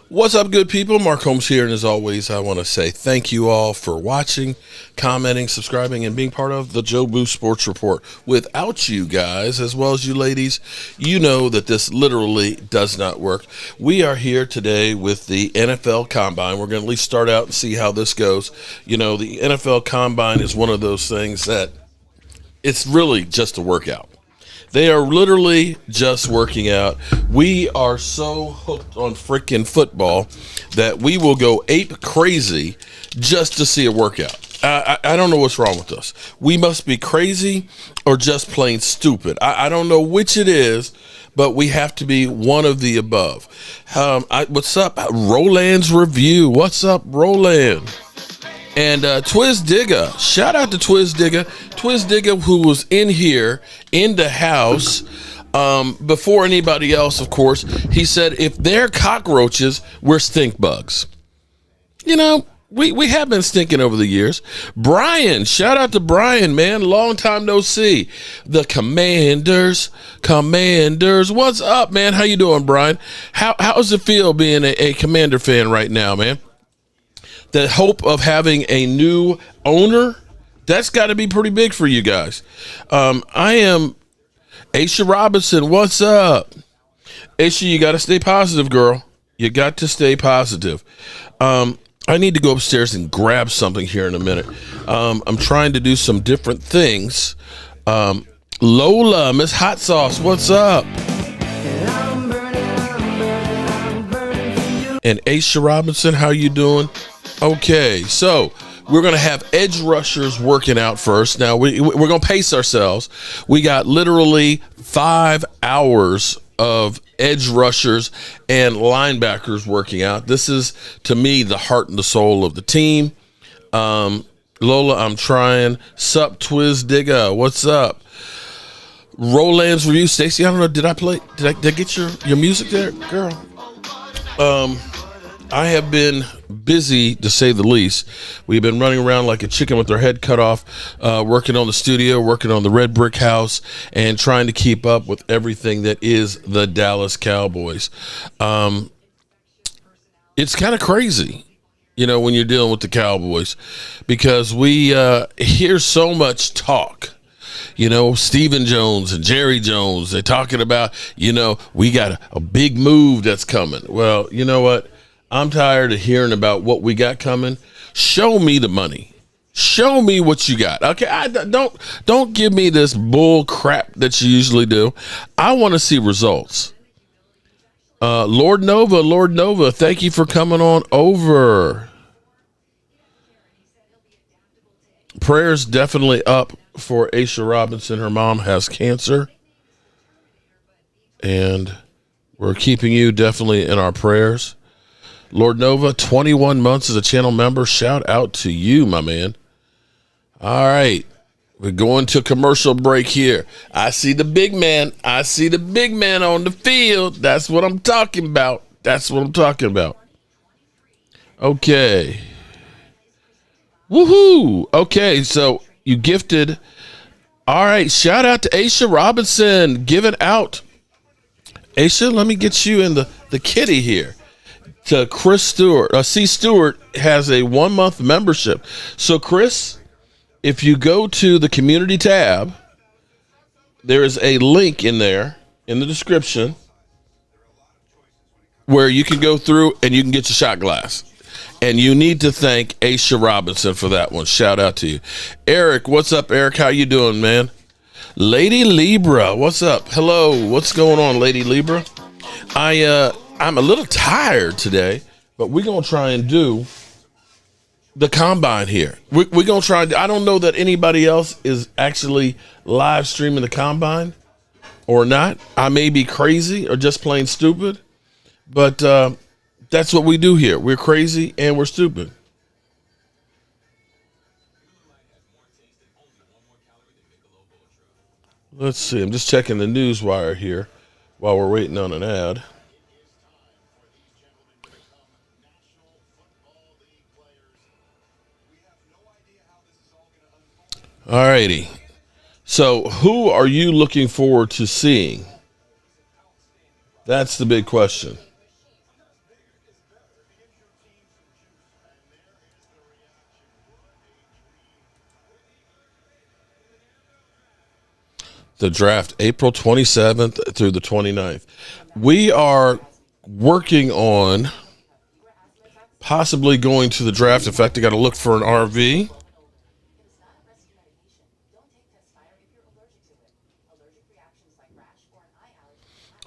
What's up, good people? Mark Holmes here, and as always, I want to say thank you all for watching, commenting, subscribing, and being part of the Joe Boo Sports Report. Without you guys, as well as you ladies, you know that this literally does not work. We are here today with the NFL Combine. We're going to at least start out and see how this goes. You know, the NFL Combine is one of those things that it's really just a workout. They are literally just working out. We are so hooked on freaking football that we will go ape crazy just to see a workout. I don't know what's wrong with us. We must be crazy or just plain stupid. I don't know which it is, but we have to be one of the above. What's up, Roland's Review? What's up, Roland? And Twiz Digga, shout out to Twiz Digga, who was in here in the house before anybody else, of course. He said, if they're cockroaches, we're stink bugs. You know, we have been stinking over the years. Brian, shout out to Brian, man. Long time no see. The Commanders. What's up, man? How you doing, Brian? How's it feel being a Commander fan right now, man? The hope of having a new owner, that's got to be pretty big for you guys. I am Aisha Robinson. What's up? Aisha, you got to stay positive, girl. You got to stay positive. I need to go upstairs and grab something here in a minute. I'm trying to do some different things. Lola, Miss Hot Sauce, what's up? And Aisha Robinson, how you doing? Okay, so we're going to have edge rushers working out first. Now, we're going to pace ourselves. We got literally 5 hours of edge rushers and linebackers working out. This is, to me, the heart and the soul of the team. Lola, I'm trying. Sup, Twiz Digga, what's up? Roland's Review. Stacy, I don't know, did I get your music there, girl? I have been busy, to say the least. We've been running around like a chicken with our head cut off, working on the studio, working on the red brick house, and trying to keep up with everything that is the Dallas Cowboys. It's kind of crazy, you know, when you're dealing with the Cowboys, because we hear so much talk. You know, Stephen Jones and Jerry Jones, they're talking about, you know, we got a big move that's coming. Well, you know what? I'm tired of hearing about what we got coming. Show me the money. Show me what you got. Okay, don't give me this bull crap that you usually do. I want to see results. Lord Nova, thank you for coming on over. Prayers definitely up for Aisha Robinson. Her mom has cancer, and we're keeping you definitely in our prayers. Lord Nova, 21 months as a channel member. Shout out to you, my man. All right. We're going to commercial break here. I see the big man. I see the big man on the field. That's what I'm talking about. Okay. Woohoo. Okay, so you gifted. All right. Shout out to Aisha Robinson. Giving out. Aisha, let me get you in the kitty here. To Chris Stewart. C. Stewart has a 1-month membership. So, Chris, if you go to the community tab, there is a link in there in the description where you can go through and you can get your shot glass. And you need to thank Aisha Robinson for that one. Shout out to you. Eric, what's up, Eric? How you doing, man? Lady Libra, what's up? Hello, what's going on, Lady Libra? I'm a little tired today, but we're going to try and do the combine here. We're going to try. I don't know that anybody else is actually live streaming the combine or not. I may be crazy or just plain stupid, but that's what we do here. We're crazy and we're stupid. Let's see. I'm just checking the news wire here while we're waiting on an ad. All righty. So, who are you looking forward to seeing? That's the big question. The draft, April 27th through the 29th. We are working on possibly going to the draft. In fact, I got to look for an RV.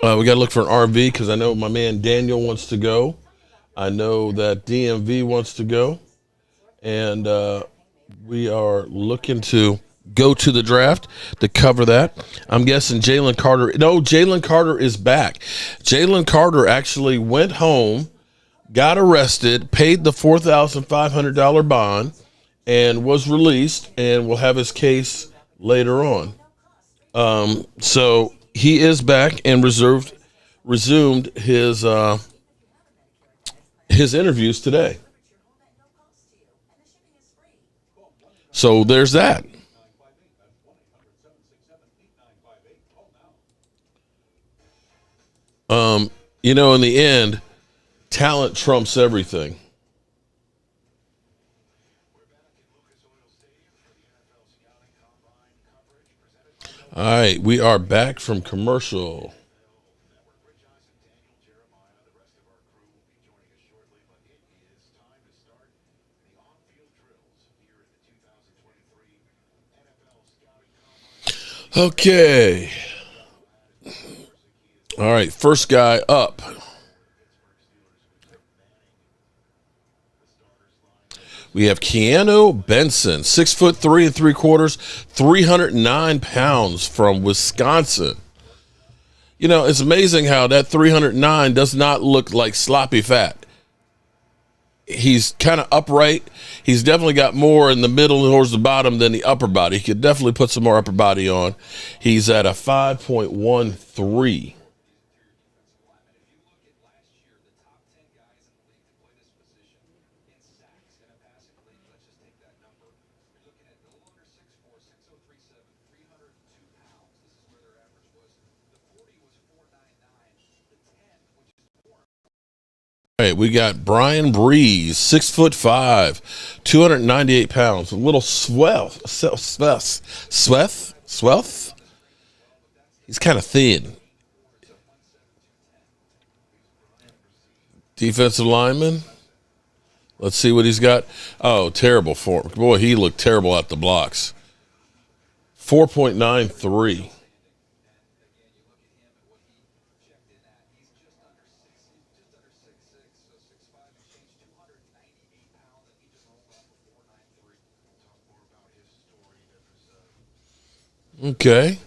We got to look for an RV because I know my man Daniel wants to go. I know that DMV wants to go. And we are looking to go to the draft to cover that. I'm guessing Jalen Carter. No, Jalen Carter is back. Jalen Carter actually went home, got arrested, paid the $4,500 bond, and was released and will have his case later on. So he is back and resumed his interviews today. So there's that. In the end, talent trumps everything. All right, we are back from commercial. Okay. All right, first guy up. We have Keanu Benson, 6'3" 3/4", 309 pounds from Wisconsin. It's amazing how that 309 does not look like sloppy fat. He's kind of upright. He's definitely got more in the middle towards the bottom than the upper body. He could definitely put some more upper body on. He's at a 5.13. All right, we got Brian Breeze, 6'5", 298 pounds, a little swell. He's kind of thin. Defensive lineman. Let's see what he's got. Oh, terrible form. Boy, he looked terrible at the blocks. 4.93. Okay.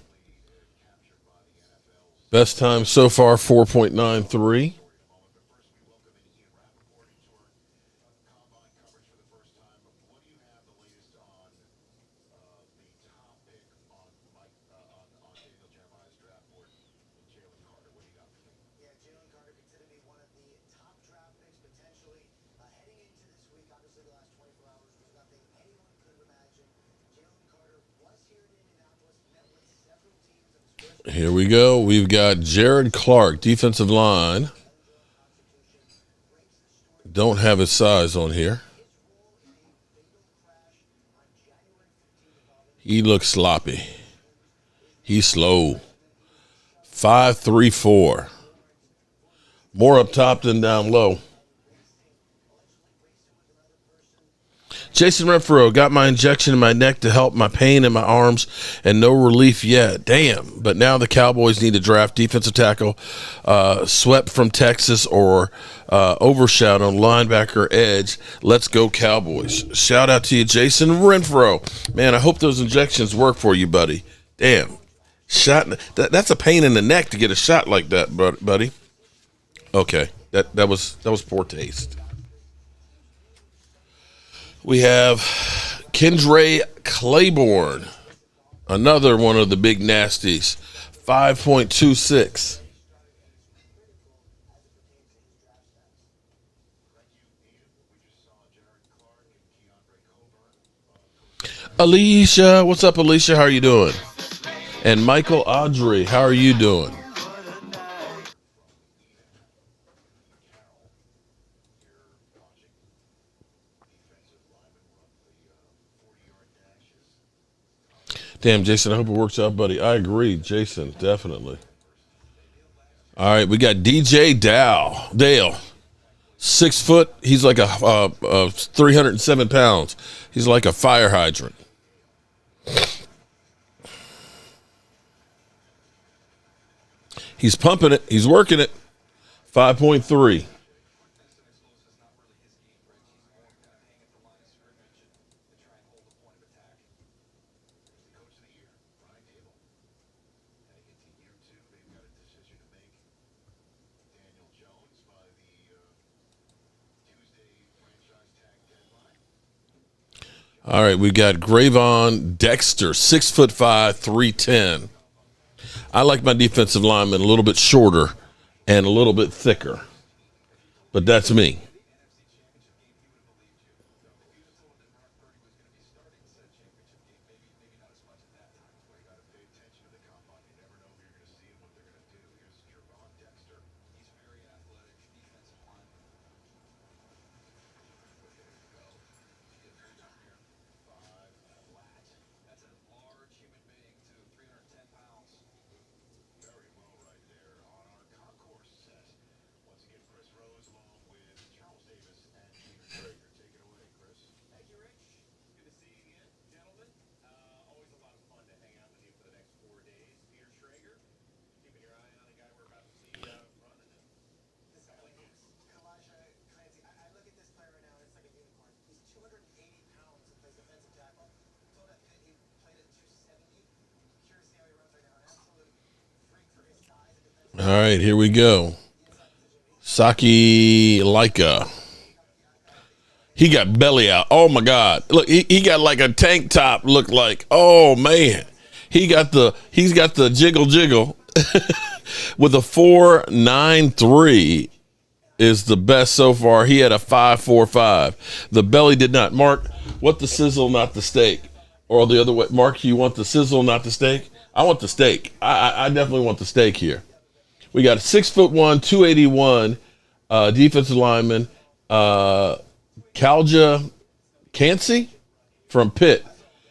Best time so far, 4.93. Here we go. We've got Jared Clark, defensive line. Don't have his size on here. He looks sloppy. He's slow. 5.34. More up top than down low. Jason Renfro, got my injection in my neck to help my pain in my arms and no relief yet. Damn. But now the Cowboys need to draft defensive tackle, swept from Texas or overshot on linebacker edge. Let's go Cowboys. Shout out to you, Jason Renfro. Man, I hope those injections work for you, buddy. Damn. That's a pain in the neck to get a shot like that, buddy. Okay. That was poor taste. We have Kendra Claiborne, Another one of the big nasties. 5.26. Alicia, what's up, Alicia? How are you doing? And Michael Audrey, how are you doing? Damn, Jason, I hope it works out, buddy. I agree, Jason, definitely. All right, we got DJ Dale. 6 foot. He's like a 307 pounds. He's like a fire hydrant. He's pumping it. He's working it. 5.3. All right, we got Gravon Dexter, 6'5", 310. I like my defensive lineman a little bit shorter and a little bit thicker, but that's me. All right, here we go. Saki Laika. He got belly out. Oh my God! Look, he got like a tank top. Look like. Oh man, he's got the jiggle with a 4.93 is the best so far. He had a 5.45. The belly did not. Mark, what the sizzle, not the steak, or the other way. Mark, you want the sizzle, not the steak? I want the steak. I definitely want the steak here. We got a 6'1", 281 defensive lineman, Kalja Cansey from Pitt.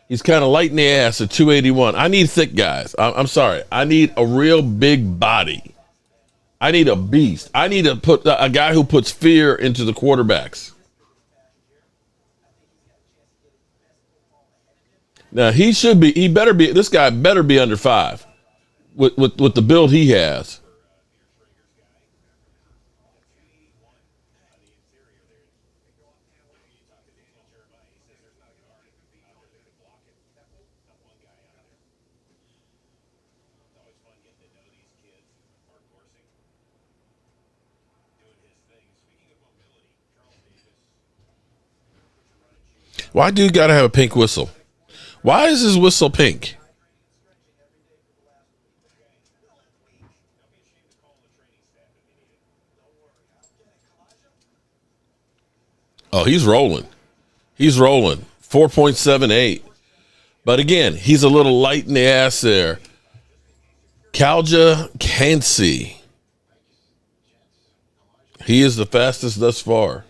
He's kind of light in the ass at 281. I need thick guys. I'm sorry. I need a real big body. I need a beast. I need to put a guy who puts fear into the quarterbacks. Now this guy better be under 5 with the build he has. Why dude got to have a pink whistle? Why is his whistle pink? Oh, he's rolling. He's rolling. 4.78. But again, he's a little light in the ass there. Kalja Cansey. He is the fastest thus far.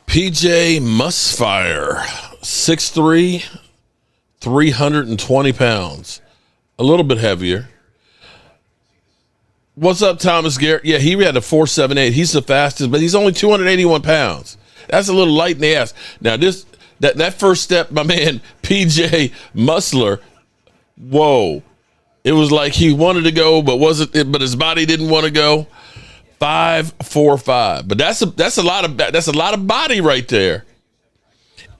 PJ Musfire, 6'3", 320 pounds. A little bit heavier. What's up, Thomas Garrett? Yeah, he had a 4.78. He's the fastest, but he's only 281 pounds. That's a little light in the ass. Now, that first step, my man, PJ Musler, whoa. It was like he wanted to go, but his body didn't want to go. 5.45. But that's a lot of body right there.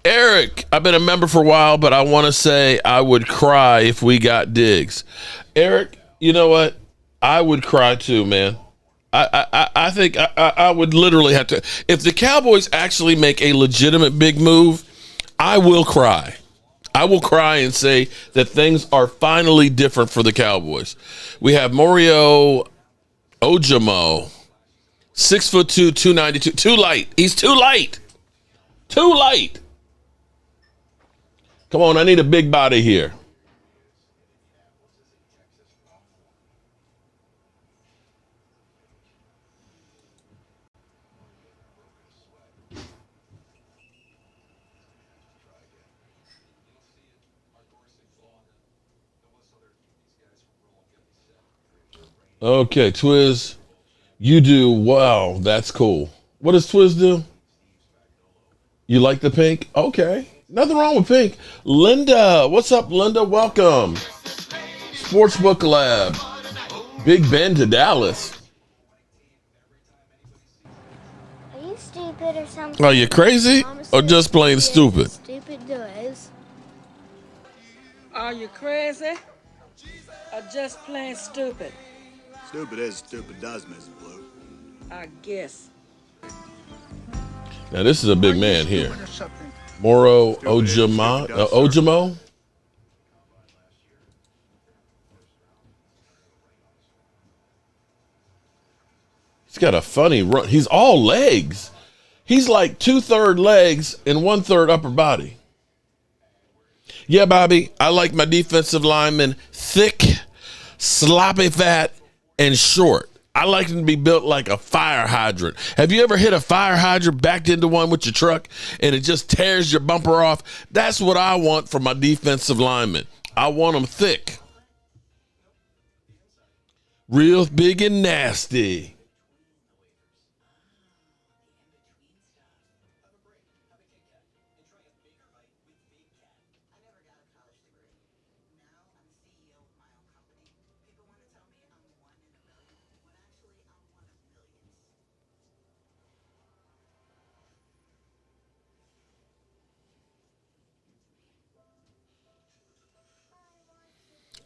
Eric, I've been a member for a while, but I want to say I would cry if we got Diggs. Eric, you know what? I would cry too, man. I think I would literally have to. If the Cowboys actually make a legitimate big move, I will cry. I will cry and say that things are finally different for the Cowboys. We have Mario Ojamo, 6'2", 292. Too light. He's too light. Too light. Come on, I need a big body here. Okay, Twiz, you do. Wow, that's cool. What does Twiz do? You like the pink? Okay. Nothing wrong with pink. Linda, what's up, Linda? Welcome. Sportsbook Lab. Big Ben to Dallas. Are you stupid or something? Are you crazy or just plain stupid? Stupid does. Are you crazy or just plain stupid? Stupid is, stupid does, Mrs. Blue. I guess. Now this is a big man here. Moro Ojamo. He's got a funny run. He's all legs. He's like 2/3 legs and 1/3 upper body. Yeah, Bobby, I like my defensive linemen thick, sloppy fat, and short. I like them to be built like a fire hydrant. Have you ever hit a fire hydrant, backed into one with your truck, and it just tears your bumper off? That's what I want from my defensive linemen. I want them thick. Real big and nasty.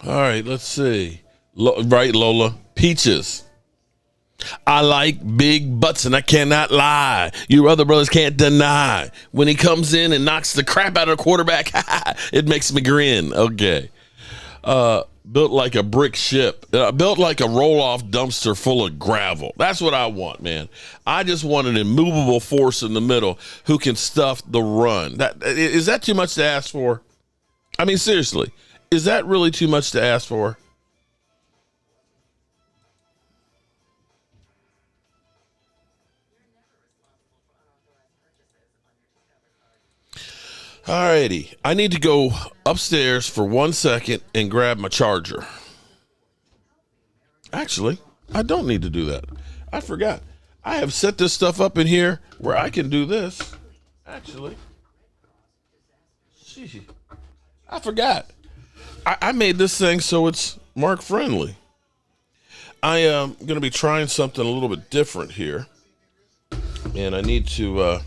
All right, let's see. Right, Lola. Peaches. I like big butts, and I cannot lie. You other brothers can't deny. When he comes in and knocks the crap out of the quarterback, it makes me grin. Okay. Built like a brick ship. Built like a roll-off dumpster full of gravel. That's what I want, man. I just want an immovable force in the middle who can stuff the run. Is that too much to ask for? I mean, seriously. Is that really too much to ask for? All righty. I need to go upstairs for 1 second and grab my charger. Actually, I don't need to do that. I forgot. I have set this stuff up in here where I can do this. Actually. Gee, I forgot. I made this thing so it's Mark friendly. I am going to be trying something a little bit different here. And I need to,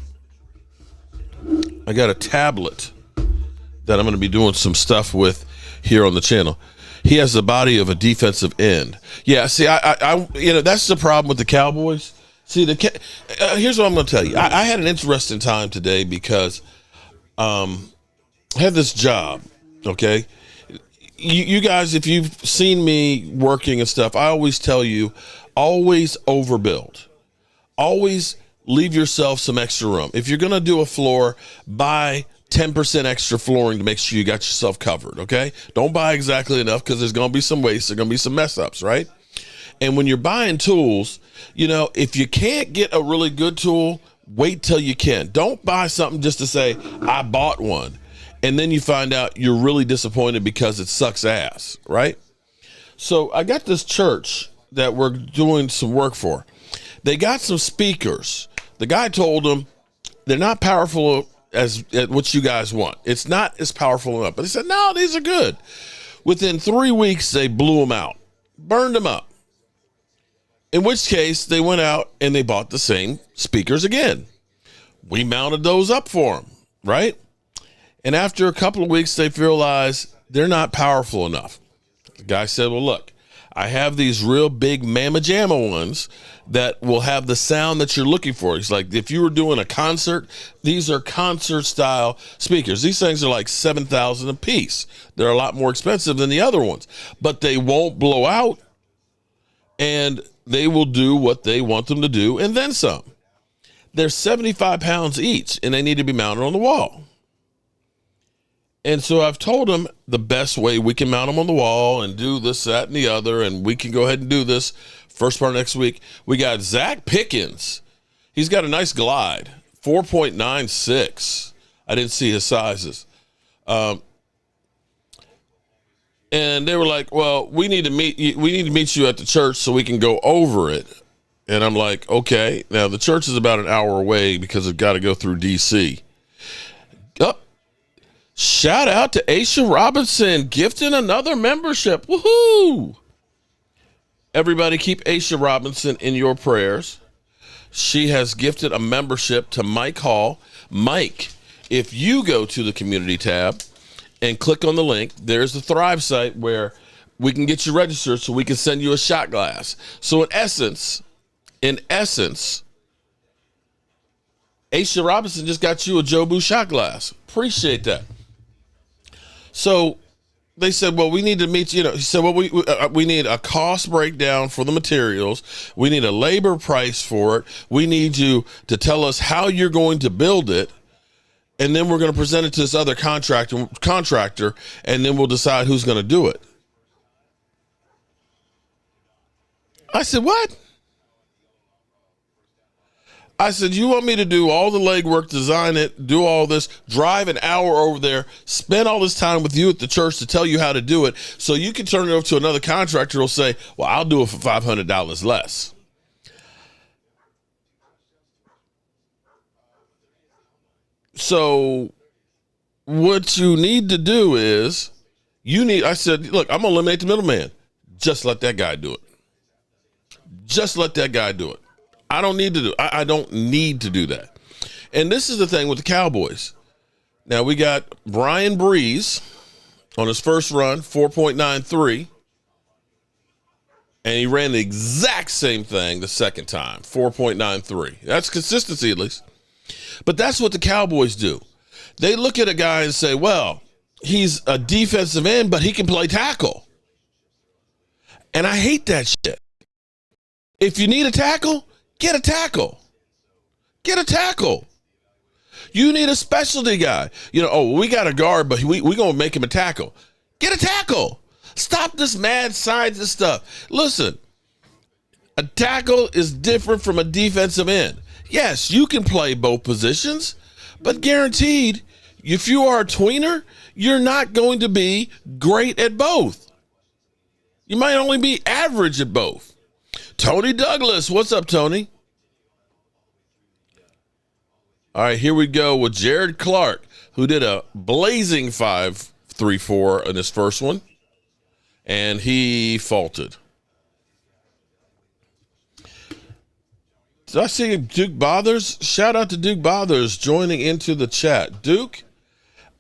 I got a tablet that I'm going to be doing some stuff with here on the channel. He has the body of a defensive end. Yeah, see, I that's the problem with the Cowboys. See, here's what I'm going to tell you. I had an interesting time today because I had this job, okay? You guys, if you've seen me working and stuff, I always tell you, always overbuild. Always leave yourself some extra room. If you're going to do a floor, buy 10% extra flooring to make sure you got yourself covered, okay? Don't buy exactly enough because there's going to be some waste. There's going to be some mess ups, right? And when you're buying tools, if you can't get a really good tool, wait till you can. Don't buy something just to say, I bought one. And then you find out you're really disappointed because it sucks ass, right? So I got this church that we're doing some work for. They got some speakers. The guy told them they're not powerful as what you guys want. It's not as powerful enough. But they said, no, these are good. Within 3 weeks, they blew them out, burned them up. In which case, they went out and they bought the same speakers again. We mounted those up for them, right? And after a couple of weeks, they realize they're not powerful enough. The guy said, well, look, I have these real big mamma jamma ones that will have the sound that you're looking for. He's like, if you were doing a concert, these are concert style speakers. These things are like $7,000 a piece. They're a lot more expensive than the other ones, but they won't blow out, and they will do what they want them to do and then some. They're 75 pounds each, and they need to be mounted on the wall. And so I've told him the best way we can mount them on the wall and do this, that, and the other, and we can go ahead and do this first part of next week. We got Zach Pickens. He's got a nice glide, 4.96. I didn't see his sizes. And they were like, well, we need to meet you at the church so we can go over it. And I'm like, okay. Now, the church is about an hour away because I've got to go through D.C. Oh, shout out to Aisha Robinson gifting another membership. Woohoo! Everybody keep Aisha Robinson in your prayers. She has gifted a membership to Mike Hall. Mike, if you go to the community tab and click on the link, there's the Thrive site where we can get you registered so we can send you a shot glass. So in essence, Aisha Robinson just got you a Jobu shot glass. Appreciate that. So they said, well, we need to meet, he said, well, we need a cost breakdown for the materials. We need a labor price for it. We need you to tell us how you're going to build it. And then we're going to present it to this other contractor, and then we'll decide who's going to do it. I said, what? I said, you want me to do all the legwork, design it, do all this, drive an hour over there, spend all this time with you at the church to tell you how to do it, so you can turn it over to another contractor who will say, well, I'll do it for $500 less. So what you need to do is, I said, look, I'm going to eliminate the middleman. Just let that guy do it. Just let that guy do it. I don't need to do that. And this is the thing with the Cowboys. Now we got Brian Breeze on his first run, 4.93. And he ran the exact same thing the second time, 4.93. That's consistency at least. But that's what the Cowboys do. They look at a guy and say, well, he's a defensive end, but he can play tackle. And I hate that shit. If you need a tackle, get a tackle. Get a tackle. You need a specialty guy. We got a guard, but we going to make him a tackle. Get a tackle. Stop this mad science stuff. Listen, a tackle is different from a defensive end. Yes, you can play both positions, but guaranteed, if you are a tweener, you're not going to be great at both. You might only be average at both. Tony Douglas, what's up, Tony? All right, here we go with Jared Clark, who did a blazing 5.34 in his first one, and he faulted. Did I see Duke Bothers? Shout out to Duke Bothers joining into the chat. Duke,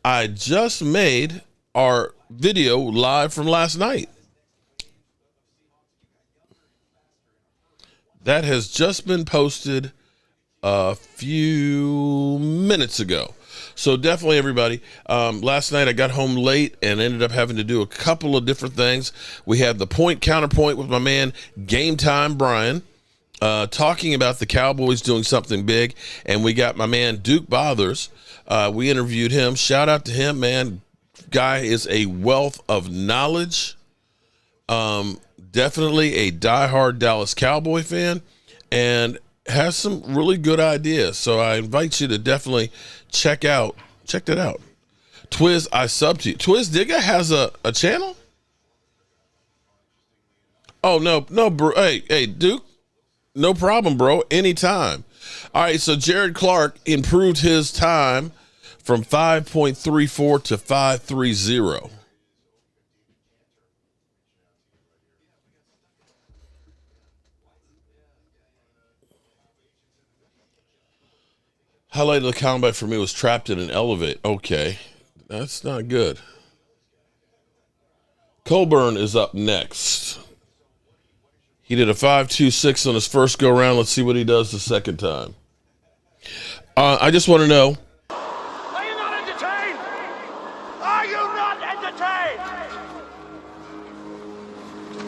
I just made our video live from last night. That has just been posted a few minutes ago. So definitely everybody. Last night I got home late and ended up having to do a couple of different things. We had the point counterpoint with my man Game Time Brian, talking about the Cowboys doing something big. And we got my man Duke Bothers. We interviewed him. Shout out to him, man. Guy is a wealth of knowledge. Definitely a diehard Dallas Cowboy fan and has some really good ideas. So I invite you to definitely check that out. Twiz, I sub to you. Twiz Digga has a channel? Oh, no, bro. Hey, Duke, no problem, bro. Anytime. All right, so Jared Clark improved his time from 5.34 to 5.30. Highlight of the combine for me was trapped in an elevator. Okay. That's not good. Colburn is up next. He did a 5.26 on his first go round. Let's see what he does the second time. I just want to know. Are you not entertained? Are you not entertained?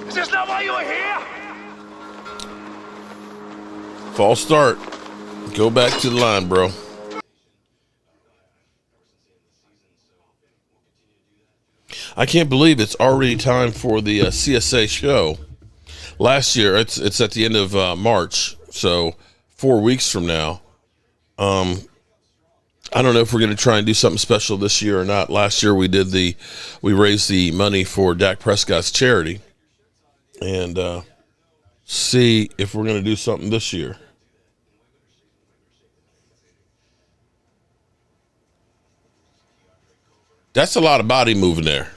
Is this not why you are here? False start. Go back to the line, bro. I can't believe it's already time for the CSA show. Last year, it's at the end of March, so 4 weeks from now. I don't know if we're going to try and do something special this year or not. Last year we raised the money for Dak Prescott's charity, and see if we're going to do something this year. That's a lot of body moving there.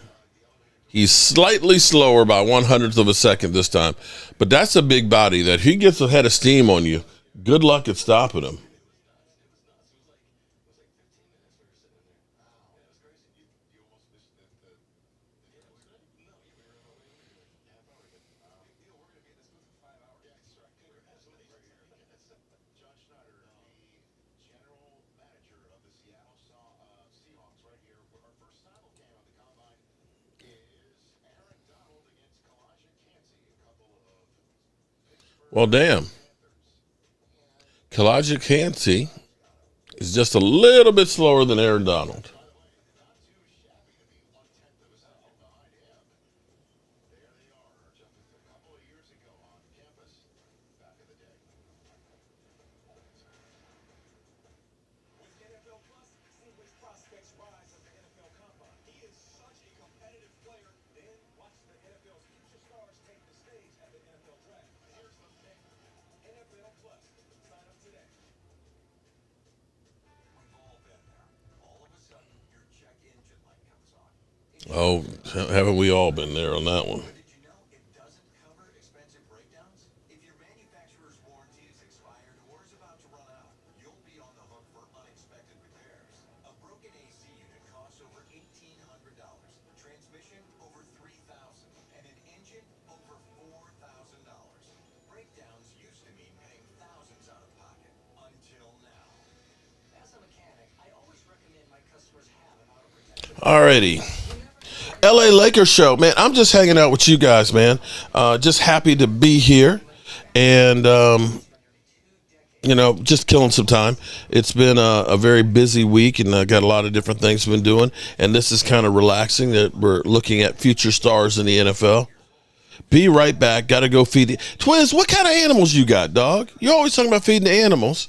He's slightly slower by 1/100th of a second this time, but that's a big body that he gets a head of steam on you. Good luck at stopping him. Well, damn. Kalijah Kancey is just a little bit slower than Aaron Donald. Oh, haven't we all been there on that one? Alrighty. LA Lakers show, man. I'm just hanging out with you guys, man. Just happy to be here, and just killing some time. It's been a very busy week, and I got a lot of different things we've been doing. And this is kind of relaxing that we're looking at future stars in the NFL. Be right back. Got to go feed the Twiz. What kind of animals you got, dog? You're always talking about feeding the animals.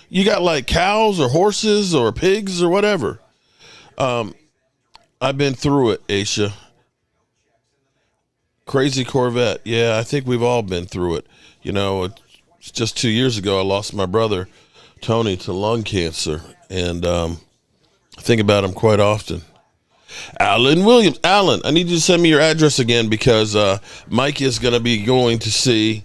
You got like cows or horses or pigs or whatever. I've been through it, Aisha. Crazy Corvette. Yeah, I think we've all been through it. It's just 2 years ago I lost my brother, Tony, to lung cancer. And I think about him quite often. Alan Williams. Alan, I need you to send me your address again because Mike is going to be going to see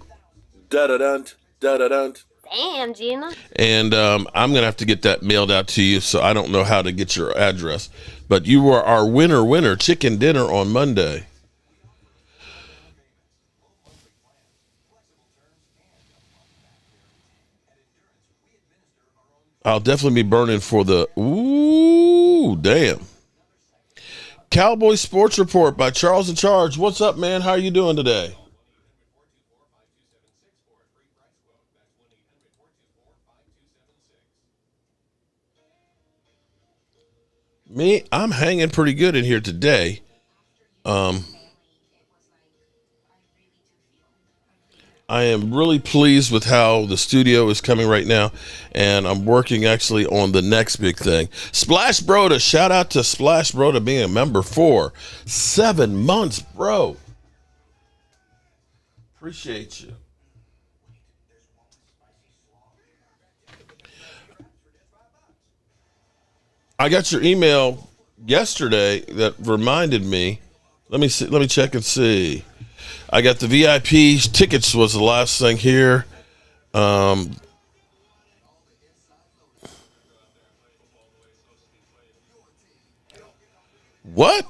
da-da-dunt, da-da-dunt. Damn, Gina. And I'm going to have to get that mailed out to you, so I don't know how to get your address. But you were our winner, chicken dinner on Monday. I'll definitely be burning for the, ooh, damn. Cowboys Sports Report by Charles in Charge. What's up, man? How are you doing today? Me, I'm hanging pretty good in here today. I am really pleased with how the studio is coming right now, and I'm working actually on the next big thing. Splash Broda, shout out to Splash Broda being a member for 7 months, bro. Appreciate you. I got your email yesterday that reminded me. Let me see. Let me check and see. I got the VIP tickets was the last thing here. What?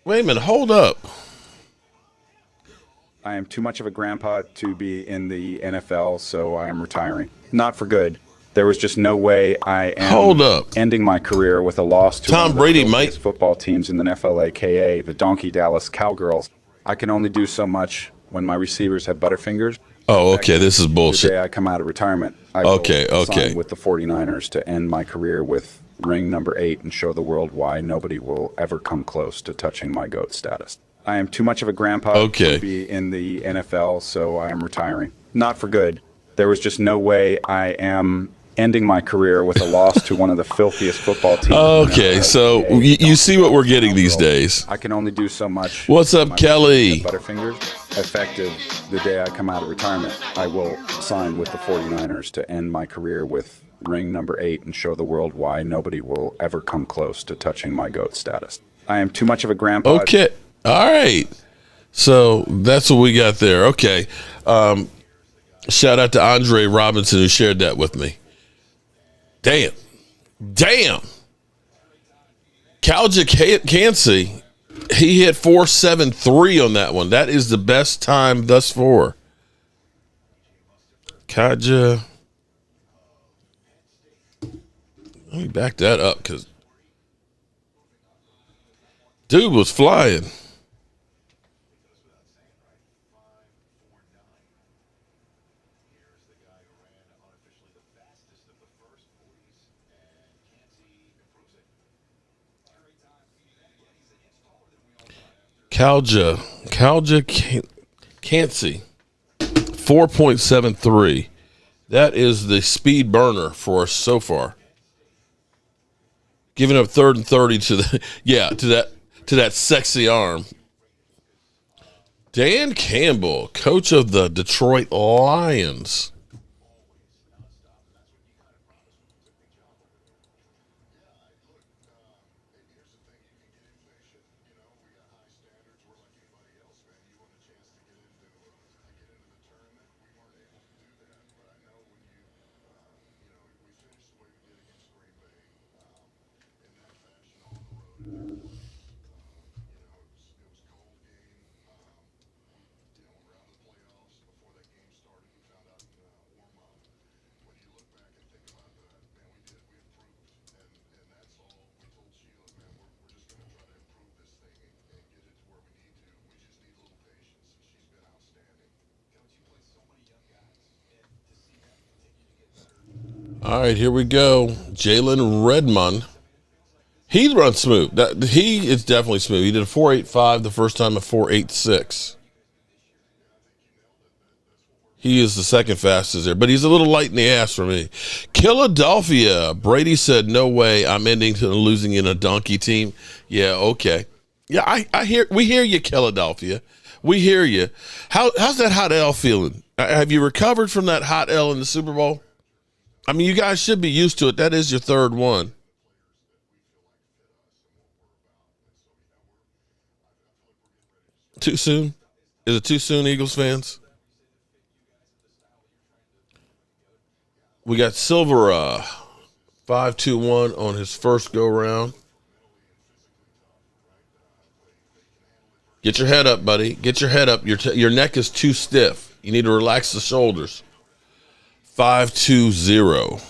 Wait a minute. Hold up. I am too much of a grandpa to be in the NFL, so I am retiring. Not for good. There was just no way I am Hold up. ending my career with a loss to Tom one of the Brady filthiest might- football teams in the NFL, aka the Donkey Dallas Cowgirls. I can only do so much when my receivers have butterfingers. Oh, okay. This is The bullshit. day I come out of retirement, I Okay, will okay. sign with the 49ers to end my career with ring number 8 and show the world why nobody will ever come close to touching my GOAT status. I am too much of a grandpa Okay. to be in the NFL, so I am retiring. Not for good. There was just no way I am ending my career with a loss to one of the filthiest football teams. Okay, so you see what we're getting these days. I can only do so much. What's up, My Kelly? Butterfingers. Effective the day I come out of retirement, I will sign with the 49ers to end my career with ring number 8 and show the world why nobody will ever come close to touching my GOAT status. I am too much of a grandpa. Okay. All right. So that's what we got there. Okay. Shout out to Andre Robinson who shared that with me. Damn. Calja Cansey, he hit 4.73 on that one. That is the best time thus far. Kaja. Let me back that up because dude was flying. Calja Cansey, 4.73. That is the speed burner for us so far. Giving up 3rd and 30 to the to that sexy arm. Dan Campbell, coach of the Detroit Lions. All right, here we go. Jalen Redmond. He runs smooth. He is definitely smooth. He did a 4.85 the first time, a 4.86. He is the second fastest there, but he's a little light in the ass for me. Philadelphia. Brady said, "No way, I'm ending to losing in a donkey team." Yeah, okay. Yeah, I hear. We hear you, Philadelphia. We hear you. How's that hot L feeling? Have you recovered from that hot L in the Super Bowl? I mean, you guys should be used to it. That is your third one. Too soon? Is it too soon, Eagles fans? We got Silver 5-2-1 on his first go round. Get your head up, buddy. Get your head up. Your neck is too stiff. You need to relax the shoulders. 5-2-0.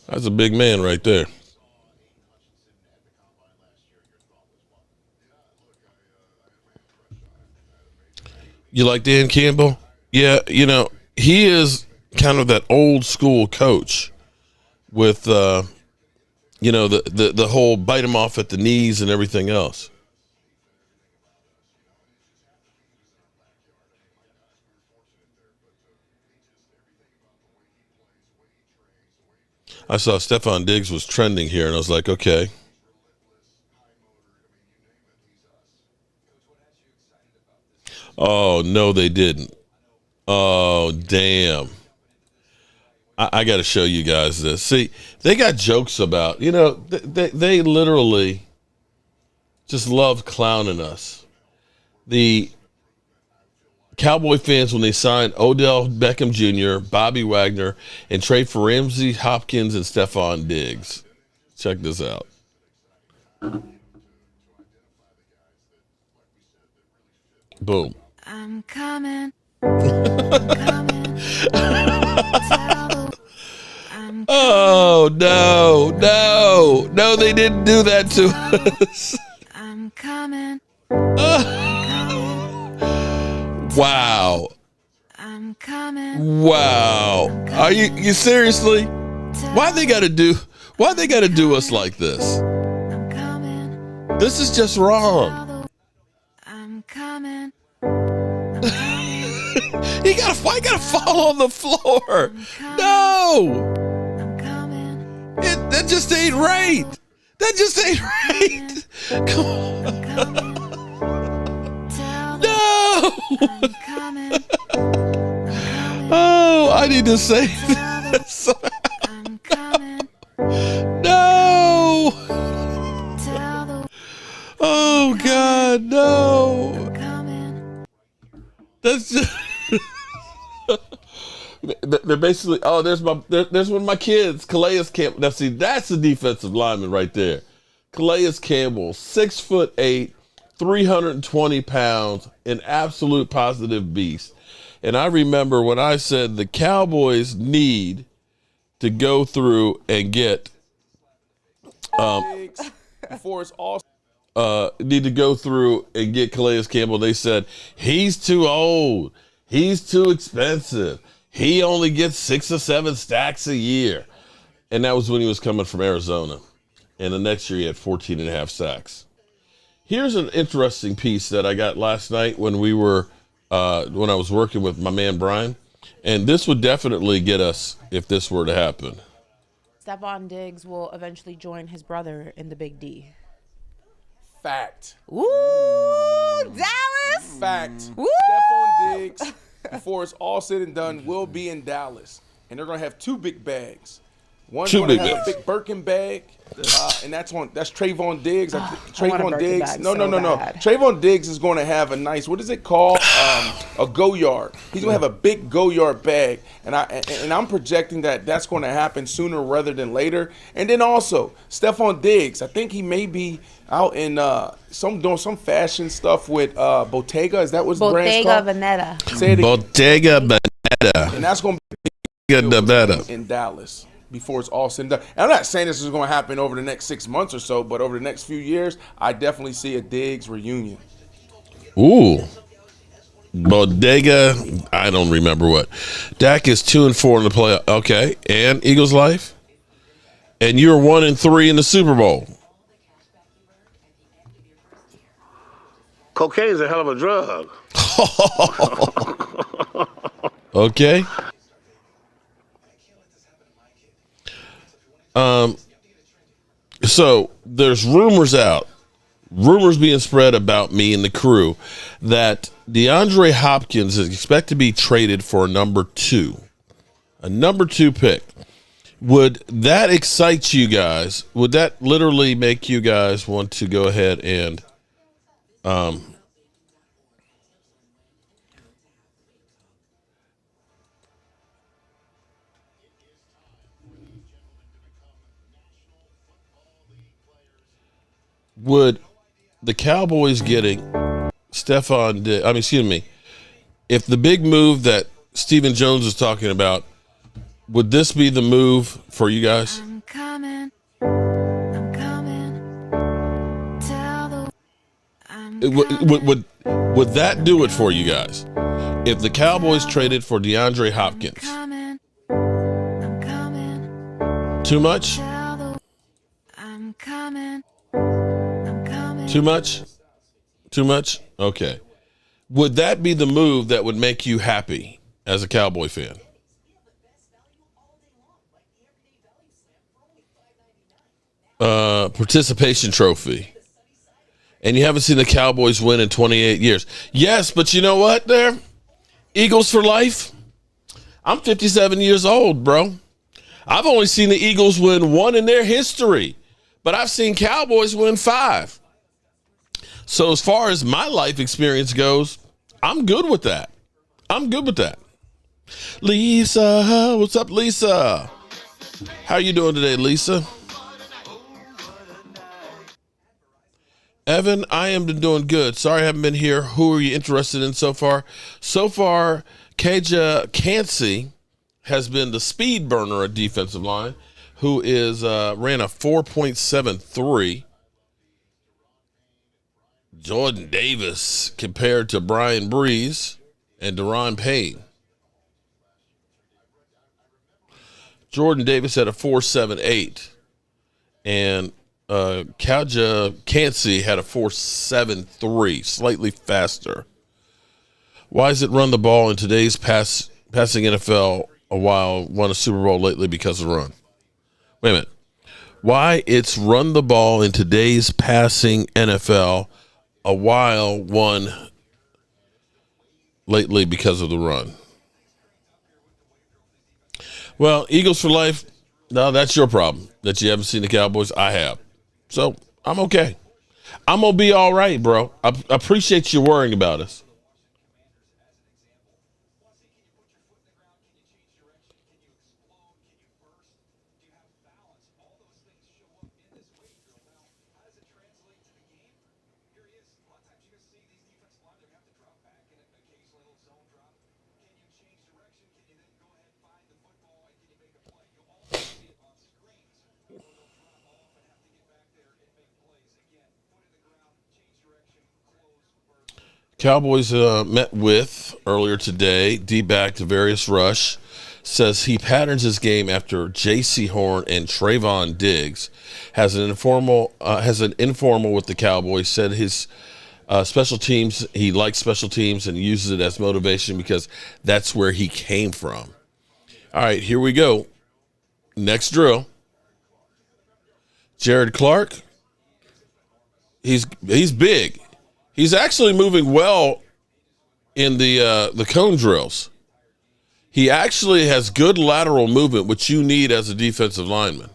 That's a big man right there. You like Dan Campbell? Yeah, he is kind of that old school coach with the whole bite him off at the knees and everything else. I saw Stephon Diggs was trending here, and I was like, okay. Oh, no, they didn't. Oh, damn. I got to show you guys this. See, they got jokes about, they literally just love clowning us. The Cowboy fans, when they signed Odell Beckham Jr., Bobby Wagner, and trade for Ramsey Hopkins and Stephon Diggs. Check this out. Boom. I'm coming. I'm coming. Oh, no, they didn't do that to us. I'm coming. Wow. I'm coming. Wow. Are you seriously? Why they got to do us like this? I'm coming. This is just wrong. I'm coming. You gotta fall on the floor. No. I'm coming. That just ain't right. That just ain't right. Come on. No. I'm coming. Oh, I need to say this. I'm coming. No. Oh God, no. I'm coming. That's just. They're basically, there's one of my kids, Calais Campbell. Now see, that's a defensive lineman right there. Calais Campbell, 6'8", 320 pounds, an absolute positive beast. And I remember when I said the Cowboys need to go through and get before it's all need to go through and get Calais Campbell. They said he's too old, he's too expensive. He only gets 6 or 7 stacks a year. And that was when he was coming from Arizona. And the next year he had 14 and a half sacks. Here's an interesting piece that I got last night when we were, when I was working with my man Brian. And this would definitely get us if this were to happen. Stephon Diggs will eventually join his brother in the Big D. fact. Ooh, Dallas. Fact. Woo! Stephon Diggs, before it's all said and done, will be in Dallas. And they're going to have 2 big bags. One's going to have a big Birkin bag, and that's Trayvon Diggs. Trayvon Diggs. No. Trayvon Diggs is going to have a nice, what is it called? A go-yard. He's going to have a big go-yard bag, and I'm projecting that that's going to happen sooner rather than later. And then also, Stephon Diggs, I think he may be out in doing some fashion stuff with Bottega. Is that what the brand's called? Bottega Veneta. Say it again. Bottega Veneta. And that's going to be in Dallas before it's all said and done. And I'm not saying this is going to happen over the next 6 months or so, but over the next few years, I definitely see a Diggs reunion. Ooh. Bodega, I don't remember what. Dak is 2-4 in the playoff. Okay. And Eagles life? And you're 1-3 in the Super Bowl. Cocaine is a hell of a drug. Okay. So there's rumors being spread about me and the crew that DeAndre Hopkins is expected to be traded for a number 2 pick. Would that excite you guys? Would that literally make you guys want to go ahead and would the Cowboys getting Stephon Diggs, if the big move that Stephen Jones is talking about, would this be the move for you guys? I'm coming. I'm coming. Would that do it for you guys? If the Cowboys traded for DeAndre Hopkins? I'm coming. Too much? I'm coming. Too much? Too much? Okay. Would that be the move that would make you happy as a Cowboy fan? Participation trophy. And you haven't seen the Cowboys win in 28 years. Yes, but you know what there? Eagles for life. I'm 57 years old, bro. I've only seen the Eagles win 1 in their history, but I've seen Cowboys win 5. So as far as my life experience goes, I'm good with that. I'm good with that. Lisa, what's up, Lisa? How you doing today, Lisa? Evan, I am doing good. Sorry I haven't been here. Who are you interested in so far? So far, Kaja Cansey has been the speed burner at defensive line, who is ran a 4.73. Jordan Davis compared to Brian Breeze and Deron Payne. Jordan Davis had a 4.78, and Kaja Cansey had a 4.73, slightly faster. Why is it run the ball in today's passing NFL a while won a Super Bowl lately because of run? Wait a minute. Why it's run the ball in today's passing NFL a while won lately because of the run? Well, Eagles for life, no, that's your problem that you haven't seen the Cowboys. I have. So I'm okay. I'm going to be all right, bro. I appreciate you worrying about us. Cowboys met with earlier today. D-back to Various Rush says he patterns his game after J.C. Horn and Trayvon Diggs. Has an informal with the Cowboys. Said his special teams, he likes special teams and uses it as motivation because that's where he came from. All right, here we go. Next drill. Jared Clark. He's big. He's actually moving well in the cone drills. He actually has good lateral movement, which you need as a defensive lineman.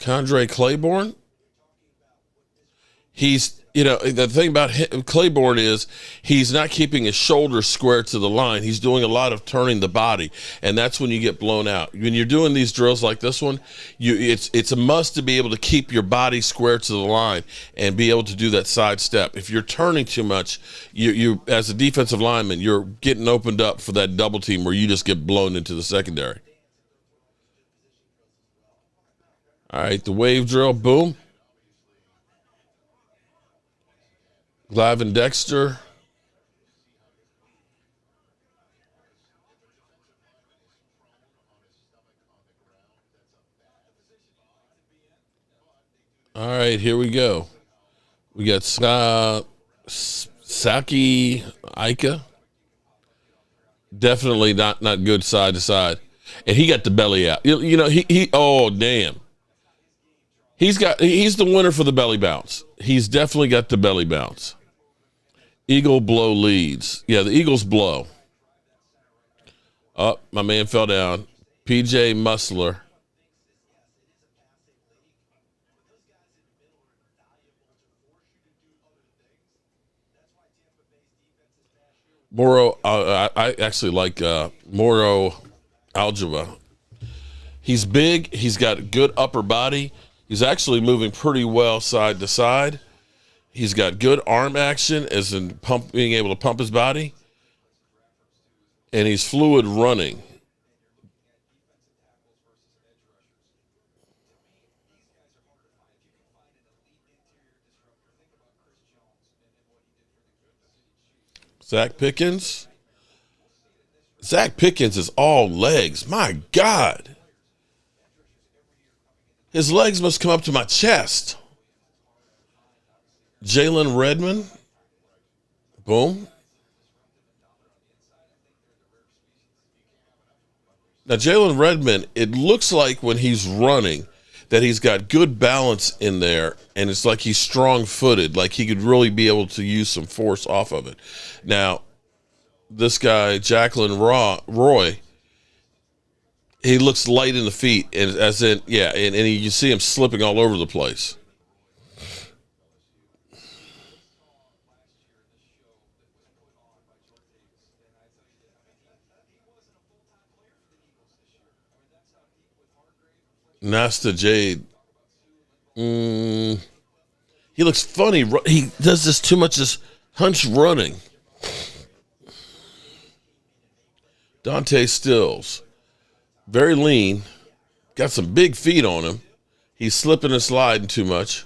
Condre Claiborne. The thing about Claiborne is he's not keeping his shoulders square to the line. He's doing a lot of turning the body, and that's when you get blown out. When you're doing these drills like this one, it's a must to be able to keep your body square to the line and be able to do that side step. If you're turning too much, you as a defensive lineman, you're getting opened up for that double team where you just get blown into the secondary. All right, the wave drill, boom. Glavin Dexter. All right, here we go. We got Saki Ika. Definitely not good side to side. And he got the belly out. He oh damn. He's the winner for the belly bounce. He's definitely got the belly bounce. Eagle blow leads. Yeah, the Eagles blow. Oh, my man fell down. PJ Musler. Moro, I actually like Moro Algebra. He's big. He's got good upper body. He's actually moving pretty well side to side. He's got good arm action, as in being able to pump his body. And he's fluid running. Zach Pickens. Zach Pickens is all legs. My God. His legs must come up to my chest. Jalen Redmond. Boom. Now, Jalen Redmond, it looks like when he's running that he's got good balance in there, and it's like he's strong-footed, like he could really be able to use some force off of it. Now, this guy, Jacqueline Roy, he looks light in the feet, and you see him slipping all over the place. Nasta Jade. He looks funny. He does this too much, this hunch running. Dante Stills. Very lean. Got some big feet on him. He's slipping and sliding too much.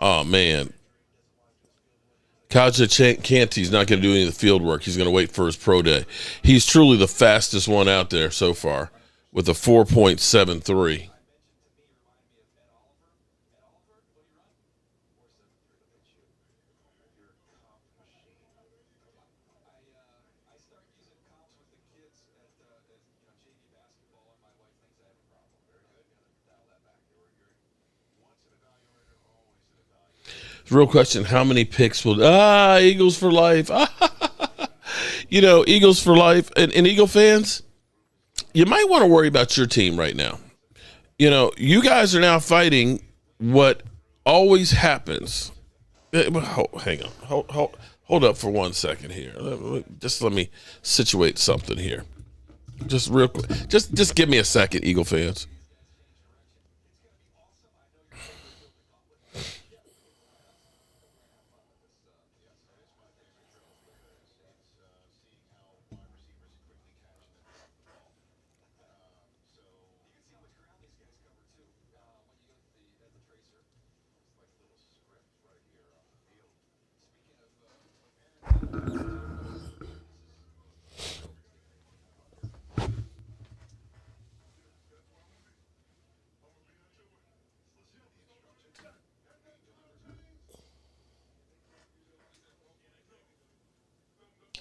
Oh, man. Kaja Canty's not going to do any of the field work. He's going to wait for his pro day. He's truly the fastest one out there so far with a 4.73. Real question, how many picks will Eagles for life? Eagles for life. And Eagle fans, you might want to worry about your team right now. You guys are now fighting what always happens. Hang on. Hold up for 1 second here. Just let me situate something here. Just real quick. Just give me a second, Eagle fans.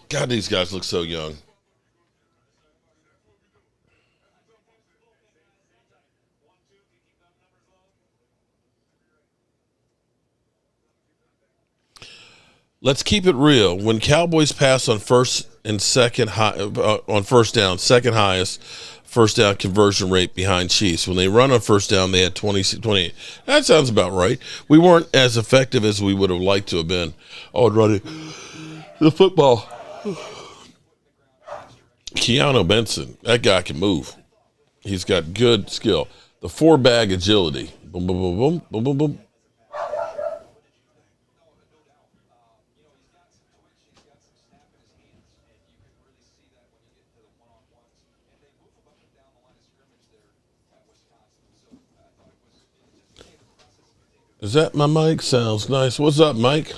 God, these guys look so young. Let's keep it real. When Cowboys pass on first and second on first down, second highest first down conversion rate behind Chiefs. When they run on first down, they had 28. That sounds about right. We weren't as effective as we would have liked to have been. Oh, running the football. Keanu Benson, that guy can move. He's got good skill. The 4-bag agility. Boom, boom, boom, boom, boom, boom, boom. Is that my mic? Sounds nice. What's up, Mike?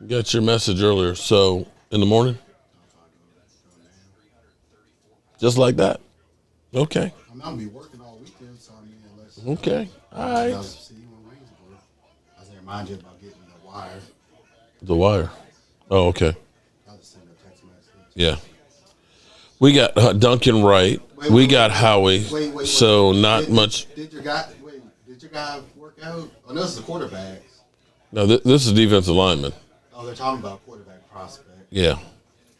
Got your message earlier. So, in the morning? Just like that? Okay. I'm going to be working all weekend, so I mean, unless... Okay. All right. I was going to remind you about getting the wire. The wire. Oh, okay. I'll just send a text message. Yeah. We got Duncan Wright. We got Howie. So not much. Did your guy work out? Oh, no, this is the quarterbacks. No, this is defensive lineman. Oh, they're talking about quarterback prospect. Yeah.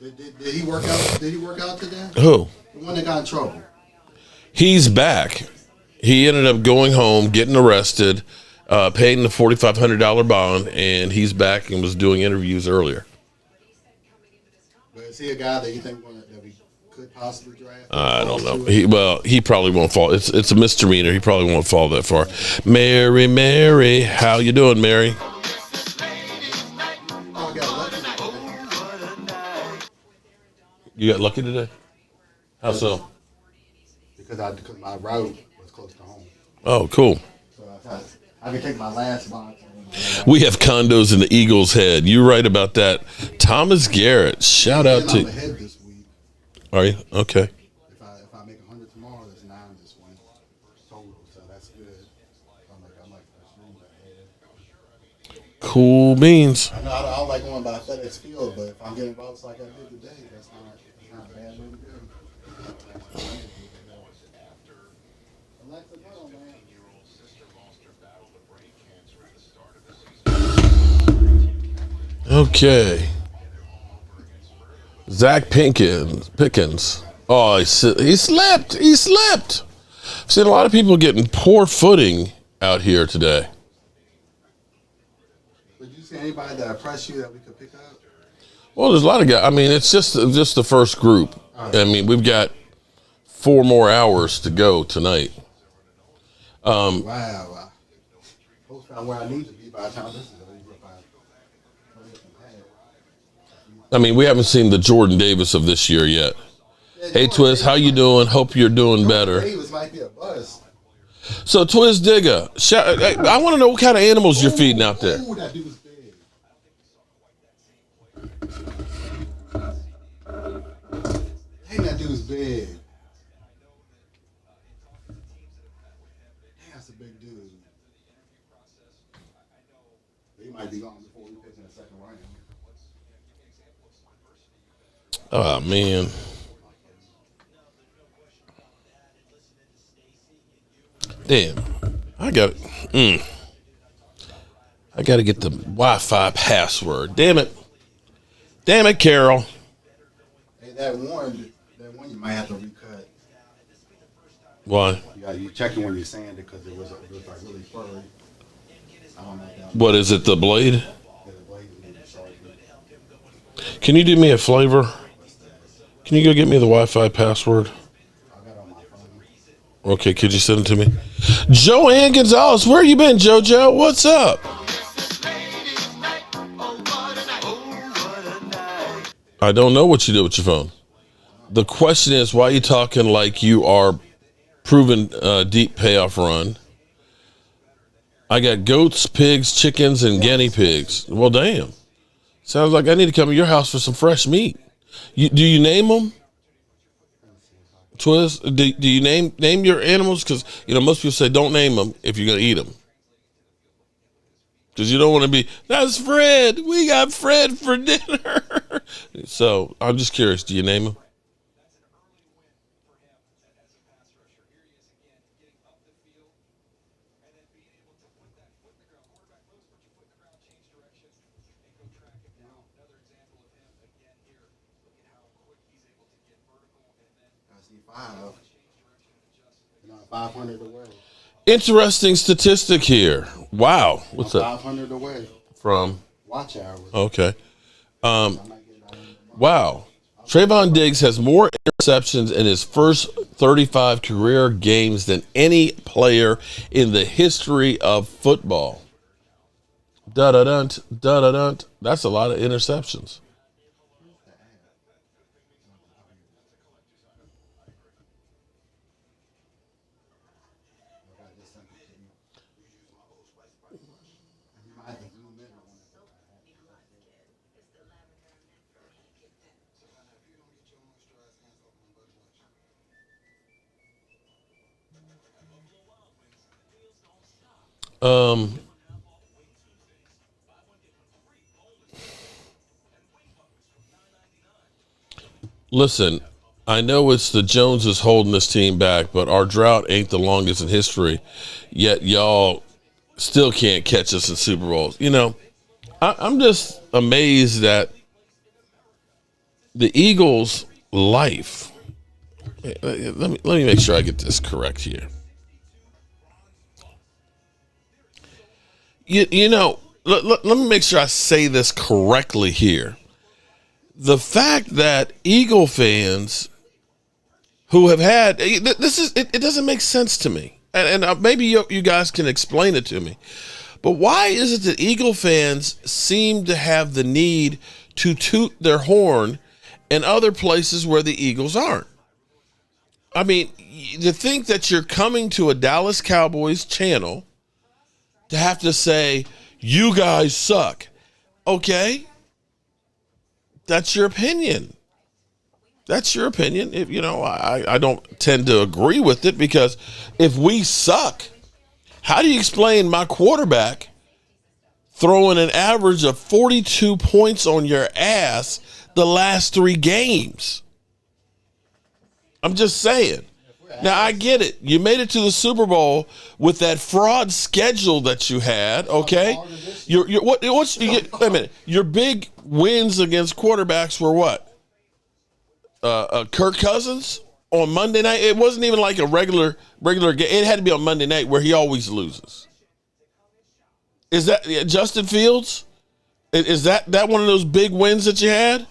Did he work out? Did he work out today? Who? The one that got in trouble. He's back. He ended up going home, getting arrested, paying the $4,500 bond, and he's back and was doing interviews earlier. But is he a guy that you think that we could possibly draft? I don't know. He probably won't fall. It's a misdemeanor. He probably won't fall that far. Mary, how you doing, Mary? You got lucky today? How so? Because my route was close to home. Oh, cool. So I can take my last box. We have condos in the Eagles' head. You're right about that. Thomas Garrett, shout out to. I'm ahead this week. Are you? Okay. If I make 100 tomorrow, that's 9 this week total. So that's good. I'm like ahead. Cool beans. I know I don't like going by FedEx Field, but if I'm getting votes like I did today, that's not a bad way to go. Alexa, go on, man. Okay. Zach Pickens. Oh, he slipped. I've seen a lot of people getting poor footing out here today. Did you see anybody that impressed you that we could pick up? Well, there's a lot of guys. I mean, it's just the first group. I mean, we've got 4 more hours to go tonight. Wow. Post found where I need to be by the time this is over. I mean, we haven't seen the Jordan Davis of this year yet. Hey, Twiz, how you doing? Hope you're doing better. Davis might be a bust. So, Twiz Digger, I want to know what kind of animals you're feeding out there. Ooh, that dude's big. Dang, that dude's big. Dang, that's a big dude. He might be gone before we pick in the second round. Oh, man. Damn. I got it. I got to get the Wi-Fi password. Damn it. Damn it, Carol. Hey, that one you might have to recut. Why? You checking when you're saying it because it was like really furry. I don't know if that What is it, the blade? the blade is really sharp. Can you do me a flavor? Can you go get me the Wi-Fi password? I got it on my phone. Okay, could you send it to me? Joanne Gonzalez, where you been, JoJo? What's up? I don't know what you did with your phone. The question is, why are you talking like you are proving deep payoff run? I got goats, pigs, chickens, and guinea pigs. Well, damn. Sounds like I need to come to your house for some fresh meat. Do you name them? Twiz, do you name your animals? Because, most people say don't name them if you're going to eat them. Because you don't want to be, that's Fred. We got Fred for dinner. So I'm just curious. Do you name them? I see 5. 500 away. Interesting statistic here. Wow. What's that? 500 away. From? Watch hours. Okay. Wow. Trayvon Diggs has more interceptions in his first 35 career games than any player in the history of football. Da-da-dunt, da-da-dunt. That's a lot of interceptions. Listen, I know it's the Joneses holding this team back, but our drought ain't the longest in history. Yet y'all still can't catch us in Super Bowls. I'm just amazed that the Eagles' life. Let me make sure I get this correct here. Let me make sure I say this correctly here. The fact that Eagle fans who have had it doesn't make sense to me, and maybe you guys can explain it to me. But why is it that Eagle fans seem to have the need to toot their horn in other places where the Eagles aren't? I mean, to think that you're coming to a Dallas Cowboys channel to have to say, you guys suck. Okay. That's your opinion. That's your opinion. If I don't tend to agree with it, because if we suck, how do you explain my quarterback throwing an average of 42 points on your ass the last 3 games? I'm just saying. Now, I get it. You made it to the Super Bowl with that fraud schedule that you had, okay? Wait a minute. Your big wins against quarterbacks were what? Kirk Cousins? on Monday night. It wasn't even like a regular game. It had to be on Monday night where he always loses. Is that Justin Fields? Is that one of those big wins that you had?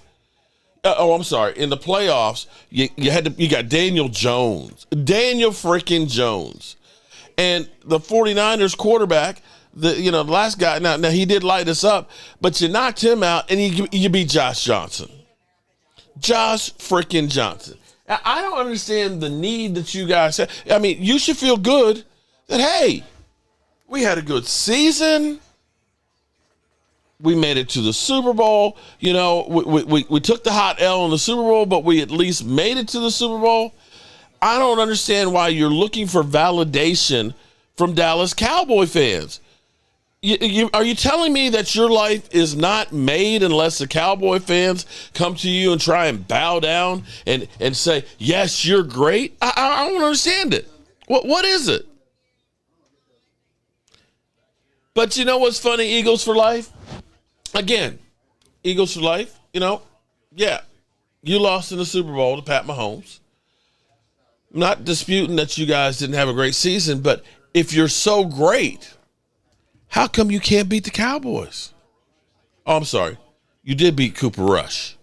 I'm sorry. In the playoffs, you got Daniel freaking Jones, and the 49ers quarterback. The last guy. Now he did light us up, but you knocked him out, and you beat Josh Johnson. Josh freaking Johnson. I don't understand the need that you guys have. I mean, you should feel good that, hey, we had a good season. We made it to the Super Bowl. We took the hot L in the Super Bowl, but we at least made it to the Super Bowl. I don't understand why you're looking for validation from Dallas Cowboy fans. Are you telling me that your life is not made unless the Cowboy fans come to you and try and bow down and say, yes, you're great? I don't understand it. What is it? But you know what's funny, Eagles for life? Again, Eagles for life, yeah, you lost in the Super Bowl to Pat Mahomes. I'm not disputing that you guys didn't have a great season, but if you're so great, how come you can't beat the Cowboys? Oh, I'm sorry. You did beat Cooper Rush.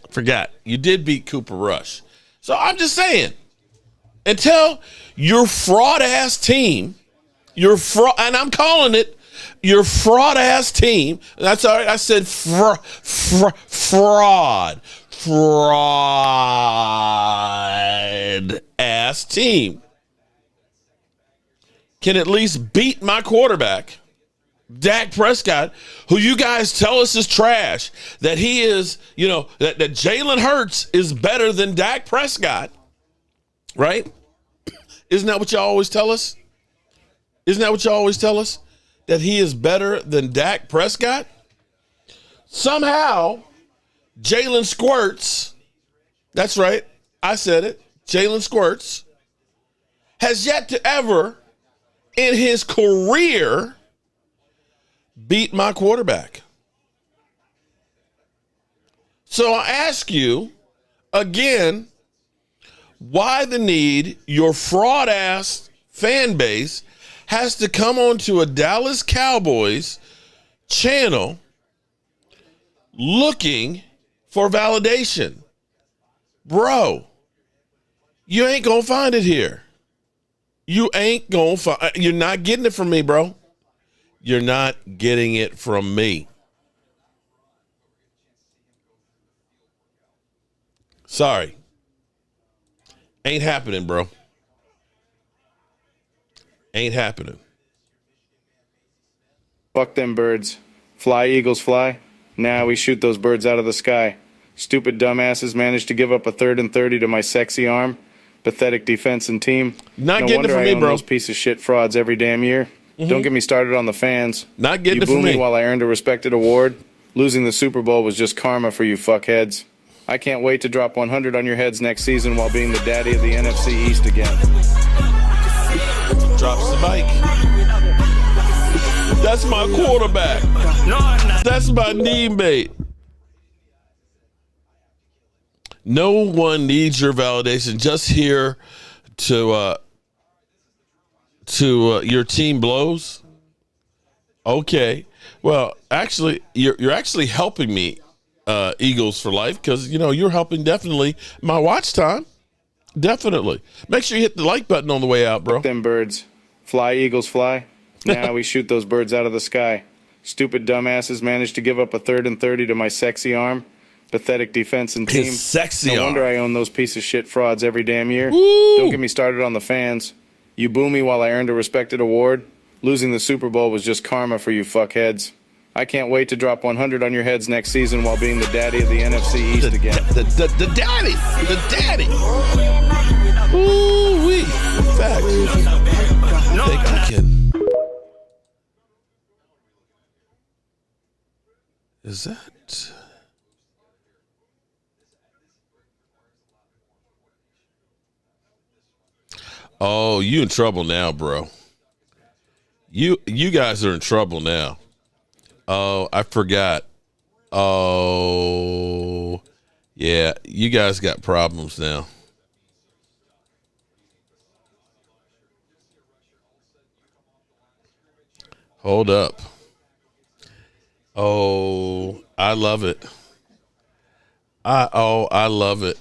Forgot. You did beat Cooper Rush. So I'm just saying, until your fraud-ass team, and I'm calling it, your fraud-ass team, that's all right, I said fraud-ass team, can at least beat my quarterback, Dak Prescott, who you guys tell us is trash, that he is, that Jalen Hurts is better than Dak Prescott, right? Isn't that what you always tell us? That he is better than Dak Prescott? Somehow, Jalen Squirts, that's right, I said it, Jalen Squirts, has yet to ever in his career beat my quarterback. So I ask you again, why the need your fraud ass fan base has to come onto a Dallas Cowboys channel looking for validation? Bro, you ain't gonna find it here. You're not getting it from me, bro. You're not getting it from me. Sorry. Ain't happening, bro. Ain't happening. Fuck them birds. Fly, Eagles, fly. Now we shoot those birds out of the sky. Stupid dumbasses managed to give up a 3rd and 30 to my sexy arm. Pathetic defense and team. Not getting it from me, bro. Those piece of shit frauds every damn year. Mm-hmm. Don't get me started on the fans. Not getting it from me. You boo me while I earned a respected award. Losing the Super Bowl was just karma for you fuckheads. I can't wait to drop 100 on your heads next season while being the daddy of the NFC East again. Drops the mic. That's my quarterback. That's my teammate. No one needs your validation. Just here to your team blows. Okay. Well, actually, you're actually helping me, Eagles for life, because you're helping definitely my watch time. Definitely. Make sure you hit the like button on the way out, bro. Them birds. Fly, Eagles, fly. Now we shoot those birds out of the sky. Stupid dumbasses managed to give up a 3rd and 30 to my sexy arm. Pathetic defense and team. His sexy no arm. wonder I own those piece of shit frauds every damn year. Woo. Don't get me started on the fans. You boo me while I earned a respected award. Losing the Super Bowl was just karma for you fuckheads. I can't wait to drop 100 on your heads next season while being the daddy of the NFC East again. The daddy. The daddy. Ooh-wee. In fact, I think I can. Is that... Oh, you in trouble now, bro. You guys are in trouble now. Oh, I forgot. Oh, yeah, you guys got problems now. Hold up. Oh, I love it. I love it.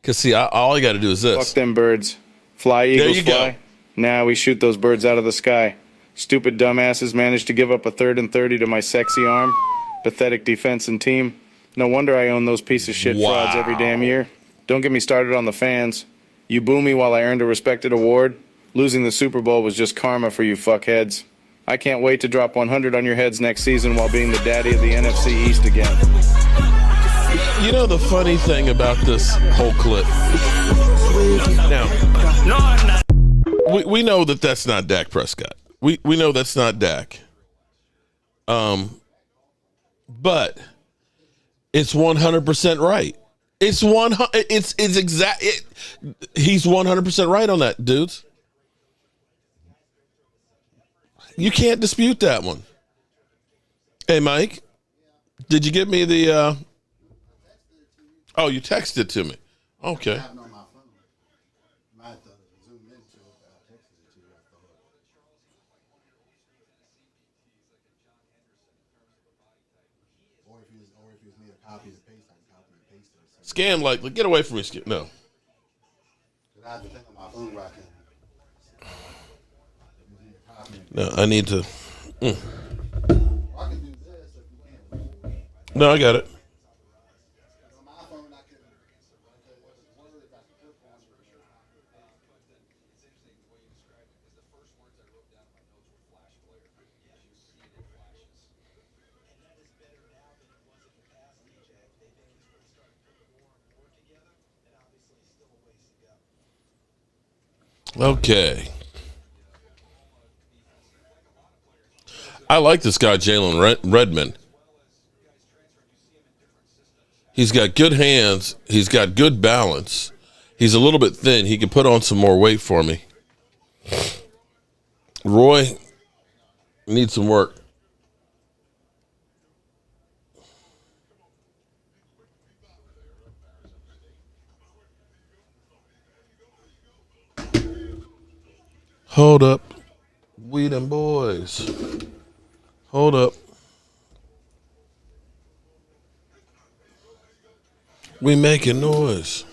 Cause see, all I got to do is this. Fuck them birds. Fly, There Eagles, you fly. go. Now we shoot those birds out of the sky. Stupid dumbasses managed to give up a 3rd and 30 to my sexy arm. Pathetic defense and team. No wonder I own those piece of shit frauds every damn year. Don't get me started on the fans. You boo me while I earned a respected award. Losing the Super Bowl was just karma for you fuckheads. I can't wait to drop 100 on your heads next season while being the daddy of the NFC East again. You know the funny thing about this whole clip? Now, we know that that's not Dak Prescott. We know that's not Dak. But it's 100% right. It's exact. He's 100% right on that, dudes. You can't dispute that one. Hey, Mike, did you get me the? Oh, you texted it to me. Okay. Scam likely. Get away from me, Scam. No. No, I need to. No, I got it. Okay. I like this guy, Jalen Redmond. He's got good hands. He's got good balance. He's a little bit thin. He can put on some more weight for me. Roy needs some work. Hold up. We them boys. Hold up. We making noise.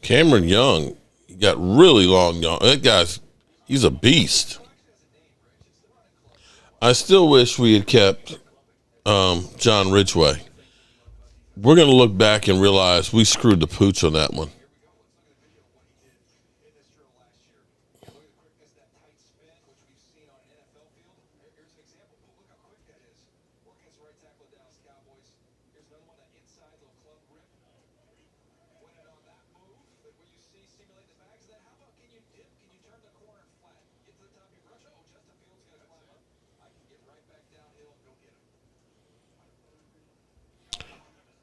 Cameron Young, he got really long. That guy's, he's a beast. I still wish we had kept John Ridgway. We're going to look back and realize we screwed the pooch on that one.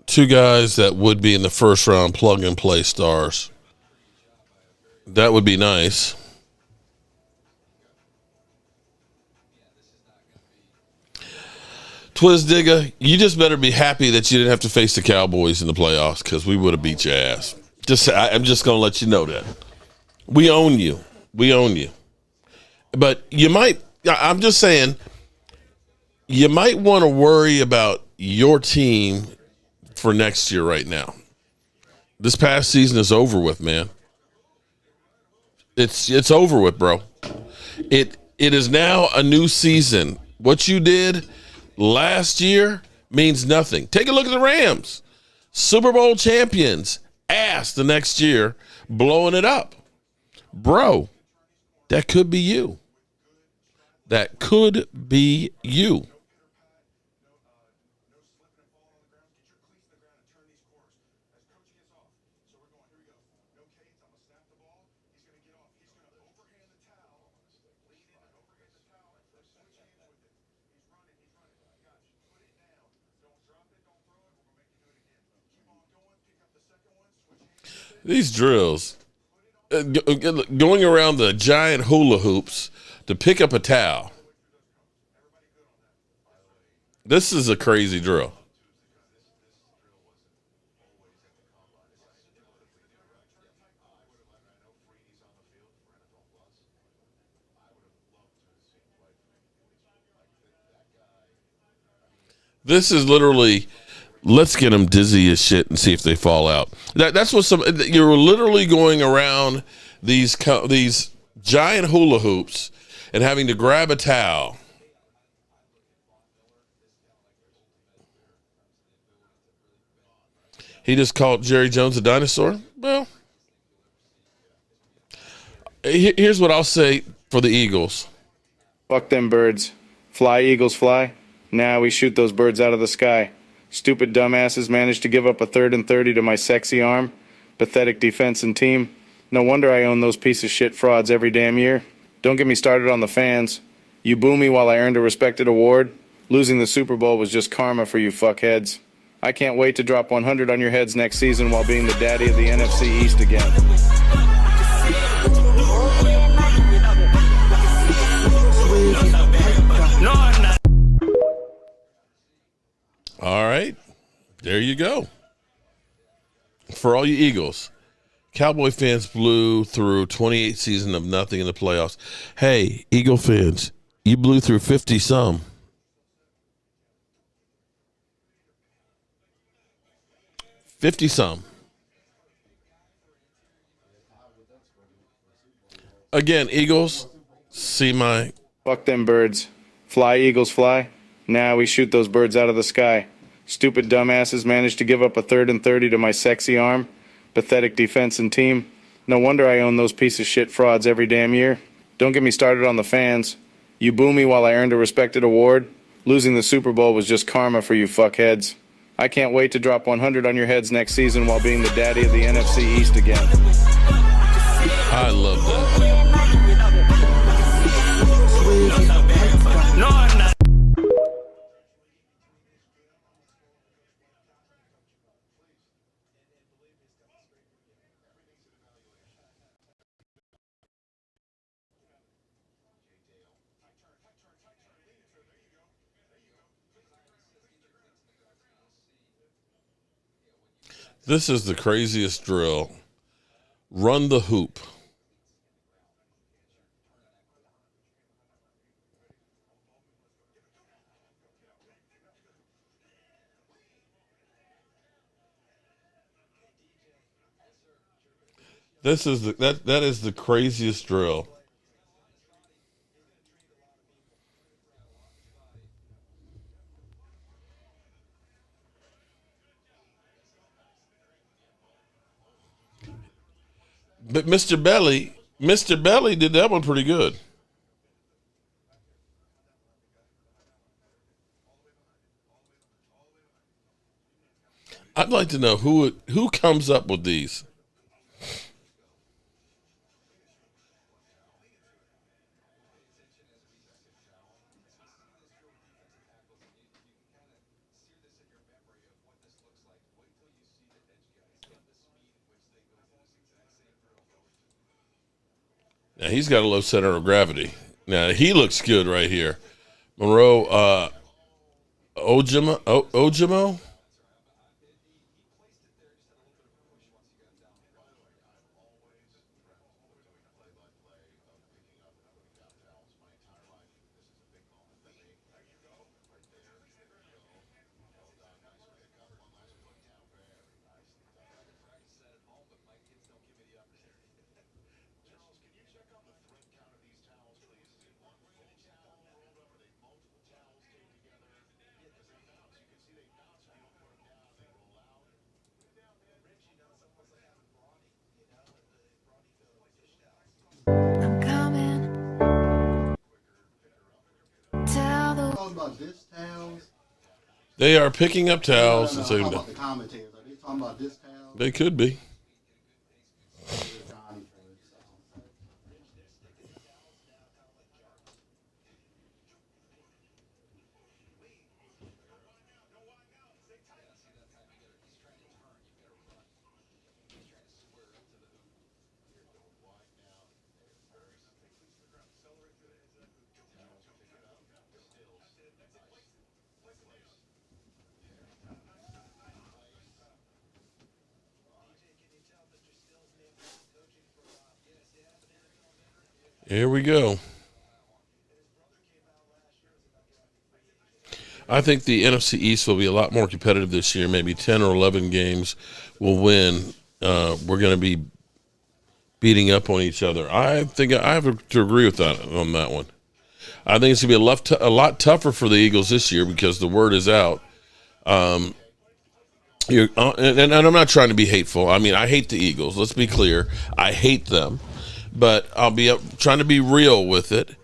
Two guys that would be in the first round plug and play stars. That would be nice. Twizdigga, you just better be happy that you didn't have to face the Cowboys in the playoffs because we would have beat your ass. I'm just going to let you know that. We own you. We own you. But you might, I'm just saying, you might want to worry about your team for next year right now. This past season is over with, man. It's over with, bro. It is now a new season. What you did last year means nothing. Take a look at the Rams. Super Bowl champions. Ass the next year, blowing it up. Bro, that could be you. That could be you. These drills. Going around the giant hula hoops to pick up a towel. This is a crazy drill. This is literally, let's get them dizzy as shit and see if they fall out. That's what you're literally going around these giant hula hoops and having to grab a towel. He just called Jerry Jones a dinosaur. Well, here's what I'll say for the Eagles. Fuck them birds. Fly, Eagles, fly. Now we shoot those birds out of the sky. Stupid dumbasses managed to give up a 3rd and 30 to my sexy arm. Pathetic defense and team. No wonder I own those piece of shit frauds every damn year. Don't get me started on the fans. You boo me while I earned a respected award. Losing the Super Bowl was just karma for you fuckheads. I can't wait to drop 100 on your heads next season while being the daddy of the NFC East again. All right. There you go. For all you Eagles, Cowboy fans blew through 28 seasons of nothing in the playoffs. Hey, Eagle fans, you blew through 50-some. Again, Eagles, see my... Fuck them birds. Fly, Eagles, fly. Now we shoot those birds out of the sky. Stupid dumbasses managed to give up a 3rd and 30 to my sexy arm. Pathetic defense and team. No wonder I own those piece of shit frauds every damn year. Don't get me started on the fans. You boo me while I earned a respected award. Losing the Super Bowl was just karma for you fuckheads. I can't wait to drop 100 on your heads next season while being the daddy of the NFC East again. I love that. No, I'm not. This is the craziest drill. Run the hoop. This is that is the craziest drill. But Mr. Belly did that one pretty good. I'd like to know who comes up with these. Now he's got a low center of gravity. Now he looks good right here. Monroe Ojimo. I'm coming. Tell the Talking about dish towels. They are picking up towels No, and I'm saying talking about the commentators. Are they talking about dish towels? they could be. Here we go. I think the NFC East will be a lot more competitive this year. Maybe 10 or 11 games will win. We're going to be beating up on each other. I think I have to agree with that on that one. I think it's going to be a lot tougher for the Eagles this year because the word is out. And I'm not trying to be hateful. I mean, I hate the Eagles. Let's be clear. I hate them. But I'll be trying to be real with it.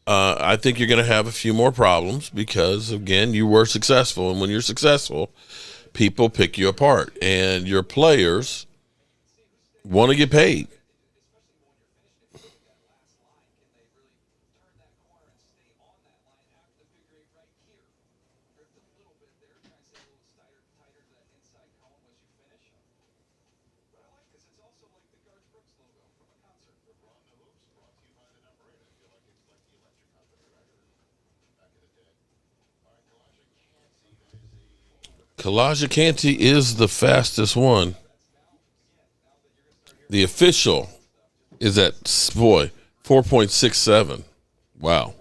I think you're going to have a few more problems because, again, you were successful. And when you're successful, people pick you apart. And your players want to get paid. Kalijah Canty is the fastest one. The official is at, 4.67. Wow.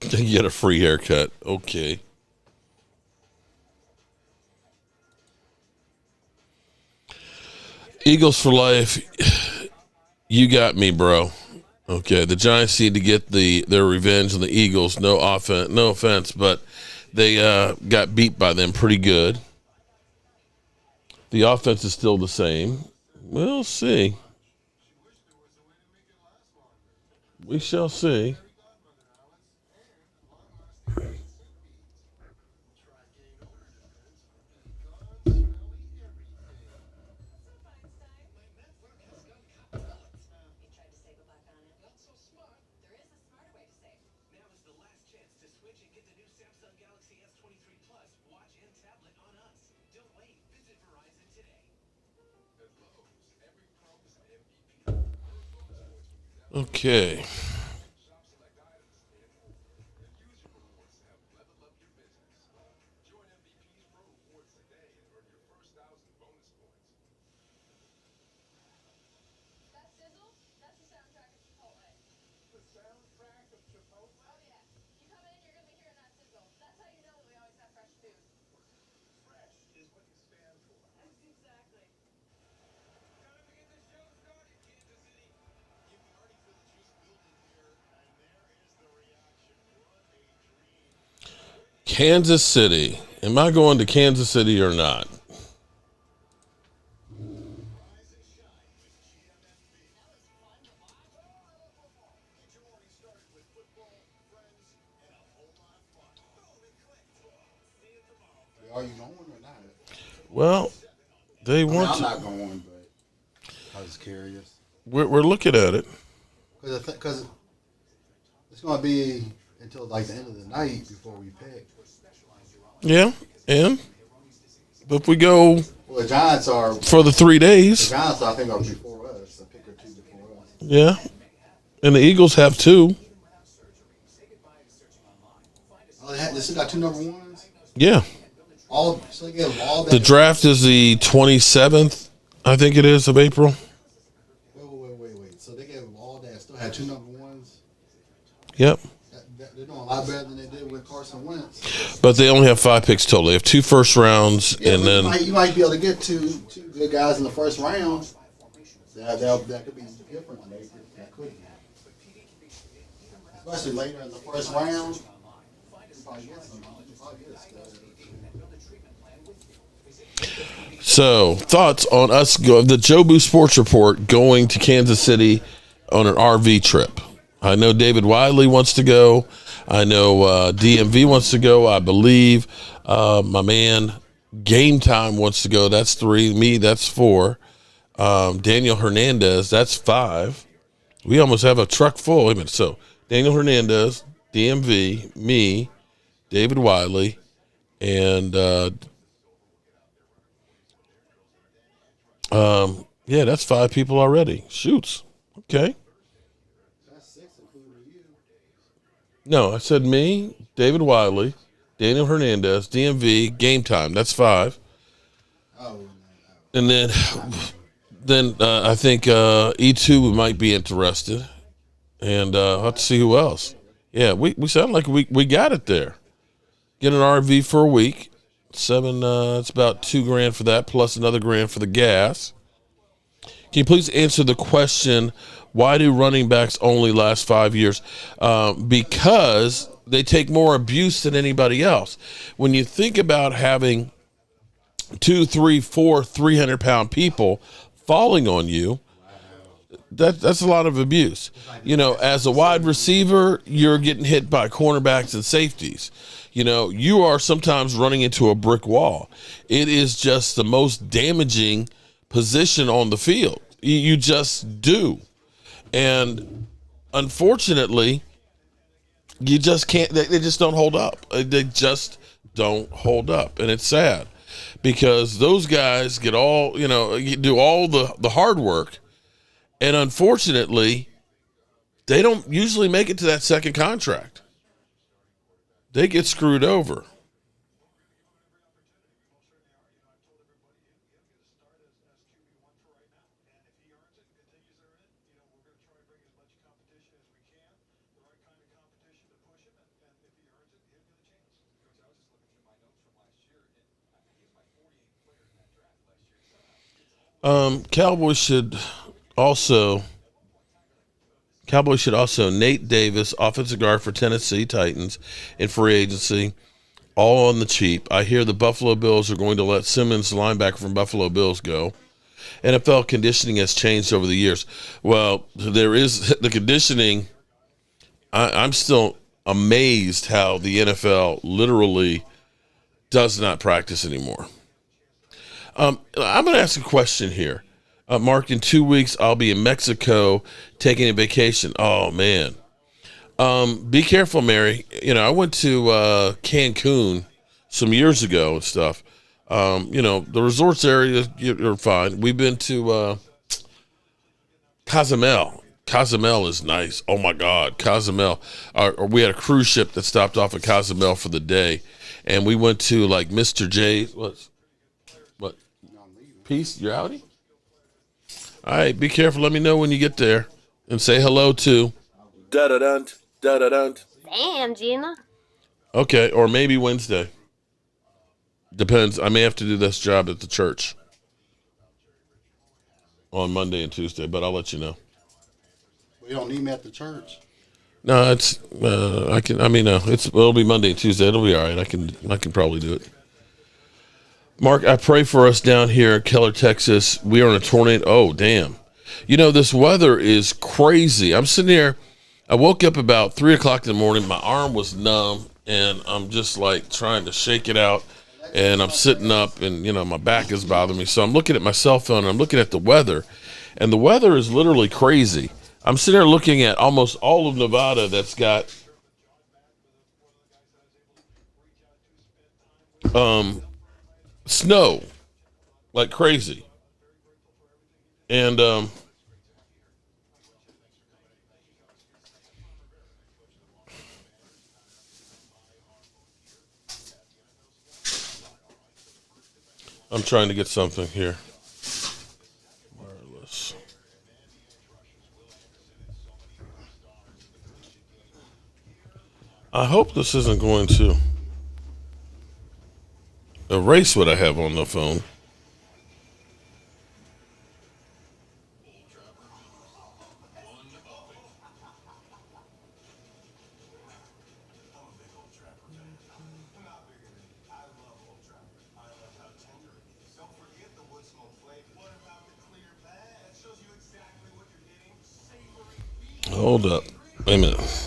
You get a free haircut. Okay. Eagles for life. You got me, bro. Okay. The Giants need to get their revenge on the Eagles. No offense, but they got beat by them pretty good. The offense is still the same. We'll see. We shall see. Okay. Kansas City. Am I going to Kansas City or not? Are you going or not? Well, they want. I'm not going, but I was curious. We're looking at it because it's going to be until like the end of the night before we pick. Yeah, and if we go, well, the Giants are for the 3 days. The Giants, I think, are before us. A pick or two before us. Yeah, and the Eagles have 2. Oh, they still got 2 number ones. Yeah. So they gave all that. The draft is the 27th, I think it is, of April. Wait. So they gave them all that. Still had 2 number ones. Yep. They're doing a lot better than they did with Carson Wentz. But they only have 5 picks total. They have 2 first rounds, and then you might be able to get two good guys in the first round. That could be different. That could be. Especially later in the first round. So, thoughts on us the Joe Boo Sports Report going to Kansas City on an RV trip? I know David Wiley wants to go. I know DMV wants to go. I believe my man Game Time wants to go. That's 3. Me, that's 4. Daniel Hernandez, that's 5. We almost have a truck full. Wait a minute. So, Daniel Hernandez, DMV, me, David Wiley, and Yeah, that's 5 people already. Shoots. Okay. That's 6 including you. No, I said me, David Wiley, Daniel Hernandez, DMV, Game Time. That's 5. Oh, And then I think E2 might be interested. And I'll have to see who else. Yeah, we sound like we got it there. Get an RV for a week. It's about $2,000 for that, plus another grand for the gas. Can you please answer the question, why do running backs only last 5 years? Because they take more abuse than anybody else. When you think about having 2, 3, 4 300-pound people falling on you, that's a lot of abuse. As a wide receiver, you're getting hit by cornerbacks and safeties. You are sometimes running into a brick wall. It is just the most damaging position on the field. You just do. And unfortunately, you just can't, they just don't hold up. They just don't hold up. And it's sad because those guys get do all the hard work. And unfortunately, they don't usually make it to that second contract. They get screwed over. Cowboys should also Nate Davis, offensive guard for Tennessee Titans in free agency, all on the cheap. I hear the Buffalo Bills are going to let Simmons, the linebacker from Buffalo Bills, go. NFL conditioning has changed over the years. Well, there is the conditioning. I'm still amazed how the NFL literally does not practice anymore. I'm going to ask a question here. Mark, in 2 weeks, I'll be in Mexico taking a vacation. Oh, man. Be careful, Mary. I went to Cancun some years ago and stuff. The resorts area, you're fine. We've been to Cozumel. Cozumel is nice. Oh, my God. Cozumel. We had a cruise ship that stopped off at Cozumel for the day, and we went to, like, Mr. J's. What? Peace? You're outie? All right, be careful. Let me know when you get there. And say hello to da-da-dunt, da-da-dunt. Damn, Gina. Okay, or maybe Wednesday. Depends. I may have to do this job at the church on Monday and Tuesday, but I'll let you know. We don't need me at the church. No, it'll be Monday and Tuesday. It'll be all right. I can probably do it. Mark, I pray for us down here in Keller, Texas. We are in a tornado. Oh, damn. This weather is crazy. I'm sitting here. I woke up about 3 o'clock in the morning. My arm was numb, and I'm just like trying to shake it out. And I'm sitting up, and, my back is bothering me. So I'm looking at my cell phone, and I'm looking at the weather. And the weather is literally crazy. I'm sitting here looking at almost all of Nevada that's got snow like crazy. And I'm trying to get something here. Wireless. I hope this isn't going to erase what I have on the phone. Hold up. Wait a minute.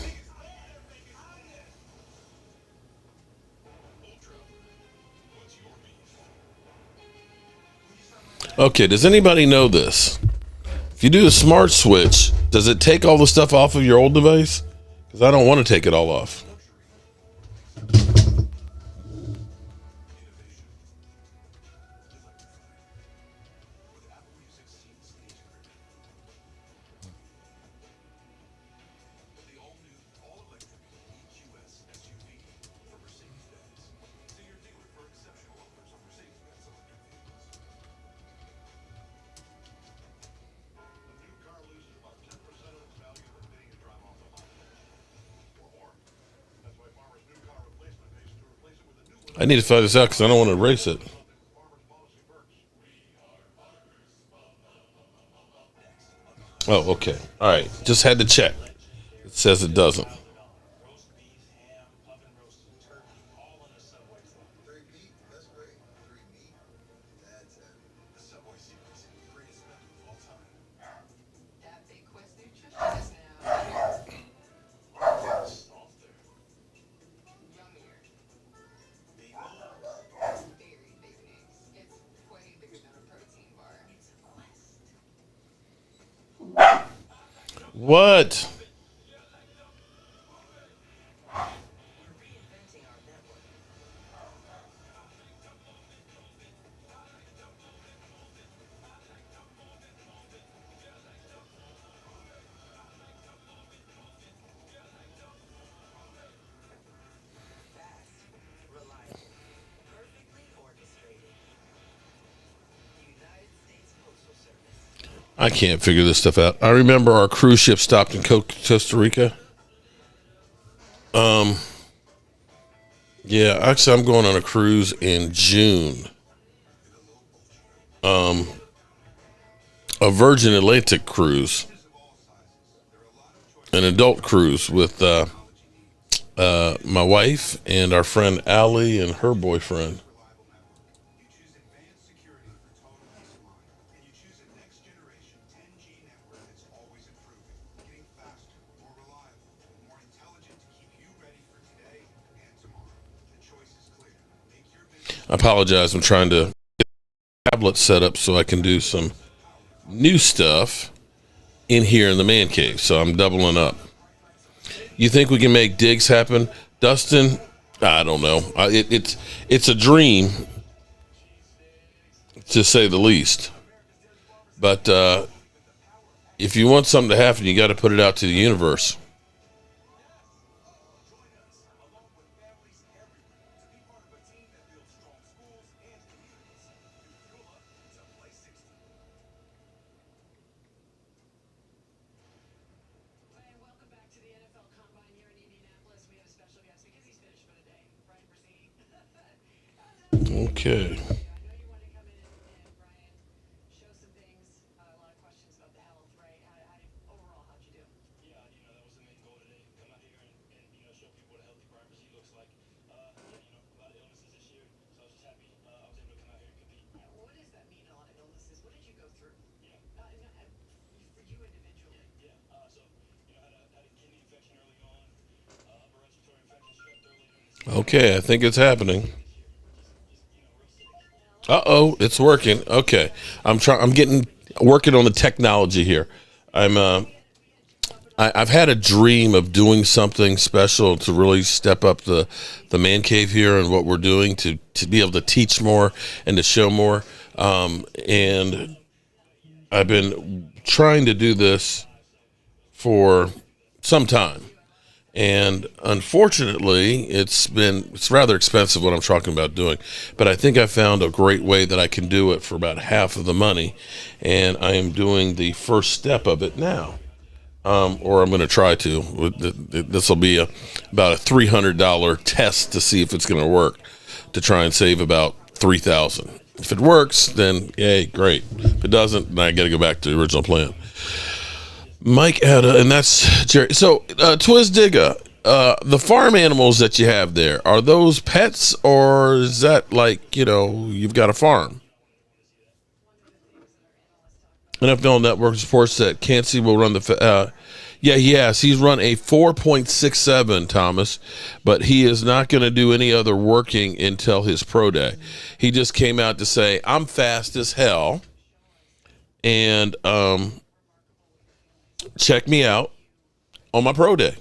Okay, does anybody know this? If you do the smart switch, does it take all the stuff off of your old device? Because I don't want to take it all off. I need to find this out because I don't want to erase it. Oh, okay. All right. Just had to check. It says it doesn't. What? I can't figure this stuff out. I remember our cruise ship stopped in Costa Rica. Yeah, actually, I'm going on a cruise in June. A Virgin Atlantic cruise, an adult cruise with my wife and our friend Allie and her boyfriend. I apologize. I'm trying to get the tablet set up so I can do some new stuff in here in the man cave. So I'm doubling up. You think we can make digs happen, Dustin? I don't know. It's a dream, to say the least. But if you want something to happen, you got to put it out to the universe. Okay. Okay, I think it's happening. It's working. Okay, I'm getting working on the technology here. I've had a dream of doing something special to really step up the man cave here and what we're doing to be able to teach more and to show more. And I've been trying to do this for some time. And unfortunately, it's rather expensive what I'm talking about doing. But I think I found a great way that I can do it for about half of the money. And I am doing the first step of it now. Or I'm going to try to. This will be about a $300 test to see if it's going to work, to try and save about $3,000. If it works, then yay, great. If it doesn't, then I got to go back to the original plan. Mike Etta, and that's Jerry. So, Twiz Digga, the farm animals that you have there, are those pets, or is that like, you've got a farm? NFL Network reports that Cansey will run yeah, he has. He's run a 4.67, Thomas, but he is not going to do any other working until his pro day. He just came out to say, I'm fast as hell, and check me out on my pro day.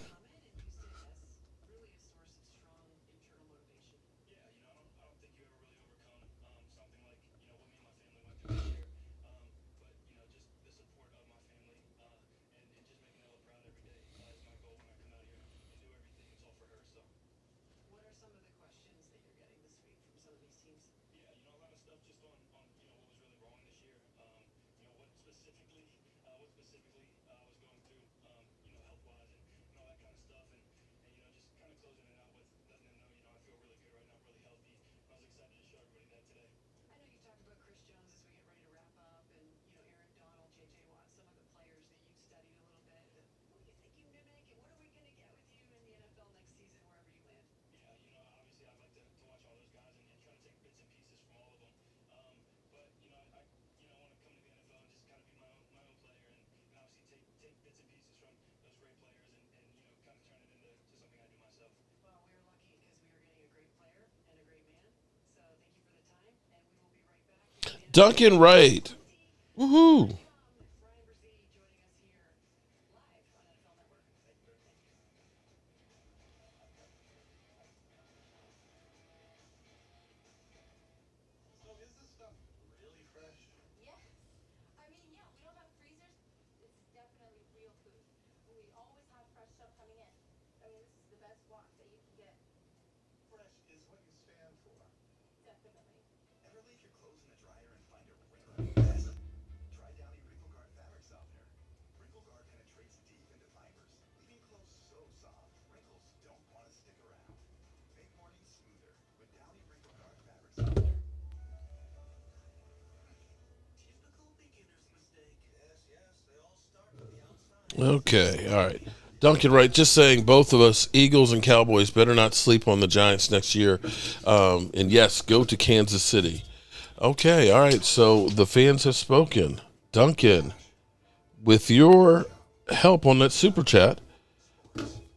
Duncan Wright. Woohoo. Okay, all right. Duncan Wright, just saying both of us, Eagles and Cowboys, better not sleep on the Giants next year. And yes, go to Kansas City. Okay, all right. So the fans have spoken. Duncan, with your help on that super chat,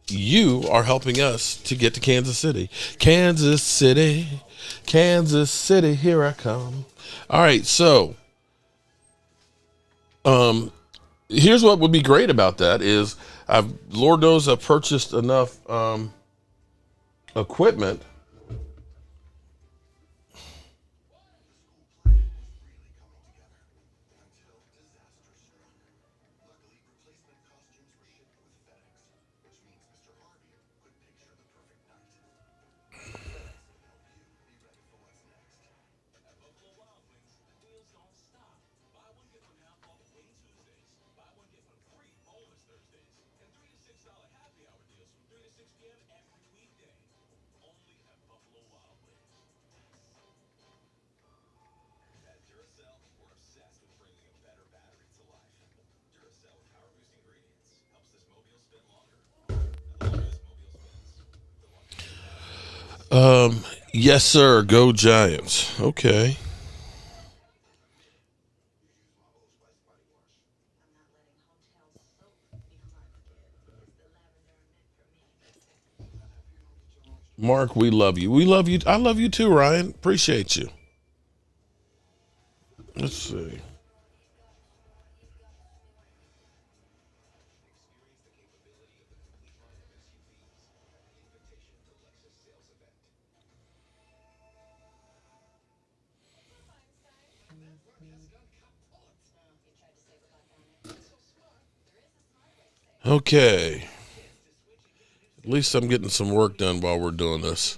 you are helping us to get to Kansas City. Kansas City, Kansas City, here I come. All right, so here's what would be great about that is Lord knows I've purchased enough equipment. Yes, sir. Go Giants. Okay. Mark, we love you. We love you. I love you too, Ryan. Appreciate you. Let's see. Okay. At least I'm getting some work done while we're doing this.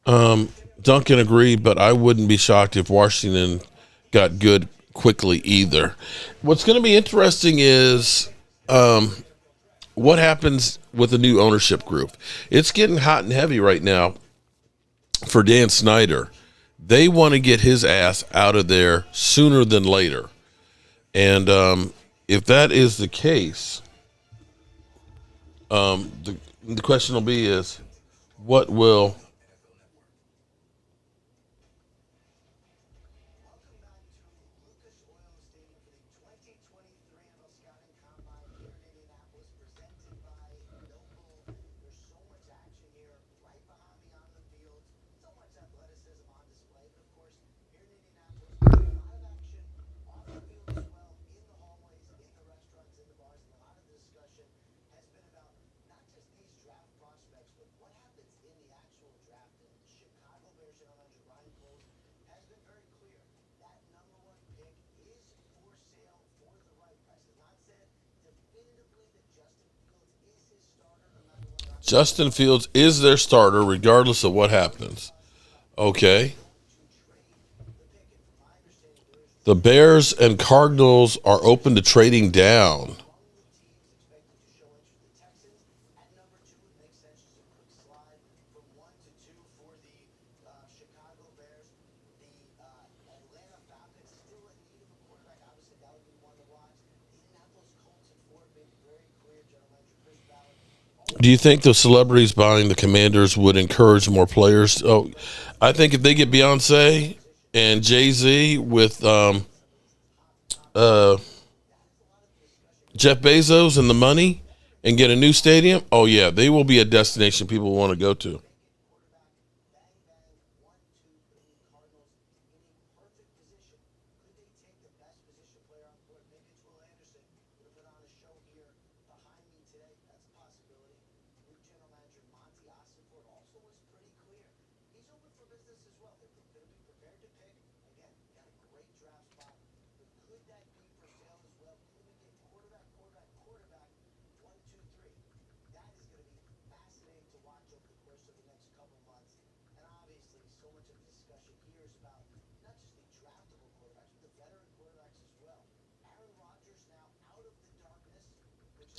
Duncan agreed, but I wouldn't be shocked if Washington got good quickly either. What's going to be interesting is what happens with the new ownership group. It's getting hot and heavy right now for Dan Snyder. They want to get his ass out of there sooner than later. And if that is the case, the question will be is what will Justin Fields is their starter regardless of what happens. Okay. The Bears and Cardinals are open to trading down. Do you think the celebrities buying the Commanders would encourage more players? Oh, I think if they get Beyonce and Jay-Z with Jeff Bezos and the money and get a new stadium, oh, yeah, they will be a destination people want to go to.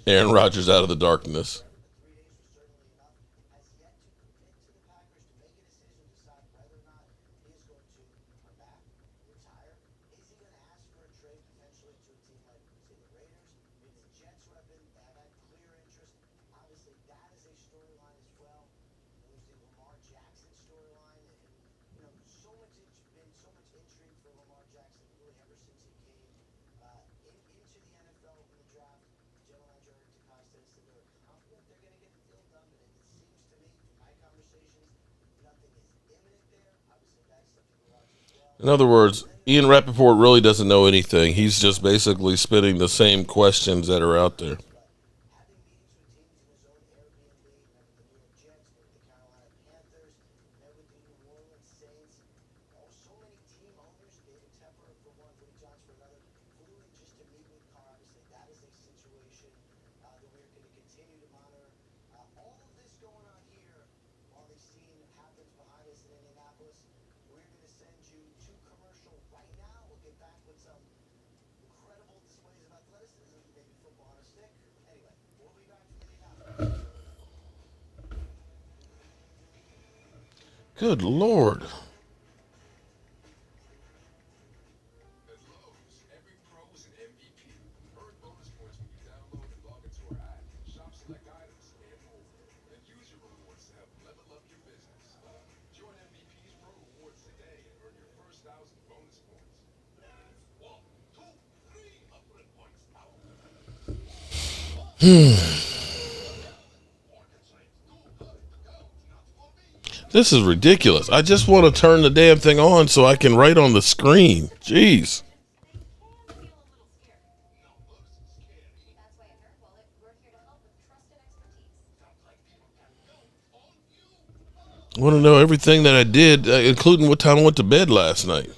Aaron Rodgers out of the darkness. In other words, Ian Rappaport really doesn't know anything. He's just basically spitting the same questions that are out there. Good Lord. This is ridiculous. I just want to turn the damn thing on so I can write on the screen. Jeez. I want to know everything that I did, including what time I went to bed last night.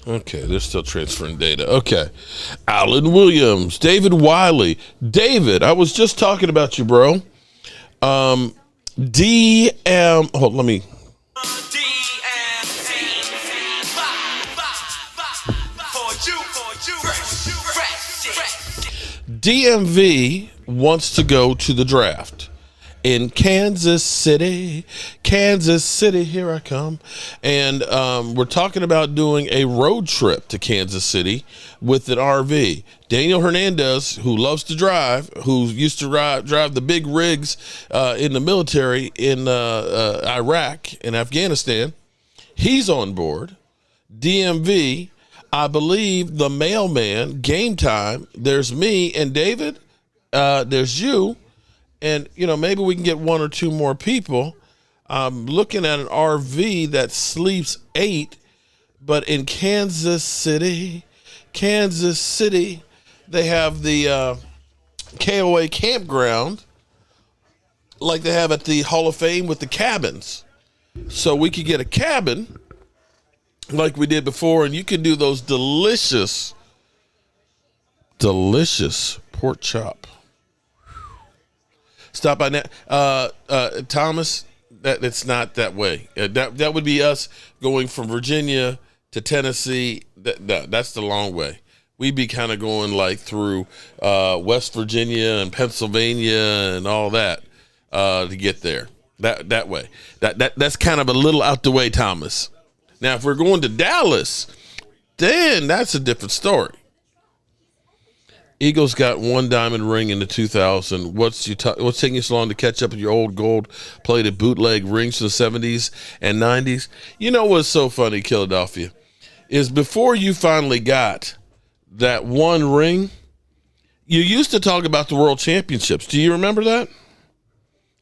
Okay, they're still transferring data. Okay. Alan Williams, David Wiley. David, I was just talking about you, bro. D.M. Hold, let me. DMV wants to go to the draft in Kansas City, here I come. And we're talking about doing a road trip to Kansas City with an RV. Daniel Hernandez, who loves to drive, who used to drive the big rigs in the military in Iraq and Afghanistan, he's on board. DMV, I believe the mailman, Game Time, there's me and David, there's you. And, you know, maybe we can get one or two more people. I'm looking at an RV that sleeps 8, but in Kansas City, they have the KOA campground like they have at the Hall of Fame with the cabins. So we could get a cabin like we did before, and you can do those delicious pork chop. Stop by now, Thomas. It's not that way. That would be us going from Virginia to Tennessee. That's the long way. We'd be kind of going like through West Virginia and Pennsylvania and all that to get there. That way. That's kind of a little out the way, Thomas. Now, if we're going to Dallas, then that's a different story. Eagles got one diamond ring in the 2000. What's taking you so long to catch up with your old gold-plated bootleg rings from the 70s and 90s? You know what's so funny, Philadelphia, is before you finally got that one ring, you used to talk about the world championships. Do you remember that?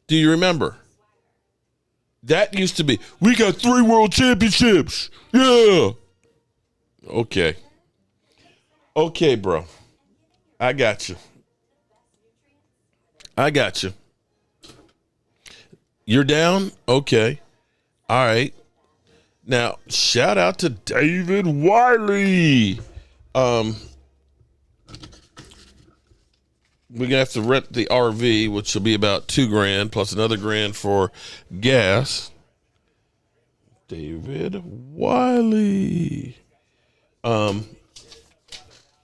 Do you remember? That used to be, we got 3 world championships. Yeah. Okay. Okay, bro. I got you. You're down? Okay. All right. Now, shout out to David Wiley. We're going to have to rent the RV, which will be about $2,000 plus another $1,000 for gas. David Wiley. And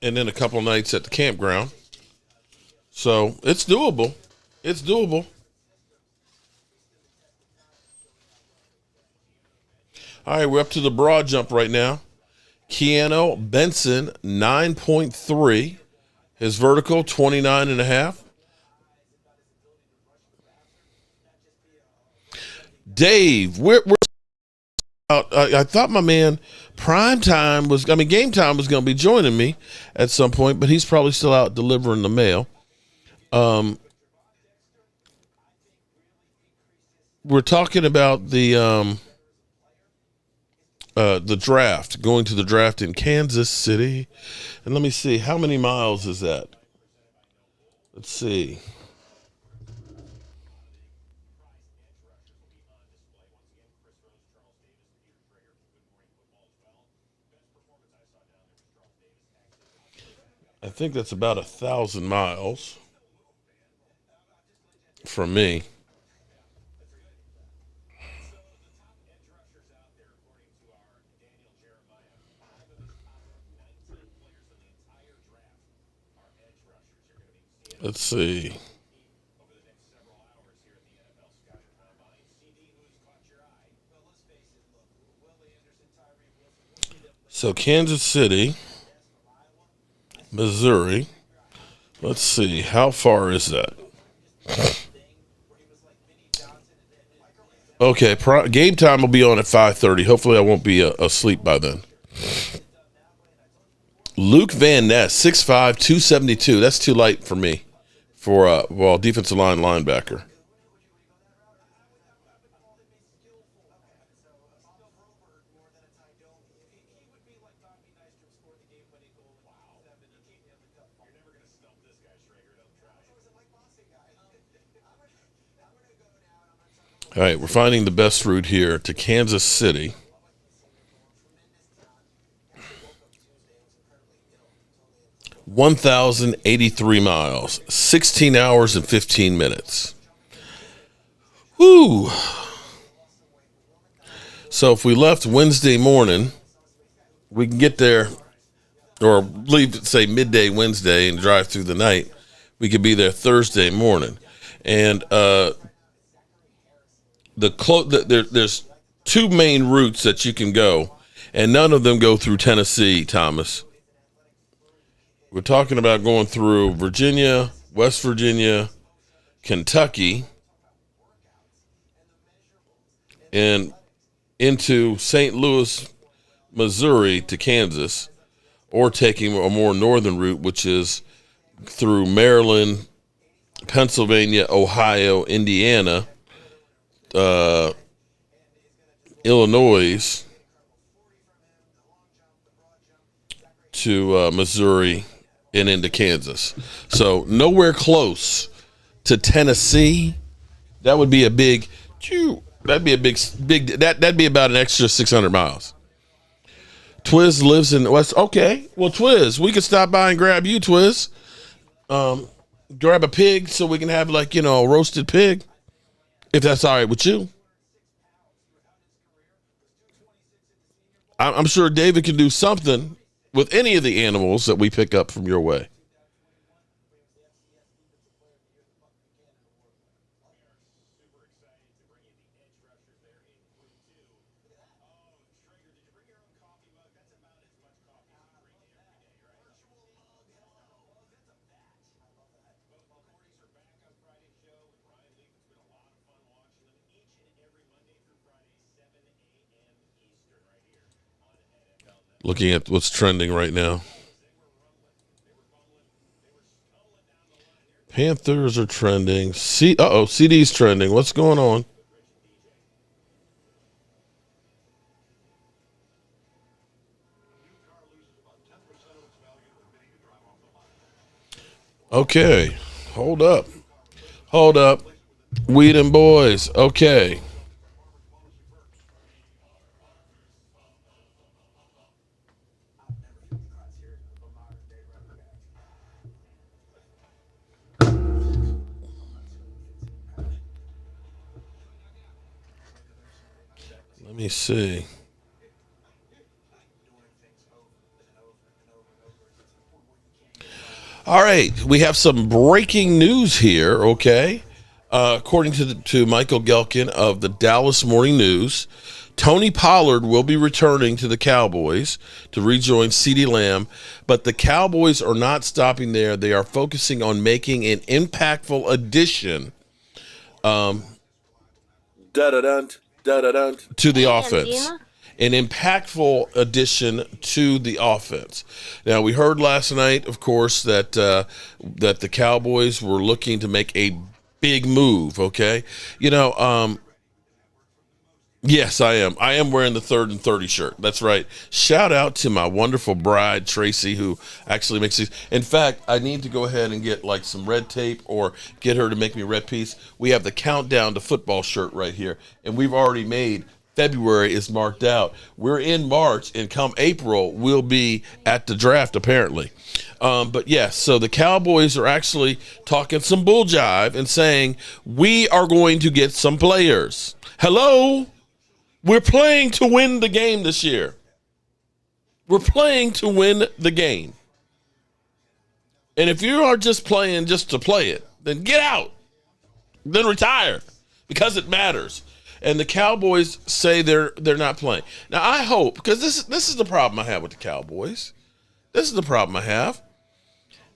then a couple nights at the campground. So it's doable. All right, we're up to the broad jump right now. Keanu Benson, 9.3. His vertical, 29.5. Dave, we're I thought my man game time was going to be joining me at some point, but he's probably still out delivering the mail. We're talking about the draft, going to the draft in Kansas City. And let me see, how many miles is that? Let's see. I think that's about 1,000 miles from me. Let's see. So Kansas City, Missouri. Let's see. How far is that? Okay. Game time will be on at 5:30. Hopefully I won't be asleep by then. Luke Van Ness, 6'5", 272. That's too light for me. For defensive line linebacker. All right, we're finding the best route here to Kansas City. $1,083 miles, 16 hours and 15 minutes. Woo! So if we left Wednesday morning, we can get there, or leave, say, midday Wednesday and drive through the night. We could be there Thursday morning. And there's 2 main routes that you can go, and none of them go through Tennessee, Thomas. We're talking about going through Virginia, West Virginia, Kentucky, and into St. Louis, Missouri to Kansas, or taking a more northern route, which is through Maryland, Pennsylvania, Ohio, Indiana, Illinois to Missouri and into Kansas. So nowhere close to Tennessee. That would be a big. That'd be a big. That'd be about an extra 600 miles. Twiz lives in West. Okay, well, Twiz, we could stop by and grab you, Twiz. Grab a pig so we can have a roasted pig, if that's all right with you. I'm sure David can do something with any of the animals that we pick up from your way. Looking at what's trending right now. Panthers are trending. CD's trending. What's going on? Okay. Hold up. Weed and boys. Okay. Let me see. All right, we have some breaking news here. Okay, according to Michael Gelkin of the Dallas Morning News, Tony Pollard will be returning to the Cowboys to rejoin CeeDee Lamb, but the Cowboys are not stopping there. They are focusing on making an impactful addition to the offense. An impactful addition to the offense. Now, we heard last night, of course, that the Cowboys were looking to make a big move, okay? Yes, I am. I am wearing the 3rd and 30 shirt. That's right. Shout out to my wonderful bride, Tracy, who actually makes these. In fact, I need to go ahead and get like some red tape or get her to make me a red piece. We have the countdown to football shirt right here, and we've already made February is marked out. We're in March, and come April, we'll be at the draft, apparently. But yes, so the Cowboys are actually talking some bull jive and saying, we are going to get some players. Hello? We're playing to win the game this year. We're playing to win the game. And if you are just playing just to play it, then get out. Then retire, because it matters. And the Cowboys say they're not playing. Now, I hope, because this is the problem I have with the Cowboys. This is the problem I have.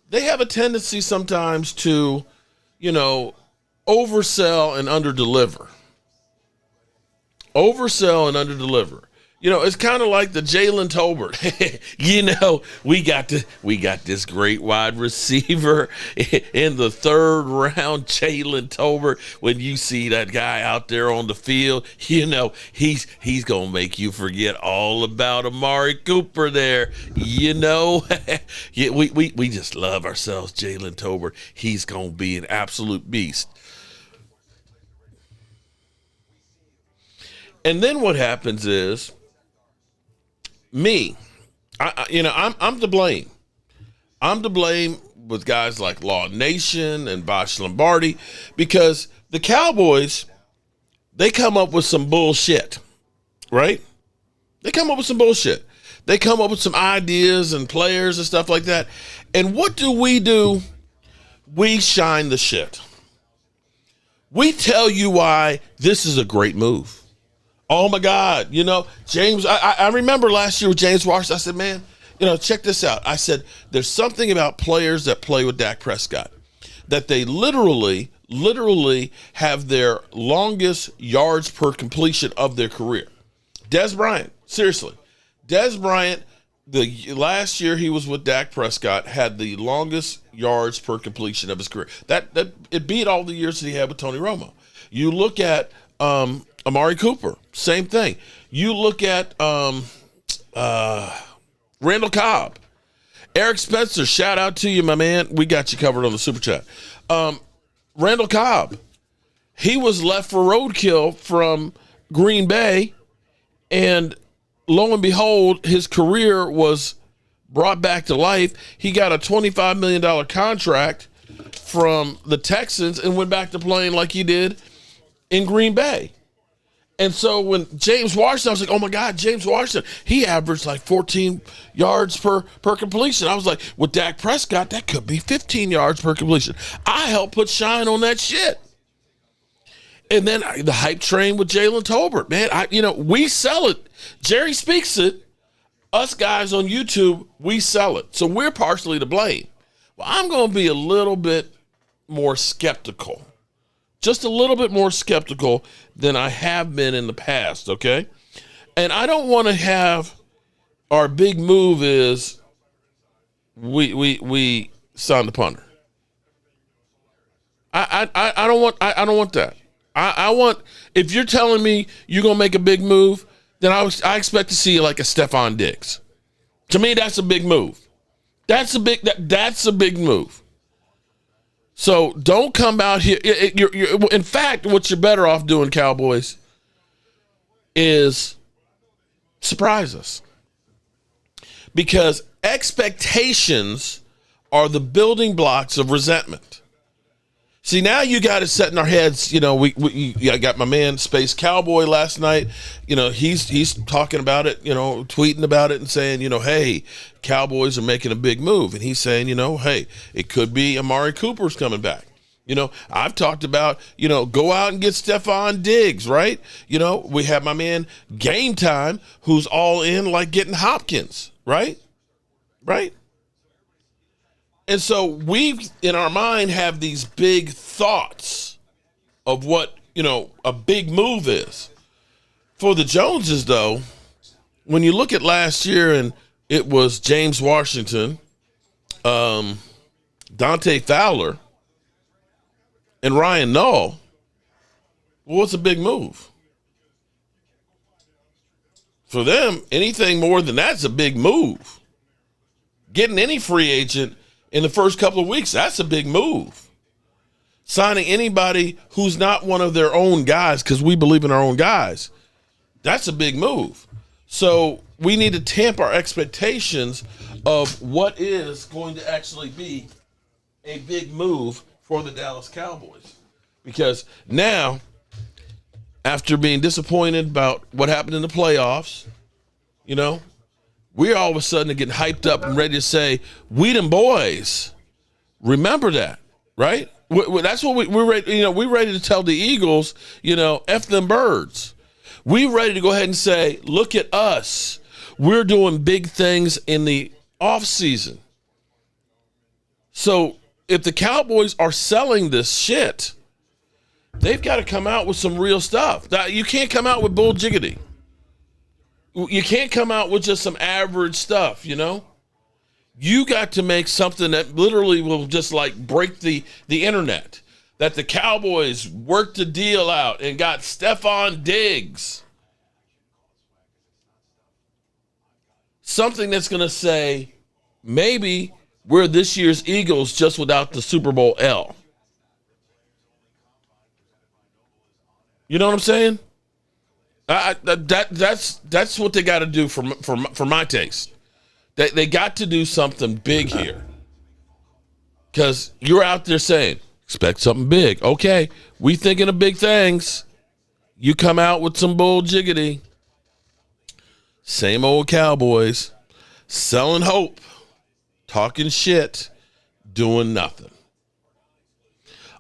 They have a tendency sometimes to, oversell and underdeliver. Oversell and underdeliver. It's kind of like the Jalen Tolbert. we got this great wide receiver in the 3rd round, Jalen Tolbert. When you see that guy out there on the field, he's gonna make you forget all about Amari Cooper there. We just love ourselves, Jalen Tolbert. He's gonna be an absolute beast. And then what happens is, I'm to blame. I'm to blame with guys like Law Nation and Bosh Lombardi, because the Cowboys, they come up with some bullshit, right? They come up with some bullshit. They come up with some ideas and players and stuff like that. And what do? We shine the shit. We tell you why this is a great move. Oh, my God. James, I remember last year with James Washington, I said, man, check this out. I said, there's something about players that play with Dak Prescott, that they literally have their longest yards per completion of their career. Des Bryant, seriously. Des Bryant, the last year he was with Dak Prescott, had the longest yards per completion of his career. That it beat all the years that he had with Tony Romo. You look at Amari Cooper, same thing. You look at Randall Cobb. Eric Spencer, shout out to you, my man. We got you covered on the Super Chat. Randall Cobb, he was left for roadkill from Green Bay, and lo and behold, his career was brought back to life. He got a $25 million contract from the Texans and went back to playing like he did in Green Bay. And so when James Washington, I was like, oh, my God, James Washington, he averaged like 14 yards per completion. I was like, with Dak Prescott, that could be 15 yards per completion. I helped put shine on that shit. And then the hype train with Jalen Tolbert, man, we sell it. Jerry speaks it. Us guys on YouTube, we sell it. So we're partially to blame. Well, I'm going to be a little bit more skeptical. Just a little bit more skeptical than I have been in the past, okay? And I don't want to have our big move is we sign the punter. I don't want that. I want, if you're telling me you're gonna make a big move, then I expect to see like a Stephon Diggs. To me, that's a big move. That's a big move. So don't come out here. In fact, what you're better off doing, Cowboys, is surprise us. Because expectations are the building blocks of resentment. See, now you got it set in our heads. You know, I got my man Space Cowboy last night. You know, he's talking about it, you know, tweeting about it and saying, you know, hey, Cowboys are making a big move. And he's saying, you know, hey, it could be Amari Cooper's coming back. You know, I've talked about, you know, go out and get Stephon Diggs, right? You know, we have my man Game Time who's all in like getting Hopkins, right? Right? And so we, in our mind, have these big thoughts of what, you know, a big move is. For the Joneses, though, when you look at last year and it was James Washington, Dante Fowler, and Ryan Null, well, what's a big move? For them, anything more than that's a big move. Getting any free agent in the first couple of weeks, that's a big move. Signing anybody who's not one of their own guys, because we believe in our own guys, that's a big move. So we need to tamp our expectations of what is going to actually be a big move for the Dallas Cowboys. Because now, after being disappointed about what happened in the playoffs, you know, we're all of a sudden getting hyped up and ready to say, we them boys. Remember that, right? That's what we're ready. You know, we're ready to tell the Eagles, you know, F them birds. We're ready to go ahead and say, look at us. We're doing big things in the offseason. So if the Cowboys are selling this shit, they've got to come out with some real stuff. You can't come out with bull jiggity. You can't come out with just some average stuff, you know? You got to make something that literally will just like break the internet. That the Cowboys worked the deal out and got Stephon Diggs. Something that's going to say, maybe we're this year's Eagles just without the Super Bowl L. You know what I'm saying? That's what they got to do for my taste. They got to do something big here. Because you're out there saying, expect something big. Okay, we thinking of big things. You come out with some bull jiggity. Same old Cowboys. Selling hope. Talking shit. Doing nothing.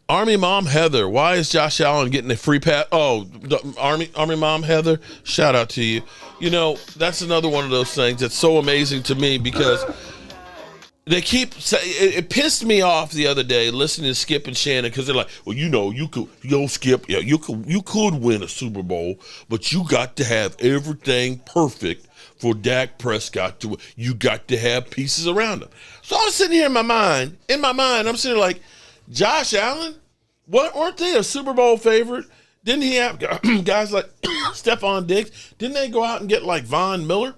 Army Mom Heather, why is Josh Allen getting a free pass? Oh, Army Mom Heather, shout out to you. You know, that's another one of those things that's so amazing to me because they keep saying, it pissed me off the other day listening to Skip and Shannon because they're like, well, you know, Skip, yeah, you could win a Super Bowl, but you got to have everything perfect for Dak Prescott to win. You got to have pieces around him. So I'm sitting here in my mind, I'm sitting like, Josh Allen, weren't they a Super Bowl favorite? Didn't he have guys like Stephon Diggs? Didn't they go out and get like Von Miller?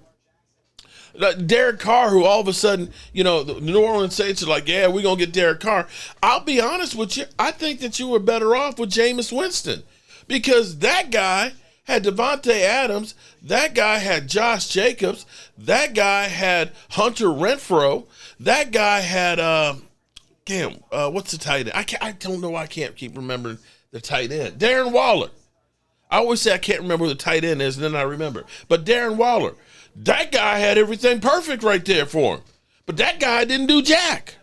Derek Carr, who all of a sudden, you know, the New Orleans Saints are like, yeah, we're going to get Derek Carr. I'll be honest with you. I think that you were better off with Jameis Winston because that guy had Devontae Adams. That guy had Josh Jacobs. That guy had Hunter Renfrow. That guy had what's the tight end? I don't know why I can't keep remembering the tight end. Darren Waller. I always say I can't remember who the tight end is, and then I remember. But Darren Waller, that guy had everything perfect right there for him. But that guy didn't do jack.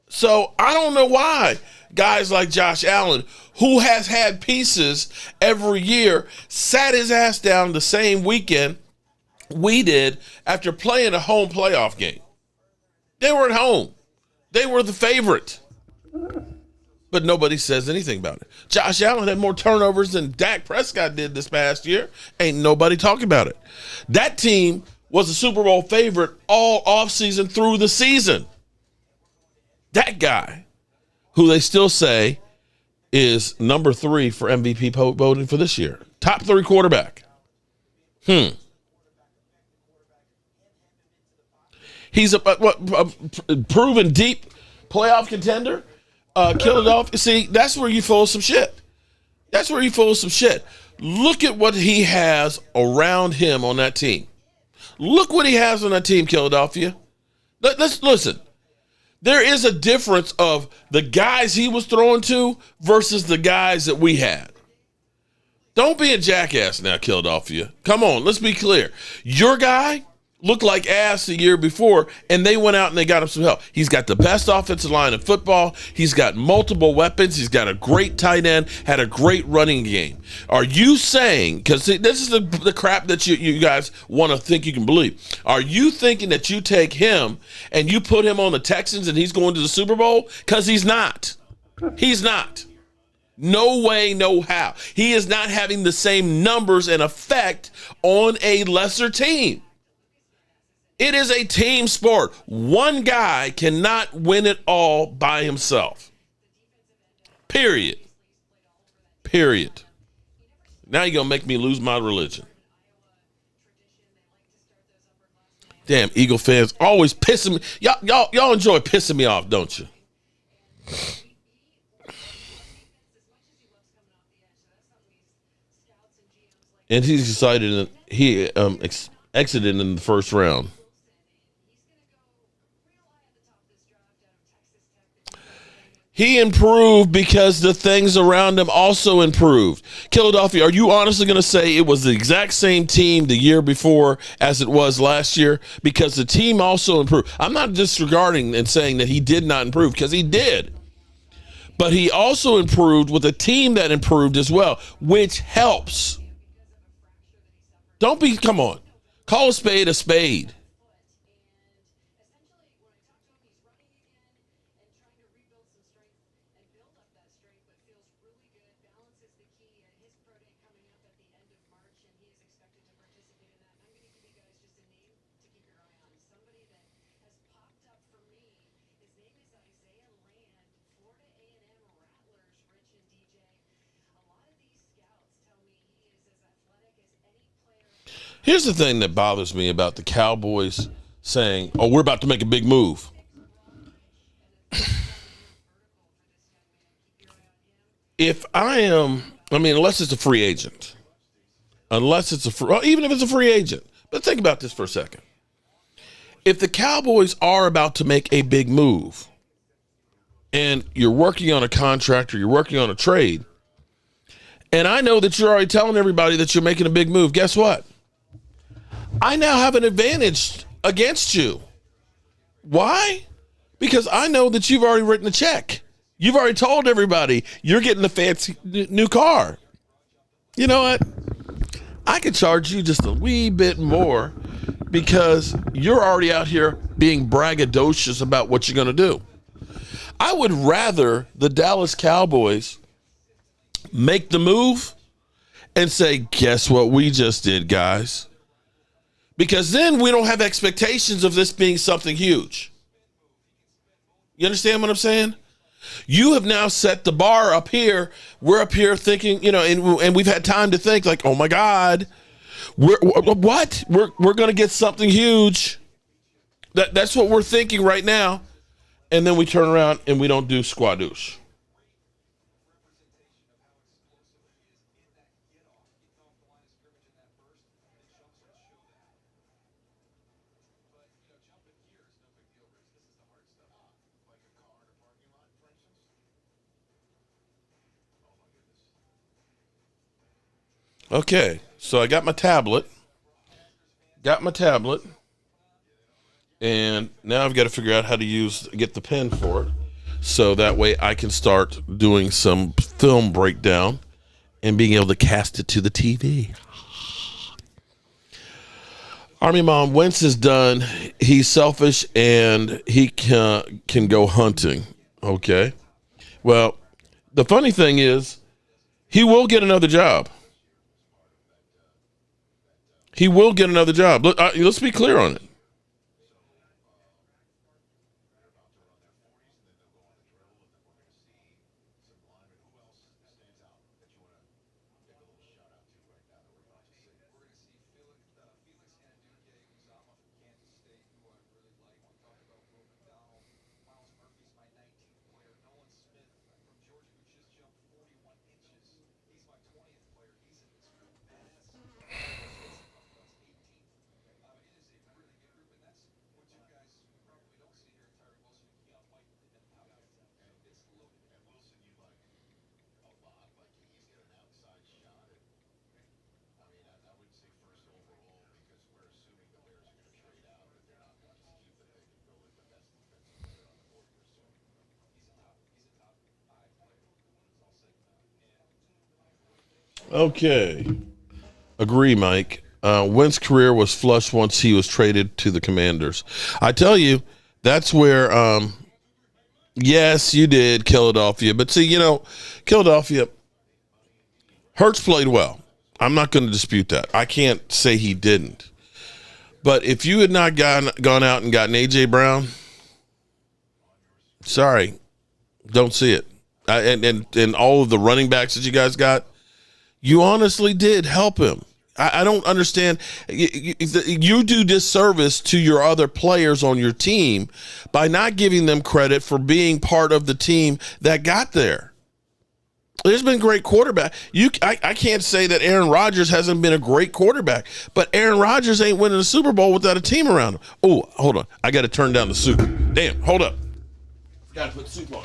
So I don't know why guys like Josh Allen, who has had pieces every year, sat his ass down the same weekend we did after playing a home playoff game. They were at home. They were the favorite. But nobody says anything about it. Josh Allen had more turnovers than Dak Prescott did this past year. Ain't nobody talking about it. That team was a Super Bowl favorite all offseason through the season. That guy, who they still say is number 3 for MVP voting for this year. Top 3 quarterback. He's a proven deep playoff contender, kill it off. See, that's where you fool some shit. That's where you fool some shit. Look at what he has around him on that team. Look what he has on that team, Philadelphia. Let's listen. There is a difference of the guys he was throwing to versus the guys that we had. Don't be a jackass now, Philadelphia. Come on, let's be clear. Your guy looked like ass the year before, and they went out and they got him some help. He's got the best offensive line in football. He's got multiple weapons. He's got a great tight end, had a great running game. Are you saying, because this is the crap that you guys want to think you can believe, are you thinking that you take him and you put him on the Texans and he's going to the Super Bowl? Because he's not. He's not. No way, no how. He is not having the same numbers and effect on a lesser team. It is a team sport. One guy cannot win it all by himself. Period. Period. Now you're going to make me lose my religion. Damn, Eagle fans always pissing me. Y'all enjoy pissing me off, don't you? And he's decided that he exited in the first round. He improved because the things around him also improved. Philadelphia, are you honestly going to say it was the exact same team the year before as it was last year? Because the team also improved. I'm not disregarding and saying that he did not improve, because he did. But he also improved with a team that improved as well, which helps. Come on. Call a spade a spade. Here's the thing that bothers me about the Cowboys saying, oh, we're about to make a big move. Unless it's a free agent. Even if it's a free agent. But think about this for a second. If the Cowboys are about to make a big move and you're working on a contract or you're working on a trade, and I know that you're already telling everybody that you're making a big move, guess what? I now have an advantage against you. Why? Because I know that you've already written a check. You've already told everybody you're getting a fancy new car. You know what? I could charge you just a wee bit more because you're already out here being braggadocious about what you're going to do. I would rather the Dallas Cowboys make the move and say, guess what we just did, guys? Because then we don't have expectations of this being something huge. You understand what I'm saying? You have now set the bar up here. We're up here thinking, and we've had time to think like, oh my God, we're going to get something huge. That's what we're thinking right now. And then we turn around and we don't do squadoosh. Okay, so I got my tablet. And now I've got to figure out how to get the pen for it. So that way I can start doing some film breakdown and being able to cast it to the TV. Army Mom, Wentz is done. He's selfish and he can go hunting. Okay. Well, the funny thing is he will get another job. He will get another job. Let's be clear on it. Okay. Agree, Mike. Wentz' career was flushed once he was traded to the Commanders. I tell you, that's where, yes, you did, Philadelphia. But see, Philadelphia, Hurts played well. I'm not going to dispute that. I can't say he didn't. But if you had not gone out and gotten A.J. Brown, sorry, don't see it. And all of the running backs that you guys got, you honestly did help him. I don't understand. You do disservice to your other players on your team by not giving them credit for being part of the team that got there. There's been great quarterback. I can't say that Aaron Rodgers hasn't been a great quarterback, but Aaron Rodgers ain't winning a Super Bowl without a team around him. Oh, hold on. I got to turn down the soup. Damn, hold up. Got to put soup on.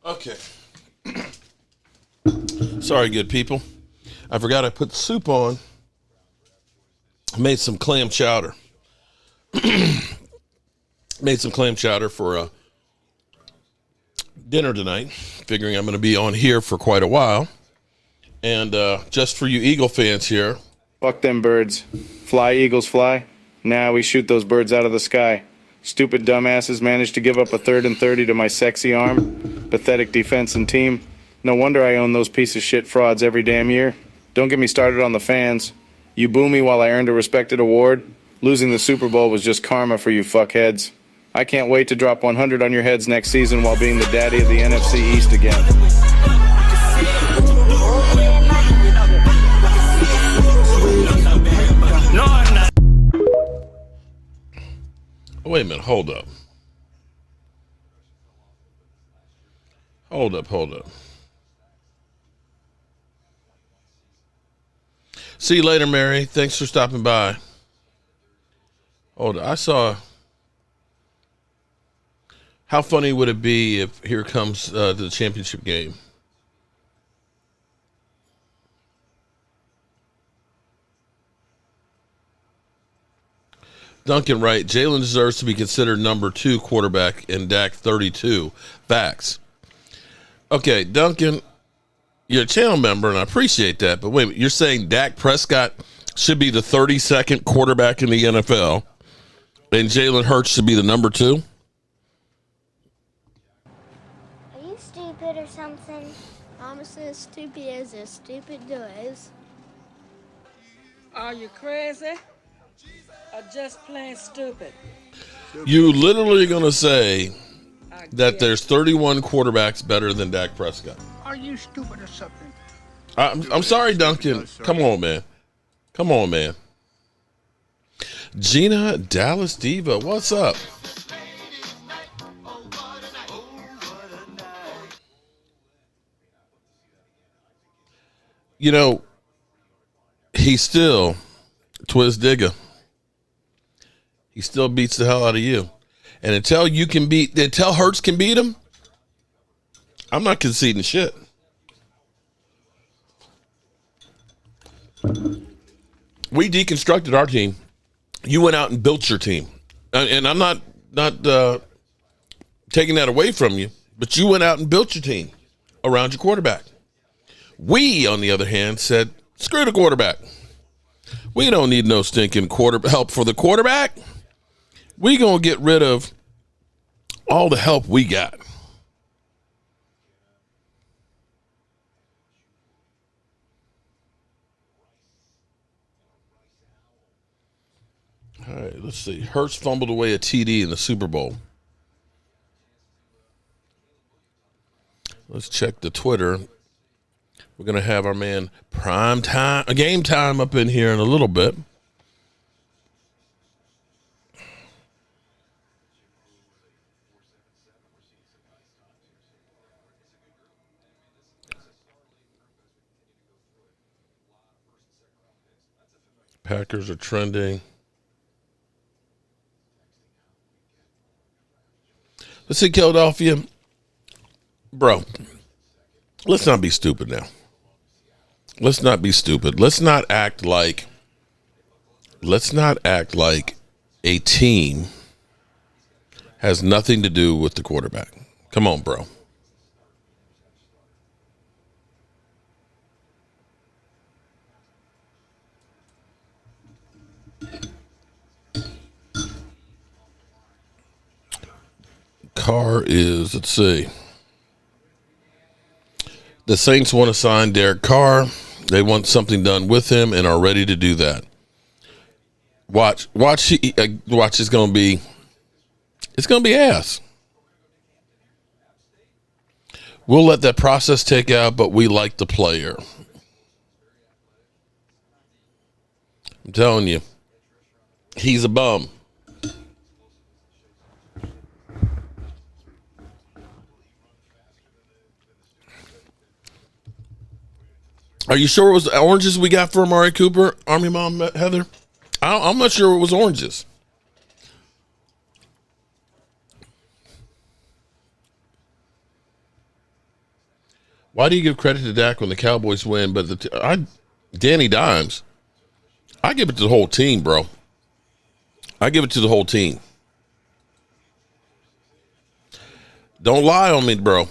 Okay. Sorry, good people. I forgot I put soup on. I made some clam chowder. Made some clam chowder for dinner tonight, figuring I'm going to be on here for quite a while. And just for you Eagle fans here. Fuck them birds. Fly, Eagles, fly. Nah, we shoot those birds out of the sky. Stupid dumbasses managed to give up a 3rd and 30 to my sexy arm. Pathetic defense and team. No wonder I own those piece of shit frauds every damn year. Don't get me started on the fans. You boo me while I earned a respected award. Losing the Super Bowl was just karma for you fuckheads. I can't wait to drop 100 on your heads next season while being the daddy of the NFC East again. No, I'm not. Wait a minute, hold up. Hold up. See you later, Mary. Thanks for stopping by. Hold on. I saw. How funny would it be if here comes the championship game? Duncan Wright, Jalen deserves to be considered number 2 quarterback and Dak 32. Facts. Okay, Duncan, you're a channel member, and I appreciate that. But wait a minute, you're saying Dak Prescott should be the 32nd quarterback in the NFL, and Jalen Hurts should be the number 2? Are you stupid or something? I'm as stupid as stupid does. Are you crazy? Or just plain stupid? You literally going to say I that guess. there's 31 quarterbacks better than Dak Prescott. Are you stupid or something? I'm sorry, Duncan. Come on, man. Come on, man. Gina Dallas Diva, what's up? You know, he's still Twiz Digga. He still beats the hell out of you. And until Hurts can beat him, I'm not conceding shit. We deconstructed our team. You went out and built your team. And I'm not taking that away from you, but you went out and built your team around your quarterback. We, on the other hand, said, screw the quarterback. We don't need no stinking help for the quarterback. We going to get rid of all the help we got. All right, let's see. Hurts fumbled away a TD in the Super Bowl. Let's check the Twitter. We're going to have our man Game Time up in here in a little bit. Packers are trending. Let's see, Philadelphia. Bro, let's not be stupid now. Let's not be stupid. Let's not act like a team has nothing to do with the quarterback. Come on, bro. Carr is, let's see. The Saints want to sign Derek Carr. They want something done with him and are ready to do that. Watch. It's going to be ass. We'll let that process take out, but we like the player. I'm telling you, he's a bum. Are you sure it was oranges we got for Amari Cooper, Army Mom Heather? I'm not sure it was oranges. Why do you give credit to Dak when the Cowboys win? But Danny Dimes, I give it to the whole team, bro. I give it to the whole team. Don't lie on me, bro.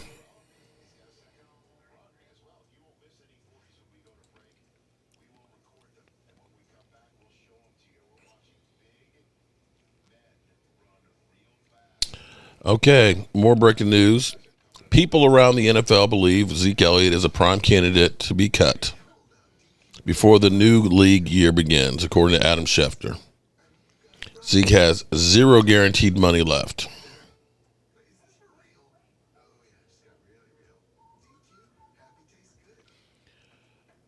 Okay, more breaking news. People around the NFL believe Zeke Elliott is a prime candidate to be cut before the new league year begins, according to Adam Schefter. Zeke has zero guaranteed money left.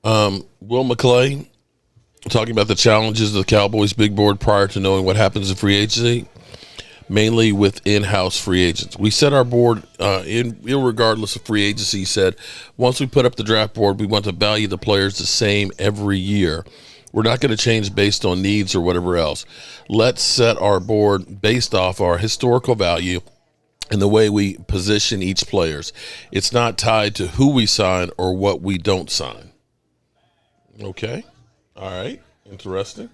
Will McClay talking about the challenges of the Cowboys big board prior to knowing what happens in free agency, mainly with in-house free agents. We set our board irregardless of free agency. Said once we put up the draft board, we want to value the players the same every year. We're not going to change based on needs or whatever else. Let's set our board based off our historical value and the way we position each players. It's not tied to who we sign or what we don't sign. Okay. All right. Interesting.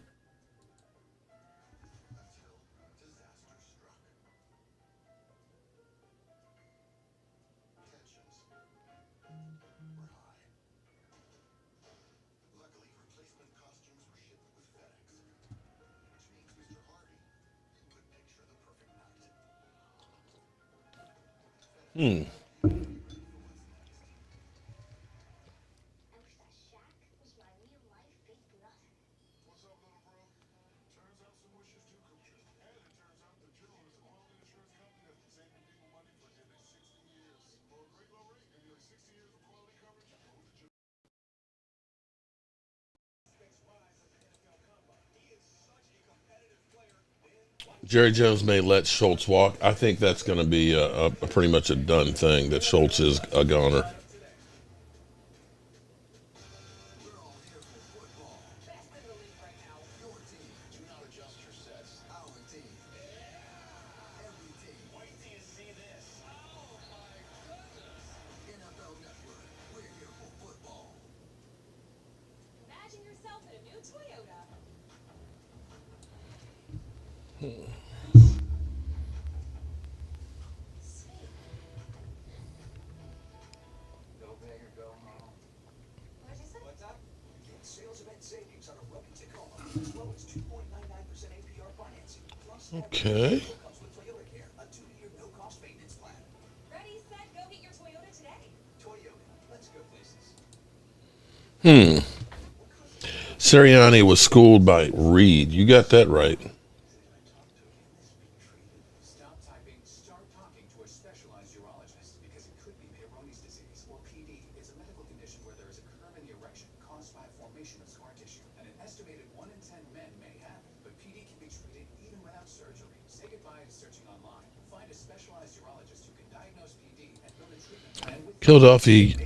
Jerry Jones may let Schultz walk. I think that's going to be a pretty much a done thing, that Schultz is a goner. Okay. Sirianni was schooled by Reed. You got that right. Philadelphia,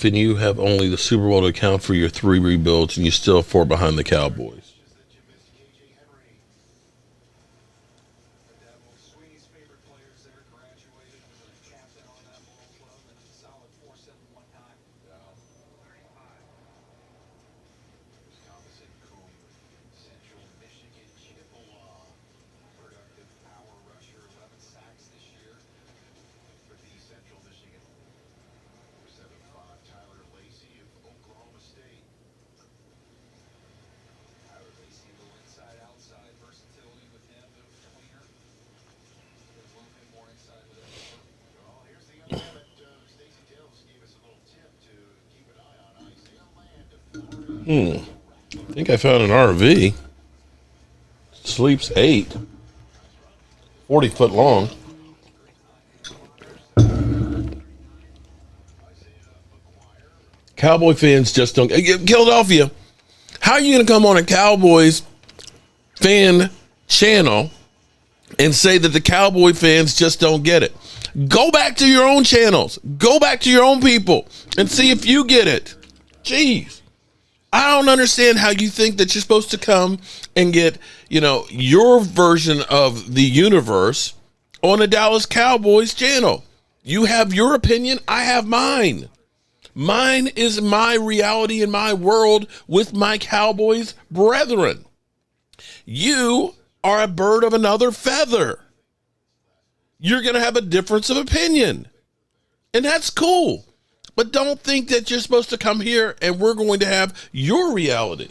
and you have only the Super Bowl to account for your 3 rebuilds, and you still 4 behind the Cowboys. I think I found an RV. Sleeps 8. 40 foot long. Cowboy fans just don't. Philadelphia, how are you going to come on a Cowboys fan channel and say that the Cowboy fans just don't get it? Go back to your own channels. Go back to your own people and see if you get it. Jeez. I don't understand how you think that you're supposed to come and get, your version of the universe on a Dallas Cowboys channel. You have your opinion. I have mine. Mine is my reality in my world with my Cowboys brethren. You are a bird of another feather. You're going to have a difference of opinion. And that's cool. But don't think that you're supposed to come here and we're going to have your reality.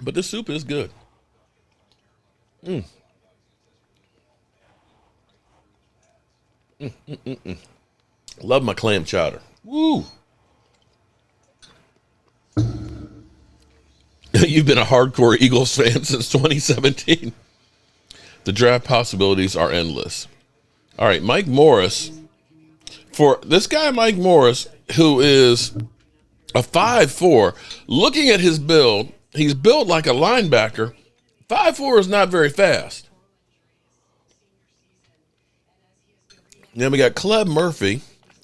But the soup is good. Love my clam chowder. Woo. You've been a hardcore Eagles fan since 2017. The draft possibilities are endless. All right, Mike Morris. For this guy, Mike Morris, who is a 5'4", looking at his build, he's built like a linebacker. 5'4" is not very fast. Then we got Cleb Murphy,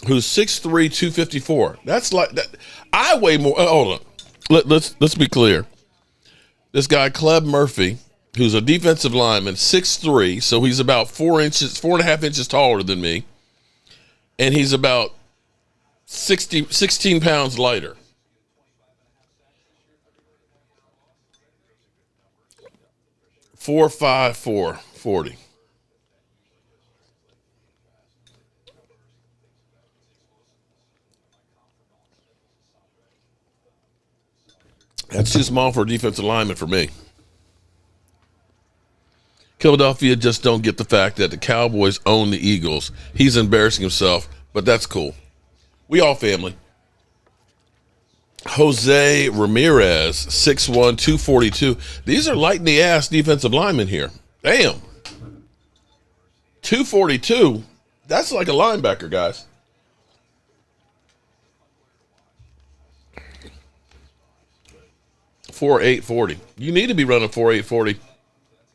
who's 6'3", 254. That's like that. I weigh more. Hold on. Let's be clear. This guy, Cleb Murphy, who's a defensive lineman, 6'3", so he's about 4.5 inches taller than me. And he's about 16 pounds lighter. – 4'5", 40. That's too small for a defensive lineman for me. Philadelphia just don't get the fact that the Cowboys own the Eagles. He's embarrassing himself, but that's cool. We all family. Jose Ramirez, 6'1", 242. These are light in the ass defensive linemen here. Damn. 242. That's like a linebacker, guys. 4.840. You need to be running 4.840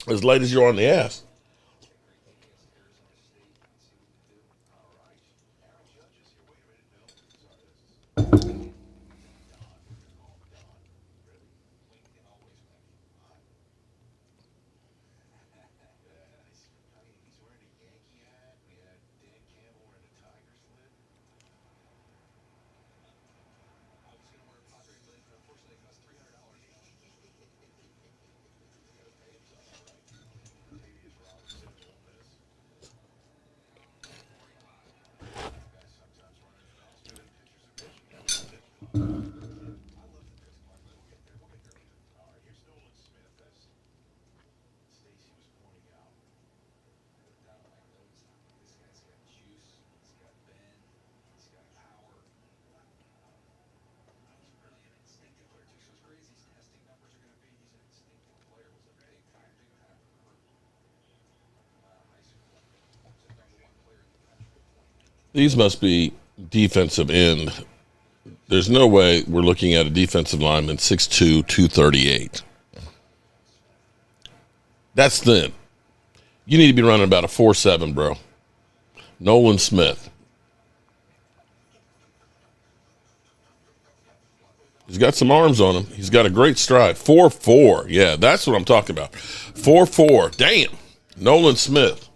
as late as you're on the ass. These must be defensive end. There's no way we're looking at a defensive lineman 6'2", 238. That's thin. You need to be running about a 4.7, bro. Nolan Smith. He's got some arms on him. He's got a great stride. 4.4. Yeah, that's what I'm talking about. 4.4. Damn. Nolan Smith.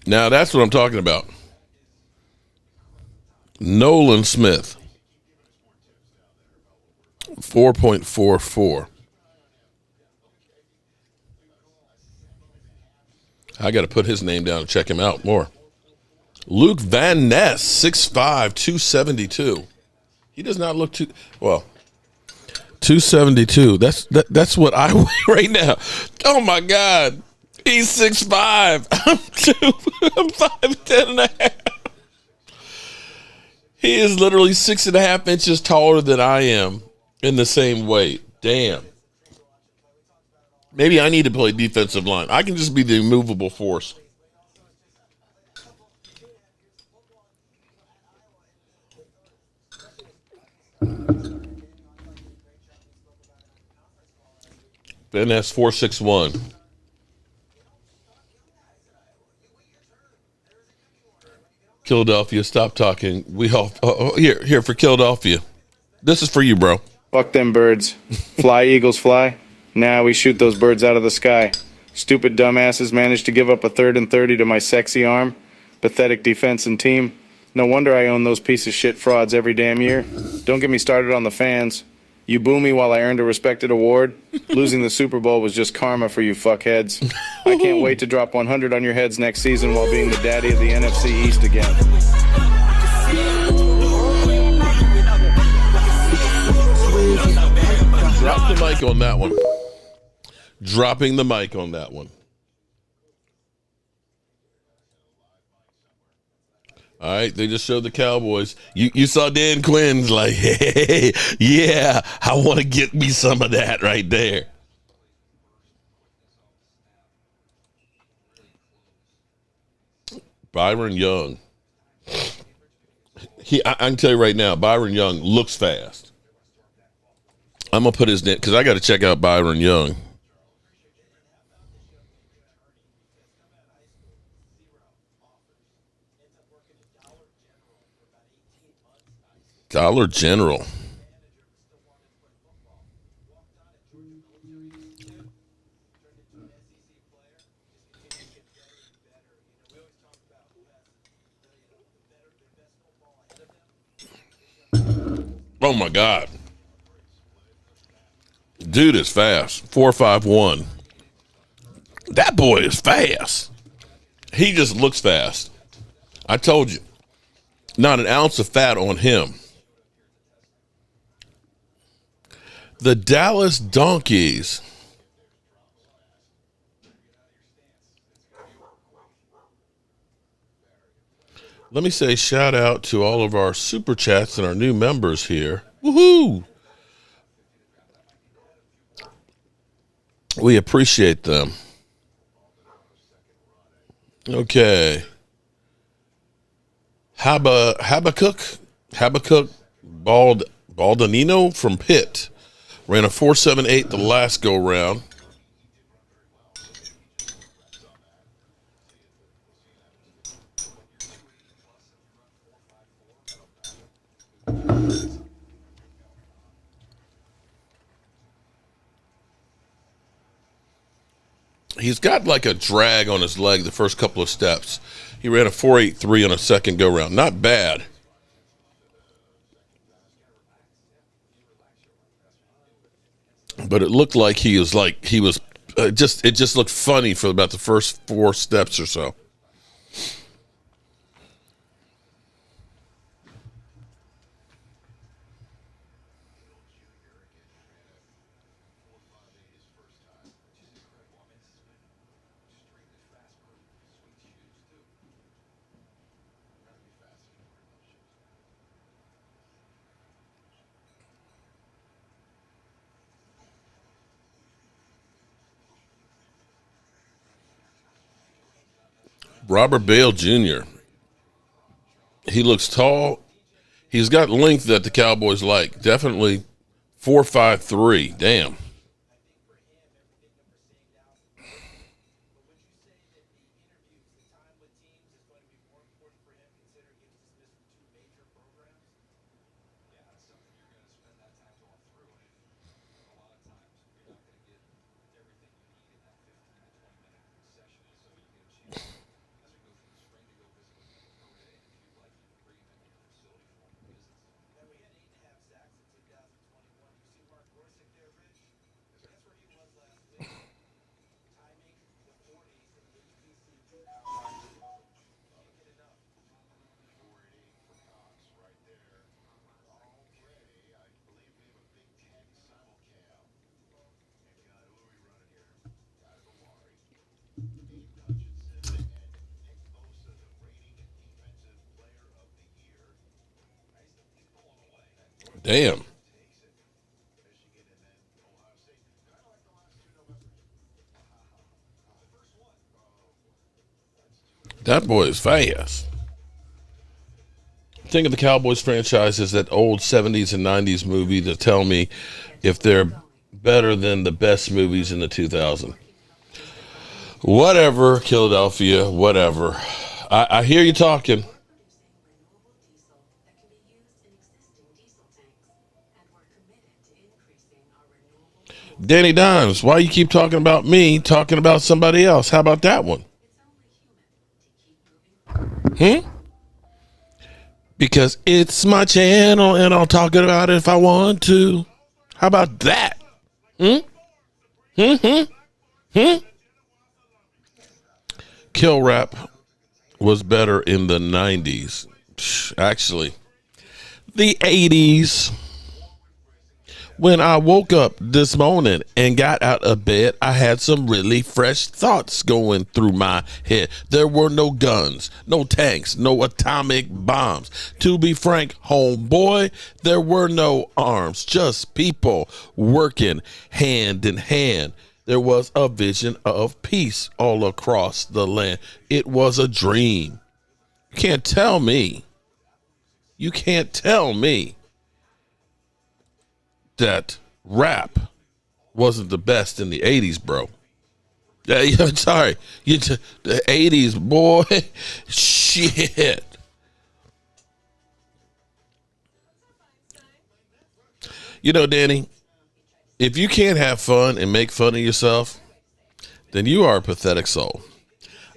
Now, that's what I'm talking about. Nolan Smith. 4.44. I got to put his name down and check him out more. Luke Van Ness, 6'5", 272. He does not look too well. 272. That's what I weigh right now. Oh my God. He's 6'5". I'm 5'10" and a half. He is literally 6.5 inches taller than I am in the same weight. Damn. Maybe I need to play defensive line. I can just be the immovable force. Ben S 461. Philadelphia, stop talking. We all here for Philadelphia. This is for you, bro. Fuck them birds. Fly, Eagles, fly. Now we shoot those birds out of the sky. Stupid dumbasses managed to give up a 3rd and 30 to my sexy arm. Pathetic defense and team. No wonder I own those piece of shit frauds every damn year. Don't get me started on the fans. You boo me while I earned a respected award. Losing the Super Bowl was just karma for you fuckheads. I can't wait to drop 100 on your heads next season while being the daddy of the NFC East again. Drop the mic on that one. Dropping the mic on that one. All right, they just showed the Cowboys. You saw Dan Quinn's like, hey, yeah, I want to get me some of that right there. Byron Young. I can tell you right now, Byron Young looks fast. I'm going to put his name, because I got to check out Byron Young. Dollar General. Oh my God. Dude is fast. 4.51. That boy is fast. He just looks fast. I told you. Not an ounce of fat on him. The Dallas Donkeys. Let me say shout out to all of our super chats and our new members here. Woohoo! We appreciate them. Okay. Habakkuk Bald Baldonino from Pitt ran a 4.78 the last go round. He's got like a drag on his leg the first couple of steps. He ran a 4.83 on a second go round. Not bad. But it looked like he was it just looked funny for about the first 4 steps or so. Robert Bale Jr. He looks tall. He's got length that the Cowboys like. Definitely 4.53. Damn. Damn. That boy is fast. Think of the Cowboys franchise as that old 70s and 90s movie to tell me if they're better than the best movies in the 2000s. Whatever, Philadelphia, whatever. I hear you talking. Danny Dimes, why you keep talking about me, talking about somebody else? How about that one? Because it's my channel and I'll talk about it if I want to. How about that? Kill Rap was better in the 90s. Actually, the 80s. When I woke up this morning and got out of bed, I had some really fresh thoughts going through my head. There were no guns, no tanks, no atomic bombs. To be frank, homeboy, there were no arms, just people working hand in hand. There was a vision of peace all across the land. It was a dream. You can't tell me that rap wasn't the best in the 80s, bro. Yeah, sorry. The 80s, boy. Shit. You know, Danny, if you can't have fun and make fun of yourself, then you are a pathetic soul.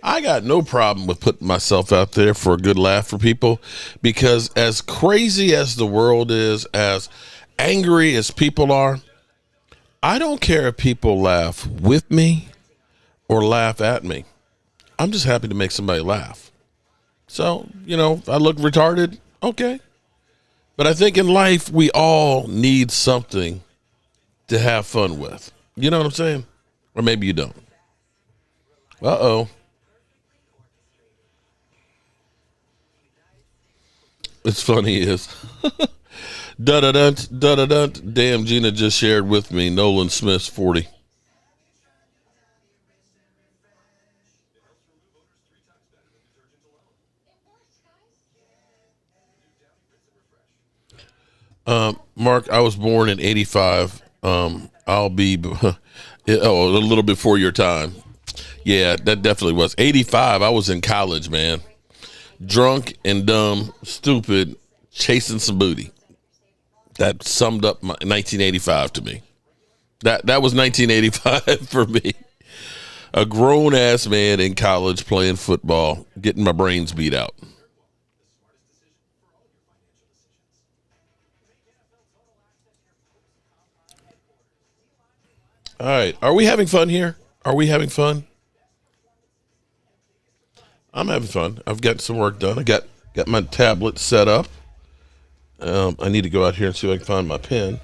I got no problem with putting myself out there for a good laugh for people, because as crazy as the world is, as angry as people are, I don't care if people laugh with me or laugh at me. I'm just happy to make somebody laugh. So, if I look retarded, okay. But I think in life, we all need something to have fun with. You know what I'm saying? Or maybe you don't. Uh-oh. It's funny is da-da-dunt, da-da-dunt. Damn, Gina just shared with me Nolan Smith's 40. Mark, I was born in 85. I'll be a little before your time. Yeah, that definitely was. 85, I was in college, man. Drunk and dumb, stupid, chasing some booty. That summed up my 1985 to me. That was 1985 for me. A grown ass man in college playing football, getting my brains beat out. All right. Are we having fun here? Are we having fun? I'm having fun. I've got some work done. I got my tablet set up. I need to go out here and see if I can find my pen.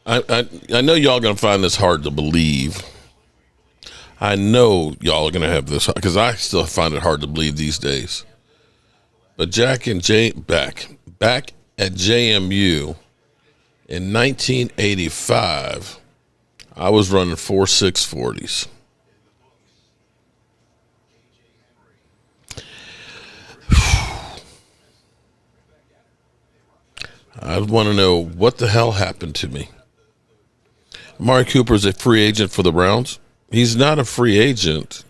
I know y'all gonna find this hard to believe. I know y'all are gonna have this because I still find it hard to believe these days. But Jack and Jay back at JMU in 1985, I was running 4.640s. I want to know what the hell happened to me. Amari Cooper's a free agent for the Browns. He's not a free agent.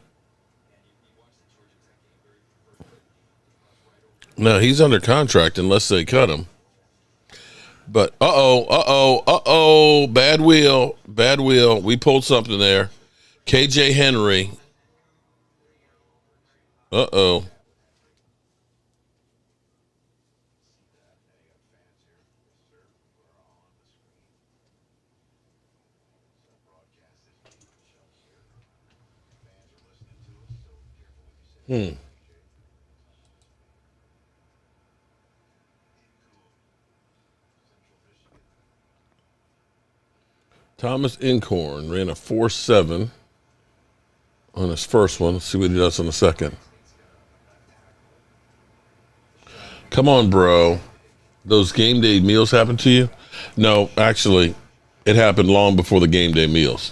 No, he's under contract unless they cut him. But bad wheel. We pulled something there. KJ Henry. Uh-oh. Thomas Incorn ran a 4.7 on his first one. Let's see what he does on the second. Come on, bro. Those game day meals happened to you? No, actually, it happened long before the game day meals.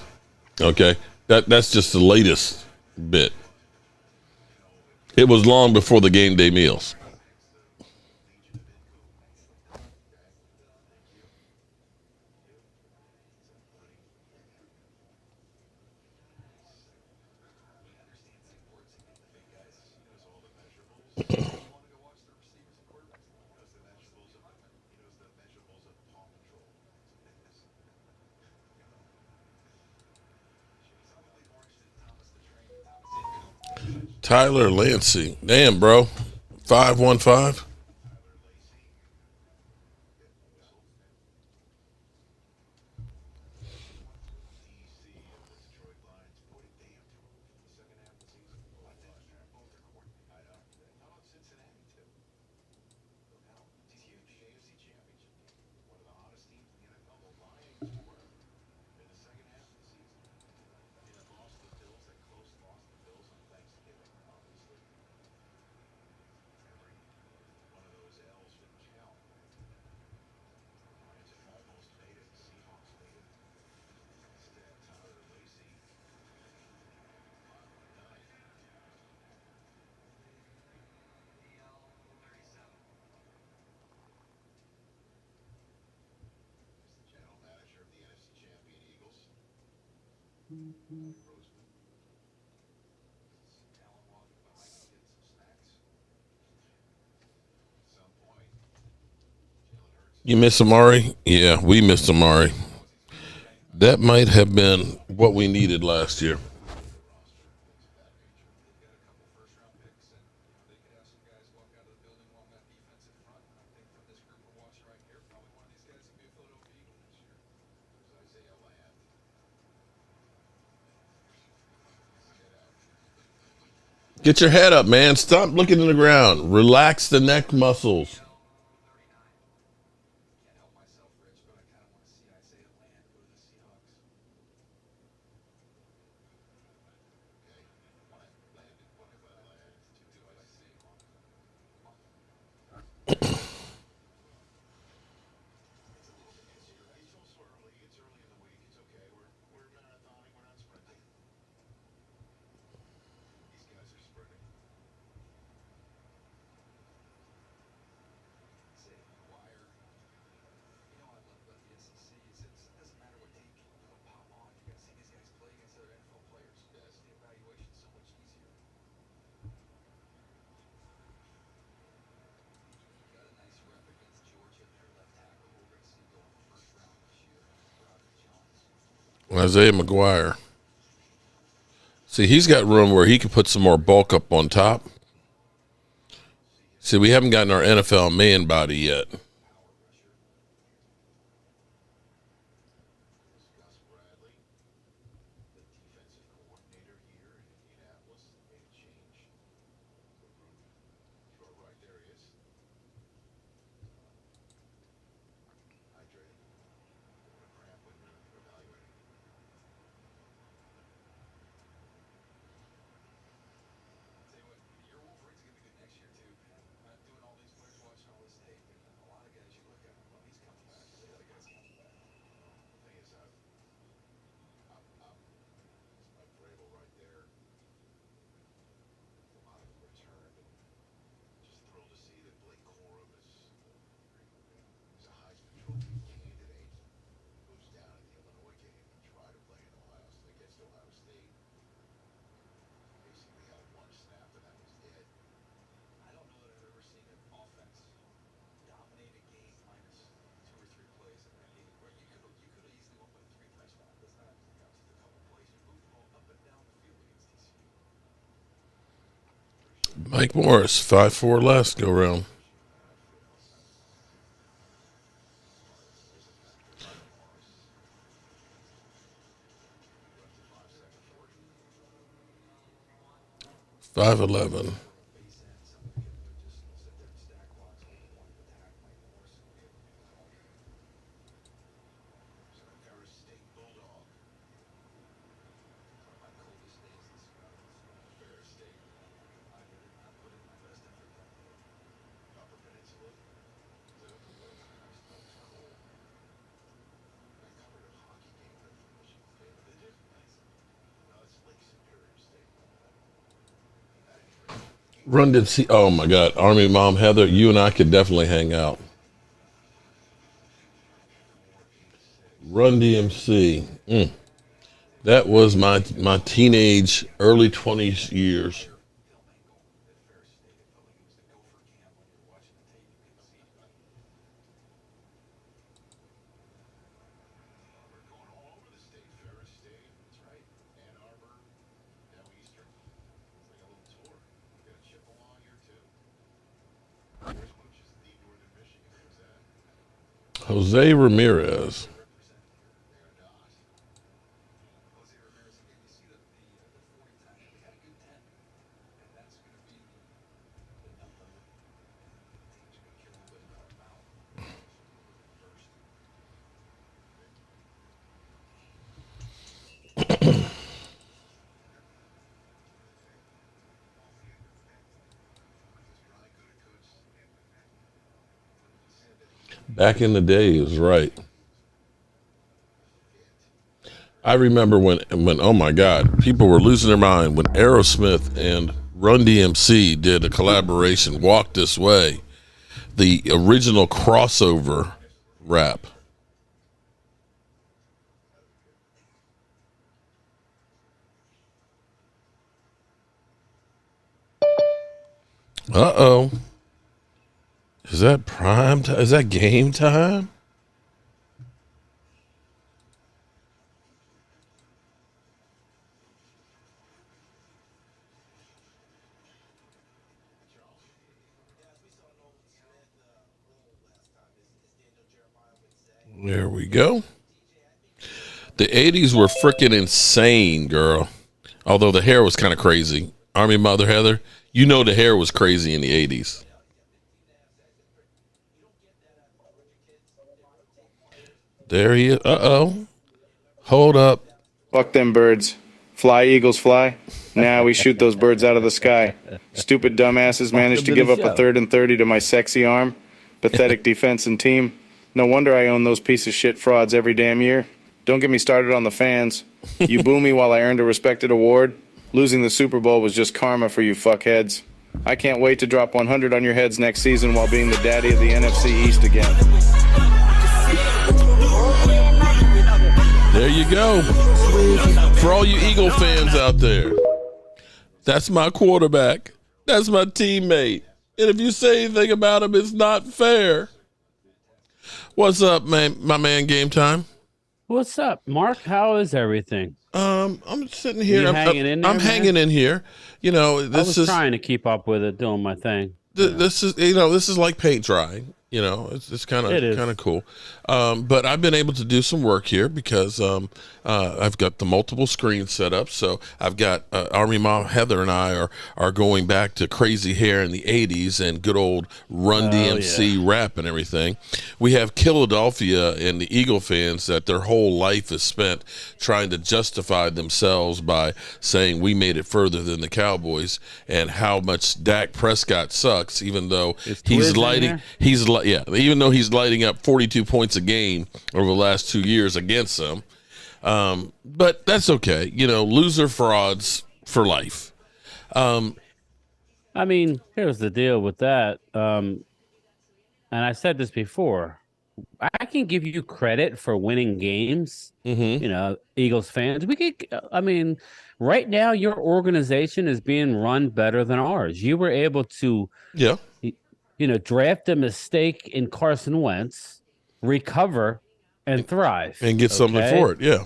Okay? That's just the latest bit. It was long before the game day meals. Tyler Lancey. Damn, bro. 515. You miss Amari? Yeah, we missed Amari. That might have been what we needed last year. Get your head up, man. Stop looking in the ground. Relax the neck muscles. Isaiah McGuire. See, he's got room where he can put some more bulk up on top. See, we haven't gotten our NFL man body yet. Mike Morris, 5'4" last go round. $5'11". Run DMC. Oh my God, Army Mom Heather, you and I could definitely hang out. Run DMC. That was my teenage, early 20s years. Jose Ramirez. Back in the day, he was right. I remember when oh my God, people were losing their mind when Aerosmith and Run DMC did a collaboration, Walk This Way, the original crossover rap. Uh-oh. Is that prime time? Is that game time? There we go. The 80s were freaking insane, girl. Although the hair was kind of crazy. Army Mother Heather. You know the hair was crazy in the 80s. There he is. Uh-oh. Hold up. Fuck them birds. Fly, Eagles, fly. Now we shoot those birds out of the sky. Stupid dumbasses managed to give up a 3rd and 30 to my sexy arm. Pathetic defense and team. No wonder I own those piece of shit frauds every damn year. Don't get me started on the fans. You boo me while I earned a respected award. Losing the Super Bowl was just karma for you fuckheads. I can't wait to drop 100 on your heads next season while being the daddy of the NFC East again. There you go. For all you Eagle fans out there, that's my quarterback. That's my teammate. And if you say anything about him, it's not fair. What's up, man? My man, Game Time. What's up, Mark? How is everything? I'm sitting here. I'm hanging in there, I'm hanging in here. You know, I was trying to keep up with it, doing my thing. This is like paint drying. You know, it's kind of cool. But I've been able to do some work here because I've got the multiple screens set up. So I've got Army Mom Heather and I are going back to crazy hair in the 80s and good old Run DMC rap and everything. We have Philadelphia and the Eagle fans that their whole life is spent trying to justify themselves by saying we made it further than the Cowboys and how much Dak Prescott sucks, even though even though he's lighting up 42 points a game over the last 2 years against them. But that's okay. You know, loser frauds for life. I mean, here's the deal with that. And I said this before. I can give you credit for winning games. Mm-hmm. You know, Eagles fans. Right now your organization is being run better than ours. You were able to draft a mistake in Carson Wentz, recover, and thrive. And get something for it, yeah.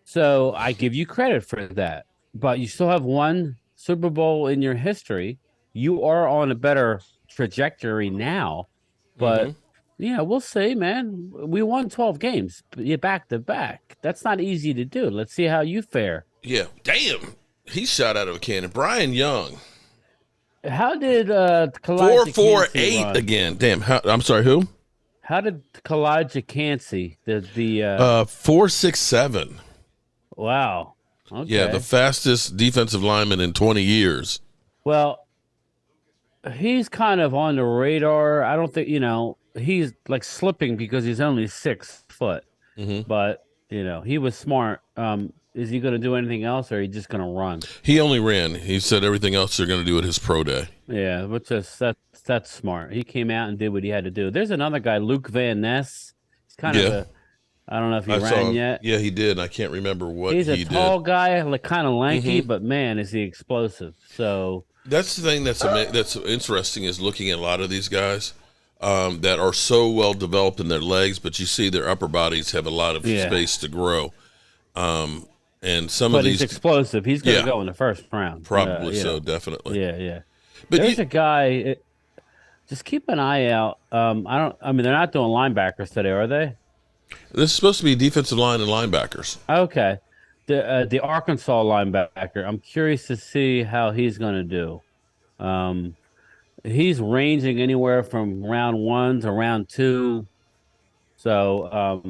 So I give you credit for that. But you still have one Super Bowl in your history. You are on a better trajectory now. But, we'll see, man. We won 12 games back to back. That's not easy to do. Let's see how you fare. Yeah. Damn. He shot out of a cannon. Brian Young. How did 4-4-8 again? Damn. I'm sorry. Who? How did Kalijah Cansey the 4.67? Wow. Okay. Yeah, the fastest defensive lineman in 20 years. Well, he's kind of on the radar. I don't think he's like slipping because he's only 6 foot. But he was smart. Is he going to do anything else, or are he just going to run? He only ran. He said everything else they're going to do at his pro day. Yeah, that's smart. He came out and did what he had to do. There's another guy, Luke Van Ness. He's kind of I don't know if he ran yet. Yeah, he did. I can't remember what he did. He's a tall guy, like kind of lanky, but man, is he explosive. So that's the thing that's interesting is looking at a lot of these guys that are so well developed in their legs, but you see their upper bodies have a lot of space to grow. And but he's explosive. He's going to go in the first round. Probably so, definitely. Yeah. But there's a guy. Just keep an eye out. They're not doing linebackers today, are they? This is supposed to be defensive line and linebackers. Okay. The Arkansas linebacker. I'm curious to see how he's going to do. He's ranging anywhere from round 1 to round 2. So,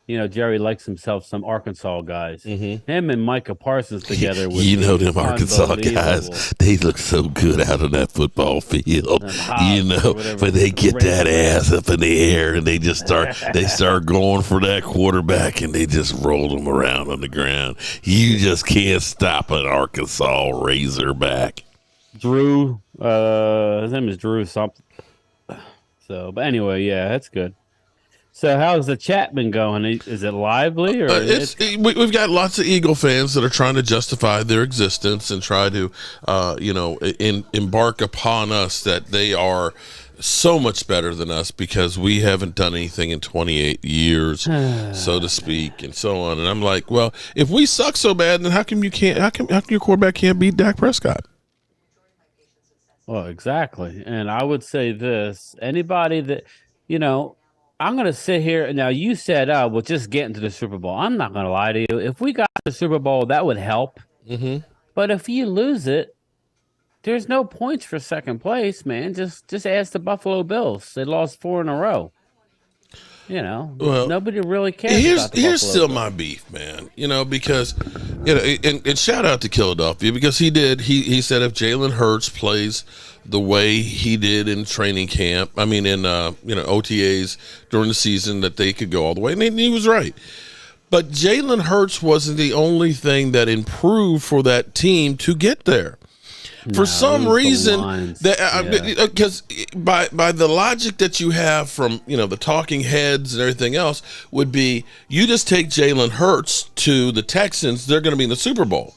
Jerry likes himself some Arkansas guys. Him and Micah Parsons together. Them Arkansas guys, they look so good out on that football field. When they get that ass up in the air and they just start going for that quarterback and they just roll them around on the ground. You just can't stop an Arkansas Razorback. Drew, his name is Drew something. So, but anyway, that's good. So how's the chat been going? Is it lively or? We've got lots of Eagle fans that are trying to justify their existence and try to, embark upon us that they are so much better than us because we haven't done anything in 28 years, so to speak, and so on. And I'm like, well, if we suck so bad, then how come your quarterback can't beat Dak Prescott? Well, exactly. And I would say this: anybody that I'm going to sit here. Now, you said, we'll just get into the Super Bowl. I'm not going to lie to you. If we got the Super Bowl, that would help. But if you lose it, there's no points for second place, man. Just ask the Buffalo Bills. They lost 4 in a row. You know, Well, nobody really cares about the here's Buffalo still Bills. my beef, man. You know, because and shout out to Philadelphia because he said if Jalen Hurts plays the way he did in training camp, I mean in OTAs during the season, that they could go all the way, and he was right. But Jalen Hurts wasn't the only thing that improved for that team to get there. For some reason, because by the logic that you have from the talking heads and everything else would be, you just take Jalen Hurts to the Texans, they're going to be in the Super Bowl.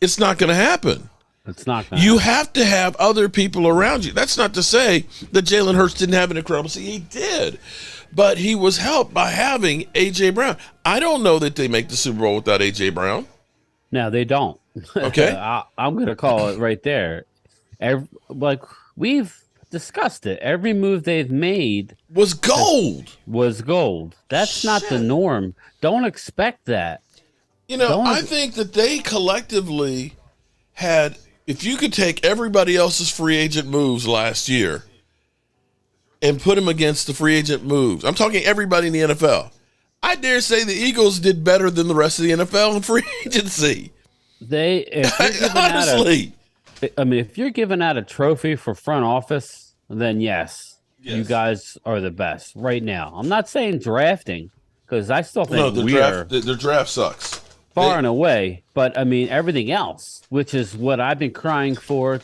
It's not going to happen. It's not. You have to have other people around you. That's not to say that Jalen Hurts didn't have an incredible season. He did, but he was helped by having A.J. Brown. I don't know that they make the Super Bowl without A.J. Brown. No, they don't. Okay. I'm going to call it right there. Like we've discussed it. Every move they've made was gold. That's not the norm. Don't expect that. I think that they collectively had, if you could take everybody else's free agent moves last year and put them against the free agent moves, I'm talking everybody in the NFL, I dare say the Eagles did better than the rest of the NFL in free agency. Honestly, if you're giving out a trophy for front office, then yes, you guys are the best right now. I'm not saying drafting, because I still think their draft sucks far and away. But I mean everything else, which is what I've been crying for.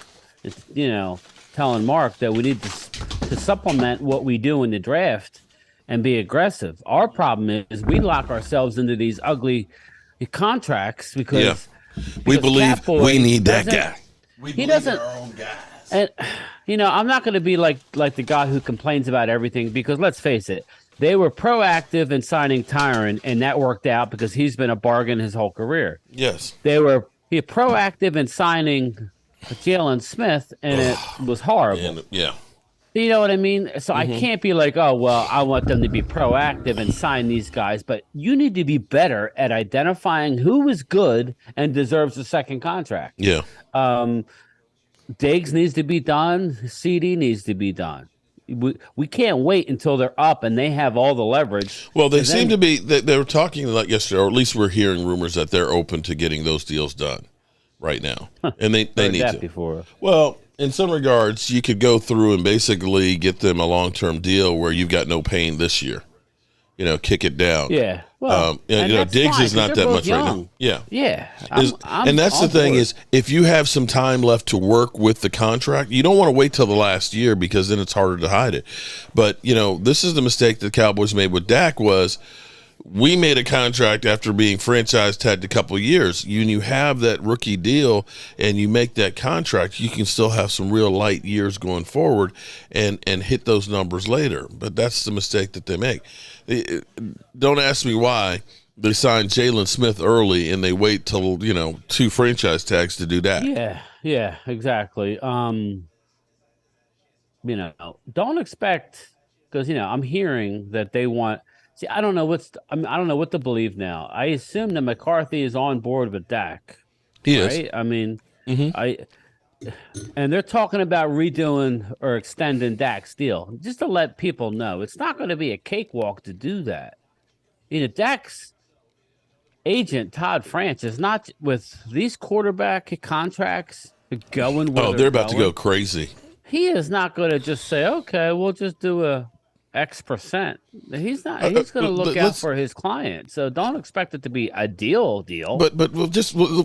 Telling Mark that we need to supplement what we do in the draft and be aggressive. Our problem is we lock ourselves into these ugly contracts because we believe we need that guy. He doesn't. Our own guys. And I'm not going to be like the guy who complains about everything, because let's face it, they were proactive in signing Tyron, and that worked out because he's been a bargain his whole career. Yes, they were proactive in signing Jalen Smith, and it was horrible. You know what I mean? So I can't be like, oh, well, I want them to be proactive and sign these guys. But you need to be better at identifying who is good and deserves a second contract. Yeah. Diggs needs to be done. CD needs to be done. We can't wait until they're up and they have all the leverage. Well, they seem to be, they were talking like yesterday, or at least we're hearing rumors that they're open to getting those deals done right now. And they need that to. Before. Well, in some regards, you could go through and basically get them a long-term deal where you've got no pain this year. Kick it down. Yeah. Well, Diggs is not that much right now. Yeah. Yeah. And that's the thing is, if you have some time left to work with the contract, you don't want to wait till the last year, because then it's harder to hide it. But, this is the mistake that the Cowboys made with Dak was, we made a contract after being franchise tagged a couple of years. You have that rookie deal and you make that contract, you can still have some real light years going forward and hit those numbers later. But that's the mistake that they make. Don't ask me why they signed Jalen Smith early and they wait till 2 franchise tags to do that. Yeah, exactly. Don't expect, because I'm hearing that they want. See, I don't know what to believe now. I assume that McCarthy is on board with Dak. He right? is. I mean, and they're talking about redoing or extending Dak's deal. Just to let people know, it's not going to be a cakewalk to do that. Dak's agent, Todd France, is not with these quarterback contracts going. They're about to go crazy. He is not going to just say, okay, we'll just do a X%. He's not. He's going to look out for his client. So don't expect it to be a deal. But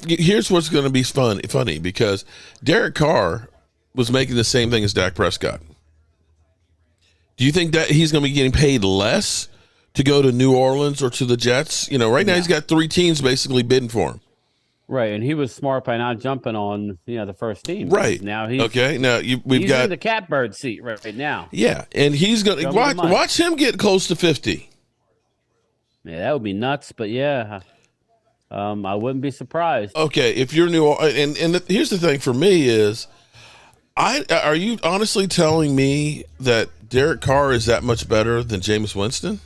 here's what's going to be funny, because Derek Carr was making the same thing as Dak Prescott. Do you think that he's going to be getting paid less to go to New Orleans or to the Jets? Right now he's got 3 teams basically bidding for him. Right, and he was smart by not jumping on the first team. Right now, he's we've got in the catbird seat right now. Yeah, and he's gonna watch him get close to 50. Yeah, that would be nuts. But yeah, I wouldn't be surprised. Okay, if you're New Orleans, and here's the thing for me is, are you honestly telling me that Derek Carr is that much better than Jameis Winston?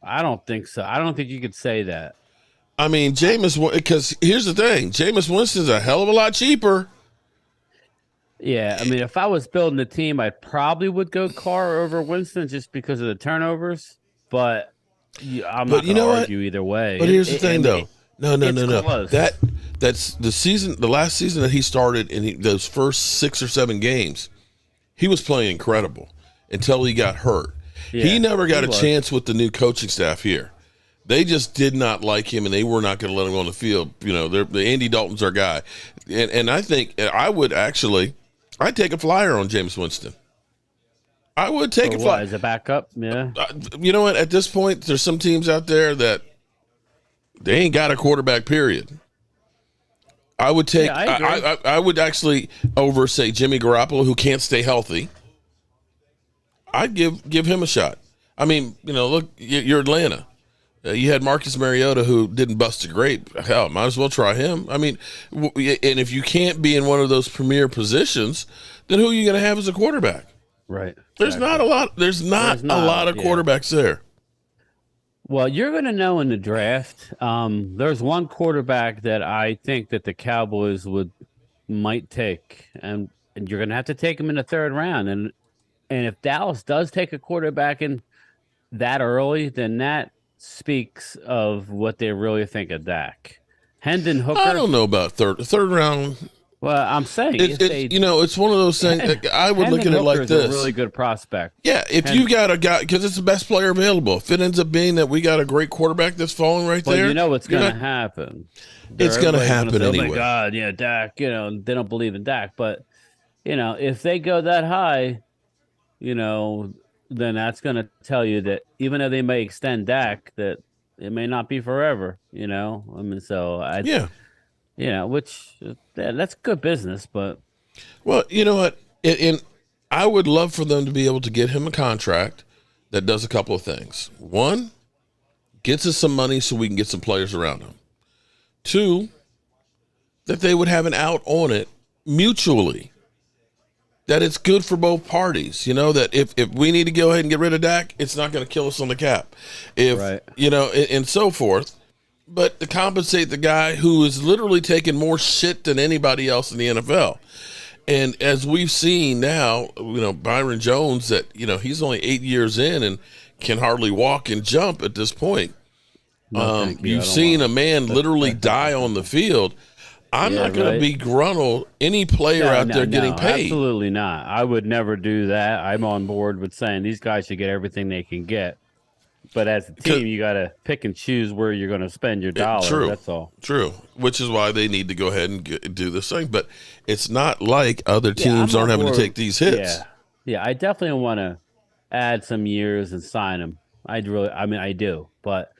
I don't think so. I don't think you could say that. I mean, because here's the thing: Jameis Winston's a hell of a lot cheaper. Yeah, I mean, if I was building a team, I probably would go Carr over Winston just because of the turnovers. But I'm not going to argue either way. But here's the thing, though. No. Close. That's the last season that he started in those first 6 or 7 games. He was playing incredible until he got hurt. Yeah, he never got a chance with the new coaching staff here. They just did not like him, and they were not going to let him go on the field. You know, the Andy Dalton's our guy, and I think I'd take a flyer on Jameis Winston. I would take a flyer as a backup. Yeah. You know what? At this point, there's some teams out there that they ain't got a quarterback. Period. I would take. Yeah, I would actually over say Jimmy Garoppolo, who can't stay healthy. I'd give him a shot. I mean, look, you're Atlanta. You had Marcus Mariota, who didn't bust a grape. Hell, might as well try him. I mean, and if you can't be in one of those premier positions, then who are you going to have as a quarterback? Right. There's not a lot. There's not a lot of quarterbacks there. Well, you're going to know in the draft. There's one quarterback that I think that the Cowboys might take, and you're going to have to take him in the 3rd round. And if Dallas does take a quarterback in that early, then that speaks of what they really think of Dak. Hendon Hooker. I don't know about third round. Well, I'm saying it's one of those things. I would look at it like this. A really good prospect. Yeah, if you got a guy, because it's the best player available. If it ends up being that we got a great quarterback that's falling right there, you know what's going to happen. It's going to happen anyway. Oh my God, yeah, Dak. They don't believe in Dak, but if they go that high, then that's going to tell you that even though they may extend Dak, that it may not be forever. I mean, which that's good business, but well, you know what? And I would love for them to be able to get him a contract that does a couple of things. 1, gets us some money so we can get some players around him. 2, that they would have an out on it mutually. That it's good for both parties, that if we need to go ahead and get rid of Dak, it's not going to kill us on the cap. And so forth. But to compensate the guy who is literally taking more shit than anybody else in the NFL. And as we've seen now, Byron Jones, that, he's only 8 years in and can hardly walk and jump at this point. You've seen a man literally die on the field. I'm not going to begruntle any player out there getting paid. Absolutely not. I would never do that. I'm on board with saying these guys should get everything they can get. But as a team, you got to pick and choose where you're going to spend your dollars. True. That's all. True. Which is why they need to go ahead and do this thing. But it's not like other teams aren't having to take these hits. Yeah, I definitely want to add some years and sign them. I do. But,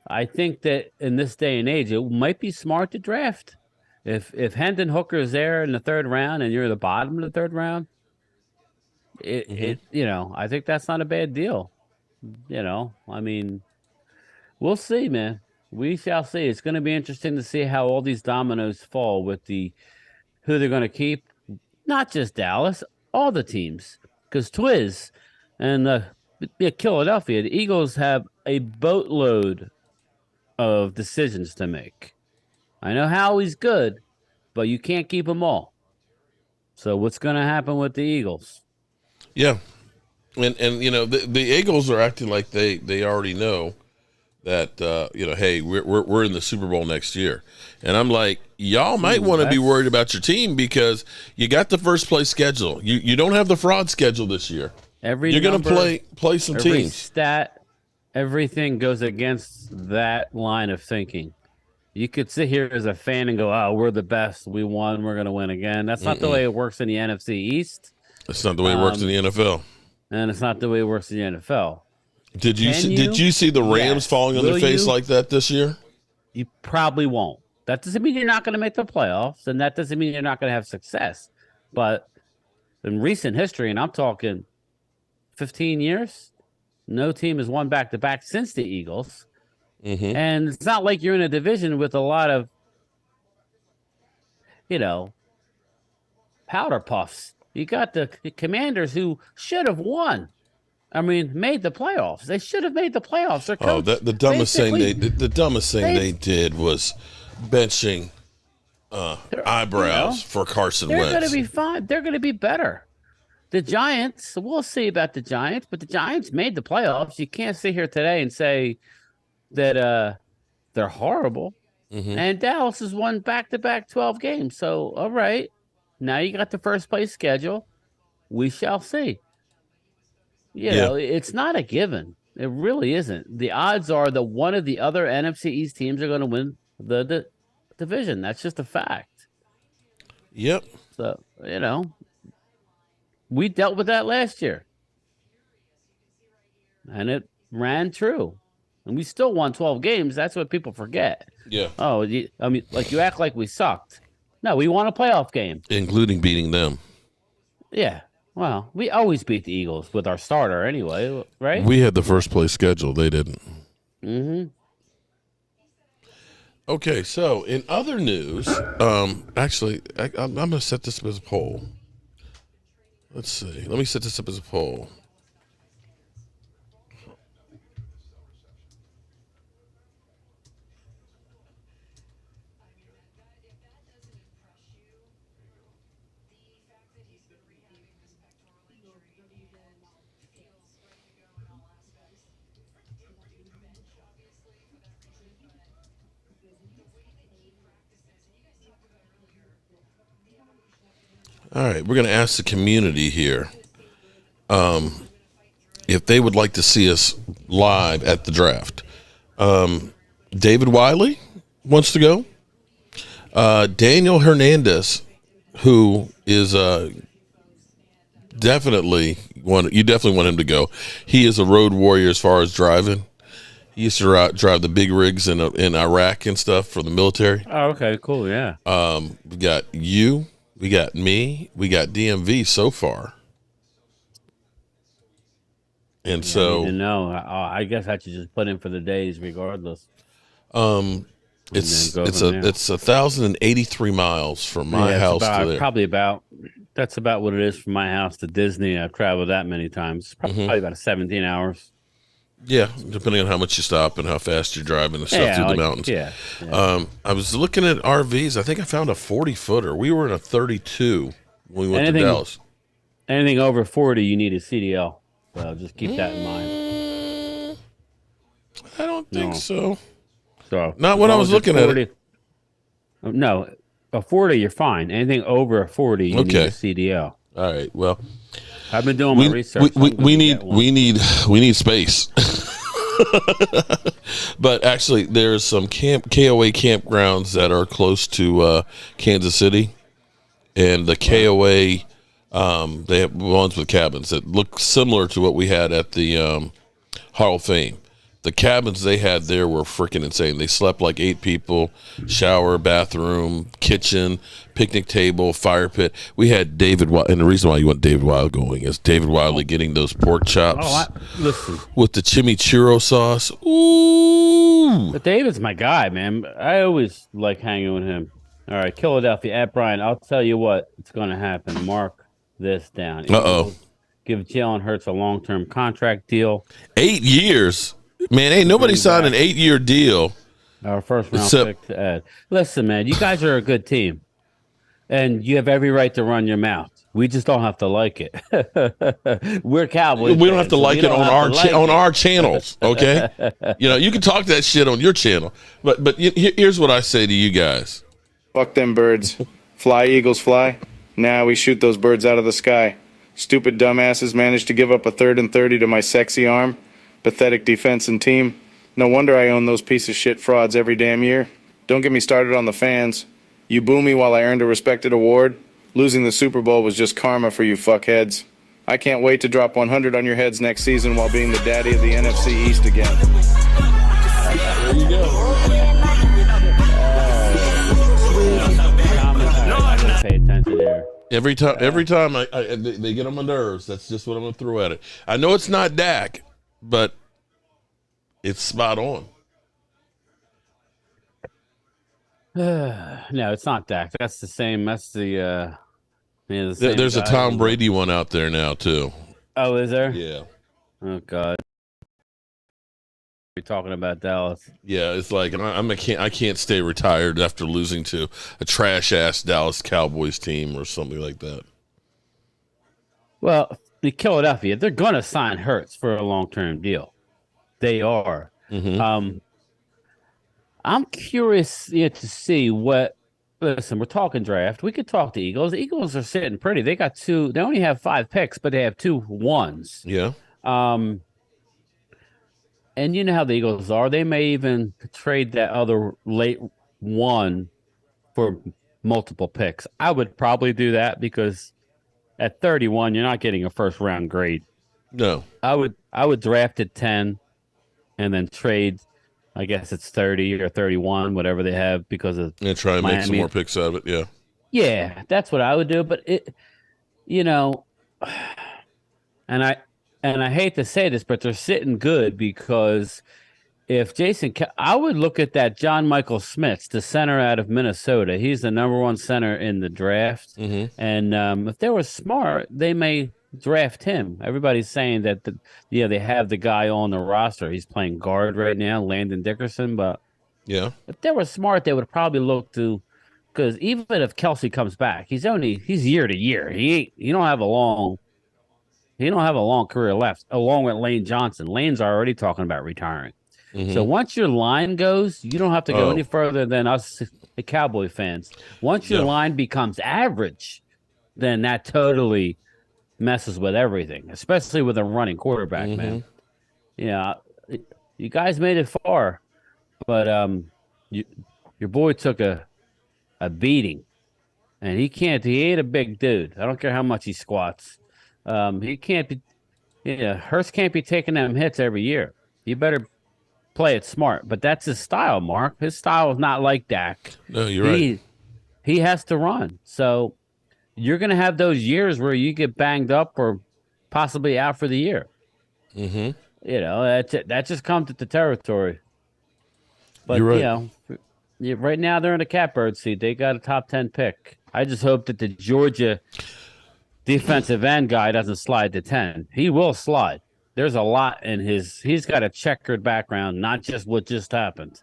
I think that in this day and age, it might be smart to draft. If Hendon Hooker is there in the 3rd round and you're at the bottom of the 3rd round, I think that's not a bad deal. I mean, we'll see, man. We shall see. It's going to be interesting to see how all these dominoes fall with who they're going to keep. Not just Dallas, all the teams. Because Twiz and Philadelphia, the Eagles have a boatload of decisions to make. I know Howie's good, but you can't keep them all. So what's going to happen with the Eagles? Yeah. And the Eagles are acting like they already know that, hey, we're in the Super Bowl next year. And I'm like, y'all might want to be worried about your team because you got the first place schedule. You don't have the fraud schedule this year. You're going to play some teams. Stat, everything goes against that line of thinking. You could sit here as a fan and go, oh, we're the best. We won. We're going to win again. That's not the way it works in the NFC East. That's not the way it works in the NFL. And it's not the way it works in the NFL. Did you see the Rams falling on their face like that this year? You probably won't. That doesn't mean you're not going to make the playoffs, and that doesn't mean you're not going to have success. But in recent history, and I'm talking 15 years, no team has won back-to-back since the Eagles. Mm-hmm. And it's not like you're in a division with a lot of, powder puffs. You got the Commanders who should have won. I mean, made the playoffs. They should have made the playoffs. Their coach, the dumbest thing they did was benching eyebrows for Carson They're Wentz. going to be fine. They're going to be better. The Giants, we'll see about the Giants, but the Giants made the playoffs. You can't sit here today and say that they're horrible. Mm-hmm. And Dallas has won back-to-back 12 games. So, all right, now you got the first place schedule. We shall see. You know, it's not a given. It really isn't. The odds are that one of the other NFC East teams are going to win the division. That's just a fact. Yep. So, you know, we dealt with that last year. And it ran true. And we still won 12 games. That's what people forget. Yeah. Oh, I mean, like you act like we sucked. No, we won a playoff game. Including beating them. Yeah. Well, we always beat the Eagles with our starter anyway, right? We had the first place schedule. They didn't. Mm-hmm. Okay, so in other news, actually, I'm going to set this up as a poll. Let's see. Let me set this up as a poll. All right, we're going to ask the community here if they would like to see us live at the draft. David Wiley wants to go. Daniel Hernandez, who is definitely you definitely want him to go. He is a road warrior as far as driving. He used to drive the big rigs in Iraq and stuff for the military. Oh, okay, cool, yeah. We got you. We got me. We got DMV so far. And so, I guess I should just put in for the days regardless. It's 1,083 miles from my house to there. That's about what it is from my house to Disney. I've traveled that many times. Probably about 17 hours. Yeah, depending on how much you stop and how fast you're driving and stuff through the mountains. Yeah. I was looking at RVs. I think I found a 40-footer. We were in a 32 when we went to Dallas. Anything over 40, you need a CDL. So just keep that in mind. I don't think so. So not when I was looking at it. No, a 40, you're fine. Anything over a 40, you need a CDL. All right. Well, I've been doing my research. We need space. But actually, there's some KOA campgrounds that are close to Kansas City, and the KOA they have ones with cabins that look similar to what we had at the Hall of Fame. The cabins they had there were freaking insane. They slept like 8 people, shower, bathroom, kitchen, picnic table, fire pit. We had David Wiley, and the reason why you want David Wiley going is David Wiley getting those pork chops with the chimichurro sauce. Ooh. But David's my guy, man. I always like hanging with him. All right, Philadelphia at Brian. I'll tell you what, it's going to happen. Mark this down. Uh-oh. Give Jalen Hurts a long-term contract deal. 8 years. Man, ain't nobody signed an 8-year deal. Our first round pick to add. Listen, man, you guys are a good team, and you have every right to run your mouth. We just don't have to like it. We're Cowboys. We don't have to like it on our channels, okay? You can talk that shit on your channel, but here's what I say to you guys: fuck them birds. Fly, Eagles, fly. Now we shoot those birds out of the sky. Stupid dumbasses managed to give up a 3rd and 30 to my sexy arm. Pathetic defense and team. No wonder I own those piece of shit frauds every damn year. Don't get me started on the fans. You boo me while I earned a respected award. Losing the Super Bowl was just karma for you fuckheads. I can't wait to drop 100 on your heads next season while being the daddy of the NFC East again. There you go. Pay attention there. Every time they get on my nerves. That's just what I'm gonna throw at it. I know it's not Dak, but it's spot on. No, it's not Dak. That's the same. That's the There's a Tom Brady one out there now too. Oh, is there? Yeah. Oh God. We're talking about Dallas. Yeah, it's like I can't stay retired after losing to a trash ass Dallas Cowboys team or something like that. Well, the Philadelphia, they're gonna sign Hurts for a long-term deal. They are. Mm-hmm. I'm curious to see what. Listen, we're talking draft. We could talk the Eagles. The Eagles are sitting pretty. They got two. They only have 5 picks, but they have 2 ones. Yeah. And you know how the Eagles are. They may even trade that other late one for multiple picks. I would probably do that because at 31, you're not getting a first round grade. No. I would draft at 10 and then trade. I guess it's 30 or 31, whatever they have because of try and Miami. make some more picks out of it. Yeah. Yeah, that's what I would do. But and I hate to say this, but they're sitting good because if I would look at that John Michael Smith, the center out of Minnesota. He's the number 1 center in the draft. Mm-hmm. And if they were smart, they may draft him. Everybody's saying that they have the guy on the roster. He's playing guard right now, Landon Dickerson. But yeah, if they were smart, they would probably look to, because even if Kelsey comes back, he's year to year. He don't have a long career left, along with Lane Johnson. Lane's already talking about retiring. Mm-hmm. So once your line goes, you don't have to go any further than us, the Cowboy fans. Once your line becomes average, then that totally messes with everything, especially with a running quarterback, man. Yeah, you guys made it far, but your boy took a beating, and he ain't a big dude. I don't care how much he squats. He can't be. Hurst can't be taking them hits every year. You better play it smart, but that's his style, Mark. His style is not like Dak. No, you're right. He has to run. So you're going to have those years where you get banged up or possibly out for the year. Mm-hmm. That just comes with the territory. But, you're right. Right now they're in a catbird seat. They got a top 10 pick. I just hope that the Georgia defensive end guy doesn't slide to 10. He will slide. There's a lot in he's got a checkered background, not just what just happened.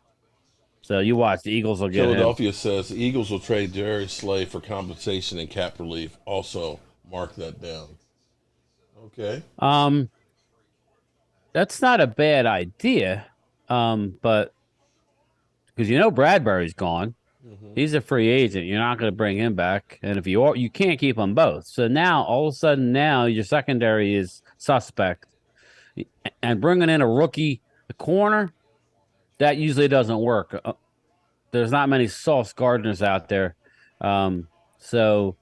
So you watch, the Eagles will get Philadelphia says the Eagles will trade Darius Slay for compensation and cap relief. Also, mark that down. Okay. That's not a bad idea. But because Bradbury's gone. Mm-hmm. He's a free agent. You're not going to bring him back. And if you are, you can't keep them both. So now, all of a sudden, your secondary is suspect. And bringing in a rookie corner, that usually doesn't work. There's not many Sauce Gardners out there. So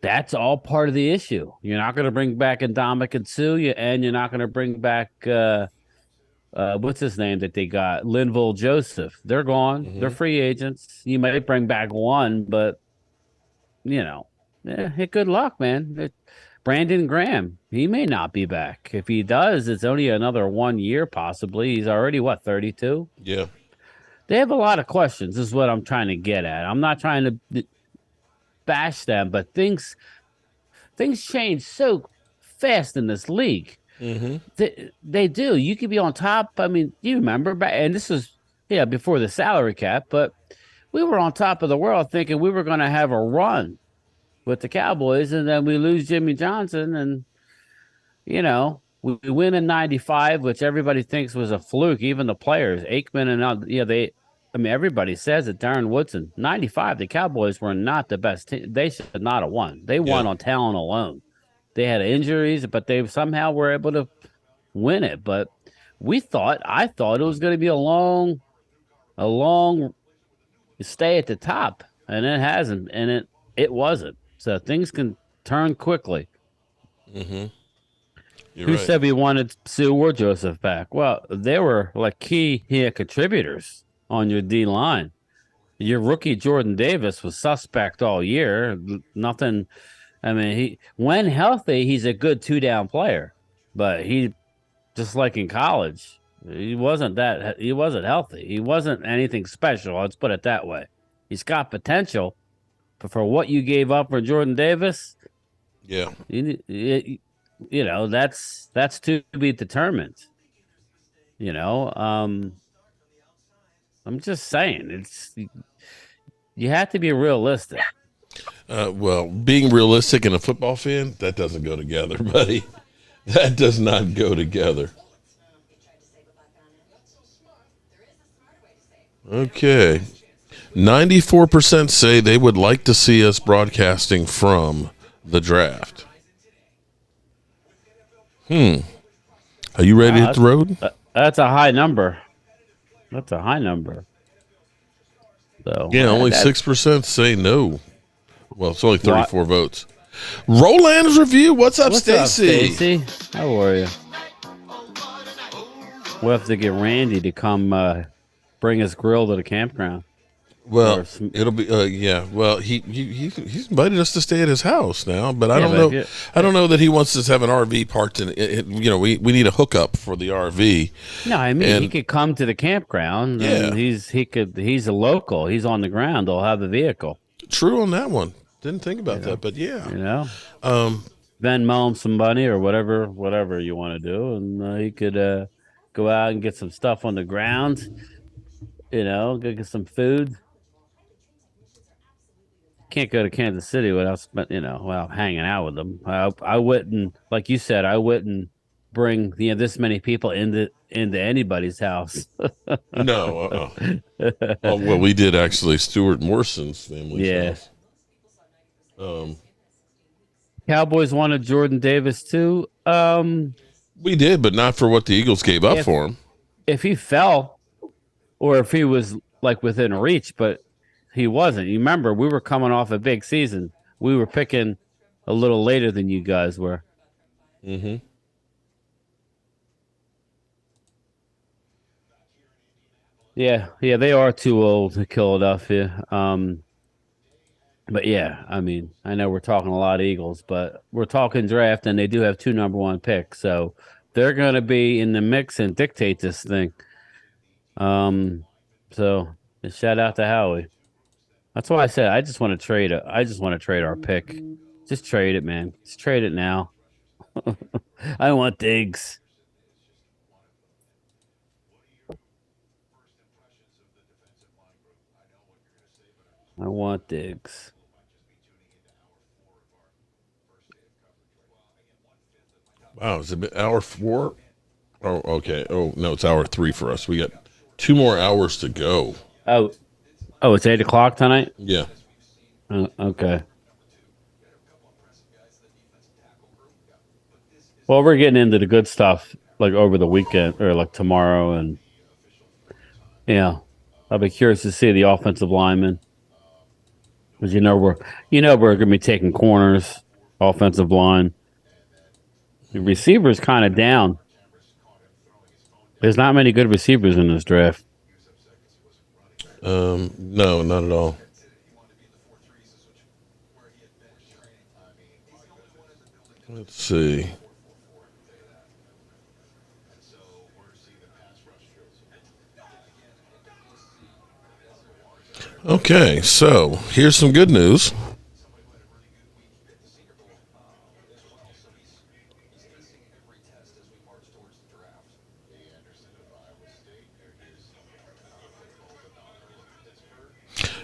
that's all part of the issue. You're not going to bring back Ndamukong Suh, and you're not going to bring back, what's his name that they got? Linval Joseph. They're gone. Mm-hmm. They're free agents. You might bring back one, but, good luck, man. Brandon Graham, he may not be back. If he does, it's only another 1 year possibly. He's already, 32? Yeah. They have a lot of questions, is what I'm trying to get at. I'm not trying to bash them, but things change so fast in this league. Mm-hmm. They do. You could be on top. I mean, you remember back, and this was, before the salary cap, but we were on top of the world thinking we were going to have a run with the Cowboys, and then we lose Jimmy Johnson, and we win in '95, which everybody thinks was a fluke. Even the players, Aikman and everybody says it. Darren Woodson, '95, the Cowboys were not the best team. They should not have won. They won on talent alone. They had injuries, but they somehow were able to win it. But I thought it was going to be a long stay at the top, and it hasn't, and it wasn't. So things can turn quickly. Mm-hmm. Who said we wanted Sue or Joseph back? Well, they were like key contributors on your D line. Your rookie Jordan Davis was suspect all year. Nothing. I mean, when healthy, he's a good 2-down player, but he, just like in college, he wasn't healthy. He wasn't anything special. Let's put it that way. He's got potential, but for what you gave up for Jordan Davis, that's to be determined. I'm just saying you have to be realistic. Well, being realistic and a football fan, that doesn't go together, buddy. That does not go together. Okay. 94% say they would like to see us broadcasting from the draft. Are you ready to hit the road? That's a high number. That's a high number. So yeah, only 6% say no. Well, it's only 34 votes. Roland's review. What's up, Stacy? How are you? We'll have to get Randy to come bring his grill to the campground. Well, it'll be yeah. Well, he's invited us to stay at his house now, but I don't know. I don't know that he wants us to have an RV parked in. We need a hookup for the RV. No, I mean he could come to the campground. Yeah, he's a local. He's on the ground. They'll have a vehicle. True on that one. Didn't think about that, but yeah. Venmo him some money or whatever you want to do, and he could go out and get some stuff on the ground. Go get some food. Can't go to Kansas City without hanging out with them. I wouldn't, like you said, I wouldn't bring this many people into anybody's house. No. Well, we did actually. Stuart Morrison's family's house. Cowboys wanted Jordan Davis too. We did, but not for what the Eagles gave up for him. If he fell, or if he was like within reach, but he wasn't. You remember, we were coming off a big season. We were picking a little later than you guys were. Mm-hmm. Yeah, they are too old to Philadelphia. But yeah, I mean, I know we're talking a lot of Eagles, but we're talking draft, and they do have 2 number 1 picks, so they're going to be in the mix and dictate this thing. So shout out to Howie. That's why I said I just want to trade it. I just want to trade our pick. Just trade it, man. Just trade it now. I want Diggs. I want Diggs. Wow, is it hour 4? Oh, okay. Oh, no, it's hour 3 for us. We got 2 more hours to go. Oh, it's 8 o'clock tonight? Yeah. Okay. Well, we're getting into the good stuff like over the weekend or like tomorrow, and I'll be curious to see the offensive linemen, because we're going to be taking corners, offensive line. The receivers kind of down. There's not many good receivers in this draft. No, not at all. Let's see. Okay, so here's some good news.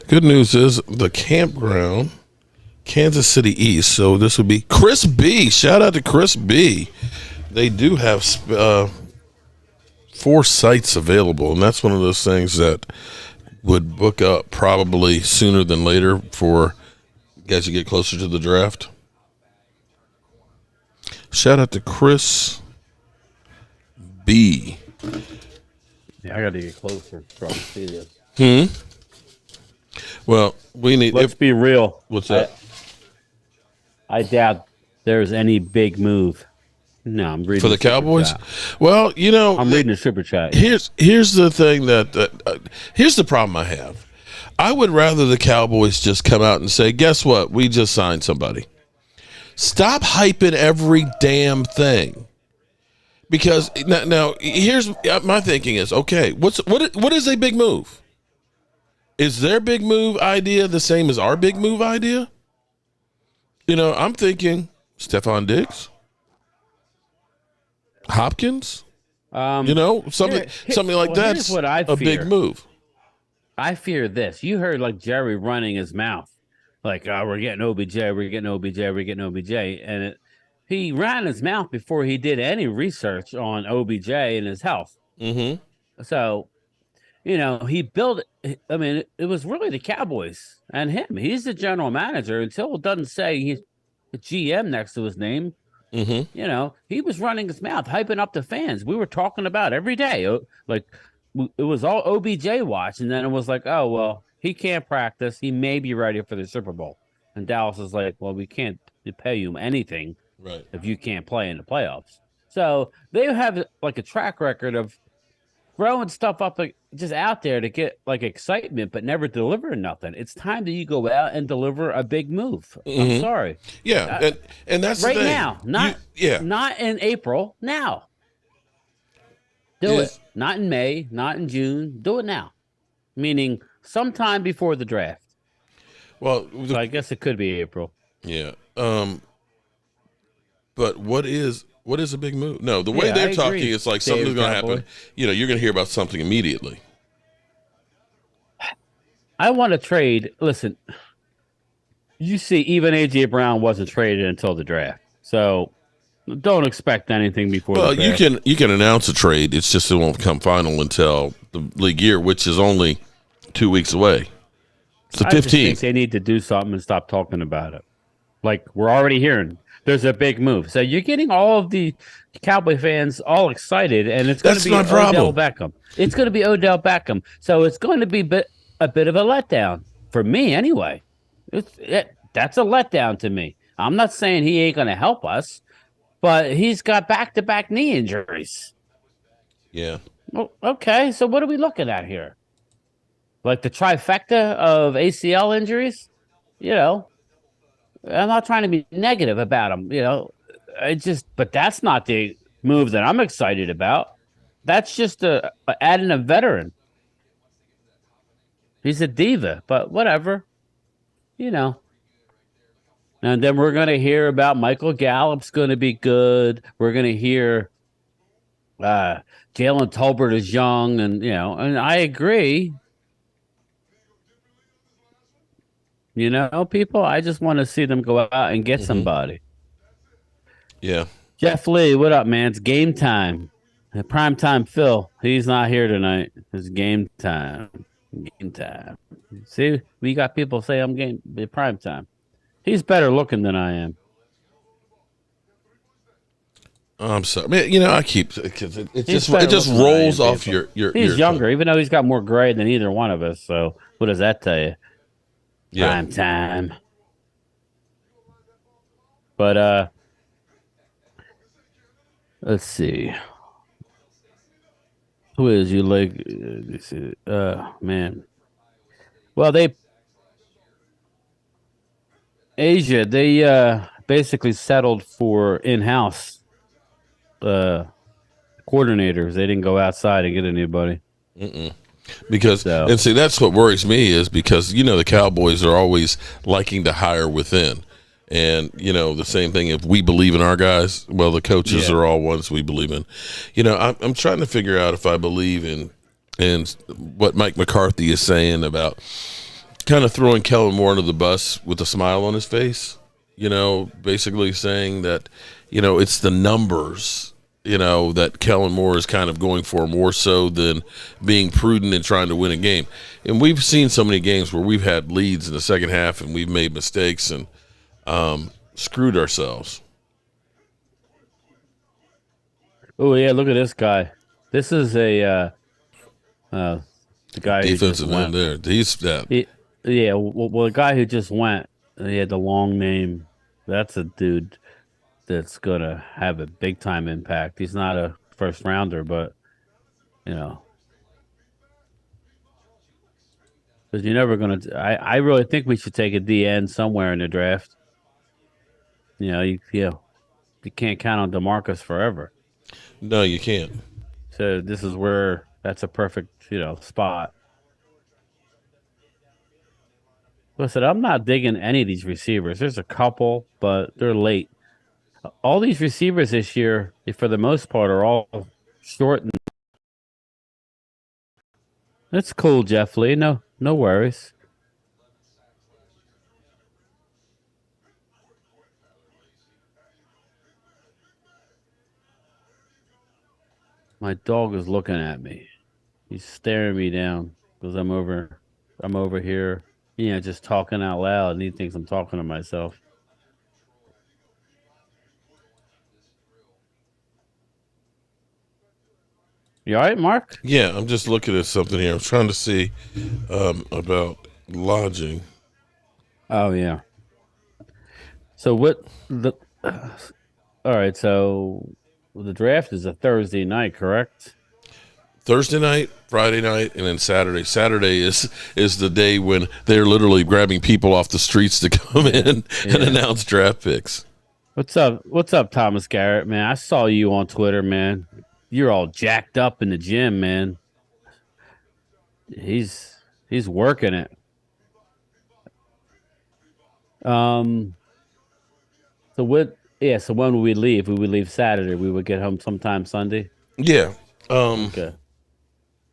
Good news is the campground, Kansas City East. So this would be Chris B. Shout out to Chris B. They do have 4 sites available, and that's one of those things that would book up probably sooner than later for guys to get closer to the draft. Shout out to Chris B. Yeah, I got to get closer so I can see this. Well, we need. Let's be real. What's that? I doubt there's any big move. No, I'm reading for the Cowboys. Well, I'm reading the super chat. Here's the thing here's the problem I have. I would rather the Cowboys just come out and say, "Guess what? We just signed somebody." Stop hyping every damn thing. Because now here's my thinking is, okay, what is a big move? Is their big move idea the same as our big move idea? I'm thinking Stephon Diggs. Hopkins? Something Like that's here's what I a fear. big move. I fear this. You heard like Jerry running his mouth, like, "Oh, we're getting OBJ, we're getting OBJ, we're getting OBJ," and he ran his mouth before he did any research on OBJ and his health. Mm-hmm. So, he built. I mean, it was really the Cowboys and him. He's the general manager until it doesn't say he's the GM next to his name. Mm-hmm. He was running his mouth, hyping up the fans. We were talking about every day. Like, it was all OBJ watch. And then it was like, oh, well, he can't practice. He may be ready for the Super Bowl. And Dallas is like, well, we can't pay you anything if you can't play in the playoffs. So they have like a track record of throwing stuff up like, just out there to get like excitement, but never delivering nothing. It's time that you go out and deliver a big move. I'm sorry. Yeah, and that's right the thing. now, not in April. Now, do it. Not in May, not in June. Do it now, meaning sometime before the draft. Well, so I guess it could be April. Yeah. But what is a big move? No, the way they're talking, it's like something's going to happen. You're going to hear about something immediately. I want to trade. Listen, you see, even A.J. Brown wasn't traded until the draft, so don't expect anything before. Well, the draft. you can announce a trade. It's just it won't come final until the league year, which is only 2 weeks away. It's the 15th. I just think they need to do something and stop talking about it. Like we're already hearing. There's a big move. So you're getting all of the Cowboy fans all excited, and it's going to be Odell Beckham. It's going to be Odell Beckham. So it's going to be a bit of a letdown for me anyway. That's a letdown to me. I'm not saying he ain't going to help us, but he's got back-to-back knee injuries. Yeah. Well, okay, so what are we looking at here? Like the trifecta of ACL injuries? I'm not trying to be negative about him, but that's not the move that I'm excited about. That's just adding a veteran. He's a diva, but whatever, And then we're going to hear about Michael Gallup's going to be good. We're going to hear Jalen Tolbert is young, and I agree. People, I just want to see them go out and get somebody. Yeah. Jeff Lee, what up, man? It's game time. Prime time Phil, he's not here tonight. It's game time. Game time. See, we got people say I'm prime time. He's better looking than I am. I'm sorry. I keep because it just rolls off your. He's younger, even though he's got more gray than either one of us. So what does that tell you? Yeah. Prime time. But let's see. Who is you like? Man. Well, Asia, they basically settled for in-house coordinators. They didn't go outside and get anybody. Because and see, that's what worries me is because the Cowboys are always liking to hire within, and the same thing. If we believe in our guys, well, the coaches are all ones we believe in. I'm trying to figure out if I believe in what Mike McCarthy is saying about kind of throwing Kellen Moore under the bus with a smile on his face. Basically saying that it's the numbers. That Kellen Moore is kind of going for more so than being prudent and trying to win a game. And we've seen so many games where we've had leads in the second half and we've made mistakes and screwed ourselves. Oh, yeah, look at this guy. This is the guy defensive end there. He's that. Well, the guy who just went, he had the long name. That's a dude that's gonna have a big time impact. He's not a first rounder, but because you're never gonna. I really think we should take a DN somewhere in the draft. You can't count on DeMarcus forever. No, you can't. So this is where that's a perfect spot. Listen, I'm not digging any of these receivers. There's a couple, but they're late. all these receivers this year, for the most part, are all short. And that's cool, Jeff Lee. No worries. My dog is looking at me. He's staring me down because I'm over here, just talking out loud, and he thinks I'm talking to myself. You all right, Mark? Yeah, I'm just looking at something here. I'm trying to see about lodging. Oh yeah. So what the? All right. So the draft is a Thursday night, correct? Thursday night, Friday night, and then Saturday. Saturday is the day when they're literally grabbing people off the streets to come in and announce draft picks. What's up? What's up, Thomas Garrett, man? I saw you on Twitter, man. You're all jacked up in the gym, man. He's working it. So what? Yeah. So when would we leave? We would leave Saturday. We would get home sometime Sunday. Yeah. Okay.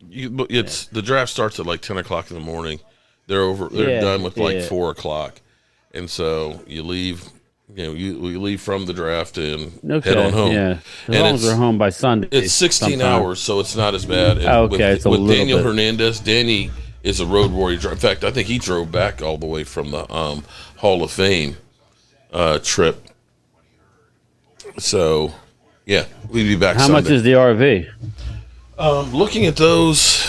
The draft starts at like 10 o'clock in the morning. They're done with like 4 o'clock, and so you leave. You leave from the draft and head on home. Yeah, as long as we're home by Sunday. It's 16 hours, so it's not as bad. And it's with Daniel Hernandez, Danny is a road warrior. In fact, I think he drove back all the way from the Hall of Fame trip. So, yeah, we'd be back. How Sunday. much is the RV? Looking at those,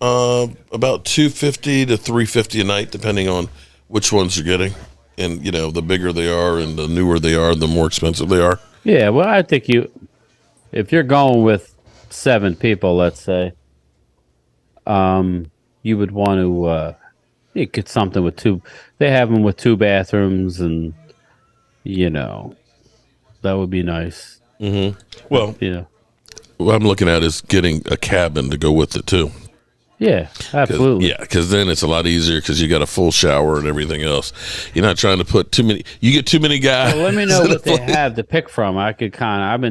about $250 to $350 a night, depending on which ones you're getting. And the bigger they are and the newer they are, the more expensive they are. Yeah, well, I think if you're going with 7 people, let's say, you would want to get something with 2. They have them with 2 bathrooms, and that would be nice. Mm-hmm. Well, what I'm looking at is getting a cabin to go with it too. Yeah, absolutely. Because then it's a lot easier because you got a full shower and everything else. You're not trying to put too many. You get too many guys. Well, let me know what they have to pick from. I've been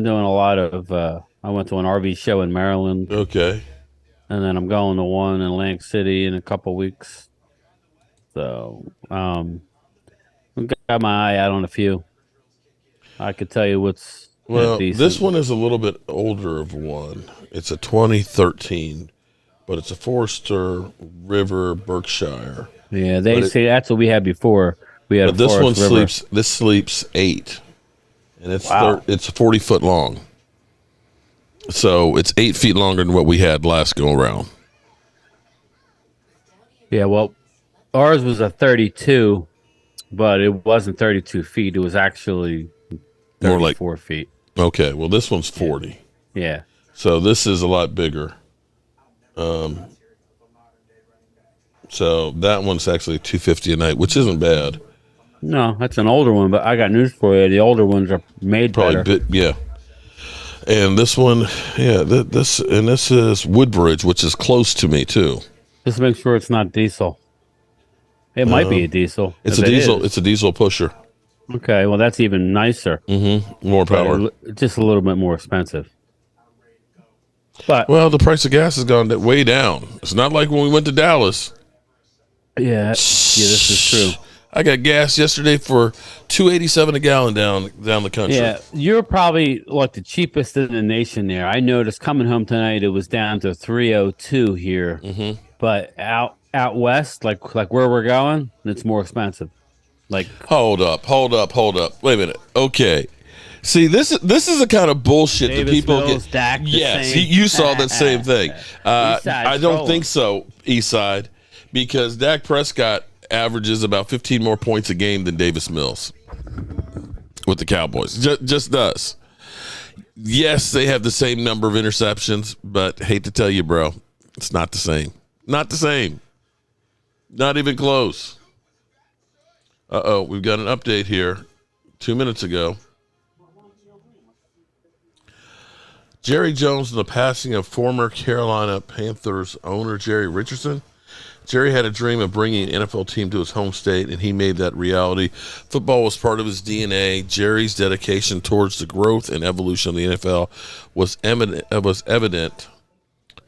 doing a lot of. I went to an RV show in Maryland. Okay. And then I'm going to one in Atlantic City in a couple weeks. So, I've got my eye out on a few. I could tell you what's. Well, this one is a little bit older of one. It's a 2013. But it's a Forester River Berkshire. Yeah, they say that's what we had before. We had. But this one sleeps. This sleeps 8, and it's it's 40 foot long. So it's 8 feet longer than what we had last go around. Yeah, well, ours was a 32, but it wasn't 32 feet. It was actually 34 more like 4 feet. Okay, well this one's 40. Yeah. So this is a lot bigger. So that one's actually $250 a night, which isn't bad. No, that's an older one, but I got news for you. The older ones are made better. Yeah. And this one, this is Woodbridge, which is close to me too. Just make sure it's not diesel. It might be a diesel. It's a diesel. It's a diesel pusher. Okay, well that's even nicer. Mm-hmm. More power. Just a little bit more expensive. But the price of gas has gone way down. It's not like when we went to Dallas. Yeah, this is true. I got gas yesterday for $2.87 a gallon down the country. Yeah, you're probably like the cheapest in the nation there. I noticed coming home tonight, it was down to $3.02 here. Mm-hmm. But out west, like where we're going, it's more expensive. Like, hold up. Wait a minute. Okay. See, this is the kind of bullshit Davis that people Mills, get. Dak, Yes, you saw the same thing. I don't think so, Eastside, because Dak Prescott averages about 15 more points a game than Davis Mills with the Cowboys. Just does. Yes, they have the same number of interceptions, but hate to tell you, bro, it's not the same. Not the same. Not even close. We've got an update here 2 minutes ago. Jerry Jones and the passing of former Carolina Panthers owner Jerry Richardson. Jerry had a dream of bringing an NFL team to his home state, and he made that reality. Football was part of his DNA. Jerry's dedication towards the growth and evolution of the NFL was evident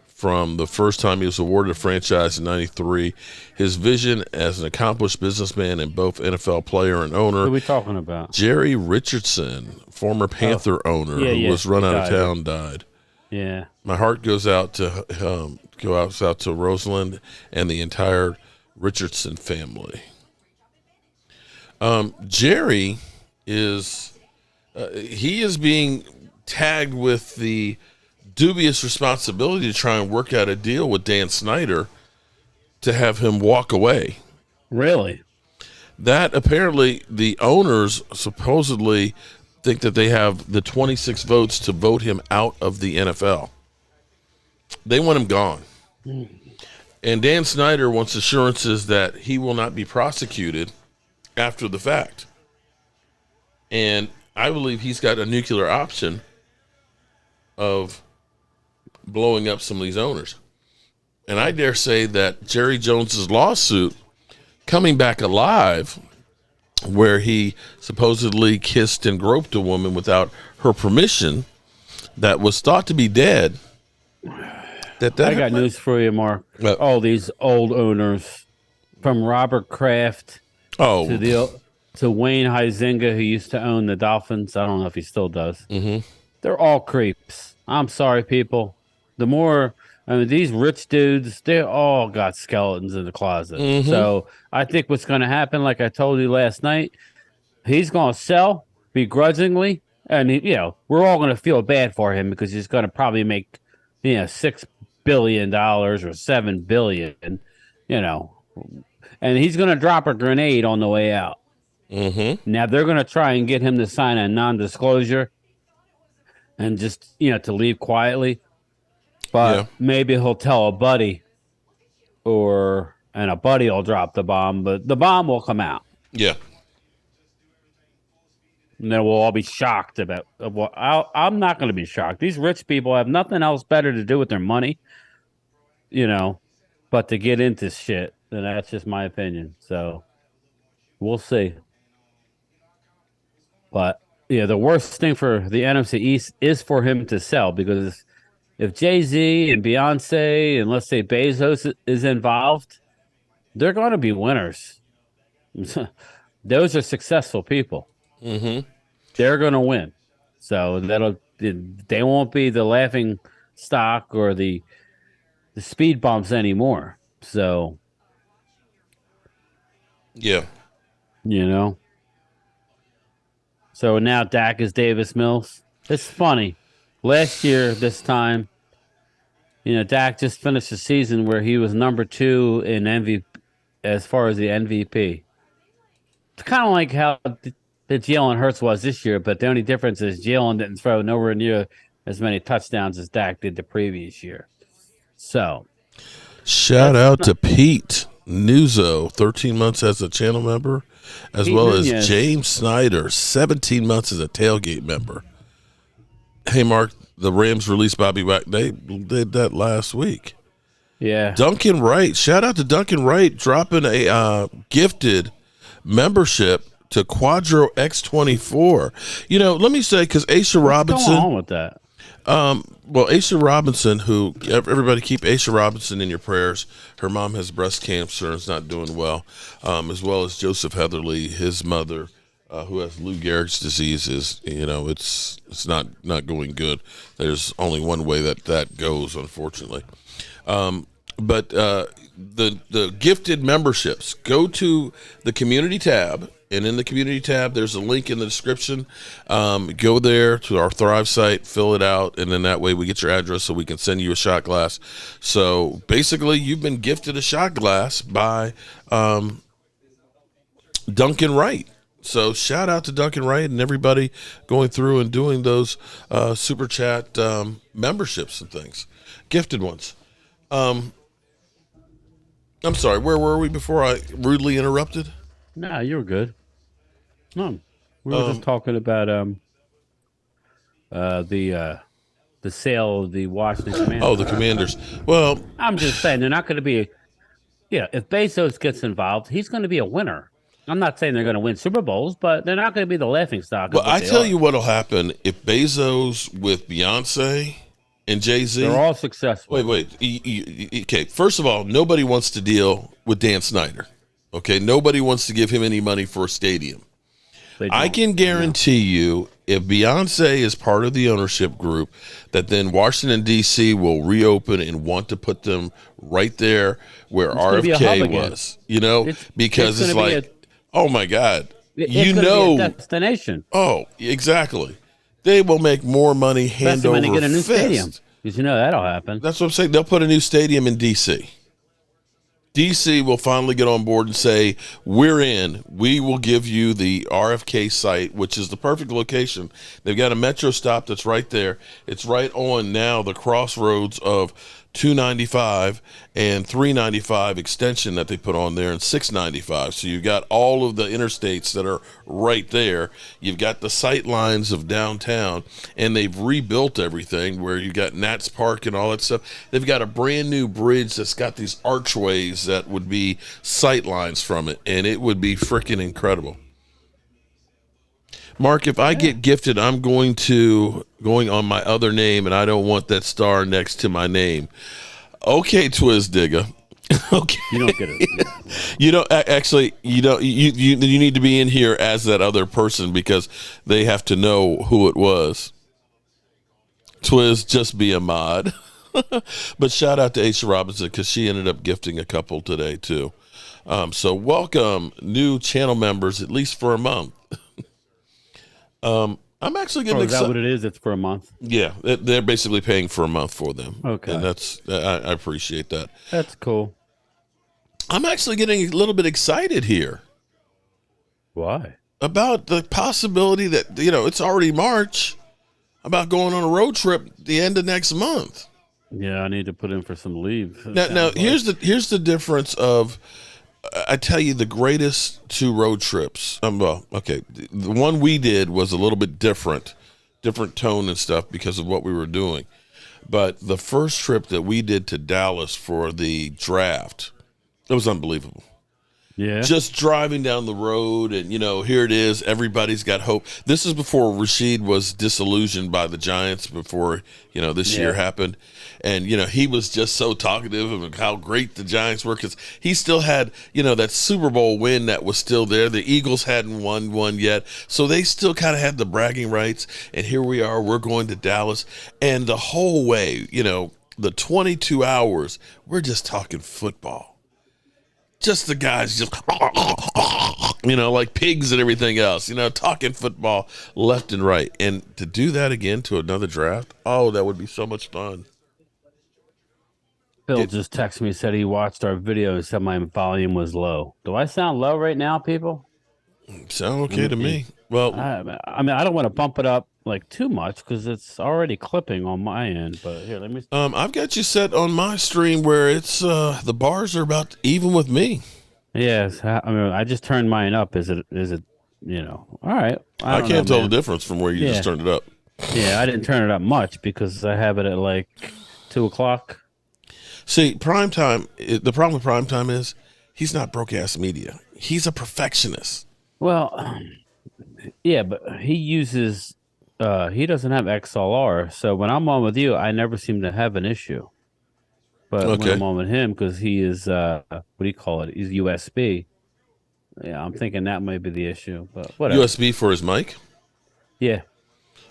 from the first time he was awarded a franchise in '93. His vision as an accomplished businessman and both NFL player and owner. What are we talking about? Jerry Richardson, former Panther owner who was run out of town, died. Yeah. My heart goes out to Rosalind and the entire Richardson family. Jerry is he is being tagged with the dubious responsibility to try and work out a deal with Dan Snyder to have him walk away. Really? That apparently the owners supposedly think that they have the 26 votes to vote him out of the NFL. They want him gone. And Dan Snyder wants assurances that he will not be prosecuted after the fact. And I believe he's got a nuclear option of blowing up some of these owners. And I dare say that Jerry Jones's lawsuit coming back alive, where he supposedly kissed and groped a woman without her permission that was thought to be dead. I got news for you, Mark. All these old owners, from Robert Kraft to Wayne Huizenga, who used to own the Dolphins. I don't know if he still does. Mm-hmm. They're all creeps. I'm sorry, people. These rich dudes, they all got skeletons in the closet. Mm-hmm. So I think what's going to happen, like I told you last night, he's going to sell begrudgingly, and we're all going to feel bad for him because he's going to probably make $6 billion or $7 billion, and he's going to drop a grenade on the way out. Mm-hmm. Now they're going to try and get him to sign a non-disclosure and just to leave quietly. But maybe he'll tell a buddy, and a buddy will drop the bomb, but the bomb will come out. Yeah. And then we'll all be shocked about what. I'm not going to be shocked. These rich people have nothing else better to do with their money, but to get into shit. And that's just my opinion. So we'll see. But the worst thing for the NFC East is for him to sell, because if Jay-Z and Beyonce and let's say Bezos is involved, they're going to be winners. Those are successful people. Mm-hmm. They're going to win. So they won't be the laughing stock or the speed bumps anymore. So, yeah. So now Dak is Davis Mills. It's funny. Last year, this time, Dak just finished the season where he was number 2 in MVP as far as the MVP. It's kind of like how the Jalen Hurts was this year, but the only difference is Jalen didn't throw nowhere near as many touchdowns as Dak did the previous year. So, shout out to Pete Nuzzo, 13 months as a channel member, as Pete well Nunez. As James Snyder, 17 months as a tailgate member. Hey, Mark, the Rams released Bobby Wagner. They did that last week. Yeah. Duncan Wright. Shout out to Duncan Wright dropping a gifted membership to Quadro X24. Let me say, because Aisha Robinson. What's going on with that? Aisha Robinson, who everybody keep Aisha Robinson in your prayers. Her mom has breast cancer and is not doing well, as well as Joseph Heatherly, his mother, who has Lou Gehrig's disease. It's not going good. There's only one way that goes, unfortunately. But the gifted memberships, go to the community tab. And in the community tab, there's a link in the description. Go there to our Thrive site, fill it out, and then that way we get your address so we can send you a shot glass. So basically, you've been gifted a shot glass by Duncan Wright. So shout out to Duncan Wright and everybody going through and doing those super chat memberships and things, gifted ones. I'm sorry, where were we before I rudely interrupted? No, you were good. No, we were just talking about the sale of the Washington Commanders. Oh, the Commanders. Well, I'm just saying they're not going to be Yeah, if Bezos gets involved, he's going to be a winner. I'm not saying they're going to win Super Bowls, but they're not going to be the laughing stock. Well, Of what I they tell are. you what'll happen if Bezos with Beyonce and Jay-Z. They're all successful. Wait. Okay, first of all, nobody wants to deal with Dan Snyder. Okay, nobody wants to give him any money for a stadium. I can guarantee you, if Beyonce is part of the ownership group, that then Washington, D.C. will reopen and want to put them right there where RFK was. You know, because it's like, oh my God, you know, be a destination. Oh, exactly. They will make more money hand Especially over when they get a new fist. stadium, because you know that'll happen. That's what I'm saying. They'll put a new stadium in D.C. DC will finally get on board and say, we're in. We will give you the RFK site, which is the perfect location. They've got a metro stop that's right there. It's right on now the crossroads of 295 and 395 extension that they put on there, and 695. So you've got all of the interstates that are right there. You've got the sight lines of downtown, and they've rebuilt everything where you got Nats Park and all that stuff. They've got a brand new bridge that's got these archways that would be sight lines from it, and it would be freaking incredible. Mark, if I get gifted, I'm going on my other name, and I don't want that star next to my name. Okay, Twiz Digger. Okay, you don't get it. You don't actually. You don't. You need to be in here as that other person because they have to know who it was. Twiz, just be a mod. But shout out to Aisha Robinson because she ended up gifting a couple today too. So welcome new channel members, at least for a month. I'm actually getting excited. Is that what it is? It's for a month? Yeah, they're basically paying for a month for them. Okay. And I appreciate that. That's cool. I'm actually getting a little bit excited here. Why? About the possibility that, it's already March, about going on a road trip the end of next month. Yeah, I need to put in for some leave. Now here's the difference of, I tell you, the greatest two road trips. The one we did was a little bit different tone and stuff because of what we were doing. But the first trip that we did to Dallas for the draft, it was unbelievable. Yeah. Just driving down the road and, here it is. Everybody's got hope. This is before Rashid was disillusioned by the Giants before, this year happened. And, he was just so talkative of how great the Giants were because he still had, that Super Bowl win that was still there. The Eagles hadn't won one yet. So they still kind of had the bragging rights. And here we are. We're going to Dallas. And the whole way, the 22 hours, we're just talking football. Just the guys just, like pigs and everything else, talking football left and right. And to do that again to another draft, that would be so much fun. Phil just texted me, said he watched our video and said my volume was low. Do I sound low right now, people? Sound okay to me. Well, I don't want to bump it up like too much because it's already clipping on my end. But here, let me. I've got you set on my stream where it's the bars are about even with me. Yes, I just turned mine up. Is it? All right. I can't tell the difference from where you just turned it up. Yeah, I didn't turn it up much because I have it at like 2:00. See, primetime. The problem with primetime is he's not broadcast media. He's a perfectionist. Well, yeah, but he uses. He doesn't have XLR, so when I'm on with you, I never seem to have an issue. But when I'm on with him, because he is what do you call it? He's USB. Yeah, I'm thinking that might be the issue, but whatever. USB for his mic? Yeah.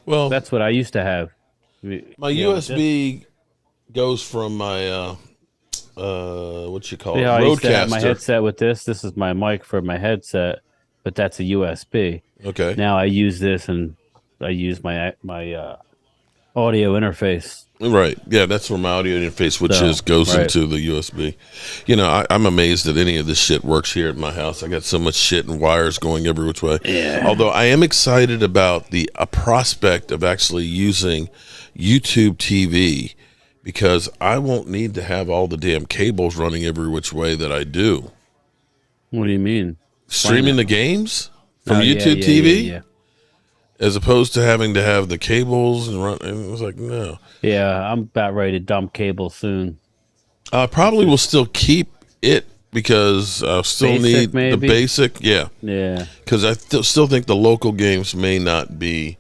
Well, that's what I used to have. My USB goes from my what you call it? I used to have Roadcaster. my headset with this. This is my mic for my headset, but that's a USB. Okay. Now I use this and I use my audio interface. Right. Yeah, that's where my audio interface, which goes into the USB. I'm amazed that any of this shit works here at my house. I got so much shit and wires going every which way. Yeah. Although I am excited about the prospect of actually using YouTube TV because I won't need to have all the damn cables running every which way that I do. What do you mean? Streaming the games from YouTube TV? Yeah. As opposed to having to have the cables and run. And it was like, no. Yeah, I'm about ready to dump cable soon. I probably will still keep it because I still Basic, need maybe? the basic. Yeah. Yeah. Because I still think the local games may not be.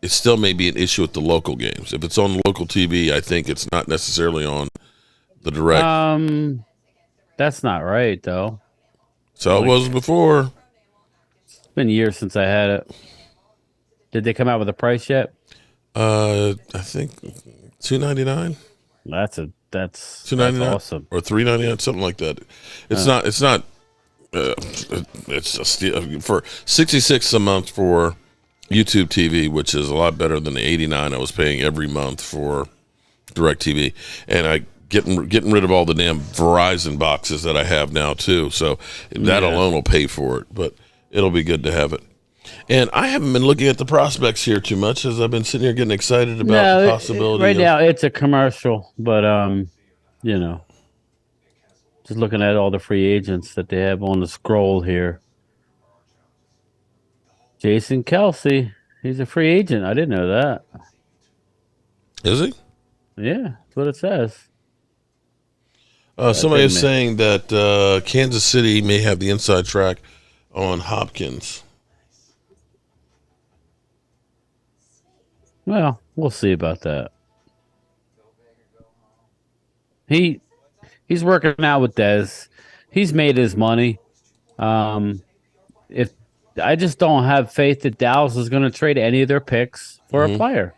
It still may be an issue with the local games. If it's on local TV, I think it's not necessarily on the direct. That's not right though. So it was before. It's been years since I had it. Did they come out with a price yet? I think $2.99. That's $2.99 awesome. or $3.99, something like that. It's not. It's a steal for $66 a month for YouTube TV, which is a lot better than the $89 I was paying every month for DirecTV, and I getting rid of all the damn Verizon boxes that I have now too. So that alone will pay for it, but it'll be good to have it. And I haven't been looking at the prospects here too much as I've been sitting here getting excited about the possibility. Right now, it's a commercial, but just looking at all the free agents that they have on the scroll here. Jason Kelsey, he's a free agent. I didn't know that. Is he? Yeah, that's what it says. Somebody is saying that Kansas City may have the inside track on Hopkins. Well, we'll see about that. He's working out with Dez. He's made his money. If I just don't have faith that Dallas is going to trade any of their picks for a player.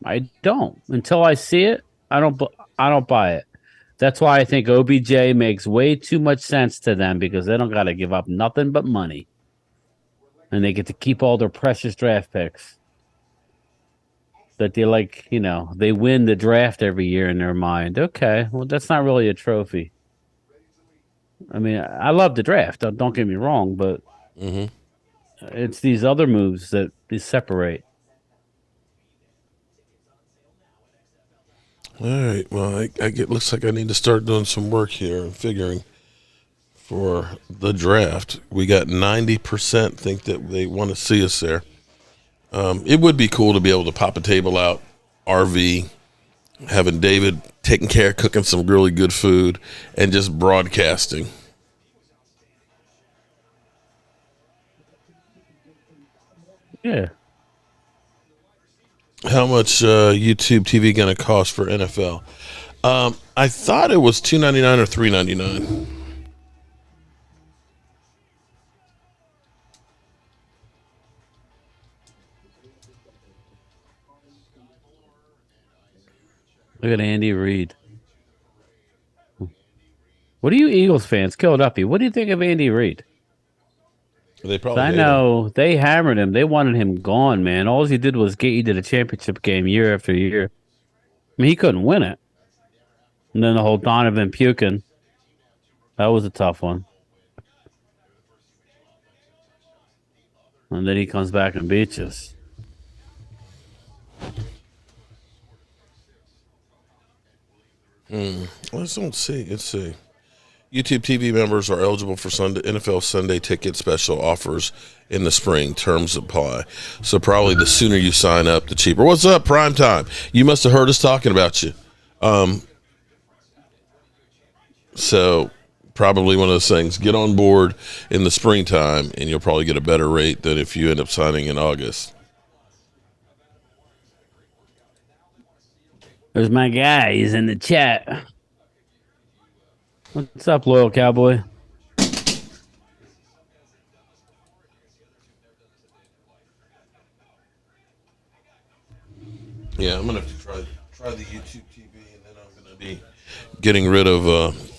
I don't. Until I see it, I don't buy it. That's why I think OBJ makes way too much sense to them because they don't got to give up nothing but money. And they get to keep all their precious draft picks. That they they win the draft every year in their mind. Okay, well, that's not really a trophy. I mean, I love the draft. Don't get me wrong, but it's these other moves that they separate. All right. Well, it looks like I need to start doing some work here and figuring for the draft. We got 90% think that they want to see us there. It would be cool to be able to pop a table out, RV, having David taking care, cooking some really good food, and just broadcasting. Yeah. How much YouTube TV going to cost for NFL? I thought it was $2.99 or $3.99. Look at Andy Reid. What do you Eagles fans killed up you? What do you think of Andy Reid? They probably I know they hammered him. They wanted him gone, man. All he did was get you to the championship game year after year. I mean, he couldn't win it. And then the whole Donovan puking. That was a tough one. And then he comes back and beats us. Let's see. YouTube TV members are eligible for NFL Sunday ticket special offers in the spring. Terms apply. So probably the sooner you sign up, the cheaper. What's up, Prime Time? You must have heard us talking about you. So probably one of those things. Get on board in the springtime, and you'll probably get a better rate than if you end up signing in August. There's my guy. He's in the chat. What's up, loyal cowboy? Yeah, I'm gonna have to try the YouTube TV, and then I'm gonna be getting rid of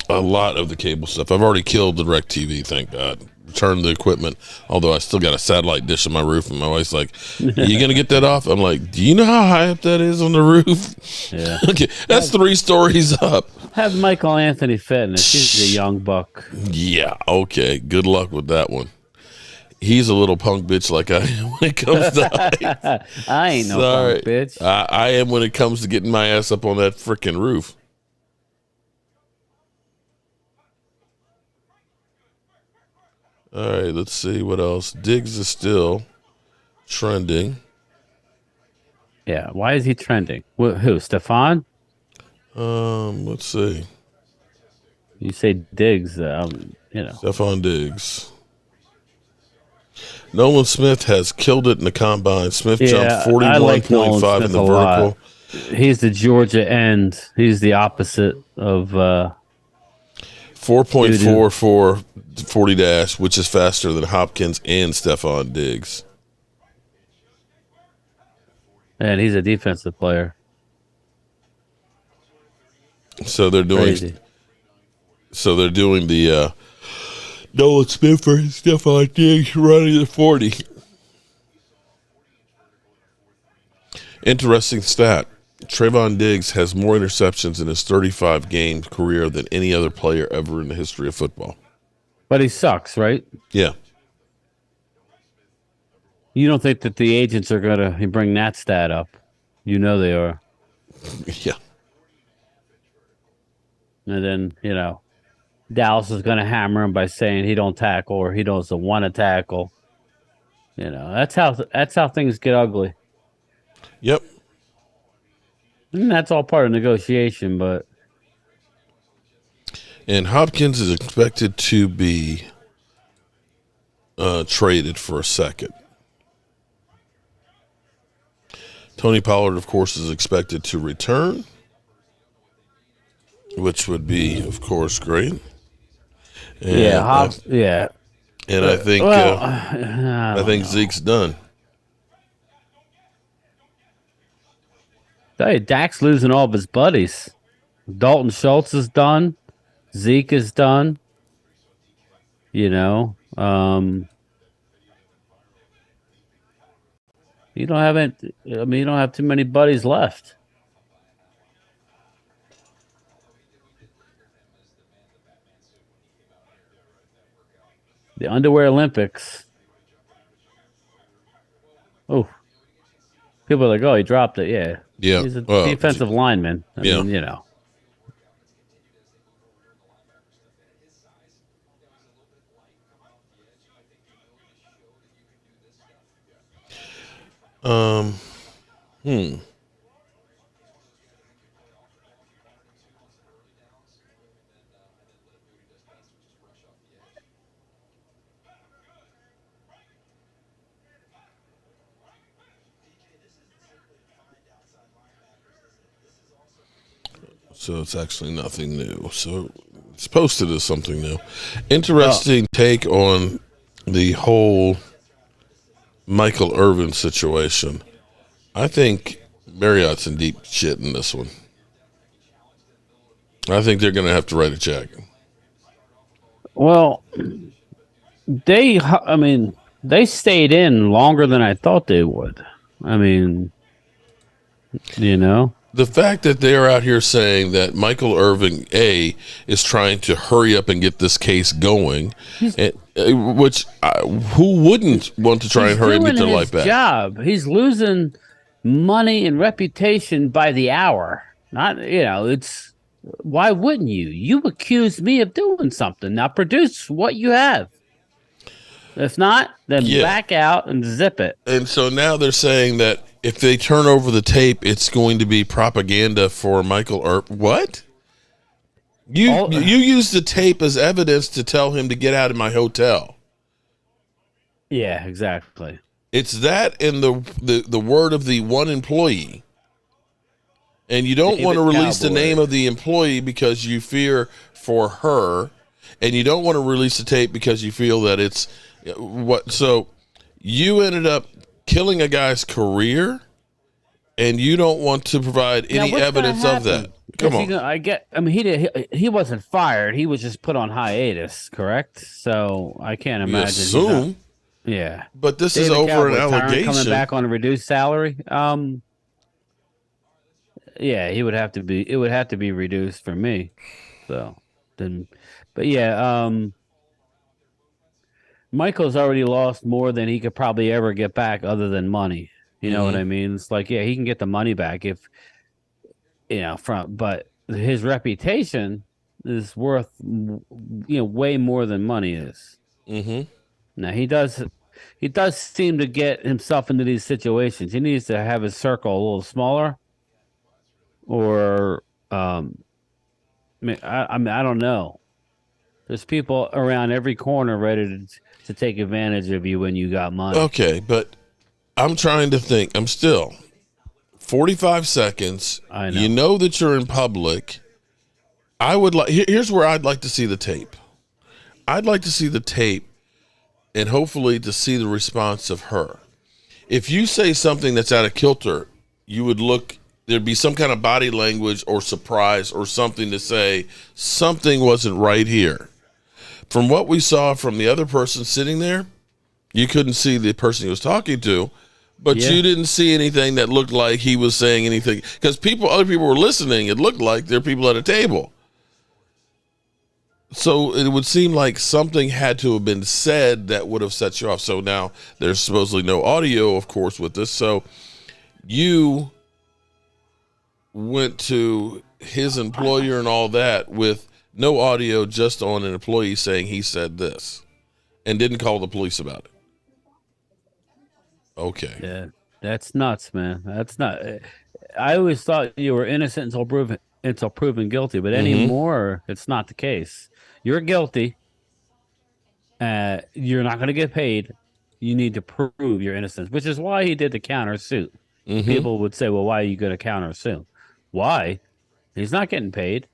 a lot of the cable stuff. I've already killed the DirecTV, thank God. Returned the equipment, although I still got a satellite dish on my roof, and my wife's like, "You gonna get that off?" I'm like, "Do you know how high up that is on the roof?" Yeah. Okay, that's 3 stories up. Have Michael Anthony Fitness. He's a young buck. Yeah. Okay. Good luck with that one. He's a little punk bitch like I am when it comes to height. I ain't no punk bitch. I am when it comes to getting my ass up on that freaking roof. All right, let's see what else. Diggs is still trending. Yeah, why is he trending? Who? Stefan? Let's see. You say Diggs, Stephon Diggs. Nolan Smith has killed it in the combine. Smith jumped I like Nolan 41.5 in Smith the a vertical. lot. He's the Georgia end. He's the opposite of 4.4 for 40 dash, which is faster than Hopkins and Stephon Diggs. And he's a defensive player. So they're doing Crazy. The Nolan Smith versus Stephon Diggs running the 40. Interesting stat. Trayvon Diggs has more interceptions in his 35-game career than any other player ever in the history of football. But he sucks, right? Yeah. You don't think that the agents are going to bring that stat up? You know they are. Yeah. And then, Dallas is going to hammer him by saying he don't tackle or he doesn't want to tackle. That's how things get ugly. Yep. And that's all part of negotiation, but. And Hopkins is expected to be traded for a second. Tony Pollard, of course, is expected to return, which would be, of course, great. And, yeah. And I think I think Zeke's done. Hey, Dak's losing all of his buddies. Dalton Schultz is done. Zeke is done. You don't have too many buddies left. The Underwear Olympics. Oh. People are like, oh, he dropped it. Yeah. Yeah. He's a defensive lineman. I mean, So it's actually nothing new. So it's posted as something new. Interesting take on the whole Michael Irvin situation. I think Marriott's in deep shit in this one. I think they're going to have to write a check. Well, they stayed in longer than I thought they would. I mean, The fact that they're out here saying that Michael Irvin, is trying to hurry up and get this case going, who wouldn't want to try and hurry and get their life back? Job. He's losing money and reputation by the hour. Not, it's why wouldn't you? You accused me of doing something. Now produce what you have. If not, then back out and zip it. And so now they're saying that if they turn over the tape, it's going to be propaganda for Michael Irvin. What? You used the tape as evidence to tell him to get out of my hotel. Yeah, exactly. It's that and the word of the one employee. And you don't want to release the name of the employee because you fear for her, and you don't want to release the tape because you feel that it's what. So you ended up killing a guy's career, and you don't want to provide any evidence of that. Come on. He wasn't fired. He was just put on hiatus, correct? So I can't imagine. Assume. Yeah. But this is over an allegation. Coming back on a reduced salary. Yeah, it would have to be reduced for me. So then, but yeah, Michael's already lost more than he could probably ever get back other than money. You know what I mean? It's like, yeah, he can get the money back if, but his reputation is worth, way more than money is. Mm-hmm. Now he does seem to get himself into these situations. He needs to have his circle a little smaller. Or, I don't know. There's people around every corner ready to take advantage of you when you got money. Okay, but I'm trying to think. I'm still 45 seconds. I know. You know that you're in public. I would like. Here's where I'd like to see the tape. I'd like to see the tape, and hopefully to see the response of her. If you say something that's out of kilter, you would look. There'd be some kind of body language or surprise or something to say something wasn't right here. From what we saw from the other person sitting there, you couldn't see the person he was talking to, but you didn't see anything that looked like he was saying anything. Because other people were listening. It looked like there are people at a table. So it would seem like something had to have been said that would have set you off. So now there's supposedly no audio, of course, with this. So you went to his employer and all that with no audio, just on an employee saying he said this, and didn't call the police about it. Okay. Yeah, that's nuts, man. That's not. I always thought you were innocent until proven guilty, but anymore, it's not the case. You're guilty. You're not going to get paid. You need to prove your innocence, which is why he did the countersuit. People would say, "Well, why are you going to countersuit? Why? He's not getting paid."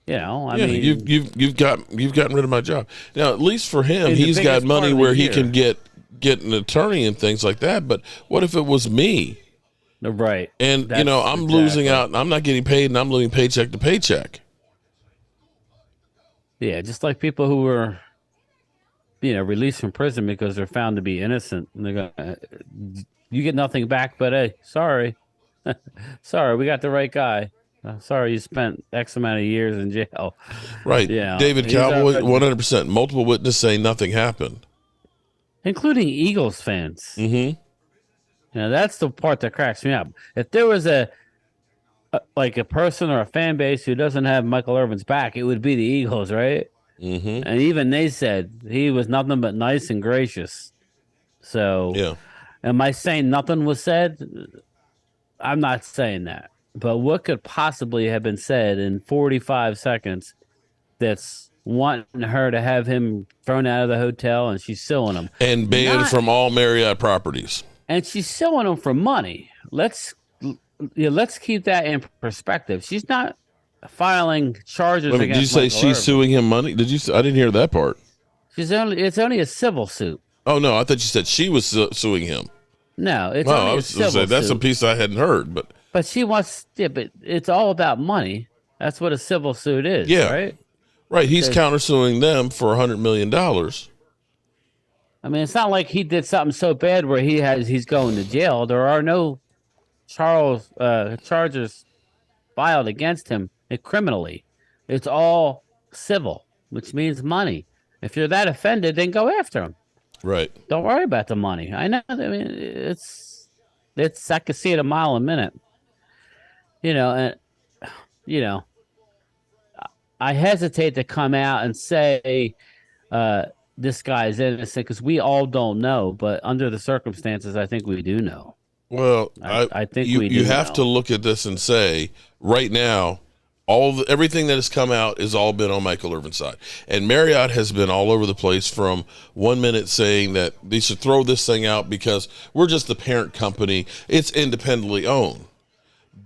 I mean, you've gotten rid of my job. Now, at least for him, he's got money where he can get an attorney and things like that. But what if it was me? Right. And I'm losing out, and I'm not getting paid, and I'm living paycheck to paycheck. Yeah, just like people who were, released from prison because they're found to be innocent, and they're gonna, you get nothing back. But hey, sorry, sorry, we got the right guy. Sorry, you spent X amount of years in jail. Right. Yeah. David Cowboy, 100%. Multiple witnesses say nothing happened, including Eagles fans. That's the part that cracks me up. If there was a person or a fan base who doesn't have Michael Irvin's back, it would be the Eagles, right? And even they said he was nothing but nice and gracious. So, am I saying nothing was said? I'm not saying that. But what could possibly have been said in 45 seconds that's wanting her to have him thrown out of the hotel, and she's suing him? And banned from all Marriott properties. And she's suing him for money. Let's keep that in perspective. She's not filing charges against Did you say Michael she's Irvin. suing him money? I didn't hear that part. It's only a civil suit. Oh, no, I thought you said she was suing him. No, it's only a civil suit. That's a piece I hadn't heard, but she wants. Yeah, but it's all about money. That's what a civil suit is. Yeah, right. Right. He's countersuing them for $100 million. I mean, it's not like he did something so bad where he's going to jail. There are no charges filed against him criminally. It's all civil, which means money. If you're that offended, then go after him. Right. Don't worry about the money. I know. I mean, it's. I can see it a mile a minute. I hesitate to come out and say this guy is innocent because we all don't know. But under the circumstances, I think we do know. Well, I think you have to look at this and say, right now, everything that has come out has all been on Michael Irvin's side. And Marriott has been all over the place from 1 minute saying that they should throw this thing out because we're just the parent company. It's independently owned.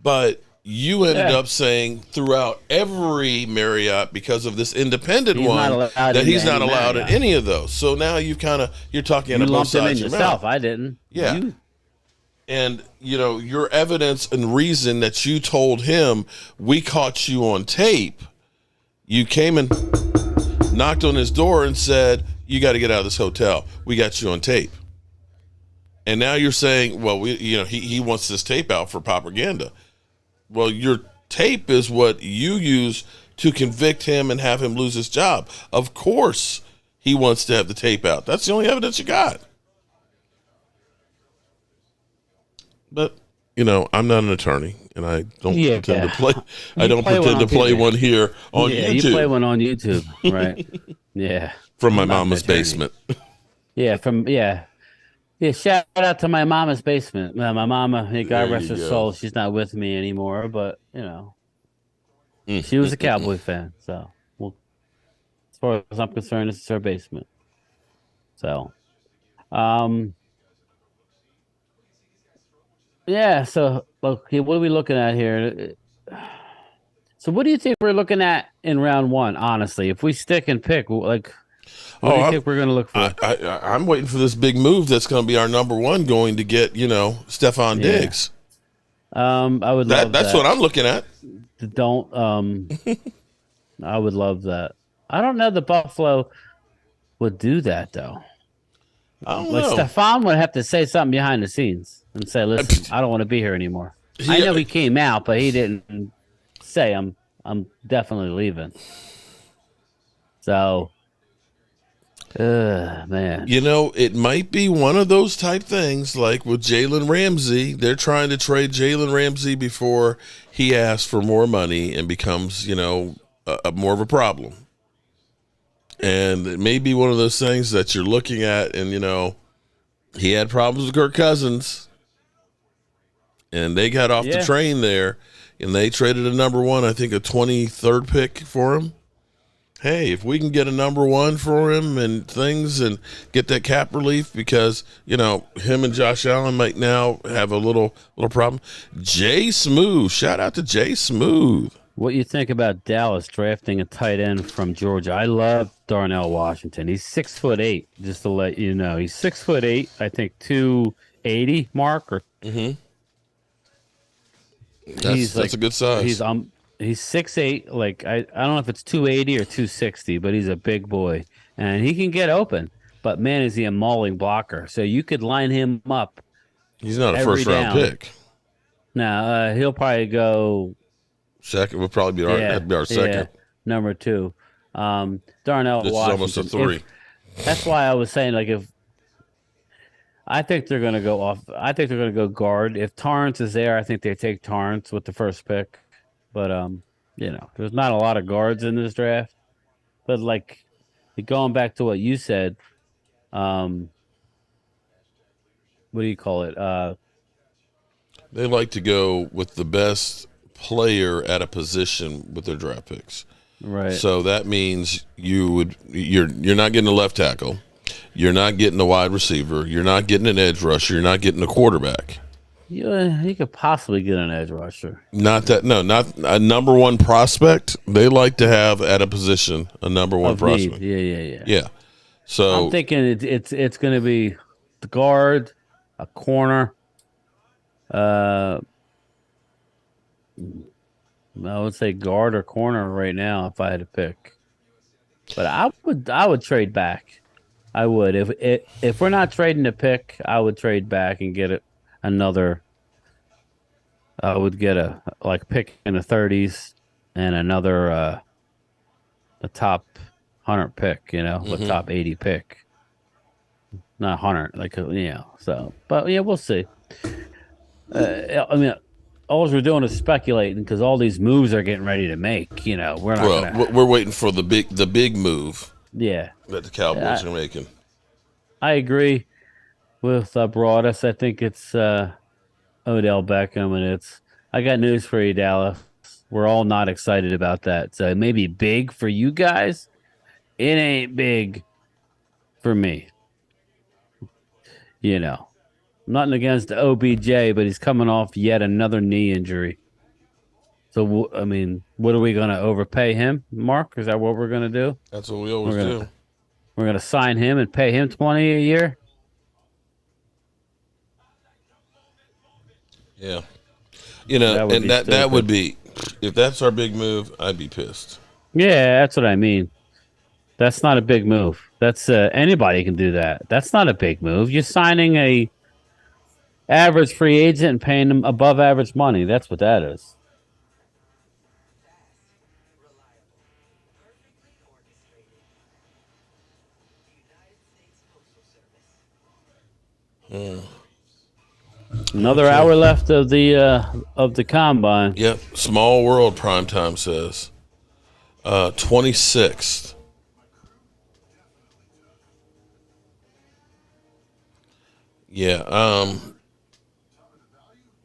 But you ended up saying throughout every Marriott, because of this independent one, that he's not allowed in any of those. So now you're talking about both sides of your mouth. I didn't. Yeah. And, your evidence and reason that you told him, we caught you on tape, you came and knocked on his door and said, you got to get out of this hotel. We got you on tape. And now you're saying, well, he wants this tape out for propaganda. Well, your tape is what you use to convict him and have him lose his job. Of course he wants to have the tape out. That's the only evidence you got. But, I'm not an attorney, and I don't pretend to play. I don't pretend to play one here on YouTube. You play one on YouTube, right? Yeah. From my mama's basement. Yeah, shout out to my mama's basement. My mama, God rest her soul, she's not with me anymore, but, she was a Cowboy fan, so we'll As far as I'm concerned, this is our basement. So, yeah. So, okay, what are we looking at here? So, what do you think we're looking at in round one? Honestly, if we stick and pick, like, what do you think we're going to look for? I'm waiting for this big move that's going to be our number one, going to get Stephon Diggs. I would love that. That's what I'm looking at. Don't. I would love that. I don't know that Buffalo would do that though. I don't know. Stephon would have to say something behind the scenes and say, "Listen, I don't want to be here anymore." I know he came out, but he didn't say, "I'm definitely leaving." So, man, it might be one of those type things, like with Jalen Ramsey. They're trying to trade Jalen Ramsey before he asks for more money and becomes, more of a problem. And it may be one of those things that you're looking at, and he had problems with Kirk Cousins, and they got off the train there, and they traded a number one, I think a 23rd pick for him. Hey, if we can get a number one for him and things and get that cap relief, because him and Josh Allen might now have a little problem. Jay Smooth, shout out to Jay Smooth. What you think about Dallas drafting a tight end from Georgia? I love Darnell Washington. He's 6'8", just to let you know. He's 6'8", I think 280 mark or. Mm-hmm. That's a good size. He's 6'8", like I don't know if it's 280 or 260, but he's a big boy and he can get open. But man, is he a mauling blocker? So you could line him up. He's not a first round pick. No, he'll probably go. Second would probably be our second. Yeah, number 2. Darnell Washington. This is almost a 3. That's why I was saying, like, if I think they're going to go off. I think they're going to go guard. If Torrance is there, I think they take Torrance with the first pick. But there's not a lot of guards in this draft. But like, going back to what you said, what do you call it? They like to go with the best player at a position with their draft picks. Right. So that means you're not getting a left tackle, you're not getting a wide receiver, you're not getting an edge rusher, you're not getting a quarterback. You could possibly get an edge rusher. Not a number one prospect. They like to have at a position a number one prospect. Yeah. So I'm thinking it's going to be the guard, a corner. I would say guard or corner right now if I had to pick. But I would trade back. I would. If we're not trading a pick, I would trade back and get another. I would get a pick in the 30s and another a top 100 pick, the top 80 pick. Not 100, so but we'll see. All we're doing is speculating because all these moves are getting ready to make. We're waiting for the big move. Yeah, that the Cowboys are making. I agree with Broadus. I think it's Odell Beckham, and I got news for you, Dallas. We're all not excited about that. So it may be big for you guys. It ain't big for me. Nothing against OBJ, but he's coming off yet another knee injury. So, what are we going to overpay him, Mark? Is that what we're going to do? That's what we always do. We're going to sign him and pay him $20 a year? Yeah. That would be, if that's our big move, I'd be pissed. Yeah, that's what I mean. That's not a big move. That's anybody can do that. That's not a big move. You're signing a average free agent and paying them above average money. That's what that is. Another hour left of the combine. Yep. Small world, primetime says. 26th. Yeah.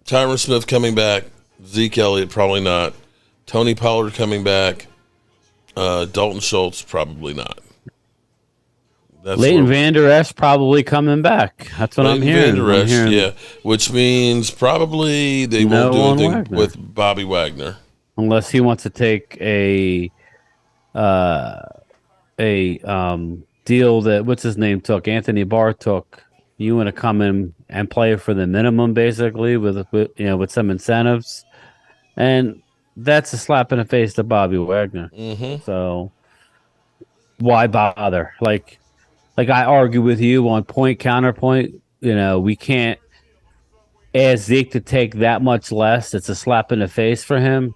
Tyron Smith coming back. Zeke Elliott probably not. Tony Pollard coming back. Dalton Schultz, probably not. That's Leighton Vander Esch probably coming back. That's what I'm hearing. Vander Esch, yeah, which means probably they won't do anything with Bobby Wagner. Unless he wants to take a deal that what's his name took, Anthony Barr took. You want to come in and play for the minimum, basically, with some incentives, and that's a slap in the face to Bobby Wagner. Mm-hmm. So why bother? Like I argue with you on point counterpoint. We can't ask Zeke to take that much less. It's a slap in the face for him.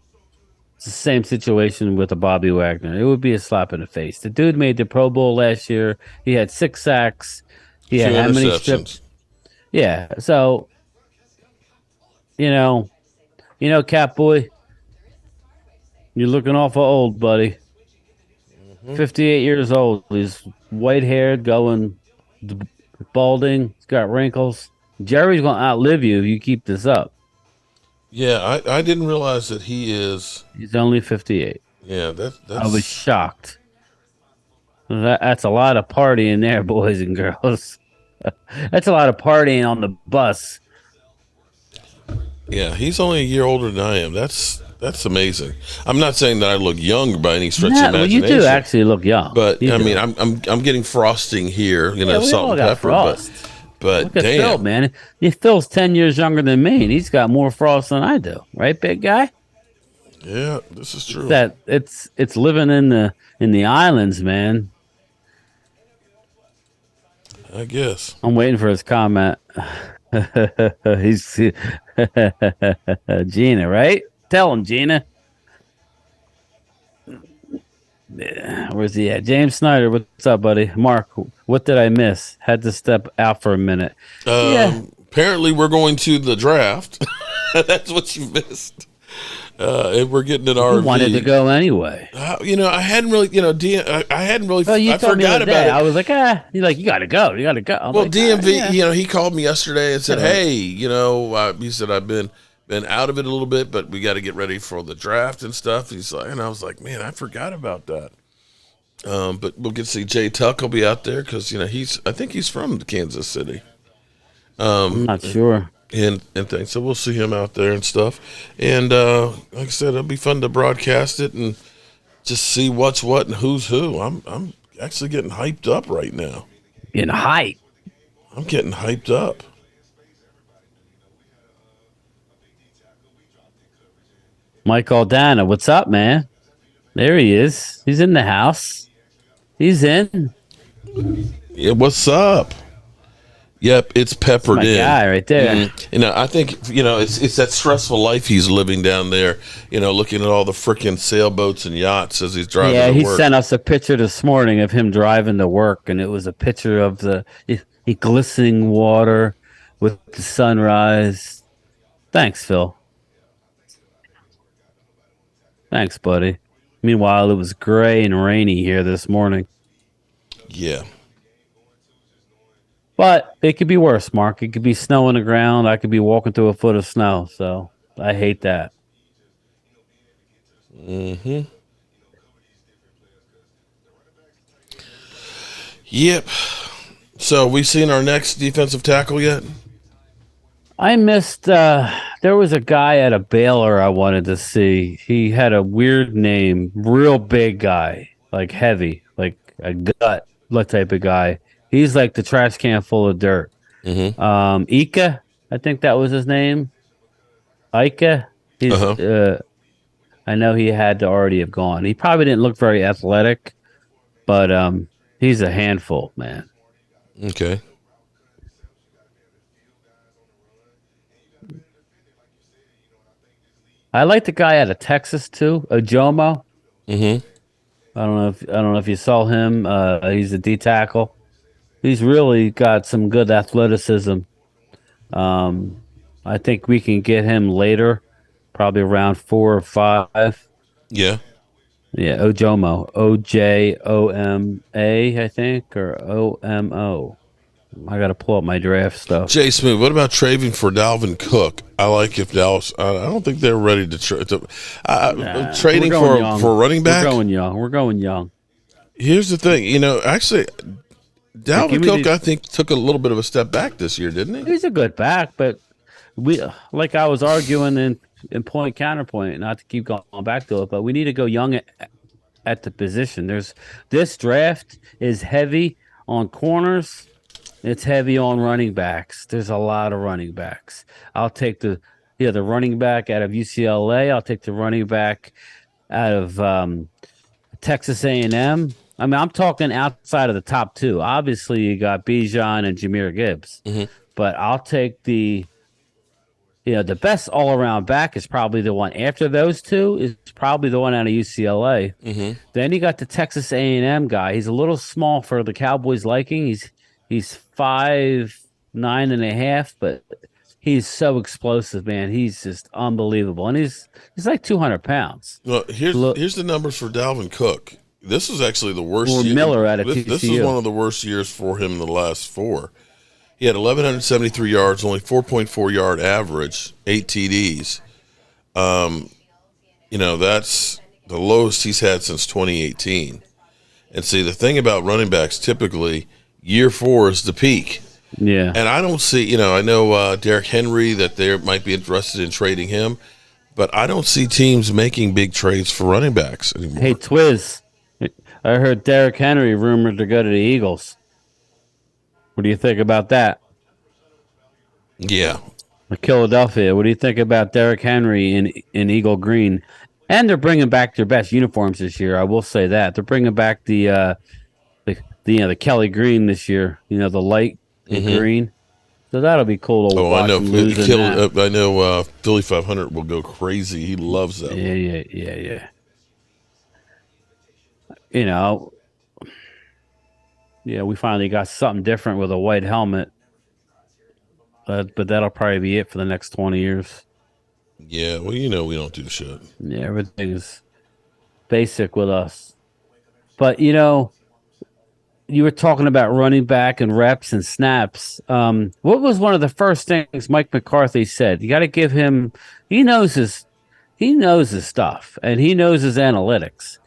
It's the same situation with a Bobby Wagner. It would be a slap in the face. The dude made the Pro Bowl last year. He had 6 sacks. He had how many strips? Yeah. So, Catboy, you're looking awful old, buddy. 58 years old. He's white-haired, going balding. He's got wrinkles. Jerry's going to outlive you if you keep this up. Yeah, I didn't realize that he is. He's only 58. Yeah, that's. I was shocked. That's a lot of partying there, boys and girls. That's a lot of partying on the bus. Yeah, he's only a year older than I am. That's amazing. I'm not saying that I look young by any stretch of imagination. Well, you do actually look young. But I mean, I'm getting frosting here, salt and pepper. Frost. But look at damn, Phil, man. Phil's 10 years younger than me, and he's got more frost than I do. Right, big guy? Yeah, this is true. It's living in the islands, man. I guess. I'm waiting for his comment. He's Gina, right? Tell him, Gina. Yeah, where's he at? James Snyder, what's up, buddy? Mark, what did I miss? Had to step out for a minute. Apparently, we're going to the draft. That's what you missed. And we're getting an RV. You wanted to go anyway. I hadn't really, I hadn't really. Well, you I told forgot me about it. I was like, you're like, you got to go. You got to go. I'm like, DMV, he called me yesterday and said, hey, he said I've been out of it a little bit, but we got to get ready for the draft and stuff. He's like, and I was like, man, I forgot about that. But we'll get to see Jay Tuck will be out there because I think he's from Kansas City. I'm not sure. And things, so we'll see him out there and stuff. And like I said, it'll be fun to broadcast it and just see what's what and who's who. I'm actually getting hyped up right now. Getting hyped. I'm getting hyped up. Mike Aldana, what's up, man? There he is. He's in the house. He's in. Yeah, what's up? Yep, it's peppered That's my in. Guy right there. I think it's that stressful life he's living down there. Looking at all the freaking sailboats and yachts as he's driving. Yeah, to he work. sent us a picture this morning of him driving to work, and it was a picture of the glistening water with the sunrise. Thanks, Phil. Thanks, buddy. Meanwhile, it was gray and rainy here this morning. Yeah. But it could be worse, Mark. It could be snow on the ground. I could be walking through a foot of snow. So I hate that. Mm-hmm. Yep. So we seen our next defensive tackle yet? I missed. There was a guy at a Baylor I wanted to see. He had a weird name. Real big guy. Like heavy. Like a gut type of guy. He's like the trash can full of dirt. Mm-hmm. Ika, I think that was his name. Ika. He's. I know he had to already have gone. He probably didn't look very athletic, but he's a handful, man. Okay. I like the guy out of Texas too, Ojomo. Mm-hmm. I don't know if you saw him. He's a D tackle. He's really got some good athleticism. I think we can get him later, probably around 4 or 5. Yeah. Yeah, Ojomo. Ojoma, I think, or Omo. I got to pull up my draft stuff. Jay Smooth, what about trading for Dalvin Cook? I like if Dallas. I don't think they're ready to trade. Trading for a running back. We're going young. Here's the thing, actually, Dalvin Cook, I think, took a little bit of a step back this year, didn't he? He's a good back, but like I was arguing in point counterpoint, not to keep going back to it, but we need to go young at the position. This draft is heavy on corners. It's heavy on running backs. There's a lot of running backs. I'll take the running back out of UCLA. I'll take the running back out of Texas A&M. I mean, I'm talking outside of the top two. Obviously, you got Bijan and Jahmyr Gibbs, but I'll take the best all-around back is probably the one after those two is probably the one out of UCLA. Then you got the Texas A&M guy. He's a little small for the Cowboys' liking. He's 5'9.5", but he's so explosive, man. He's just unbelievable, and he's like 200 pounds. Well, here's the numbers for Dalvin Cook. This is actually the worst. Or year. Miller out of TCU. This is one of the worst years for him in the last four. He had 1,173 yards, only 4.4 yard average, 8 TDs. That's the lowest he's had since 2018. And see, the thing about running backs, typically year 4 is the peak. Yeah. And I don't see, I know Derrick Henry, that they might be interested in trading him, but I don't see teams making big trades for running backs anymore. Hey, Twiz, I heard Derrick Henry rumored to go to the Eagles. What do you think about that? Yeah. Philadelphia. What do you think about Derrick Henry in Eagle Green? And they're bringing back their best uniforms this year. I will say that. They're bringing back the Kelly green this year. The light green. So that'll be cool to watch. I know Philly 500 will go crazy. He loves that. Yeah. We finally got something different with a white helmet. But that'll probably be it for the next 20 years. Yeah, well, we don't do shit. Yeah, everything is basic with us. But, you were talking about running back and reps and snaps. What was one of the first things Mike McCarthy said? You got to give him – he knows his stuff, and he knows his analytics.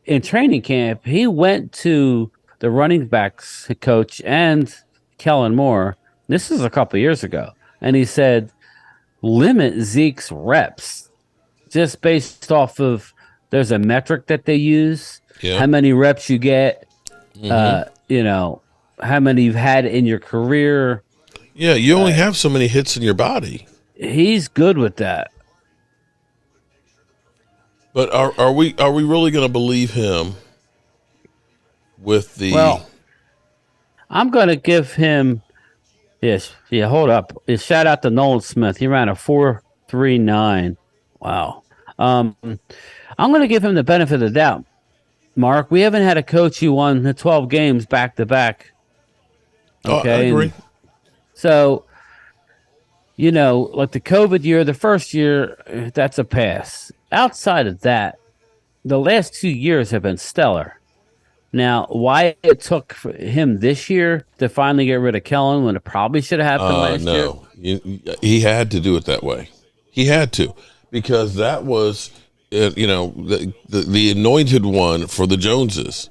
In training camp, he went to the running backs coach and Kellen Moore. This is a couple of years ago. And he said, limit Zeke's reps just based off of there's a metric that they use, how many reps you get, how many you've had in your career. Yeah, you only have so many hits in your body. He's good with that. But are we really going to believe him with the? Well, I'm going to give him. Yes, yeah. Hold up. Shout out to Nolan Smith. He ran a 4.39. Wow. I'm going to give him the benefit of the doubt. Mark, we haven't had a coach who won the 12 games back to back. Okay, I agree. So, like the COVID year, the first year, that's a pass. Outside of that, the last 2 years have been stellar. Now, why it took for him this year to finally get rid of Kellen when it probably should have happened last year? No, he had to do it that way. He had to, because that was, the anointed one for the Joneses.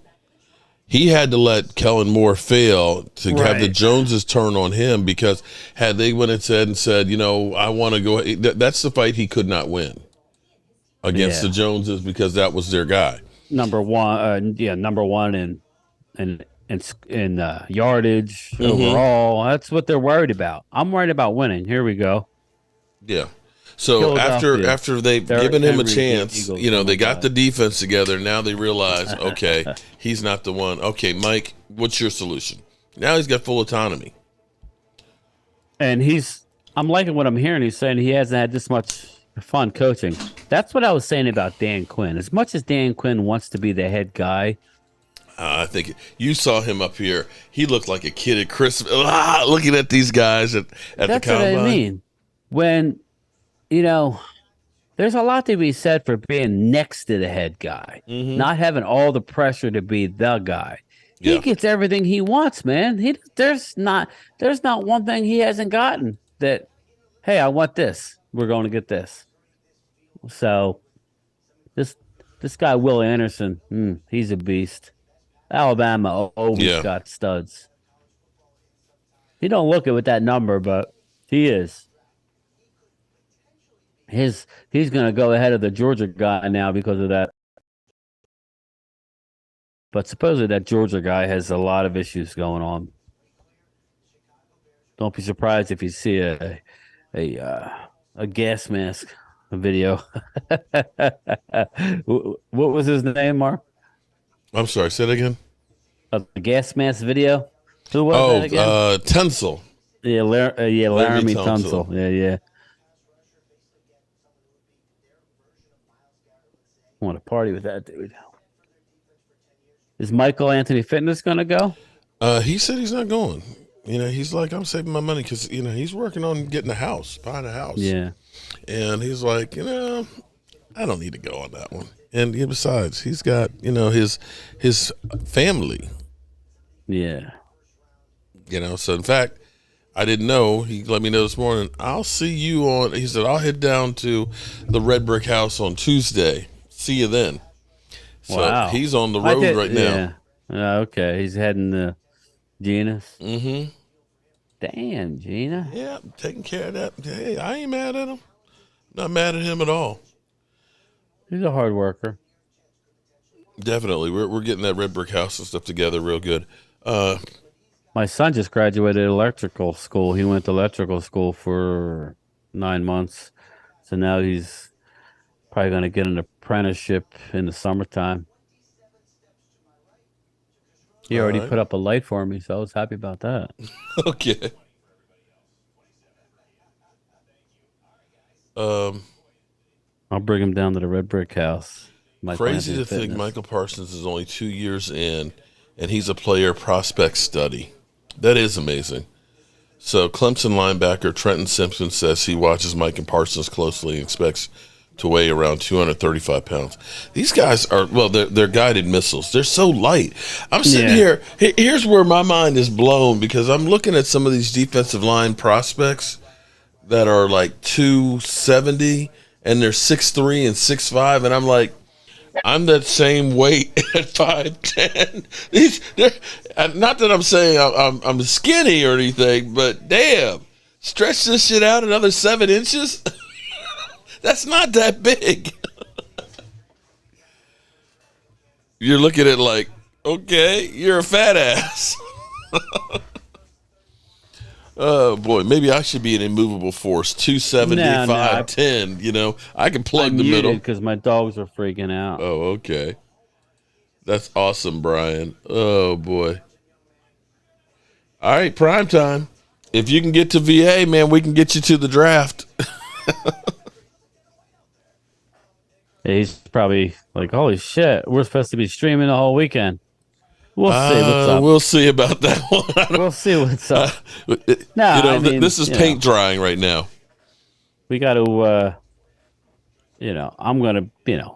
He had to let Kellen Moore fail to have the Joneses turn on him, because had they went and said, I want to go, that's the fight he could not win against the Joneses, because that was their guy. Number one in yardage overall. That's what they're worried about. I'm worried about winning. Here we go. Yeah. So after they've given him a chance, they got the defense together. Now they realize, okay, he's not the one. Okay, Mike, what's your solution? Now he's got full autonomy. And I'm liking what I'm hearing. He's saying he hasn't had this much fun coaching. That's what I was saying about Dan Quinn. As much as Dan Quinn wants to be the head guy, I think you saw him up here. He looked like a kid at Christmas, looking at these guys at the combine. That's what I mean. When, there's a lot to be said for being next to the head guy, not having all the pressure to be the guy. He Yeah. gets everything he wants, man. There's not one thing he hasn't gotten that, hey, I want this. We're going to get this. So this guy Will Anderson, he's a beast. Alabama always Yeah. got studs. He don't look it with that number, but he is. He's gonna go ahead of the Georgia guy now because of that. But supposedly that Georgia guy has a lot of issues going on. Don't be surprised if you see a gas mask video. What was his name, Mark? I'm sorry. Say that again. A gas mask video. Who was that again? Tunsil. Yeah, Laramie Tunsil. Yeah. I want to party with that dude. Is Michael Anthony Fitness gonna go? He said he's not going. He's like, I'm saving my money because he's working on getting a house, buying a house. Yeah. And he's like, I don't need to go on that one. And besides, he's got his family. Yeah. So in fact, I didn't know. He let me know this morning. I'll see you on. He said I'll head down to the Red Brick House on Tuesday. See you then. So wow. He's on the road right now. Yeah. Okay. He's heading to Gina's. Mm-hmm. Damn, Gina. Yeah, taking care of that. Hey, I ain't mad at him. Not mad at him at all. He's a hard worker. Definitely. We're getting that Red Brick House and stuff together real good. My son just graduated electrical school. He went to electrical school for 9 months. So now he's probably going to get an apprenticeship in the summertime. He already put up a light for me, so I was happy about that. Okay. I'll bring him down to the Red Brick House. Crazy to think Michael Parsons is only 2 years in, and he's a player prospect study. That is amazing. So Clemson linebacker Trenton Simpson says he watches Micah Parsons closely and expects to weigh around 235 pounds. These guys are, they're guided missiles. They're so light. I'm sitting here. Here's where my mind is blown because I'm looking at some of these defensive line prospects that are like 270 and they're 6'3" and 6'5", and I'm like, I'm that same weight at 5'10". Not that I'm saying I'm skinny or anything, but damn, stretch this shit out another 7 inches. That's not that big. You're looking at like, okay, you're a fat ass. Oh boy, maybe I should be an immovable force. 270, 5'10". I can plug the middle because my dogs are freaking out. Oh, okay. That's awesome, Brian. Oh boy. All right, prime time. If you can get to VA, man, we can get you to the draft. He's probably like, holy shit, we're supposed to be streaming the whole weekend. We'll see what's up. We'll see about that one. We'll see what's up. No, this is paint drying right now. We got to, I'm going to,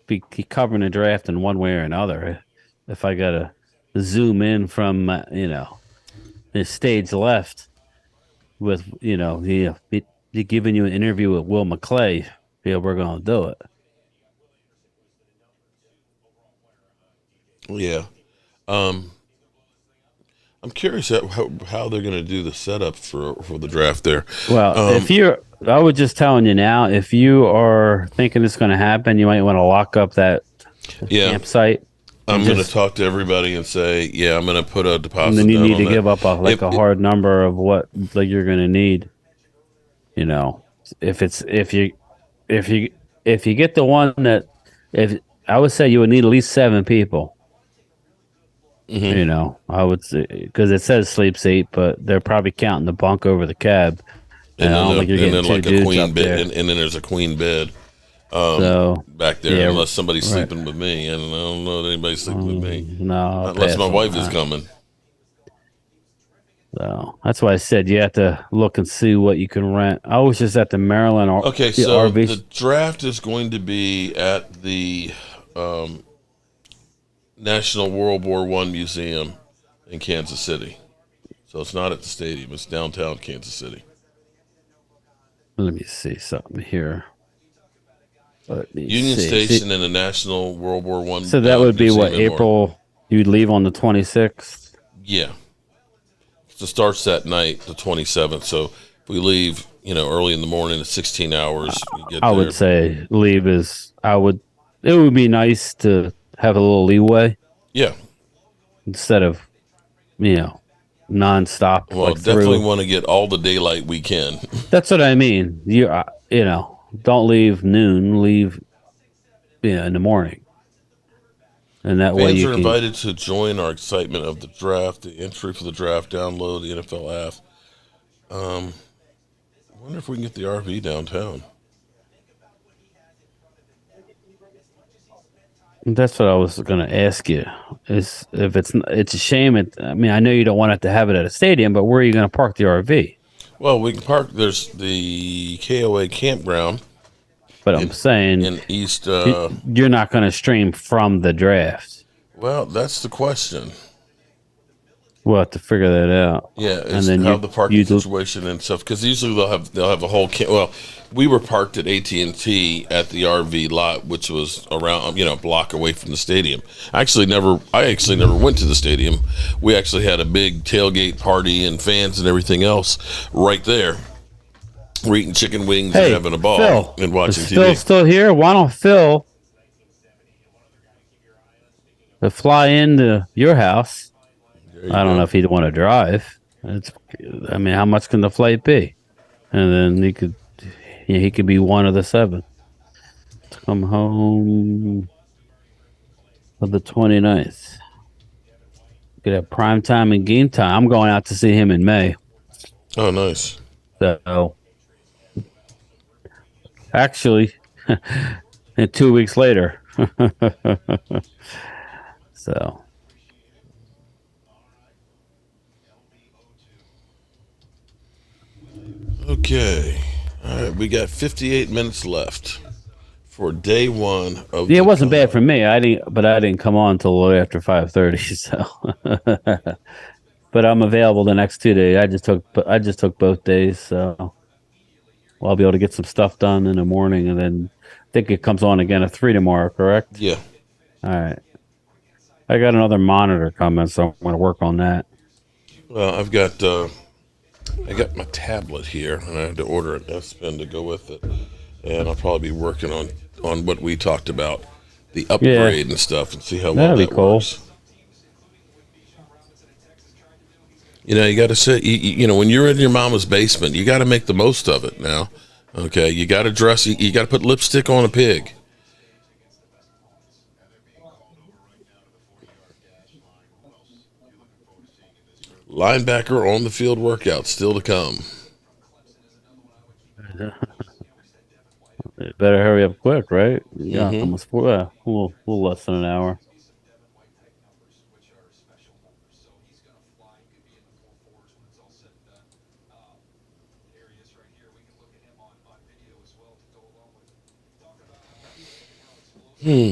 be covering the draft in one way or another. If I got to zoom in from, the stage left with, giving you an interview with Will McClay, we're going to do it. Yeah. I'm curious how they're going to do the setup for the draft there. Well, I was just telling you now, if you are thinking it's going to happen, you might want to lock up that campsite. I'm going to talk to everybody and say, I'm going to put a deposit. And then you need to give up a hard number of what you're going to need. If you get the one that, if I would say you would need at least 7 people. Mm-hmm. I would say, because it says sleep seat, but they're probably counting the bunk over the cab. And I don't think you're getting 2 dudes queen up bed, there. and then there's a queen bed back there, unless somebody's sleeping with me. And I don't know that anybody's sleeping with me. No, unless my wife is coming. So that's why I said you have to look and see what you can rent. I was just at the Maryland Okay, so the draft is going to be at the National World War I Museum in Kansas City. So it's not at the stadium. It's downtown Kansas City. Let me see something here. Union Station and the National World War I. So that would be Museum what, and more. April? You'd leave on the 26th? Yeah. It starts that night, the 27th. So if we leave, early in the morning, it's 16 hours. I would say leave is, it would be nice to have a little leeway. Yeah. Instead of, nonstop. Well, definitely want to get all the daylight we can. That's what I mean. Don't leave noon, leave in the morning. And that way you Fans are can invited to join our excitement of the draft, the entry for the draft, download the NFL app. I wonder if we can get the RV downtown. That's what I was going to ask you. Is if it's a shame. I know you don't want it to have it at a stadium, but where are you going to park the RV? Well, we can park. There's the KOA campground. But I'm saying in East. You're not going to stream from the draft. Well, that's the question. We'll have to figure that out. Yeah, and then how the parking situation and stuff. Because usually they'll have a whole. Well, we were parked at AT&T at the RV lot, which was around a block away from the stadium. I actually never went to the stadium. We actually had a big tailgate party and fans and everything else right there. We're eating chicken wings and having a ball Phil, and watching is TV. Phil still here? Why don't Phil fly into your house? I don't know if he'd want to drive. How much can the flight be? And then he could be one of the 7 to come home for the 29th. Could have prime time and game time. I'm going out to see him in May. Oh, nice. So, actually, and 2 weeks later. So. Okay. All right. We got 58 minutes left for day one of. Yeah, it wasn't bad for me. I didn't come on until after 5:30. So, but I'm available the next 2 days. I just took both days, so I'll be able to get some stuff done in the morning, and then I think it comes on again at 3 tomorrow. Correct? Yeah. All right. I got another monitor coming, so I'm going to work on that. Well, I got my tablet here, and I had to order an S Pen to go with it. And I'll probably be working on what we talked about, the upgrade and stuff, and see how well that works. You got to say, when you're in your mama's basement, you got to make the most of it now. Okay, you got to dress, you got to put lipstick on a pig. Linebacker on the field workout still to come. Better hurry up quick, right? Yeah, almost a little less than an hour.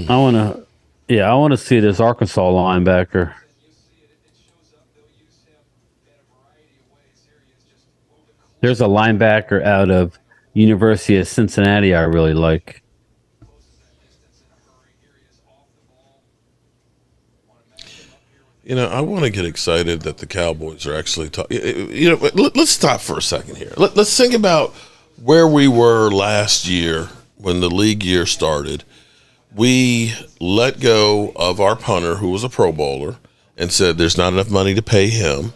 I want to see this Arkansas linebacker. There's a linebacker out of University of Cincinnati I really like. I want to get excited that the Cowboys are actually talking. Let's stop for a second here. Let's think about where we were last year when the league year started. We let go of our punter, who was a Pro Bowler, and said there's not enough money to pay him.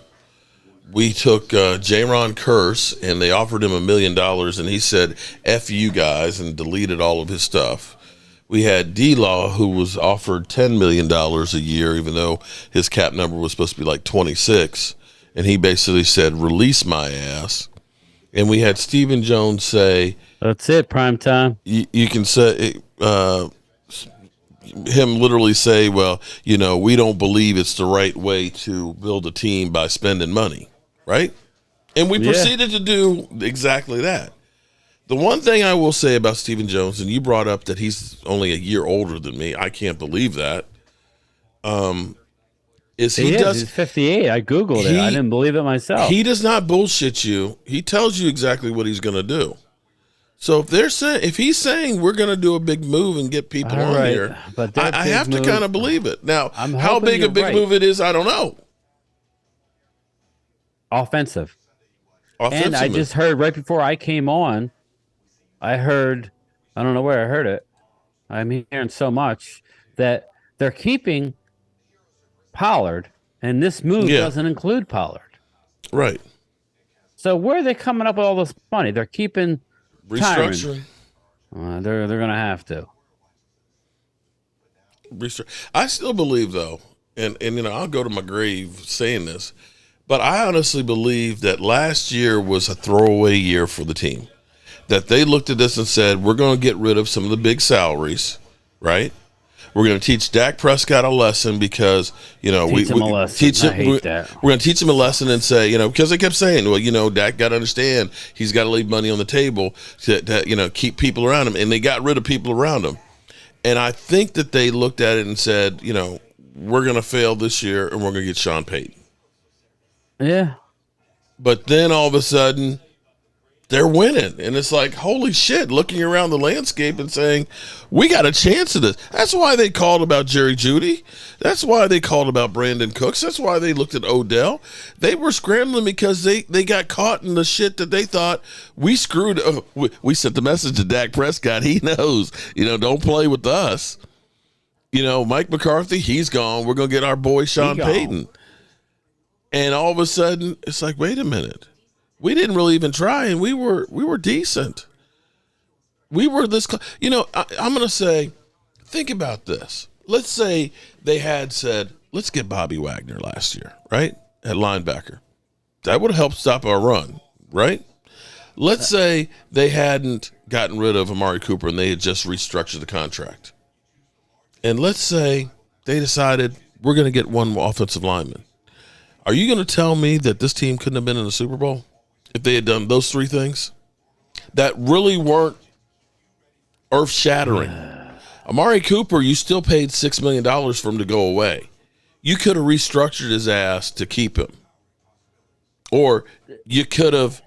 We took Jaron Curse, and they offered him $1 million, and he said, F you guys, and deleted all of his stuff. We had D-Law, who was offered $10 million a year, even though his cap number was supposed to be like 26, and he basically said, release my ass. And we had Stephen Jones say, that's it, prime time. You can say, him literally say, well, we don't believe it's the right way to build a team by spending money. Right? And we proceeded to do exactly that. The one thing I will say about Stephen Jones, and you brought up that he's only a year older than me. I can't believe that. is He's 58. I Googled it. I didn't believe it myself. He does not bullshit you. He tells you exactly what he's going to do. So if he's saying we're going to do a big move and get people on here, but I have to kind of believe it. Now, how big a big move it is, I don't know. Offensive. And I just heard right before I came on, I don't know where I heard it. I'm hearing so much that they're keeping Pollard, and this move doesn't include Pollard. Right. So where are they coming up with all this money? They're keeping restructuring. They're going to have to. I still believe, though, and I'll go to my grave saying this, but I honestly believe that last year was a throwaway year for the team. That they looked at this and said, we're going to get rid of some of the big salaries, right? We're going to teach Dak Prescott a lesson because, we're going to teach him a lesson and say, because they kept saying, well, Dak got to understand he's got to leave money on the table to keep people around him. And they got rid of people around him. And I think that they looked at it and said, we're going to fail this year and we're going to get Sean Payton. Yeah. But then all of a sudden, they're winning. And it's like, holy shit, looking around the landscape and saying, we got a chance at this. That's why they called about Jerry Jeudy. That's why they called about Brandon Cooks. That's why they looked at Odell. They were scrambling because they got caught in the shit that they thought we screwed. We sent the message to Dak Prescott. He knows, don't play with us. Mike McCarthy, he's gone. We're going to get our boy Sean Payton. And all of a sudden, it's like, wait a minute. We didn't really even try, and we were decent. We were this. I'm going to say, think about this. Let's say they had said, let's get Bobby Wagner last year, right, at linebacker. That would have helped stop our run, right? Let's say they hadn't gotten rid of Amari Cooper and they had just restructured the contract. And let's say they decided we're going to get one offensive lineman. Are you going to tell me that this team couldn't have been in the Super Bowl if they had done those three things that really weren't earth-shattering? Amari Cooper, you still paid $6 million for him to go away. You could have restructured his ass to keep him. Or you could have,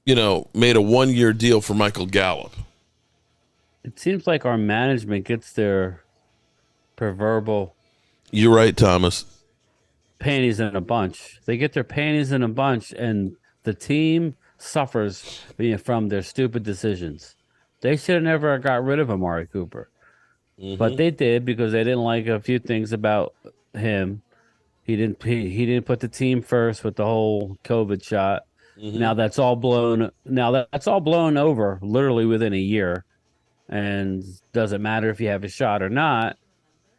made a one-year deal for Michael Gallup. It seems like our management gets their proverbial... You're right, Thomas. Panties in a bunch. They get their panties in a bunch, and the team suffers from their stupid decisions. They should have never got rid of Amari Cooper. Mm-hmm. But they did because they didn't like a few things about him. He didn't put the team first with the whole COVID shot. Mm-hmm. Now that's all blown over literally within a year. And doesn't matter if you have a shot or not.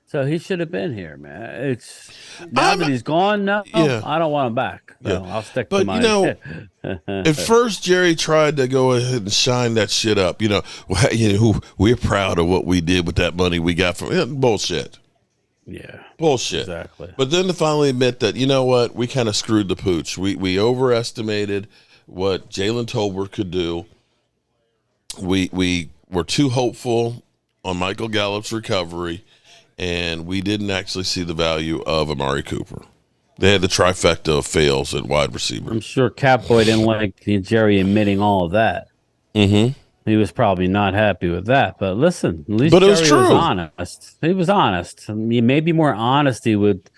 So he should have been here, man. It's now that he's gone. No, I don't want him back. No, I'll stick to my. At first, Jerry tried to go ahead and shine that shit up. We're proud of what we did with that money we got from bullshit. Yeah, bullshit. Exactly. But then to finally admit that, what, we kind of screwed the pooch. We overestimated what Jalen Tolbert could do. We were too hopeful on Michael Gallup's recovery. And we didn't actually see the value of Amari Cooper. They had the trifecta of fails at wide receiver. I'm sure Catboy didn't like Jerry admitting all of that. Mm-hmm. He was probably not happy with that. But listen, at least Jerry was honest. He was honest. I mean, maybe more honesty would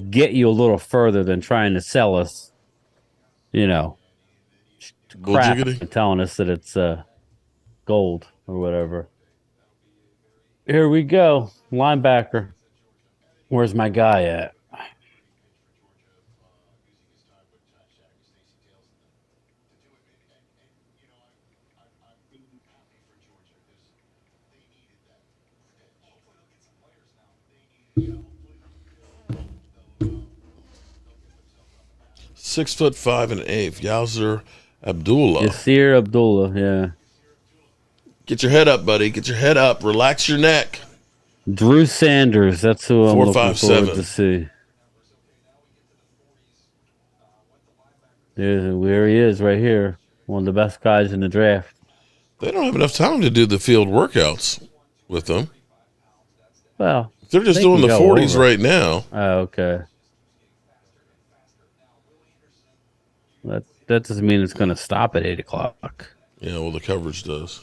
get you a little further than trying to sell us, crap and telling us that it's gold or whatever. Here we go. Linebacker. Where's my guy at? (6'5" and 1/8", Yasser Abdullah. Yasser Abdullah, yeah. Get your head up, buddy. Get your head up. Relax your neck. Drew Sanders. That's who I'm 4, looking 5, forward 7. to see. There he is right here. One of the best guys in the draft. They don't have enough time to do the field workouts with them. Well, They're just They doing can the go 40s over. right now. Oh, okay. That doesn't mean it's going to stop at 8 o'clock. Yeah, well, the coverage does.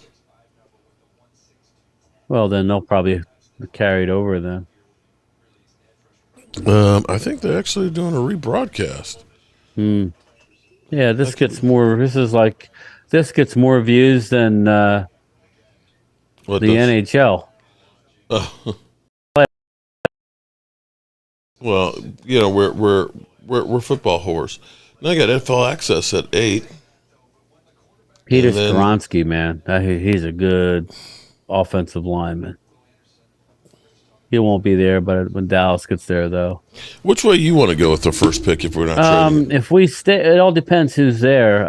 Well, then they'll probably carry it over then. I think they're actually doing a rebroadcast. Yeah, this gets more. This gets more views than the NHL. Well, we're football whores. Now I got NFL access at 8. Peter And then- Skoronsky, man, he's a good offensive lineman. He won't be there, but when Dallas gets there, though. Which way you want to go with the first pick if we're not trading? If we stay, it all depends who's there.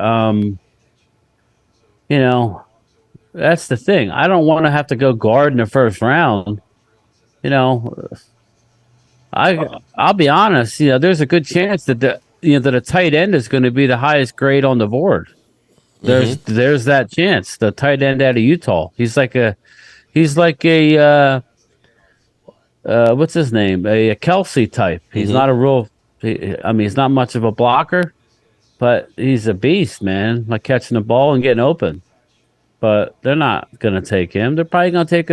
That's the thing. I don't want to have to go guard in the first round. I'll be honest. There's a good chance that that a tight end is going to be the highest grade on the board. There's that chance. The tight end out of Utah. He's like a what's his name? A Kelsey type. He's not a real. He's not much of a blocker, but he's a beast, man. Like catching the ball and getting open. But they're not going to take him. They're probably going to take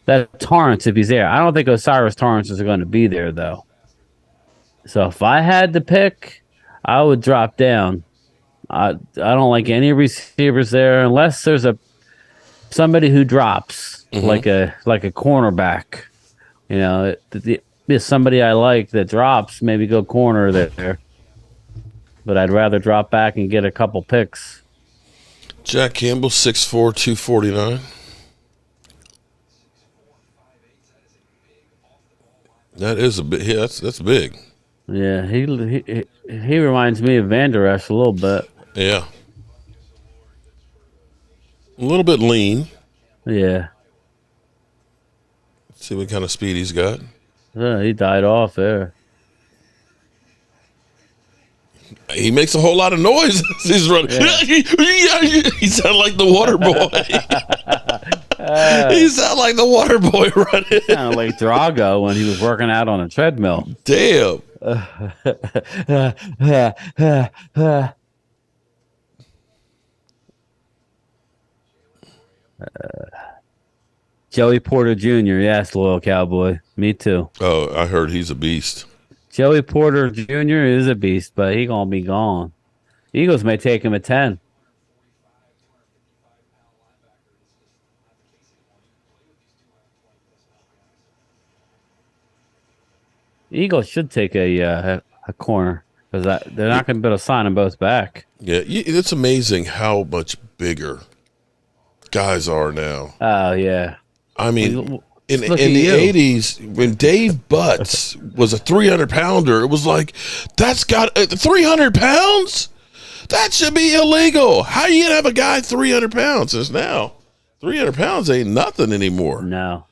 that Torrance if he's there. I don't think Osiris Torrance is going to be there though. So if I had to pick, I would drop down. I don't like any receivers there unless there's somebody who drops like a cornerback. If somebody I like that drops, maybe go corner there. But I'd rather drop back and get a couple picks. Jack Campbell, 6'4", 249. That is a bit. Yeah, that's big. Yeah, he reminds me of Van Der Esch a little bit. Yeah. A little bit lean. Yeah. Let's see what kind of speed he's got. He died off there. He makes a whole lot of noise as he's running. Yeah. He sounds like the water boy. He sounds like the water boy running. Kind of like Drago when he was working out on a treadmill. Damn. Joey Porter Jr. Yes, loyal cowboy. Me too. Oh, I heard he's a beast. Joey Porter Jr. is a beast, but he gonna be gone. Eagles may take him at 10. Eagles should take a corner because they're not going to be able to sign them both back. Yeah, it's amazing how much bigger guys are now. Oh yeah. I mean, in the 80s, when Dave Butts was a 300-pounder, it was like, that's got 300 pounds? That should be illegal. How you gonna have a guy 300 pounds? It's now 300 pounds ain't nothing anymore. No.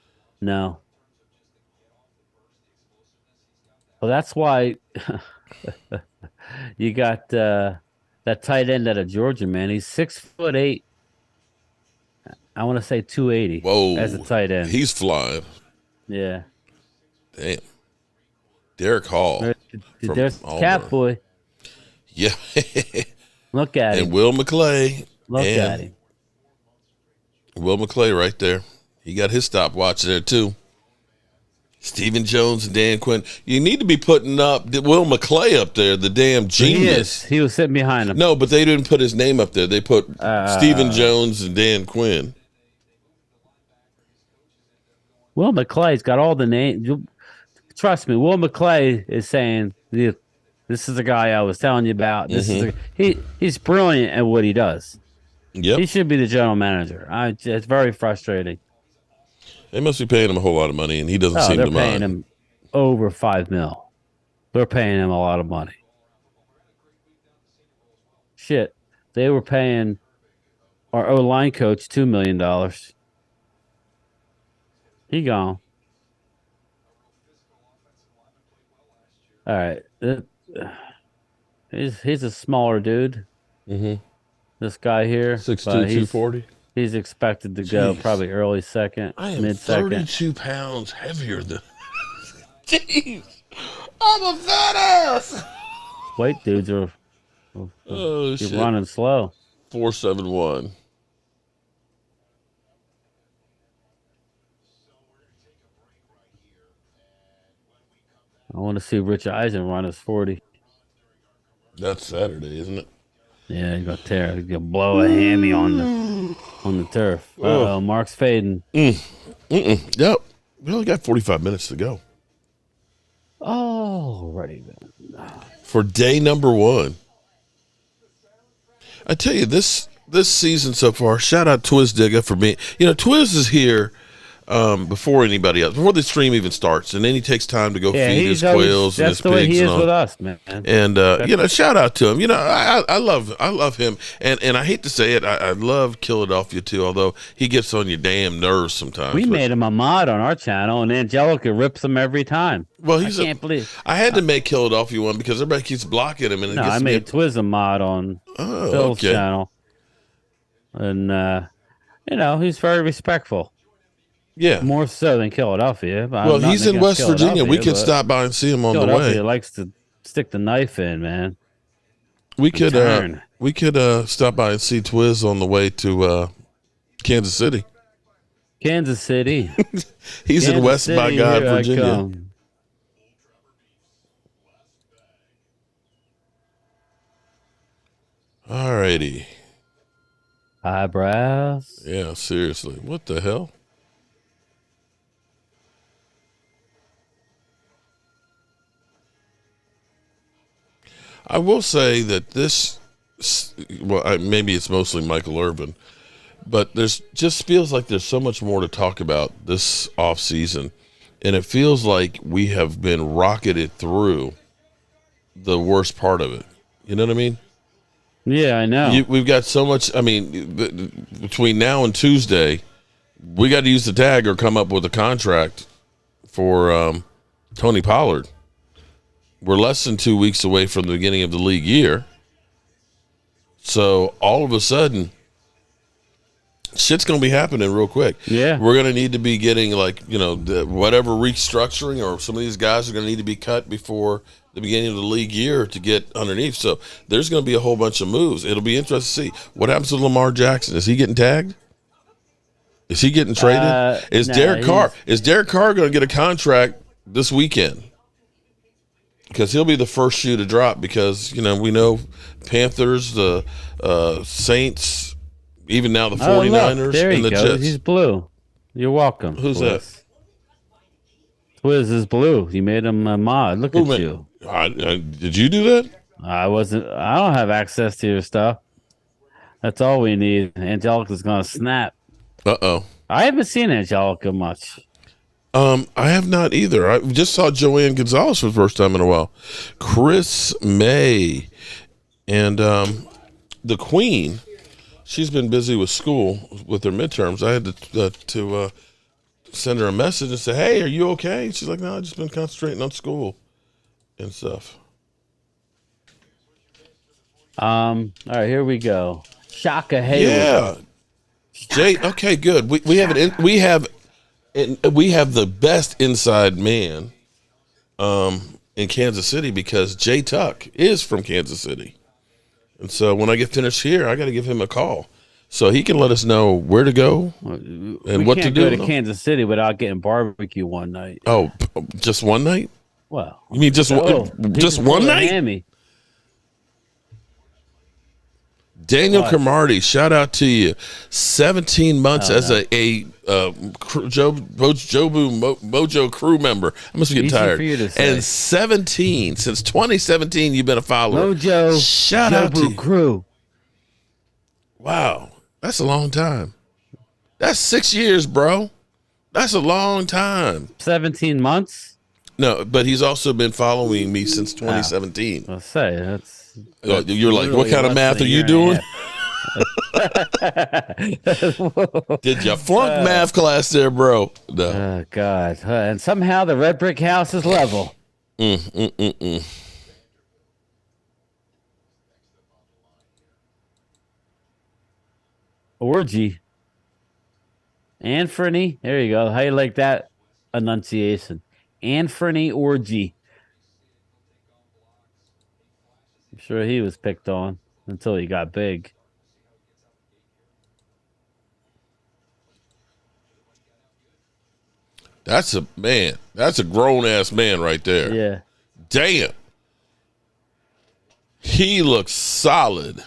Well, that's why you got that tight end out of Georgia, man. He's 6'8". I want to say 280. Whoa, as a tight end. He's flying. Yeah. Damn. Derek Hall. There's Cat Boy. Yeah. Look at him. And Will McClay. Look at him. Will McClay right there. He got his stopwatch there too. Stephen Jones and Dan Quinn. You need to be putting up Will McClay up there, the damn genius. He was sitting behind him. No, but they didn't put his name up there. They put Stephen Jones and Dan Quinn. Will McClay's got all the names. Trust me, Will McClay is saying, "This is the guy I was telling you about. This is he's brilliant at what he does. Yep. He should be the general manager. It's very frustrating. They must be paying him a whole lot of money, and he doesn't seem to mind. They're paying him over $5 million. They're paying him a lot of money. Shit, they were paying our O-line coach $2 million. He gone. All right. He's a smaller dude. Mm-hmm. This guy here. 6'2", 240. He's expected to go probably early second, I am mid-second. 32 pounds heavier than Jeez. I'm a fat ass. White dudes are Oh, you're shit. running slow. 471. I want to see Rich Eisen run his 40. That's Saturday, isn't it? Yeah, he's gonna blow a hammy on the turf. Uh-oh, Mark's fading. Yep. We only got 45 minutes to go. Oh, righty then. For day number 1. I tell you, this season so far, shout out Twiz Digga for being, Twiz is here before anybody else, before the stream even starts, and then he takes time to go feed his quails and his pigs. That's the way he is with us, man. And shout out to him. I love him, and I hate to say it, I love Philadelphia too. Although he gets on your damn nerves sometimes. We made him a mod on our channel, and Angelica rips him every time. Well, I can't believe. I had to make Philadelphia one because everybody keeps blocking him, and I made Twiz a mod on Phil's channel, and he's very respectful. Yeah, more so than Philadelphia. Well, he's in West Virginia. We could stop by and see him on the way. Philadelphia likes to stick the knife in, man. We could stop by and see Twiz on the way to Kansas City. Kansas City. He's in West by God, Virginia. All righty. Eyebrows. Yeah, seriously. What the hell? I will say that maybe it's mostly Michael Irvin, but just feels like there's so much more to talk about this off season, and it feels like we have been rocketed through the worst part of it. You know what I mean? Yeah, I know. We've got so much. I mean, between now and Tuesday, we got to use the tag or come up with a contract for Tony Pollard. We're less than 2 weeks away from the beginning of the league year. So all of a sudden, shit's going to be happening real quick. Yeah. We're going to need to be getting whatever restructuring, or some of these guys are going to need to be cut before the beginning of the league year to get underneath. So there's going to be a whole bunch of moves. It'll be interesting to see what happens with Lamar Jackson. Is he getting tagged? Is he getting traded? Derek Carr going to get a contract this weekend? Because he'll be the first shoe to drop, because, we know Panthers, the Saints, even now the 49ers and the Jets. He's blue. You're welcome. Who's that? Twiz is blue. You made him a mod. Look at you. Did you do that? I don't have access to your stuff. That's all we need. Angelica's going to snap. Uh-oh. I haven't seen Angelica much. I have not either. I just saw Joanne Gonzalez for the first time in a while. Chris May and the Queen. She's been busy with school with her midterms. I had to send her a message and say, "Hey, are you okay?" She's like, "No, I've just been concentrating on school and stuff." All right, here we go. Shaka Hayward. Yeah. Jay. Okay, good. We have it. We have the best inside man in Kansas City, because Jay Tuck is from Kansas City. And so when I get finished here, I got to give him a call so he can let us know where to go and what to do. We can't go to Kansas City without getting barbecue one night. Oh, just one night? Well, you mean just one night? Miami. Daniel Cromartie, shout out to you. 17 months as a Mojo crew member. I must be getting tired. For you to say. And 17 since 2017, you've been a follower. Mojo, shout out to you. Crew. Wow, that's a long time. That's 6 years, bro. That's a long time. 17 months? No, but he's also been following me since 2017. I'll say that's. You're like, what kind of math are you doing? Did you flunk math class there, bro? No. Oh, God. And somehow the red brick house is level. Orgy. Anthony. There you go. How you like that enunciation? Anthony Orgy. I'm sure he was picked on until he got big. That's a man. That's a grown ass man right there. Yeah. Damn. He looks solid.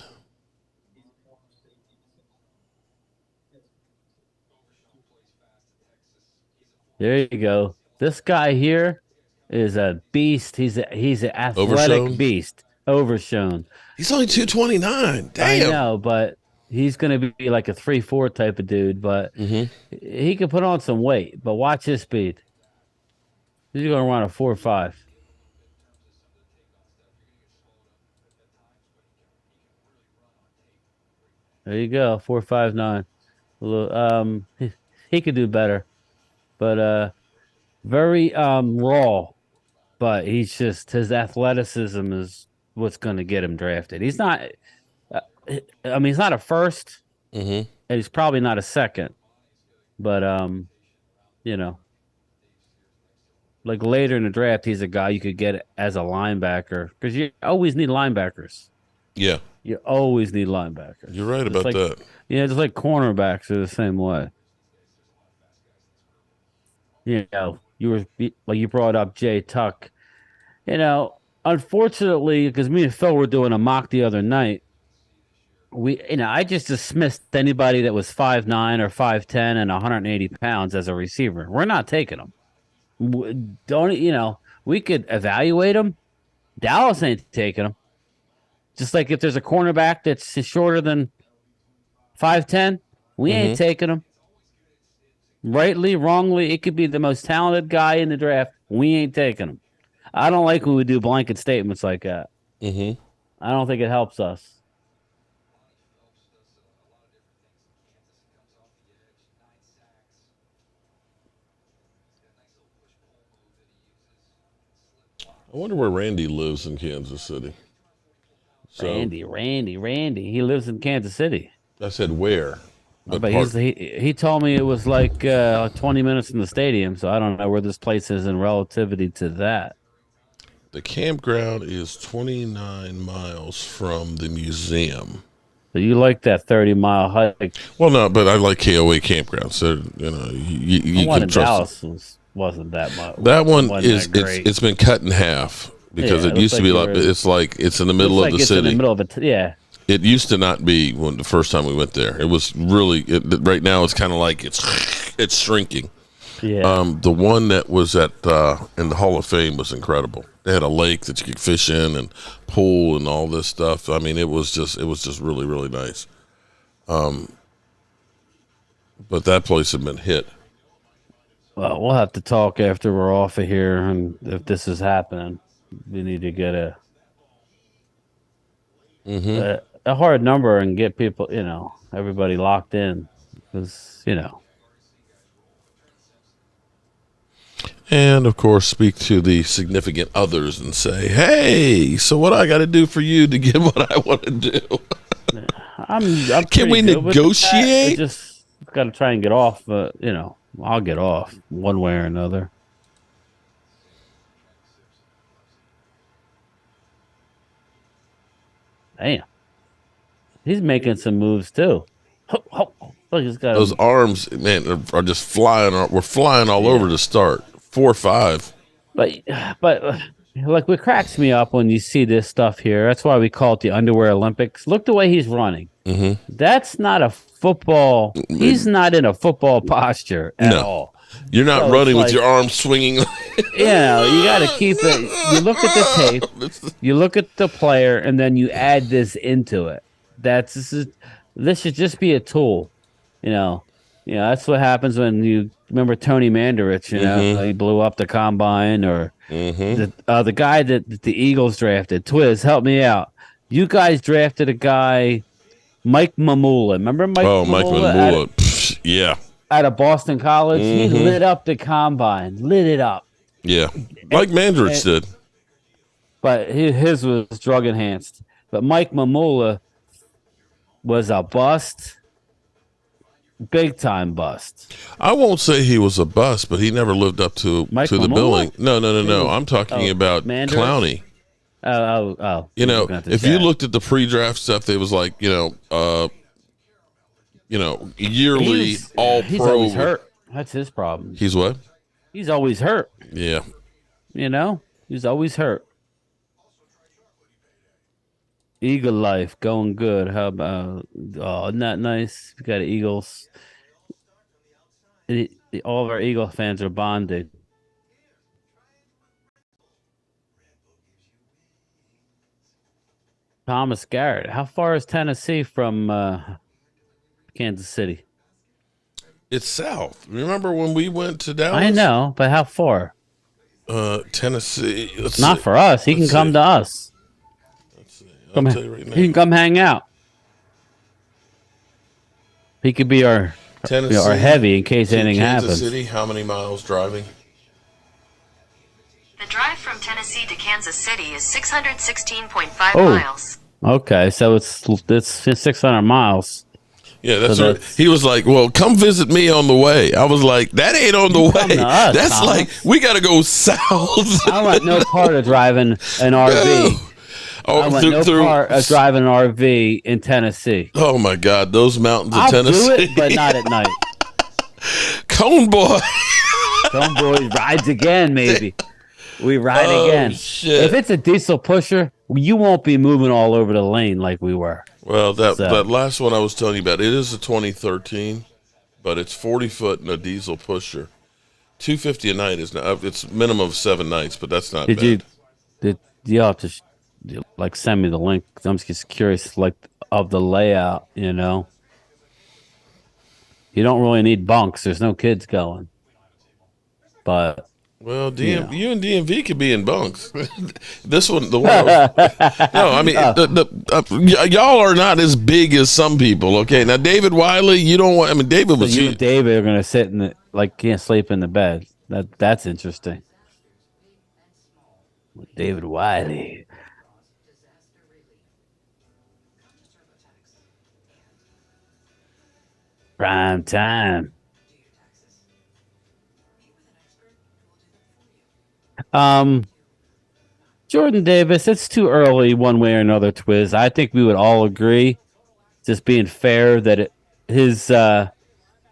There you go. This guy here is a beast. He's an athletic Overshown? beast. Overshown. He's only 229. Damn. I know, but he's going to be like a 3-4 type of dude, but he can put on some weight. But watch his speed. He's going to run a 4.5. There you go, 4.59. He could do better, but very raw. But he's just his athleticism is what's going to get him drafted. He's not. I mean, he's not a first, and he's probably not a second. But you know, like later in the draft, he's a guy you could get as a linebacker because you always need linebackers. Yeah. You always need linebackers. You're right It's about like, that. Yeah, just like cornerbacks are the same way. You know, you brought up Jay Tuck. You know, unfortunately, because me and Phil were doing a mock the other night, I just dismissed anybody that was 5'9" or 5'10" and 180 pounds as a receiver. We're not taking them. We could evaluate them. Dallas ain't taking them. Just like if there's a cornerback that's shorter than 5'10", we ain't taking him. Rightly, wrongly, it could be the most talented guy in the draft. We ain't taking him. I don't like when we do blanket statements like that. I don't think it helps us. I wonder where Randy lives in Kansas City. Randy. He lives in Kansas City. I said where? But he told me it was like 20 minutes from the stadium, so I don't know where this place is in relativity to that. The campground is 29 miles from the museum. So you like that 30-mile hike? Well, no, but I like KOA campground. So you one can in trust Dallas wasn't that much. That one wasn't that great. it's been cut in half because it used to be like it's in the middle of the city. In the middle of yeah. It used to not be when the first time we went there. It was really right now. It's kind of like it's shrinking. Yeah. The one that was at in the Hall of Fame was incredible. They had a lake that you could fish in and pool and all this stuff. I mean, it was just really, really nice. But that place had been hit. Well, we'll have to talk after we're off of here, and if this is happening, we need to get a hard number and get people, everybody locked in, because And of course, speak to the significant others and say, "Hey, so what I got to do for you to get what I want to do?" I'm Can we negotiate? Just got to try and get off. I'll get off one way or another. Damn, he's making some moves too. Look, he's got those arms, man, are just flying. We're flying all over to start 4-5. But like, what cracks me up when you see this stuff here. That's why we call it the underwear Olympics. Look the way he's running. That's not a football. He's not in a football posture at all. You're not running with your arms swinging. You got to keep it. You look at the tape, you look at the player, and then you add this into it. This should just be a tool. That's what happens when you remember Tony Mandarich. He blew up the combine, or the guy that the Eagles drafted. Twiz, help me out. You guys drafted a guy, Mike Mamula. Remember Mike? Oh, Mike Mamula. Yeah. Out of Boston College, he lit up the combine. Lit it up. Yeah, like Mandarich did. But his was drug enhanced. But Mike Mamula was a bust. Big time bust. I won't say he was a bust, but he never lived up to Mike the Mamula? billing. No. I'm talking about Manders? Clowney. Oh. You know, Looking at the if you chat. looked at the pre-draft stuff, it was like, yearly He's all-pro. always hurt. That's his problem. He's what? He's always hurt. Yeah. He's always hurt. Eagle life going good. How about? Oh, isn't that nice? We got Eagles. All of our Eagle fans are bonded. Thomas Garrett. How far is Tennessee from Kansas City? It's south. Remember when we went to Dallas? I know, but how far? Tennessee. Not for us. He can come to us. Let's see. I'll tell you right now. He can come hang out. He could be our heavy in case anything Kansas happens. City, how many miles driving? The drive from Tennessee to Kansas City is 616.5 Oh. miles. Okay, so it's 600 miles. Yeah, that's So right. He was like, "Well, come visit me on the way." I was like, "That ain't on the come way. to us, That's Thomas. like we got to go south." I want no part of driving an RV. Oh, I want no part of driving an RV in Tennessee. Oh my God, those mountains of I'll Tennessee. do it, but not at night. Cone boy. Cone boy rides again, maybe. We ride Oh, again. shit. If it's a diesel pusher, you won't be moving all over the lane like we were. Well, that last one I was telling you about, it is a 2013, but it's 40 foot and a diesel pusher. $250 a night is not. It's minimum of 7 nights, but that's not bad. Did you have to send me the link? 'Cause I'm just curious, of the layout. You don't really need bunks. There's no kids going, but. Well, you and DMV could be in bunks. This one, the one. No, I mean, y'all are not as big as some people. Okay, now David Wiley, you don't want. I mean, David was. So you and David are gonna sit in can't sleep in the bed. That's interesting. David Wiley. Prime time. Jordan Davis, it's too early one way or another, Twiz. I think we would all agree, just being fair, that his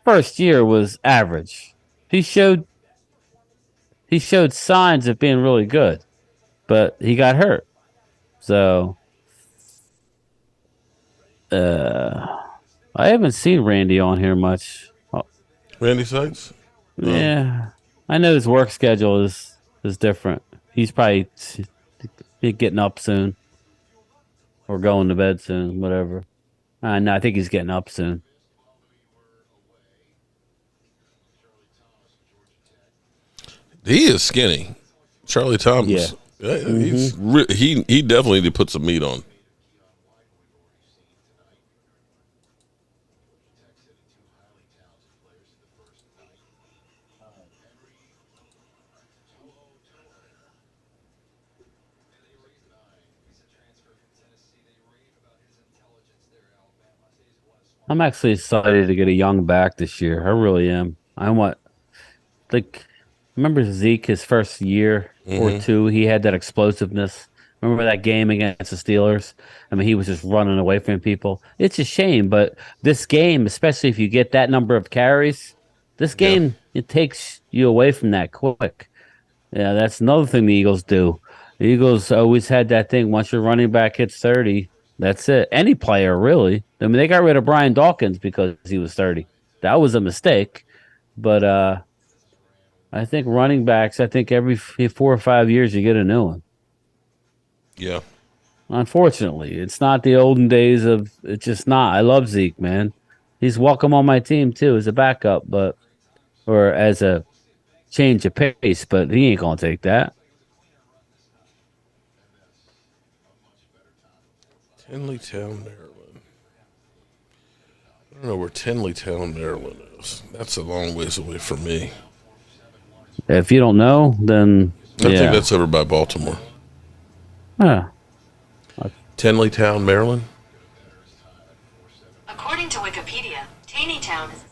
first year was average. He showed signs of being really good, but he got hurt. So I haven't seen Randy on here much. Randy Sykes? Yeah. I know his work schedule is different. He's probably getting up soon or going to bed soon, whatever. No, I think he's getting up soon. He is skinny. Charlie Thomas. Yeah. He definitely need to put some meat on. I'm actually excited to get a young back this year. I really am. Remember Zeke, his first year or two, he had that explosiveness. Remember that game against the Steelers? I mean, he was just running away from people. It's a shame, but this game, especially if you get that number of carries, it takes you away from that quick. Yeah, that's another thing the Eagles do. The Eagles always had that thing. Once your running back hits 30, that's it. Any player, really. I mean, they got rid of Brian Dawkins because he was 30. That was a mistake. But I think running backs, every 4 or 5 years you get a new one. Yeah. Unfortunately, it's not the olden days of. It's just not. I love Zeke, man. He's welcome on my team too as a backup, or as a change of pace. But he ain't gonna take that. Tenleytown, Maryland. I don't know where Tenleytown, Maryland is. That's a long ways away from me. If you don't know, then I think that's over by Baltimore. Huh. Tenleytown, Maryland. According to Wikipedia, Taneytown is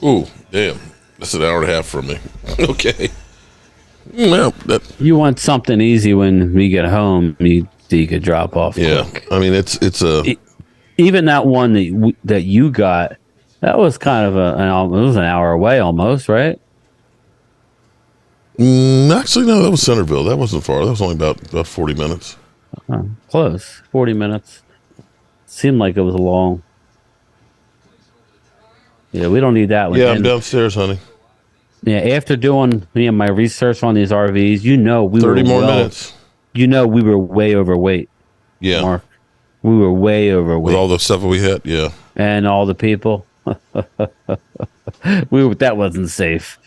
Ooh, damn. That's an hour and a half from me. Okay. Well, you want something easy when we get home. You could drop off. Yeah, quick. I mean it's a even that one that you got. That was kind of it was an hour away almost, right? Actually, no, that was Centerville. That wasn't far. That was only about 40 minutes. Close, 40 minutes. Seemed like it was long. Yeah, we don't need that one. Yeah, I'm downstairs, honey. Yeah, after doing my research on these RVs, we 30 more minutes. We were way overweight. Yeah, Mark. We were way overweight with all the stuff we had. Yeah, and all the people. That wasn't safe.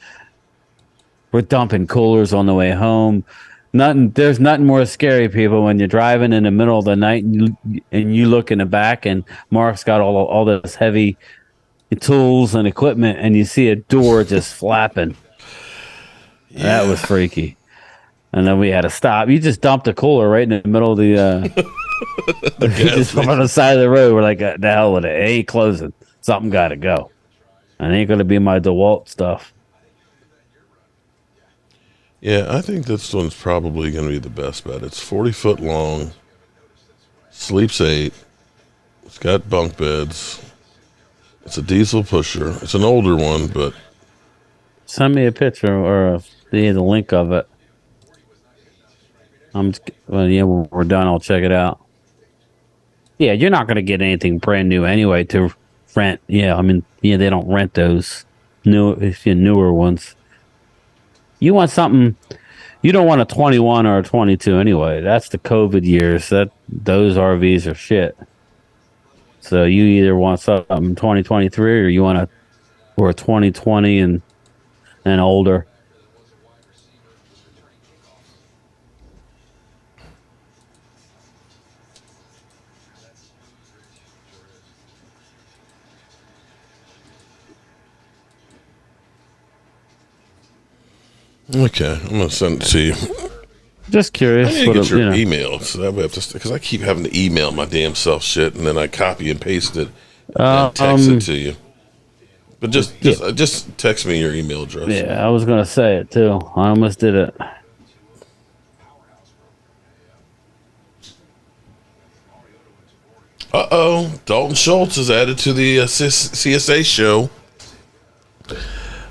We're dumping coolers on the way home. There's nothing more scary, people, when you're driving in the middle of the night and you look in the back and Mark's got all this heavy tools and equipment and you see a door just flapping. Yeah. That was freaky. And then we had to stop. You just dumped a cooler right in the middle of the just on the side of the road. We're like, the hell with it. It ain't closing. Something got to go. It ain't going to be my DeWalt stuff. Yeah, I think this one's probably going to be the best bet. It's 40 foot long, sleeps 8. It's got bunk beds. It's a diesel pusher. It's an older one, but send me a picture or the link of it. When we're done, I'll check it out. Yeah, you're not going to get anything brand new anyway to rent. Yeah, I mean, they don't rent those newer ones. You want something. You don't want a 21 or a 22 anyway. That's the COVID years. Those RVs are shit. So you either want something 2023 or you want a 2020 and older. Okay, I'm gonna send it to you. Just curious. I need to get your email, so that way because I keep having to email my damn self shit, and then I copy and paste it and text it to you. But just text me your email address. Yeah, I was gonna say it too. I almost did it. Dalton Schultz is added to the CSA show.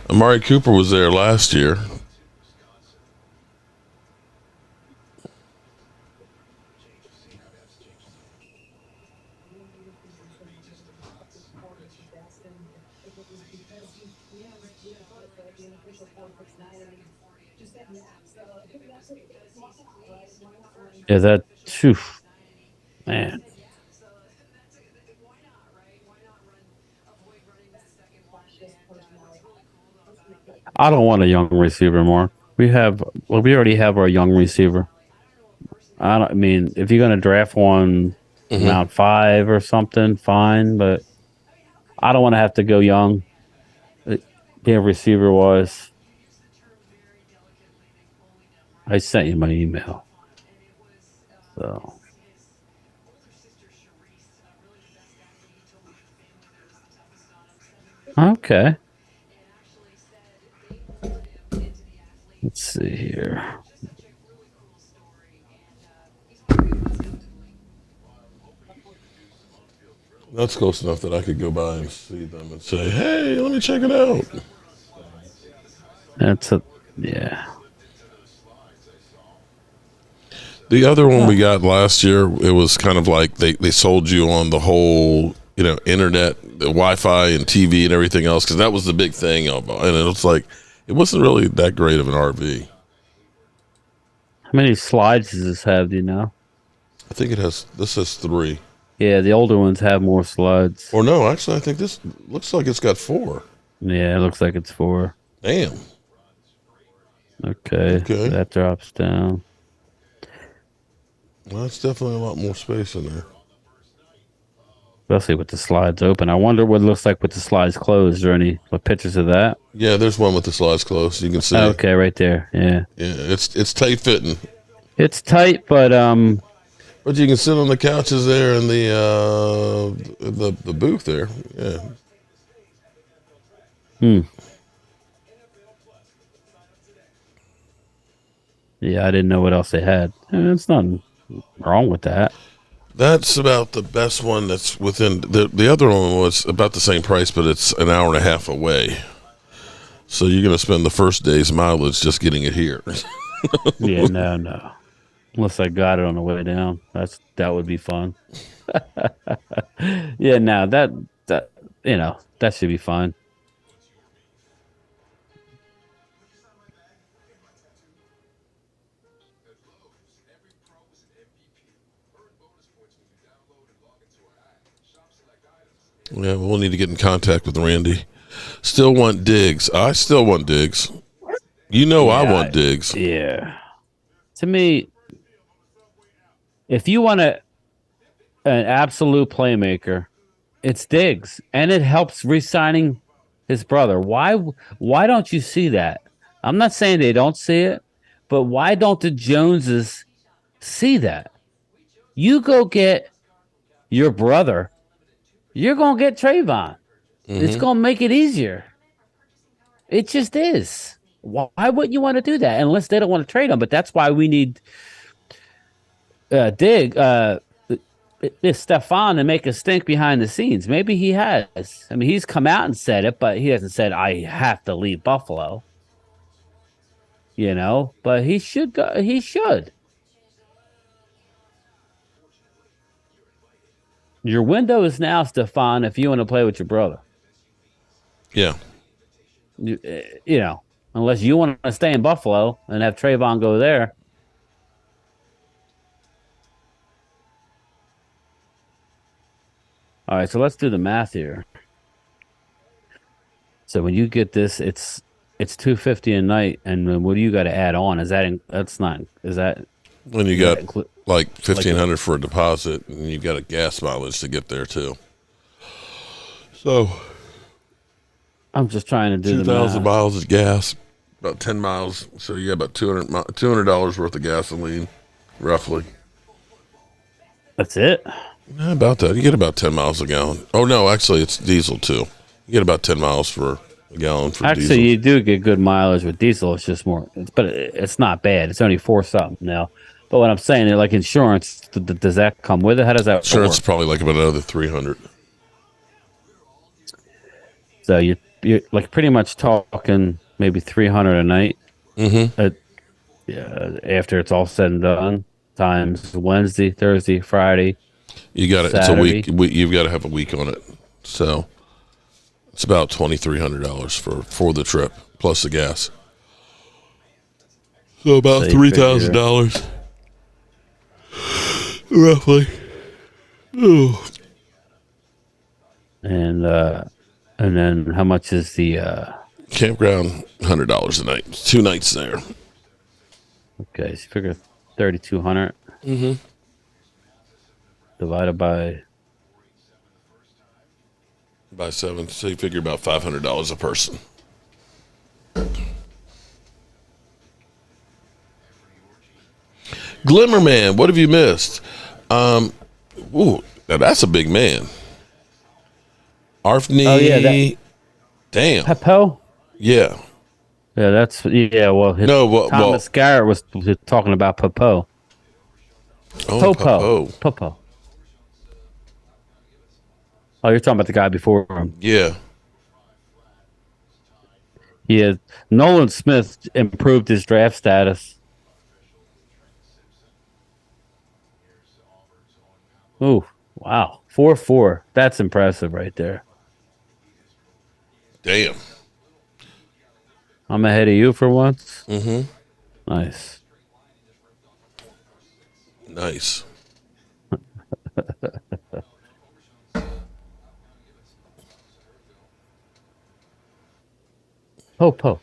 Amari Cooper was there last year. Yeah, man. I don't want a young receiver more. We already have our young receiver. I mean, if you're going to draft one round 5 or something, fine, but I don't want to have to go young. Receiver wise. I sent you my email. So. Okay. Let's see here. That's close enough that I could go by and see them and say, "Hey, let me check it out." Yeah. The other one we got last year, it was kind of like they sold you on the whole, internet, the Wi-Fi and TV and everything else, because that was the big thing. And it was like, it wasn't really that great of an RV. How many slides does this have, do you know? I think this has 3. Yeah, the older ones have more slides. Or no, actually, I think this looks like it's got 4. Yeah, it looks like it's 4. Damn. Okay. That drops down. Well, that's definitely a lot more space in there. Especially with the slides open. I wonder what it looks like with the slides closed. Are there any pictures of that? Yeah, there's one with the slides closed. You can see. Okay, right there. Yeah. Yeah, it's tight fitting. It's tight, but But you can sit on the couches there in the booth there. Yeah. Hmm. Yeah, I didn't know what else they had. There's nothing wrong with that. That's about the best one that's within. The other one was about the same price, but it's an hour and a half away. So you're going to spend the first day's mileage just getting it here. Yeah, no. Unless I got it on the way down. That would be fun. Yeah, no, that that should be fine. Yeah, we'll need to get in contact with Randy. Still want Diggs. I still want Diggs. You know I want Diggs. Yeah. To me, if you want an absolute playmaker, it's Diggs, and it helps re-signing his brother. Why don't you see that? I'm not saying they don't see it, but why don't the Joneses see that? You go get your brother, you're gonna get Trayvon. It's gonna make it easier. It just is. Why wouldn't you want to do that unless they don't want to trade him? But that's why we need Stefan to make a stink behind the scenes. Maybe he has. I mean, he's come out and said it, but he hasn't said I have to leave Buffalo. But he should go. He should. Your window is now, Stefan, if you want to play with your brother. Yeah. Unless you want to stay in Buffalo and have Trayvon go there. All right, so let's do the math here. So when you get this, it's $250 a night, and then what do you got to add on? Is that when you got like $1,500 for a deposit, and you've got a gas mileage to get there too. So I'm just trying to do 2,000 miles of gas, about 10 miles. So you got about $200 worth of gasoline, roughly. That's it. Yeah, about that. You get about 10 miles a gallon. Oh no, actually, it's diesel too. You get about 10 miles for a gallon for diesel. Actually, you do get good mileage with diesel. It's just more, but it's not bad. It's only 4 something now. But what I'm saying, like insurance, does that come with it? How does that Insurance work? is probably like about another $300. So you're like pretty much talking maybe $300 a night. After it's all said and done, times Wednesday, Thursday, Friday. You got it. Saturday. It's a week. You've got to have a week on it. So it's about $2,300 for the trip plus the gas. So about $3,000, roughly. Ooh. And then how much is the campground? $100 a night. 2 nights there. Okay, so you figure 3,200. Divided by 7, so you figure about $500 a person. Glimmerman, what have you missed? Now that's a big man. Arfney. Oh yeah, damn. Pepo. Yeah. Yeah, that's Well, Thomas Garrett was talking about Pepo. Popo. Oh, you're talking about the guy before him. Yeah. Yeah, Nolan Smith improved his draft status. Oh, wow. 4-4. That's impressive right there. Damn. I'm ahead of you for once. Nice. Popo.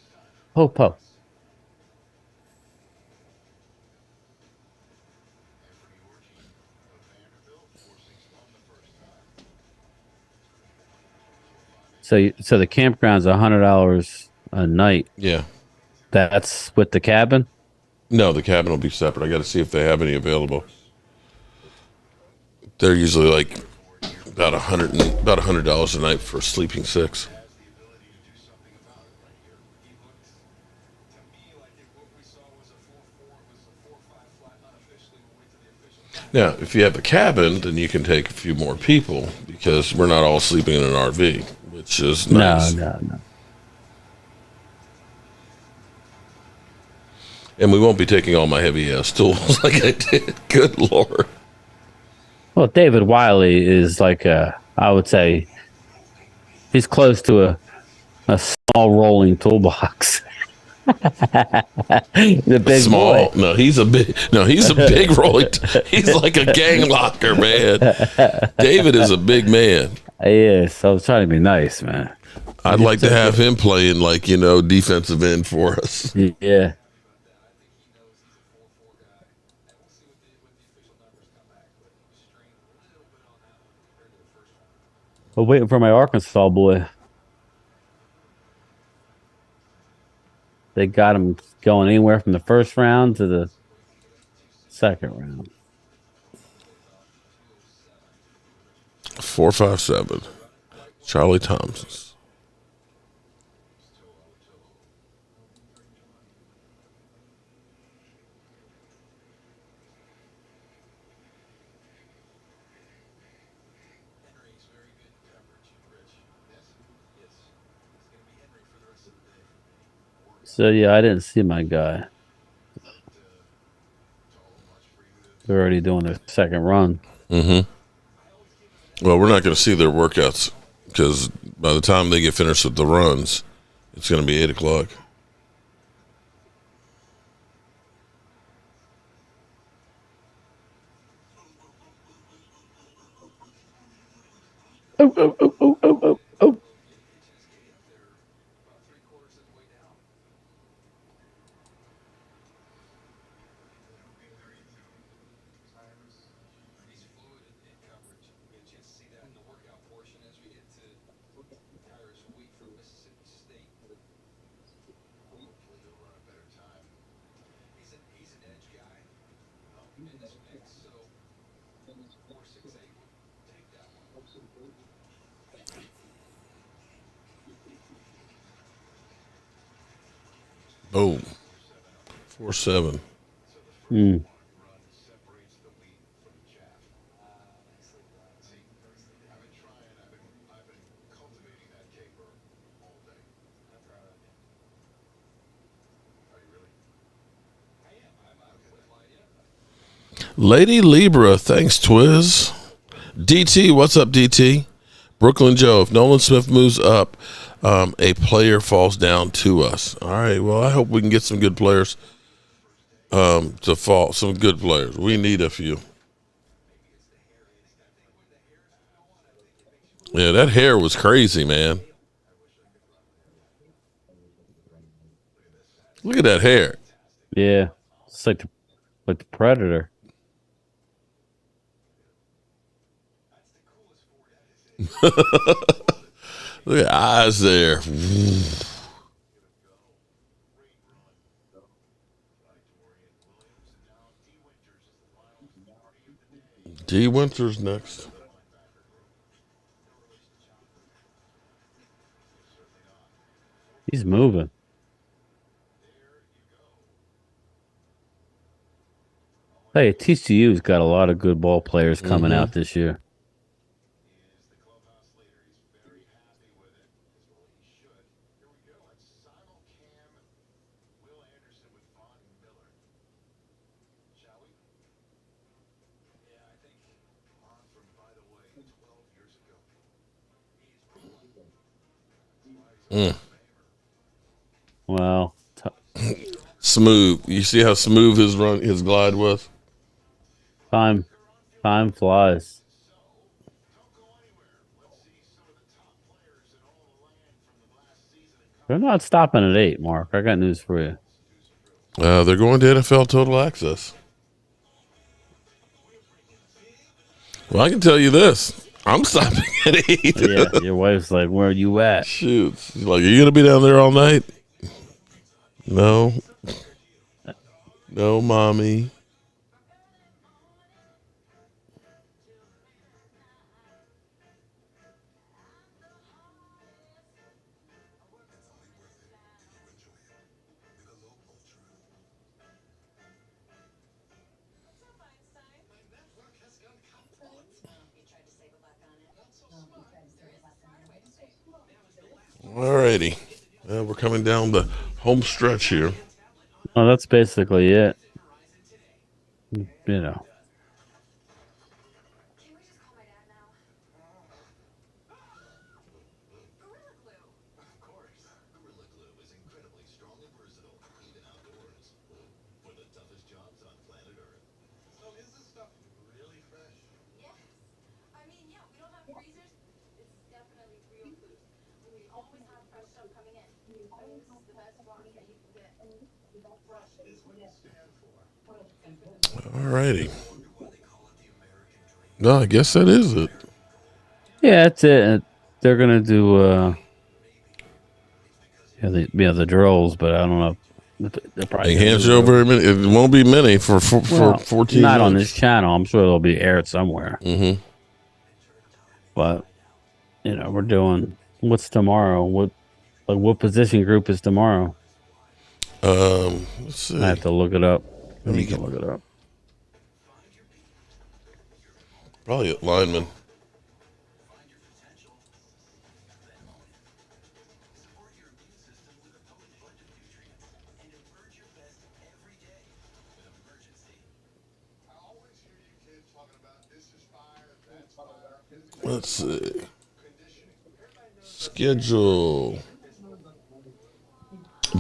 So the campground's $100 a night. Yeah. That's with the cabin? No, the cabin will be separate. I got to see if they have any available. They're usually like about $100 a night for sleeping 6. Now, if you have a cabin, then you can take a few more people because we're not all sleeping in an RV, which is nice. No. And we won't be taking all my heavy ass tools like I did. Good Lord. Well, David Wiley is like I would say he's close to a small rolling toolbox. The big Small. boy. No, he's a big. No, he's a big rolling. He's like a gang locker, man. David is a big man. He is. So I was trying to be nice, man. I'd like to have him playing like defensive end for us. Yeah. I'm waiting for my Arkansas boy. They got him going anywhere from the first round to the second round. 4.57. Charlie Thompson. So yeah, I didn't see my guy. They're already doing their second run. Well, we're not going to see their workouts because by the time they get finished with the runs, it's going to be 8 o'clock. Oh. Boom. 4.7. Lady Libra, thanks, Twiz. DT, what's up, DT? Brooklyn Joe, if Nolan Smith moves up, a player falls down to us. All right, well, I hope we can get some good players to fall. Some good players. We need a few. Yeah, that hair was crazy, man. Look at that hair. Yeah, it's like the Predator. Look at eyes there. D. Winters next. He's moving. Hey, TCU's got a lot of good ball players coming out this year. Wow. Smooth. You see how smooth his glide was? Time flies. They're not stopping at 8, Mark. I got news for you. They're going to NFL Total Access. Well, I can tell you this. I'm stopping at 8. Yeah, your wife's like, where are you at? Shoot. She's like, are you going to be down there all night? No. No, mommy. Alrighty. We're coming down the home stretch here. Well, that's basically it. You know. Alrighty. No, I guess that is it. Yeah, that's it. They're gonna do the drills, but I don't know. They're probably They can't show very many. It won't be many for 14 not minutes. on this channel. I'm sure they'll be aired somewhere. Mm-hmm. But we're doing what's tomorrow? What position group is tomorrow? Let's see. I have to look it up. Let me look it up. Probably at lineman. Let's see. Schedule.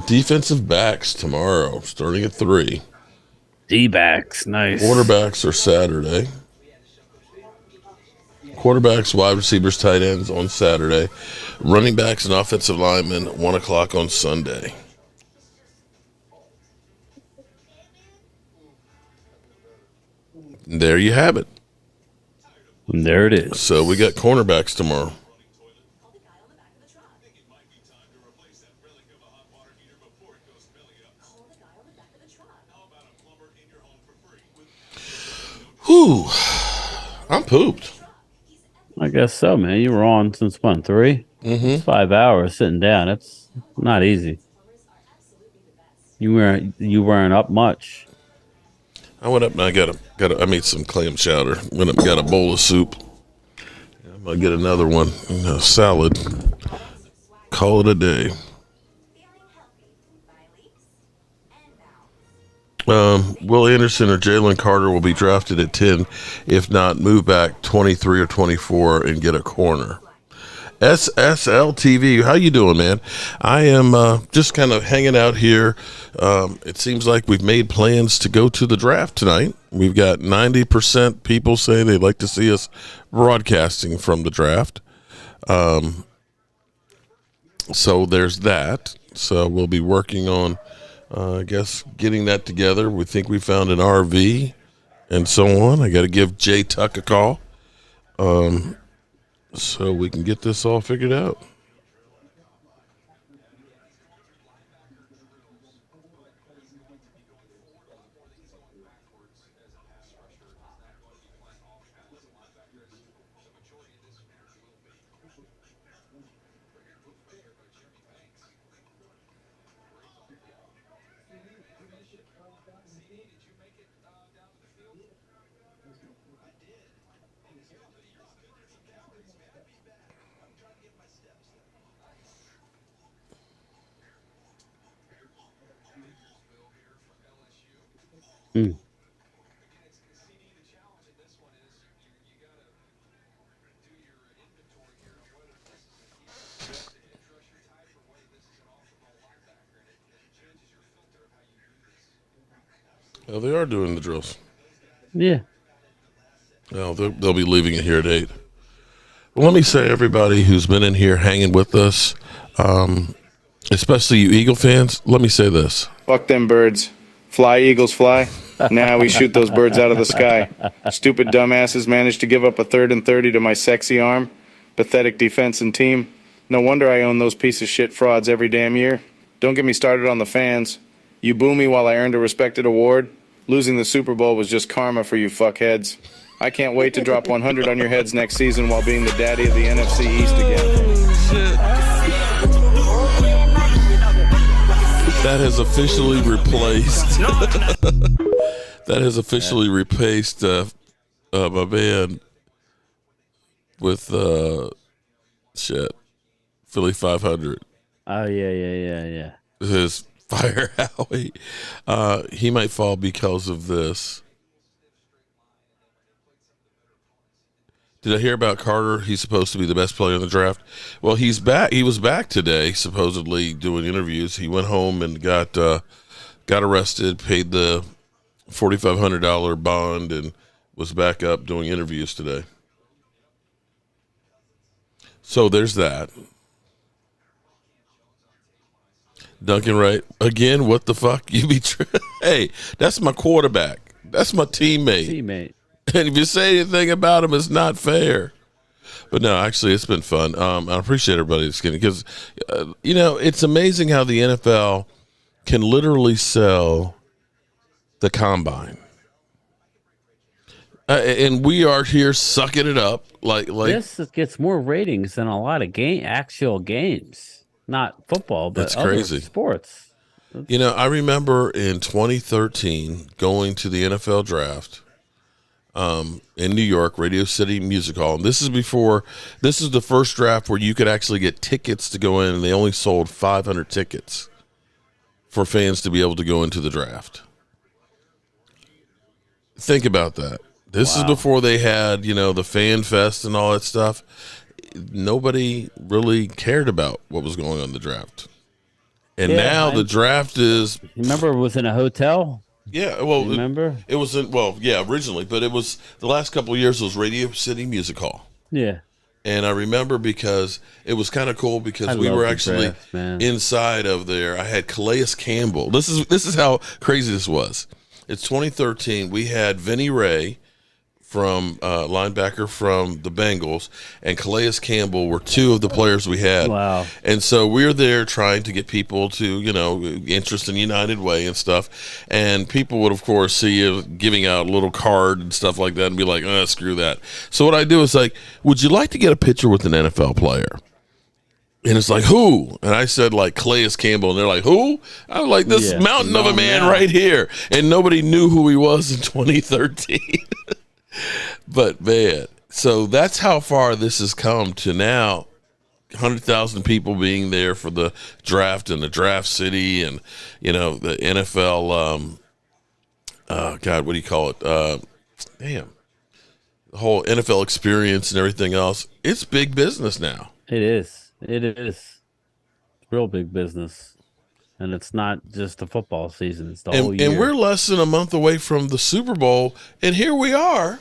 Defensive backs tomorrow, starting at 3. D-backs, nice. Quarterbacks are Saturday. Quarterbacks, wide receivers, tight ends on Saturday. Running backs and offensive linemen, 1 o'clock on Sunday. There you have it. And there it is. So we got cornerbacks tomorrow. Whew. I'm pooped. I guess so, man. You were on since when? 3? Mm-hmm. It's 5 hours sitting down. It's not easy. You weren't up much. I went up and I made some clam chowder. Went up and got a bowl of soup. I'm gonna get another one, a salad. Call it a day. Will Anderson or Jalen Carter will be drafted at 10. If not, move back 23 or 24 and get a corner. SSL TV, how you doing, man? I am just kind of hanging out here. It seems like we've made plans to go to the draft tonight. We've got 90% people saying they'd like to see us broadcasting from the draft. So there's that. So we'll be working on, I guess, getting that together. We think we found an RV and so on. I got to give Jay Tuck a call. So we can get this all figured out. Mm. Well, they are doing the drills. Yeah. Well, they'll be leaving it here at 8. Well, let me say, everybody who's been in here hanging with us, especially you Eagle fans, let me say this. Fuck them birds. Fly, Eagles, fly. Now we shoot those birds out of the sky. Stupid dumbasses managed to give up a 3rd and 30 to my sexy arm. Pathetic defense and team. No wonder I own those piece of shit frauds every damn year. Don't get me started on the fans. You boo me while I earned a respected award. Losing the Super Bowl was just karma for you fuckheads. I can't wait to drop 100 on your heads next season while being the daddy of the NFC East again. That has officially replaced. That has officially replaced my band with Philly 500. Oh yeah. His Fire Howie. He might fall because of this. Did I hear about Carter? He's supposed to be the best player in the draft. Well, he's back. He was back today, supposedly doing interviews. He went home and got arrested, paid the $4,500 bond, and was back up doing interviews today. So there's that. Duncan Wright again. What the fuck? You be hey, that's my quarterback. That's my teammate. And if you say anything about him, it's not fair. But no, actually, it's been fun. I appreciate everybody that's getting, because it's amazing how the NFL can literally sell the combine, and we are here sucking it up like this gets more ratings than a lot of actual games, not football, but that's other crazy sports. I remember in 2013 going to the NFL draft. In New York, Radio City Music Hall. And this is the first draft where you could actually get tickets to go in, and they only sold 500 tickets for fans to be able to go into the draft. Think about that. This is before they had, the Fan Fest and all that stuff. Nobody really cared about what was going on in the draft. And now the draft is... Remember, it was in a hotel? Yeah, well, remember? It was originally, but it was the last couple of years. It was Radio City Music Hall. Yeah, and I remember because it was kind of cool because we were actually inside of there. I had Calais Campbell. This is how crazy this was. It's 2013. We had Vinny Ray from linebacker from the Bengals, and Calais Campbell were two of the players we had. Wow. And so we're there trying to get people to, interest in United Way and stuff. And people would, of course, see you giving out a little card and stuff like that and be like, screw that. So what I do is like, would you like to get a picture with an NFL player? And it's like, who? And I said, like, Calais Campbell. And they're like, who? I was like, this mountain of a man right here. And nobody knew who he was in 2013. But, man, so that's how far this has come to now. 100,000 people being there for the draft and the draft city and, the NFL, God, what do you call it? The whole NFL experience and everything else. It's big business now. It is. It's real big business. And it's not just the football season. It's the whole year. And we're less than a month away from the Super Bowl. And here we are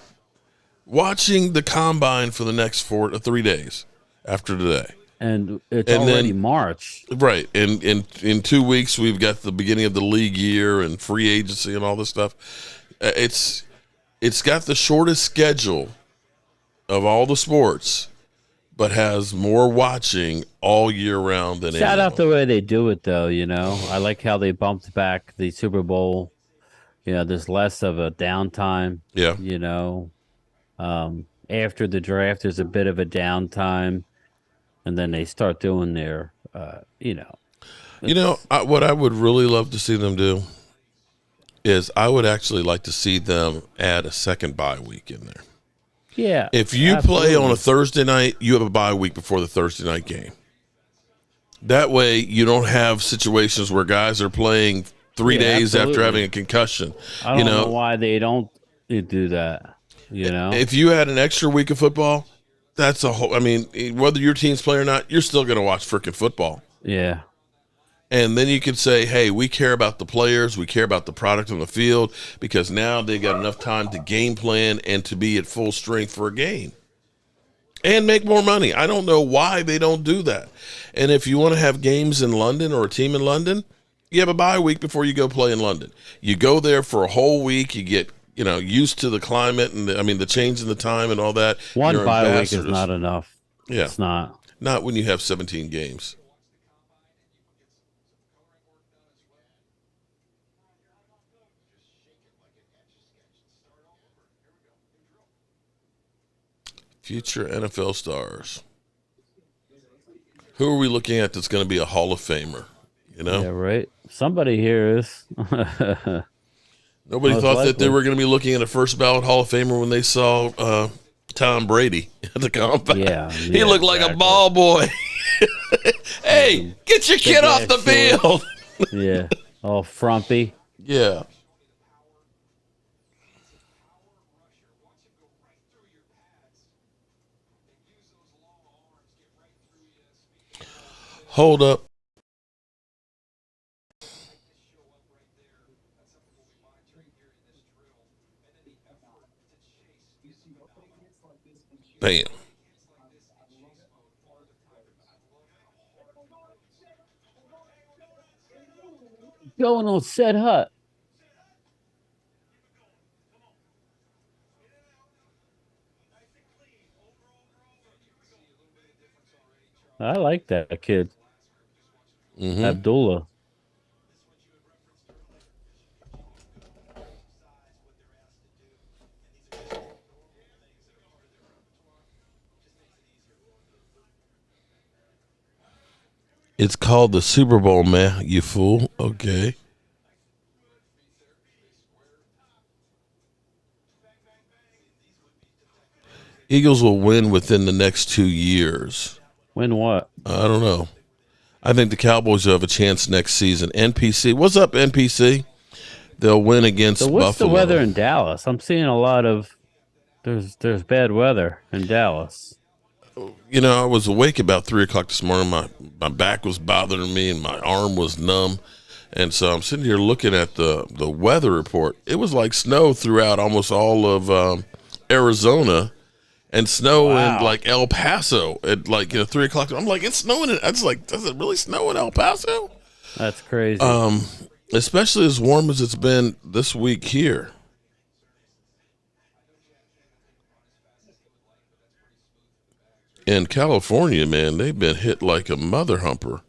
watching the combine for the next 3 days after today. And it's already March. Right. And in 2 weeks, we've got the beginning of the league year and free agency and all this stuff. It's got the shortest schedule of all the sports, but has more watching all year round than Shout out the way they do it, though, I like how they bumped back the Super Bowl. There's less of a downtime. Yeah. After the draft, there's a bit of a downtime, and then they start doing their, what I would really love to see them do is I would actually like to see them add a second bye week in there. Yeah. If you play on a Thursday night, you have a bye week before the Thursday night game. That way, you don't have situations where guys are playing 3 days after having a concussion. I don't know why they don't do that. If you had an extra week of football, that's a whole. I mean, whether your team's playing or not, you're still going to watch freaking football. Yeah. And then you could say, hey, we care about the players. We care about the product on the field because now they got enough time to game plan and to be at full strength for a game and make more money. I don't know why they don't do that. And if you want to have games in London or a team in London, you have a bye week before you go play in London. You go there for a whole week. You get, used to the climate and the change in the time and all that. One bye week is not enough. Yeah. It's not. Not when you have 17 games. Future NFL stars. Who are we looking at that's going to be a Hall of Famer? Yeah, right. Somebody here is. Nobody thought that they were going to be looking at a first ballot Hall of Famer when they saw Tom Brady at the combine. Yeah, he looked like a ball boy. Hey, get your kid off the field. Yeah, all frumpy. Yeah. Hold up. Bam. Going on Set Hut. I like that kid. Abdullah. It's called the Super Bowl, man, you fool. Okay. Eagles will win within the next 2 years. Win what? I don't know. I think the Cowboys will have a chance next season. NPC. What's up, NPC? They'll win against So what's Buffalo. the weather in Dallas? I'm seeing a lot of there's bad weather in Dallas. You know, I was awake about 3 o'clock this morning. My back was bothering me and my arm was numb. And so I'm sitting here looking at the weather report. It was like snow throughout almost all of Arizona and snow in like El Paso at 3 o'clock. I'm like, it's snowing. I was like, does it really snow in El Paso? That's crazy. Especially as warm as it's been this week here. In California, man, they've been hit like a mother humper.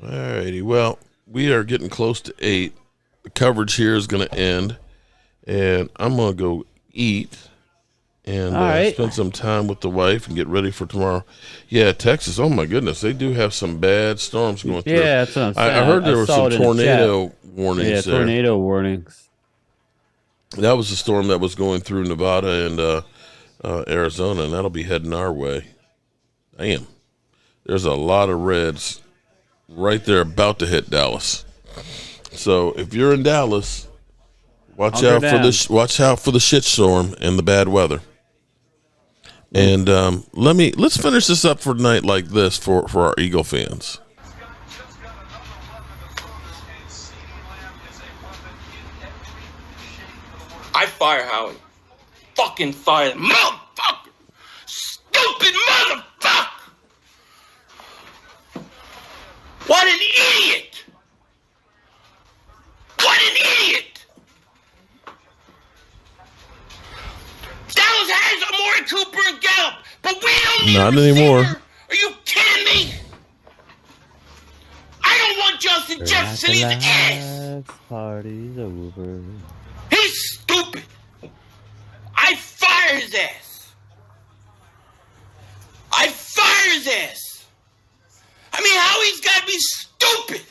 All righty. Well, we are getting close to 8. The coverage here is going to end, and I'm going to go eat and spend some time with the wife and get ready for tomorrow. Yeah, Texas, oh my goodness, they do have some bad storms going through. Yeah, that's what I'm saying. I heard there were some tornado warnings there. Tornado warnings. That was the storm that was going through Nevada and Arizona, and that'll be heading our way. Damn. There's a lot of reds right there about to hit Dallas. So if you're in Dallas, watch out for the shit storm and the bad weather. And let's finish this up for tonight like this for our Eagle fans. I fire Howie. Fucking fire the motherfucker. Stupid motherfucker. What an idiot. What an idiot. Dallas has Amari Cooper and Gallup, but we don't need Not a receiver. anymore. Are you kidding me? I don't want Justin Jefferson. He's an ass. Party's over. He's stupid. I fire his ass. I fire his ass. I mean, Howie's got to be stupid.